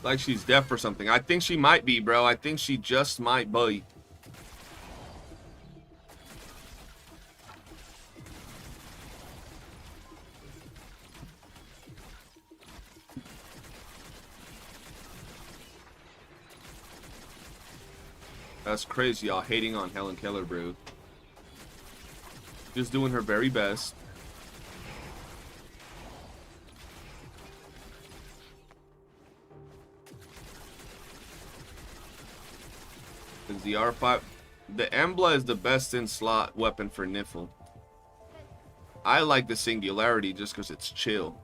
Like she's deaf or something. I think she might be, bro. I think she just might be. That's crazy, y'all hating on Helen Keller, bro. Just doing her very best. Is the R5... The Embla is the best in slot weapon for Niffle. I like the Singularity just because it's chill.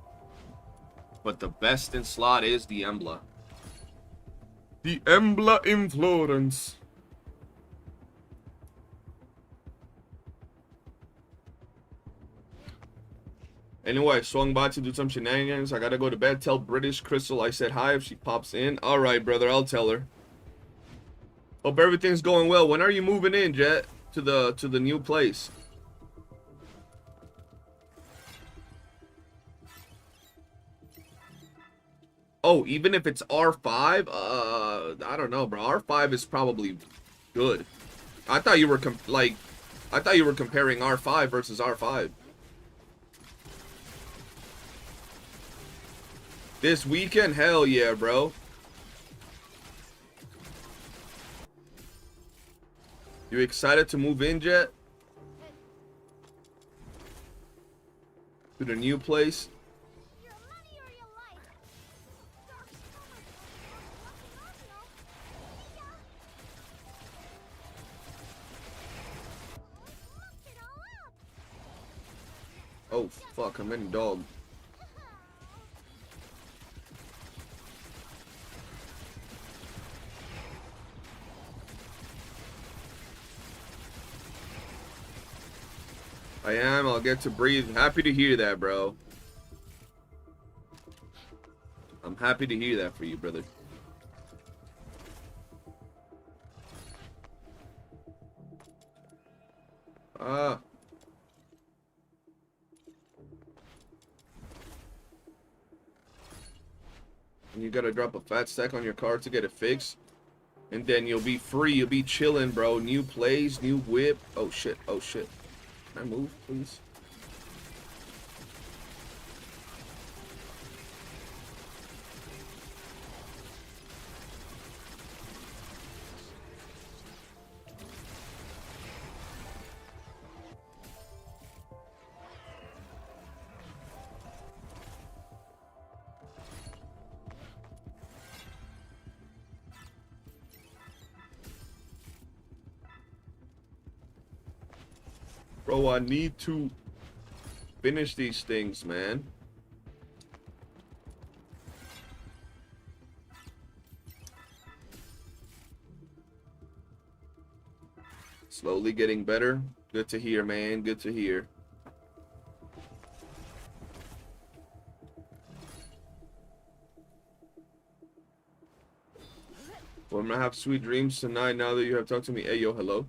But the best in slot is the Embla. The Embla in Florence. Anyway, I swung by to do some shenanigans. I gotta go to bed. Tell British Crystal I said hi if she pops in. Alright, brother, I'll tell her. Hope everything's going well. When are you moving in, Jet? To the new place? Oh, even if it's R5? I don't know, bro. R5 is probably good. I thought you were comparing R5 versus R5. This weekend? Hell yeah, bro. You excited to move in, Jet? To the new place? Oh fuck, I'm in dog. I am, I'll get to breathe. Happy to hear that, bro. I'm happy to hear that for you, brother. Ah. And you gotta drop a fat stack on your card to get it fixed. And then you'll be free. You'll be chilling, bro. New plays, new whip. Oh shit, oh shit. Can I move, please? Bro, I need to finish these things, man. Slowly getting better. Good to hear, man. Good to hear. Well, I'm gonna have sweet dreams tonight now that you have talked to me. Hey, yo, hello.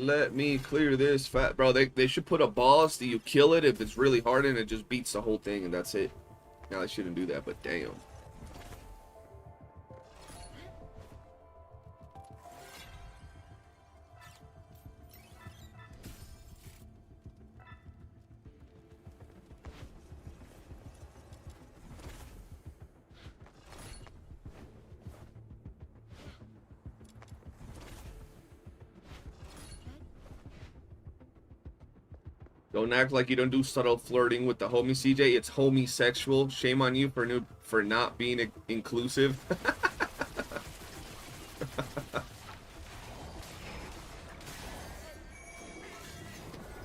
Let me clear this fat bro. They should put a boss that you kill it if it's really hard and it just beats the whole thing and that's it. Now they shouldn't do that, but damn. Don't act like you don't do subtle flirting with the homie, CJ. It's homosexual. Shame on you for not being inclusive.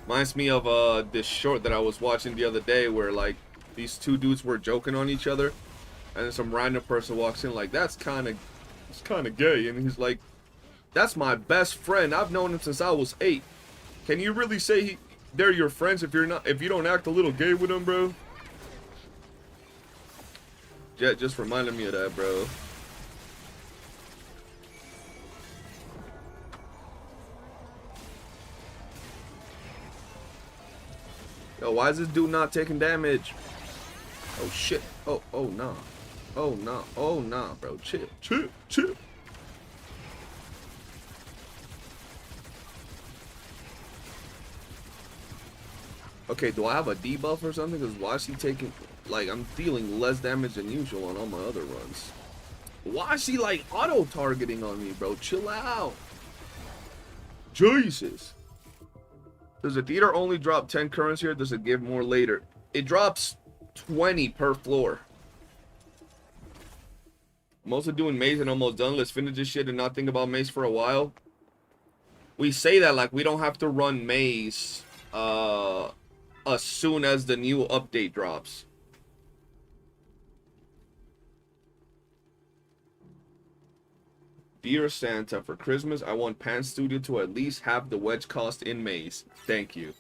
Reminds me of this short that I was watching the other day where like these two dudes were joking on each other and then some random person walks in like it's kind of gay, and he's like, that's my best friend. I've known him since I was 8. Can you really say they're your friends if you don't act a little gay with them, bro? Jet just reminded me of that, bro. Yo, why is this dude not taking damage? Oh shit. Oh nah. Oh nah, bro. Chill. Okay, do I have a debuff or something? Because why is he taking... Like, I'm dealing less damage than usual on all my other runs. Why is he, like, auto-targeting on me, bro? Chill out. Jesus. Does the theater only drop 10 currency or does it give more later? It drops 20 per floor. I'm also doing maze and almost done. Let's finish this shit and not think about maze for a while. We say that like we don't have to run maze as soon as the new update drops. Dear Santa, for Christmas, I want Pan Studio to at least have the wedge cost in maze. Thank you.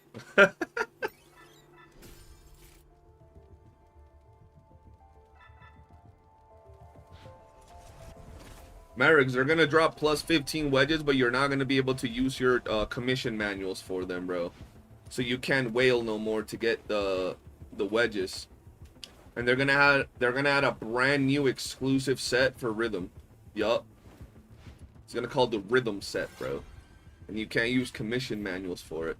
Merrick, they're gonna drop plus 15 wedges, but you're not gonna be able to use your commission manuals for them, bro. So you can't whale no more to get the wedges. And they're gonna add a brand new exclusive set for rhythm. Yup. It's gonna call the rhythm set, bro. And you can't use commission manuals for it.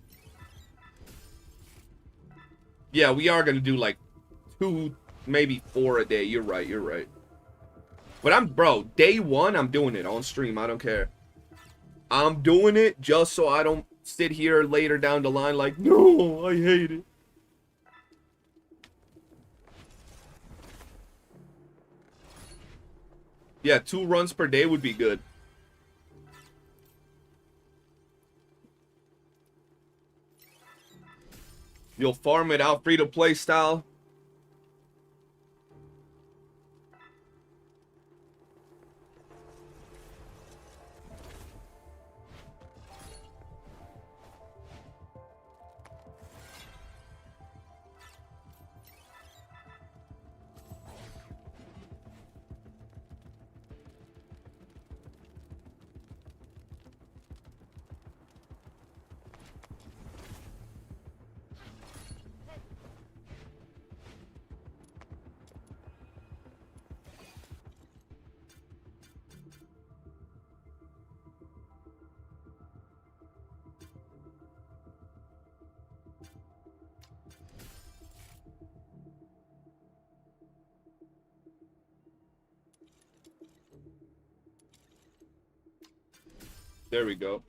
Yeah, we are gonna do like 2, maybe 4 a day. You're right. But bro, day 1, I'm doing it on stream. I don't care. I'm doing it just so I don't sit here later down the line like, no, I hate it. Yeah, 2 runs per day would be good. You'll farm it out free to play style. There we go.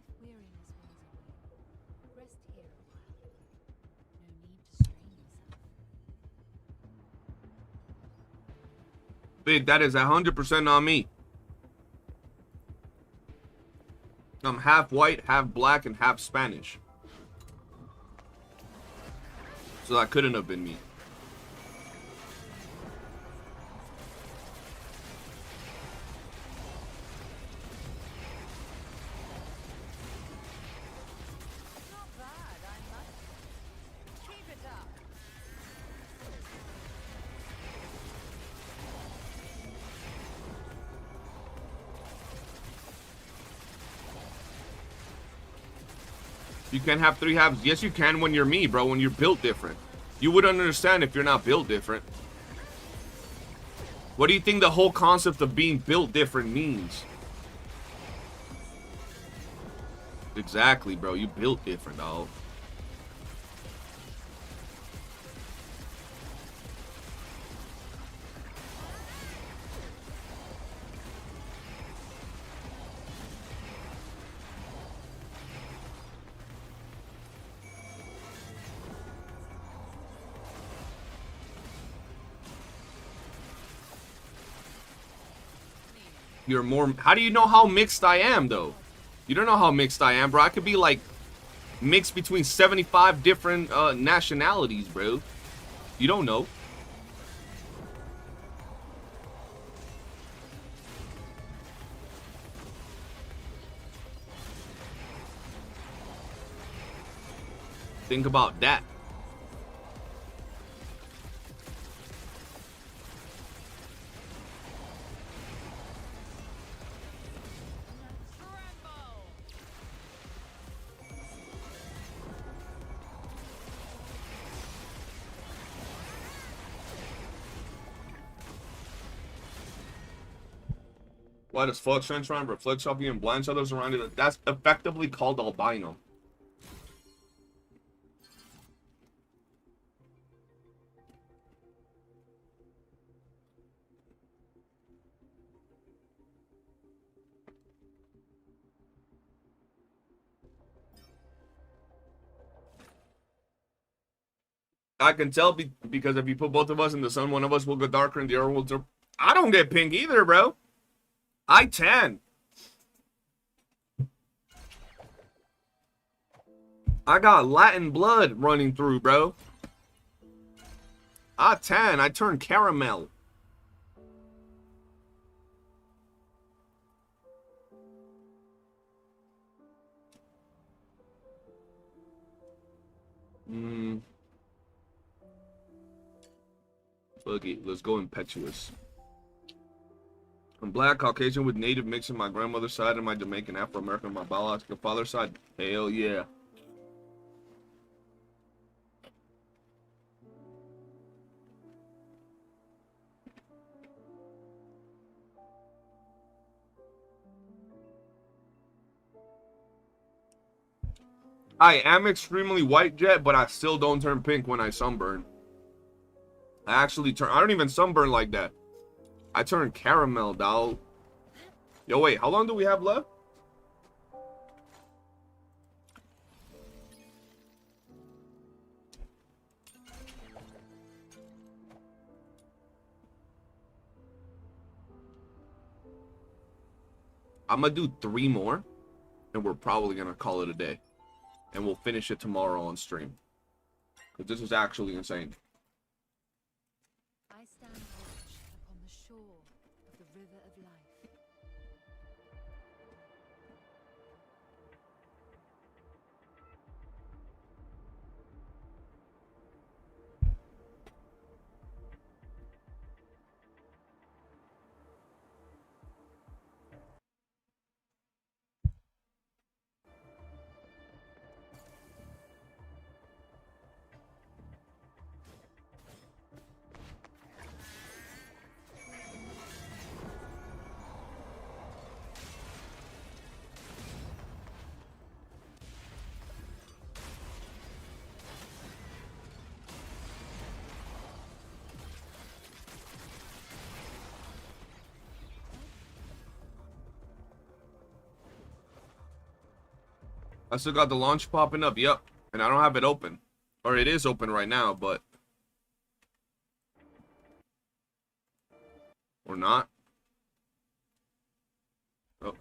If weariness wears away, rest here a while. No need to strain yourself. Big, that is 100% on me. I'm half white, half black, and half Spanish. So that couldn't have been me. Not bad, I must. Keep it up. You can't have 3 halves. Yes, you can when you're me, bro. When you're built different. You wouldn't understand if you're not built different. What do you think the whole concept of being built different means? Exactly, bro. You built different, dog. You're more. How do you know how mixed I am, though? You don't know how mixed I am, bro. I could be like mixed between 75 different nationalities, bro. You don't know. Think about that. Why does Flux Sunshine reflect something and blinds others around it? That's effectively called albino. I can tell because if you put both of us in the sun, one of us will go darker and the other will. I don't get pink either, bro. I tan. I got Latin blood running through, bro. I tan. I turn caramel. Fuck it. Let's go impetuous. I'm black, Caucasian with native mix on my grandmother's side and my Jamaican, Afro-American on my biological father's side. Hell yeah. I am extremely white, Jet, but I still don't turn pink when I sunburn. I don't even sunburn like that. I turn caramel, dog. Yo, wait, how long do we have left? I'm gonna do 3 more, and we're probably gonna call it a day. And we'll finish it tomorrow on stream. Because this is actually insane. I stand watch upon the shore of the river of life. I still got the launch popping up, yep. And I don't have it open. Or it is open right now, but... Or not. Oh.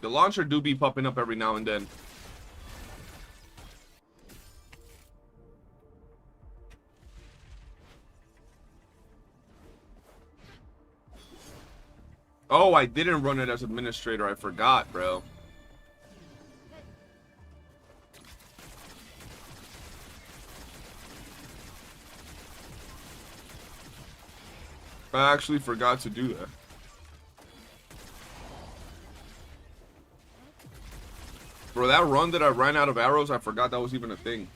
The launcher do be popping up every now and then. Oh, I didn't run it as administrator. I forgot, bro. I actually forgot to do that. For that run that I ran out of arrows, I forgot that was even a thing.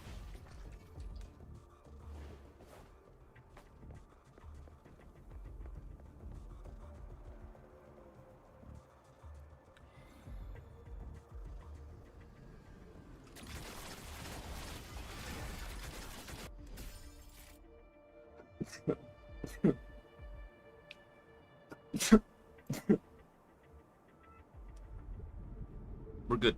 We're good.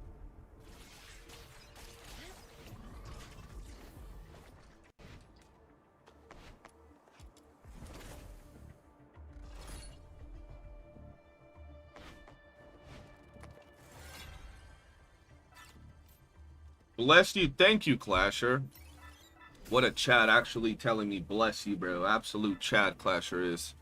Bless you. Thank you, Clasher. What a chat actually telling me bless you, bro. Absolute chat Clasher is.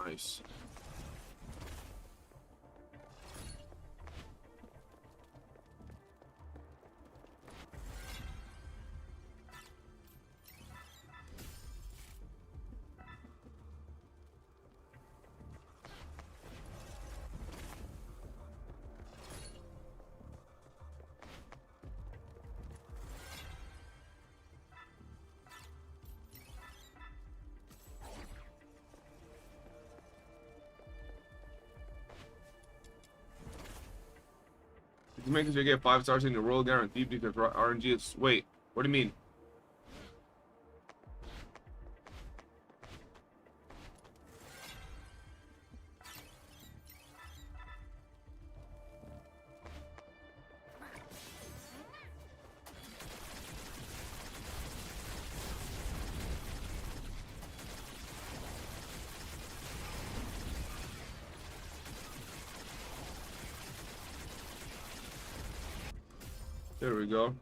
Nice. You make it so you get 5 stars in your roll guarantee because RNG is... Wait, what do you mean? There we go.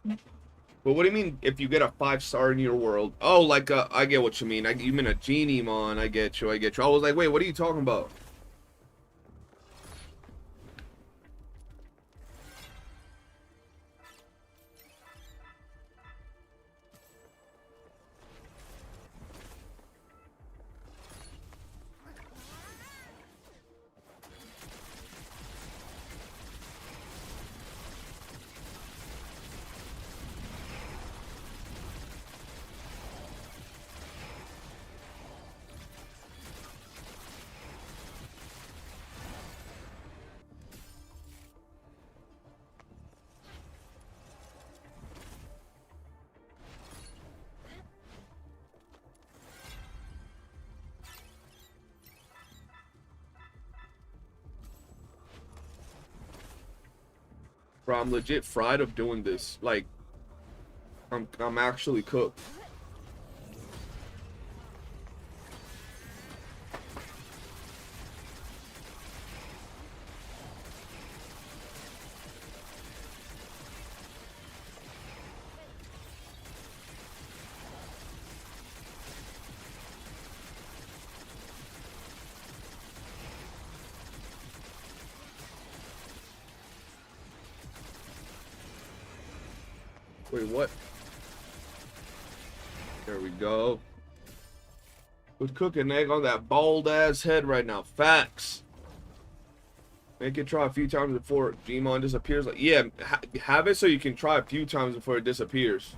But what do you mean if you get a 5-star in your world? Oh, like I get what you mean. You mean a genie mon. I get you. I get you. I was like, wait, what are you talking about? Bro, I'm legit fried of doing this. Like, I'm actually cooked. Wait, what? There we go. Put cooking egg on that bald ass head right now. Facts. Make it try a few times before Gmon disappears. Like, yeah, have it so you can try a few times before it disappears.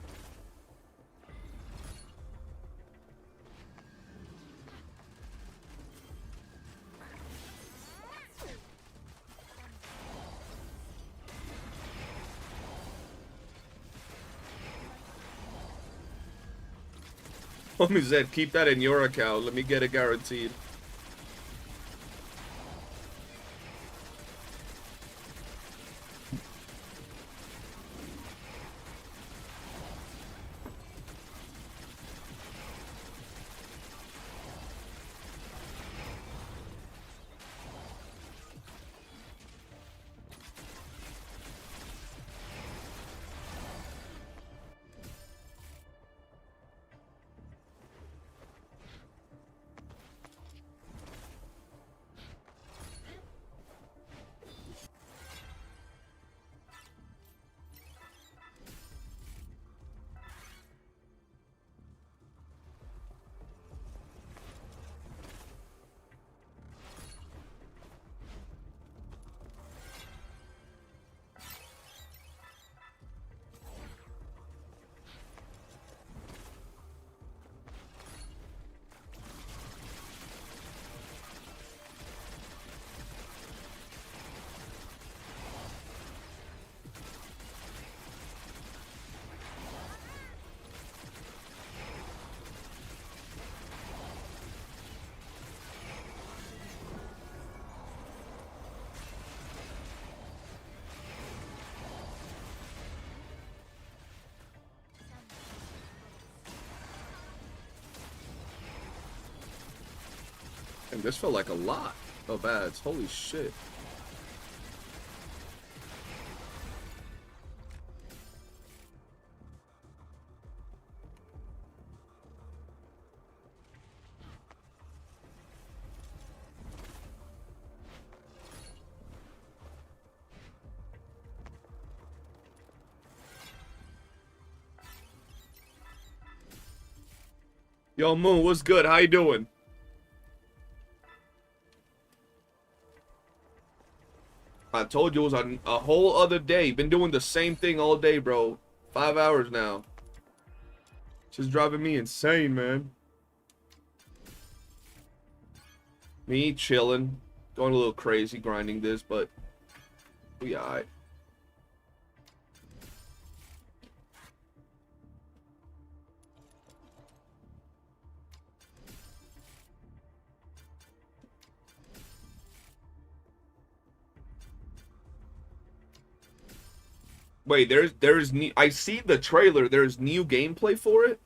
Homie said, keep that in your account. Let me get it guaranteed. And this felt like a lot of ads. Holy shit. Yo, Moon, what's good? How you doing? I told you it was a whole other day. Been doing the same thing all day, bro. 5 hours now. Just driving me insane, man. Me chilling. Going a little crazy grinding this, but we alright. Wait, there's new, I see the trailer. There's new gameplay for it.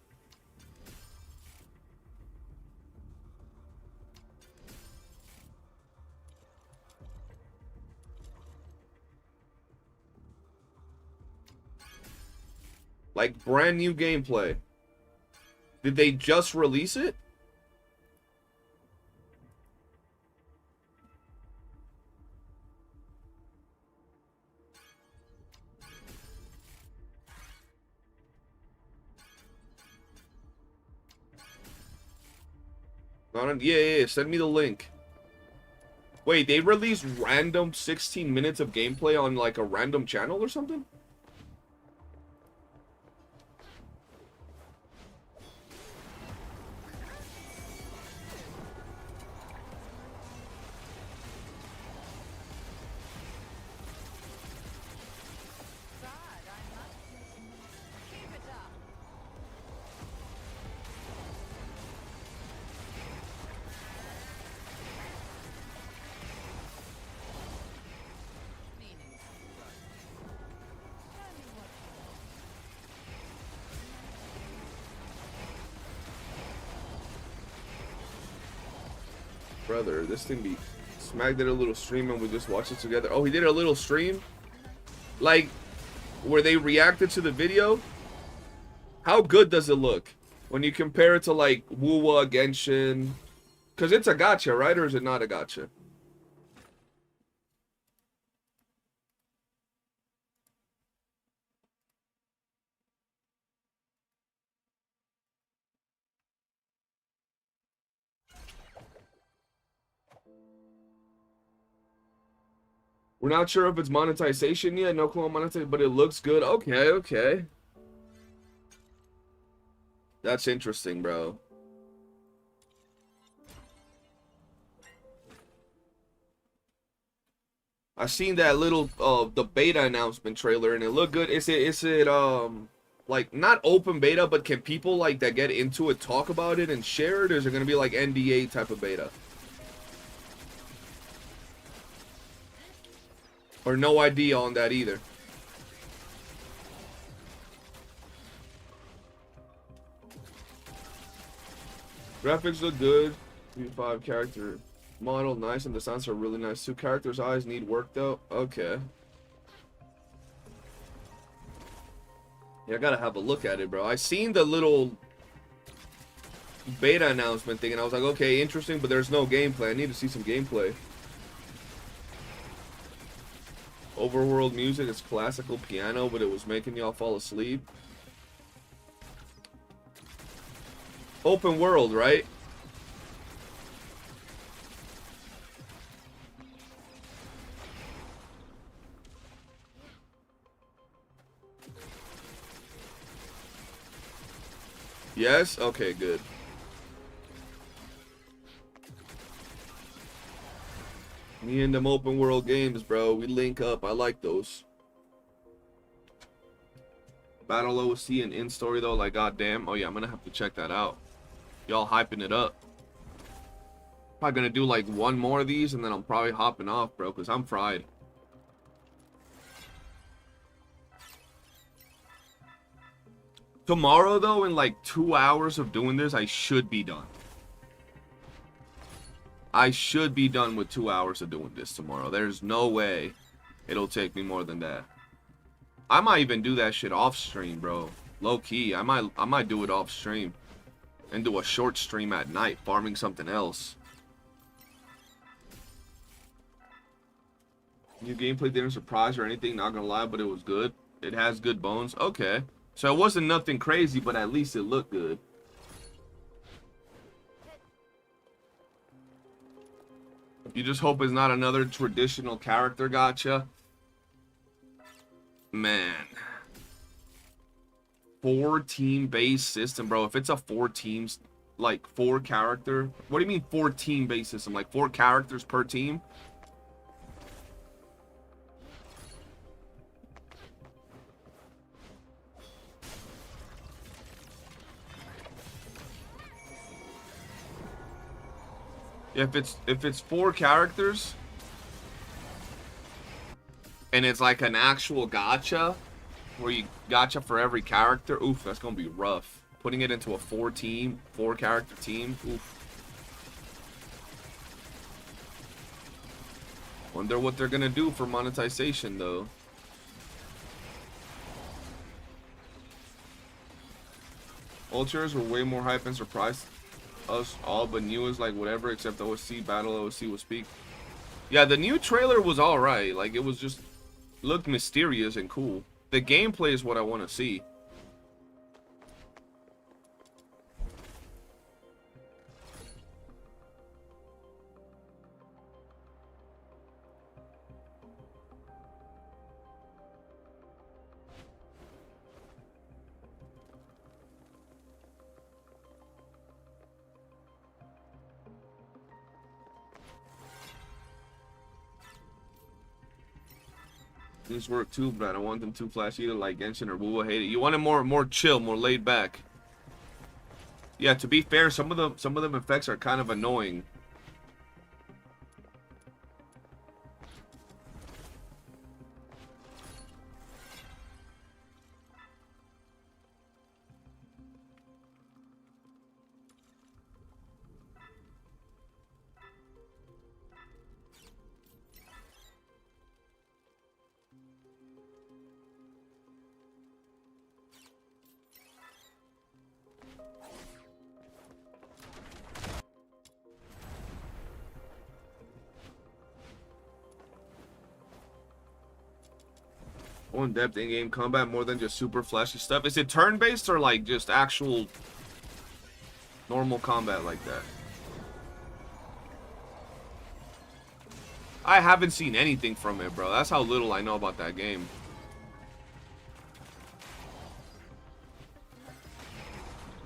Like brand new gameplay. Did they just release it? Yeah, send me the link. Wait, they released random 16 minutes of gameplay on like a random channel or something? Brother, this thing be... Smack did a little stream and we just watched it together. Oh, he did a little stream? Like, where they reacted to the video? How good does it look? When you compare it to, like, YOOOO, Genshin... Because it's a gacha, right? Or is it not a gacha? We're not sure if it's monetization yet. No clue on monetization, but it looks good. Okay, okay. That's interesting, bro. I seen that little the beta announcement trailer and it looked good. Is it like not open beta, but can people like that get into it talk about it and share it, or is it gonna be like NDA type of beta? Or no idea on that either. Graphics look good. 5 character model, nice, and the sounds are really nice. 2 characters' eyes need work though. Okay. Yeah, I gotta have a look at it, bro. I seen the little beta announcement thing and I was like, okay, interesting, but there's no gameplay. I need to see some gameplay. Overworld music is classical piano, but it was making y'all fall asleep. Open world, right? Yes? Okay, good. Me and them open world games, bro. We link up. I like those. Battle OC and in story though, like goddamn. Oh yeah, I'm gonna have to check that out. Y'all hyping it up. Probably gonna do like one more of these and then I'm probably hopping off, bro, because I'm fried. Tomorrow though, in like 2 hours of doing this, I should be done. I should be done with 2 hours of doing this tomorrow. There's no way it'll take me more than that. I might even do that shit off stream, bro. Low key, I might do it off stream and do a short stream at night, farming something else. New gameplay didn't surprise or anything, not gonna lie, but it was good. It has good bones. Okay, so it wasn't nothing crazy, but at least it looked good. You just hope it's not another traditional character gacha. Man. 4-team based system, bro. If it's a 4 teams, like 4 character. What do you mean 4-team based system? Like 4 characters per team? If it's 4 characters and it's like an actual gacha where you gacha for every character, oof, that's gonna be rough. Putting it into a 4 character team, oof. Wonder what they're gonna do for monetization though. Ultras were way more hype and surprised us all, but new is like whatever except OSC. Battle OSC was peak. Yeah, the new trailer was alright. Like, it was just looked mysterious and cool. The gameplay is what I want to see. These work too, but I don't want them too flashy to like Genshin or WoOOO. Hate it. You want it more chill, more laid back. Yeah, to be fair, some of them effects are kind of annoying. More in depth in-game combat more than just super flashy stuff. Is it turn-based or like just actual normal combat like that? I haven't seen anything from it, bro. That's how little I know about that game.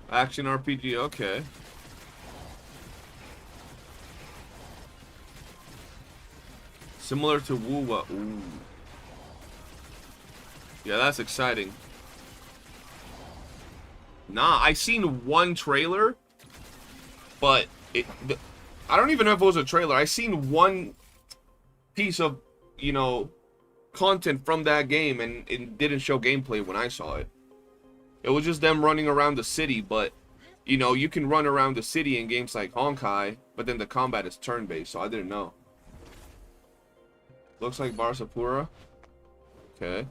Action RPG, okay. Similar to WoOOO. Ooh. Yeah, that's exciting. Nah, I seen one trailer, but I don't even know if it was a trailer. I seen one piece of, you know, content from that game, and it didn't show gameplay when I saw it. It was just them running around the city, but, you know, you can run around the city in games like Honkai, but then the combat is turn-based, so I didn't know. Looks like Barsapura. Okay.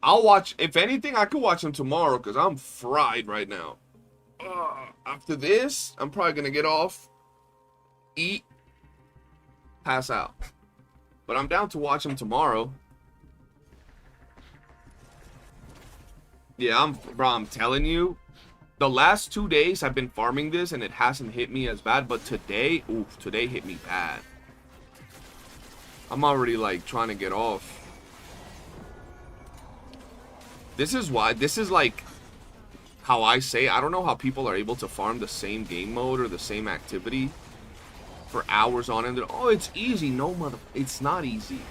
I'll watch, if anything, I could watch them tomorrow because I'm fried right now. After this, I'm probably going to get off, eat, pass out. But I'm down to watch them tomorrow. Yeah, I'm telling you, the last 2 days I've been farming this and it hasn't hit me as bad, but today, oof, today hit me bad. I'm already like trying to get off. This is why, this is like how I say, I don't know how people are able to farm the same game mode or the same activity for hours on end. Oh, it's easy. No, mother, it's not easy.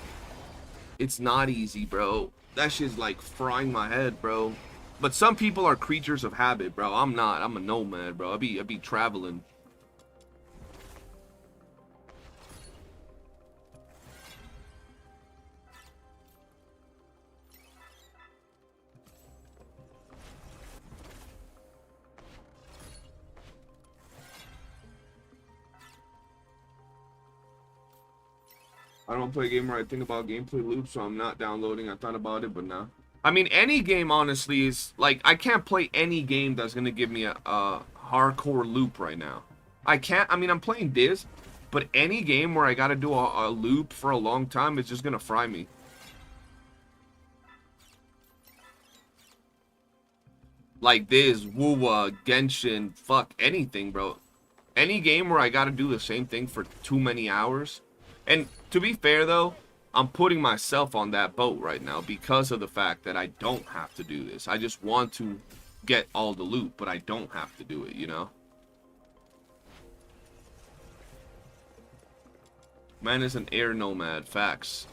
It's not easy, bro. That shit's like frying my head, bro. But some people are creatures of habit, bro. I'm not. I'm a nomad, bro. I be traveling. I don't play a game where I think about gameplay loops, so I'm not downloading. I thought about it, but nah. I mean, any game, honestly, is... Like, I can't play any game that's gonna give me a hardcore loop right now. I can't... I mean, I'm playing this, but any game where I gotta do a loop for a long time is just gonna fry me. Like this, WoOOO, Genshin, fuck, anything, bro. Any game where I gotta do the same thing for too many hours... And to be fair, though, I'm putting myself on that boat right now because of the fact that I don't have to do this. I just want to get all the loot, but I don't have to do it, you know? Man is an air nomad. Facts.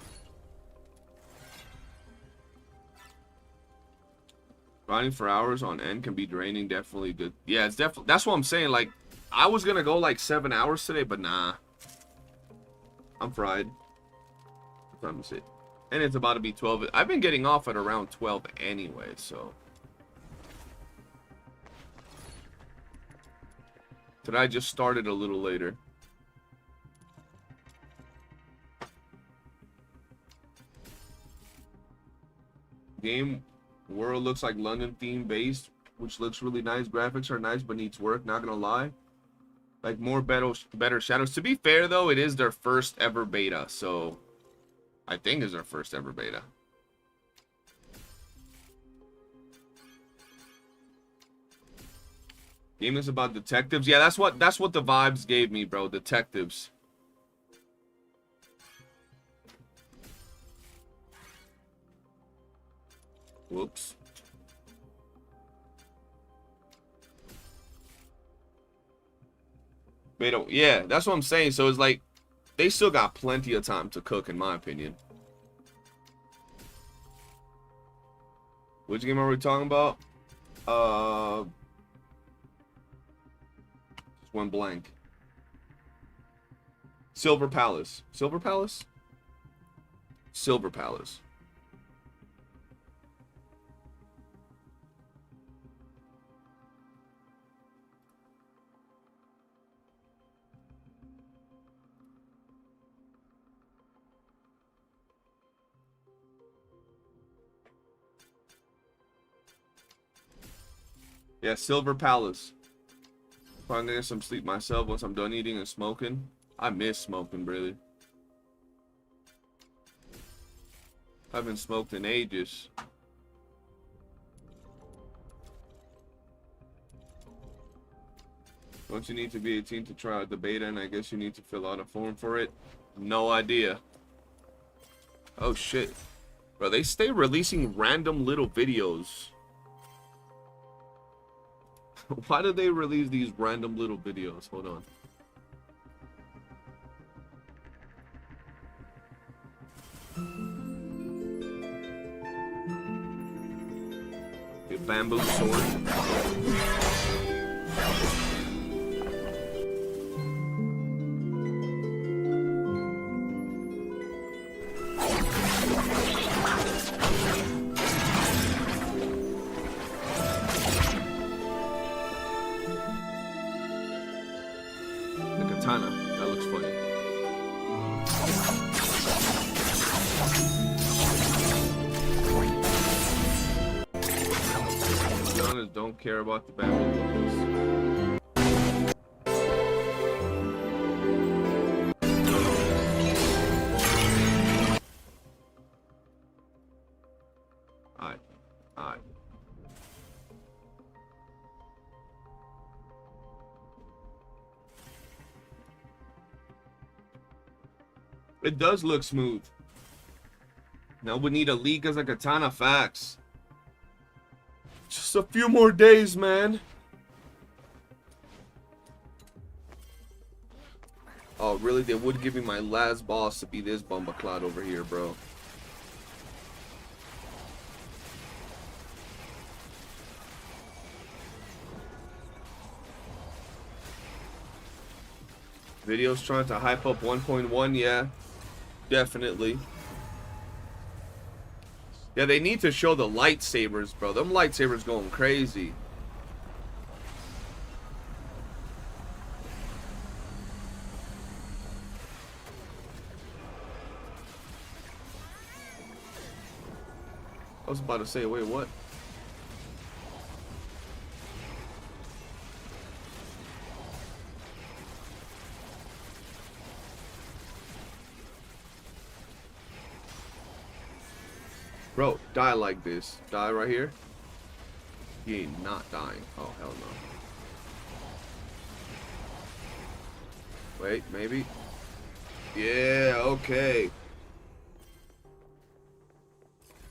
Grinding for hours on end can be draining. Definitely good. Yeah, it's definitely... That's what I'm saying. Like, I was gonna go like 7 hours today, but nah. I'm fried. What time is it? And it's about to be 12. I've been getting off at around 12 anyway, so. Today I just started a little later. Game world looks like London theme based, which looks really nice. Graphics are nice, but needs work. Not gonna lie. Like more better shadows. To be fair though, it is their first ever beta, so I think it's their first ever beta. Game is about detectives. Yeah, that's what the vibes gave me, bro. Detectives. Whoops. Beta, yeah, that's what I'm saying. So it's like they still got plenty of time to cook, in my opinion. Which game are we talking about? Just one blank. Silver Palace. Silver Palace? Silver Palace. Yeah, Silver Palace. Probably gonna get some sleep myself once I'm done eating and smoking. I miss smoking, really. I haven't smoked in ages. Don't you need to be 18 to try out the beta, and I guess you need to fill out a form for it? No idea. Oh shit. Bro, they stay releasing random little videos. Why do they release these random little videos? Hold on. A bamboo sword. Katana. That looks funny. To be honest, don't care about the bamboo weapons. Alright. Alright. It does look smooth. Now we need a leak as a katana, facts. Just a few more days, man. Oh, really? They would give me my last boss to be this bumbaclad over here, bro. Videos trying to hype up 1.1, yeah. Definitely. Yeah, they need to show the lightsabers, bro. Them lightsabers going crazy. I was about to say, wait, what? Bro, die like this. Die right here. He ain't not dying. Oh, hell no. Wait, maybe. Yeah, okay.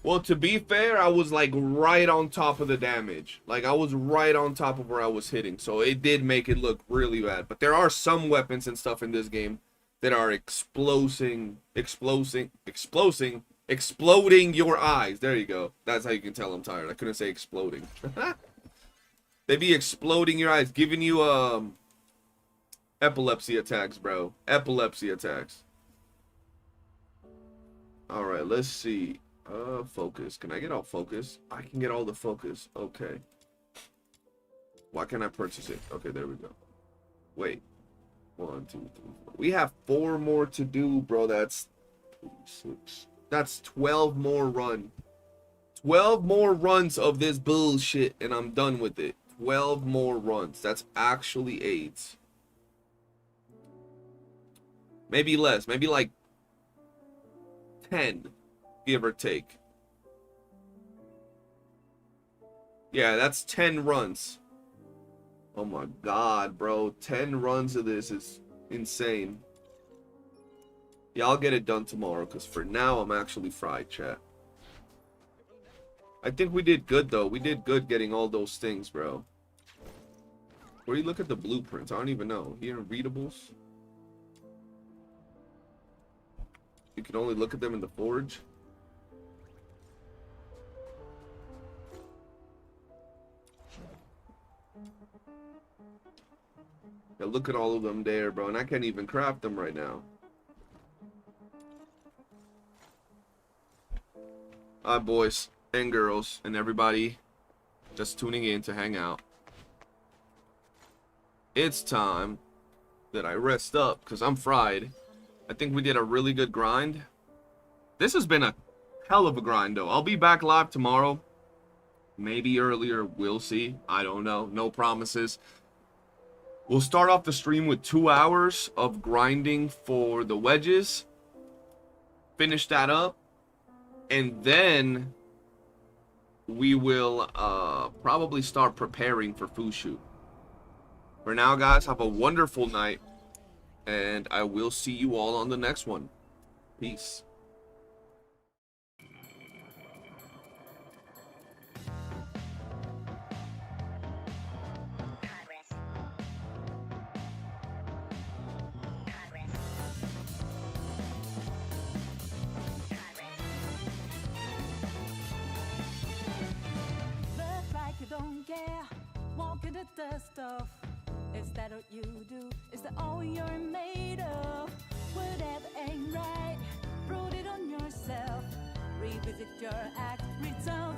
Well, to be fair, I was like right on top of the damage. Like I was right on top of where I was hitting. So it did make it look really bad. But there are some weapons and stuff in this game that are exploding your eyes. There you go. That's how you can tell I'm tired. I couldn't say exploding. They be exploding your eyes, giving you epilepsy attacks, bro. Epilepsy attacks. All right, let's see. Focus. Can I get all focus? I can get all the focus. Okay. Why can't I purchase it? Okay, there we go. Wait. 1, 2, 3, 4. We have 4 more to do, bro. That's 6. That's 12 more run. 12 more runs of this bullshit and I'm done with it. 12 more runs. That's actually AIDS. Maybe less. Maybe like 10, give or take. Yeah, that's 10 runs. Oh my god, bro. 10 runs of this is insane. Yeah, I'll get it done tomorrow, because for now, I'm actually fried, chat. I think we did good, though. We did good getting all those things, bro. Where do you look at the blueprints? I don't even know. Here in readables? You can only look at them in the forge? Yeah, look at all of them there, bro. And I can't even craft them right now. Alright, boys and girls and everybody just tuning in to hang out. It's time that I rest up because I'm fried. I think we did a really good grind. This has been a hell of a grind, though. I'll be back live tomorrow. Maybe earlier. We'll see. I don't know. No promises. We'll start off the stream with 2 hours of grinding for the wedges. Finish that up. And then we will probably start preparing for Fushu. For now, guys, have a wonderful night. And I will see you all on the next one. Peace. Look like you don't care, walking the dust off. Is that what you do? Is that all you're made of? Whatever ain't right, prove it on yourself. Revisit your act, return.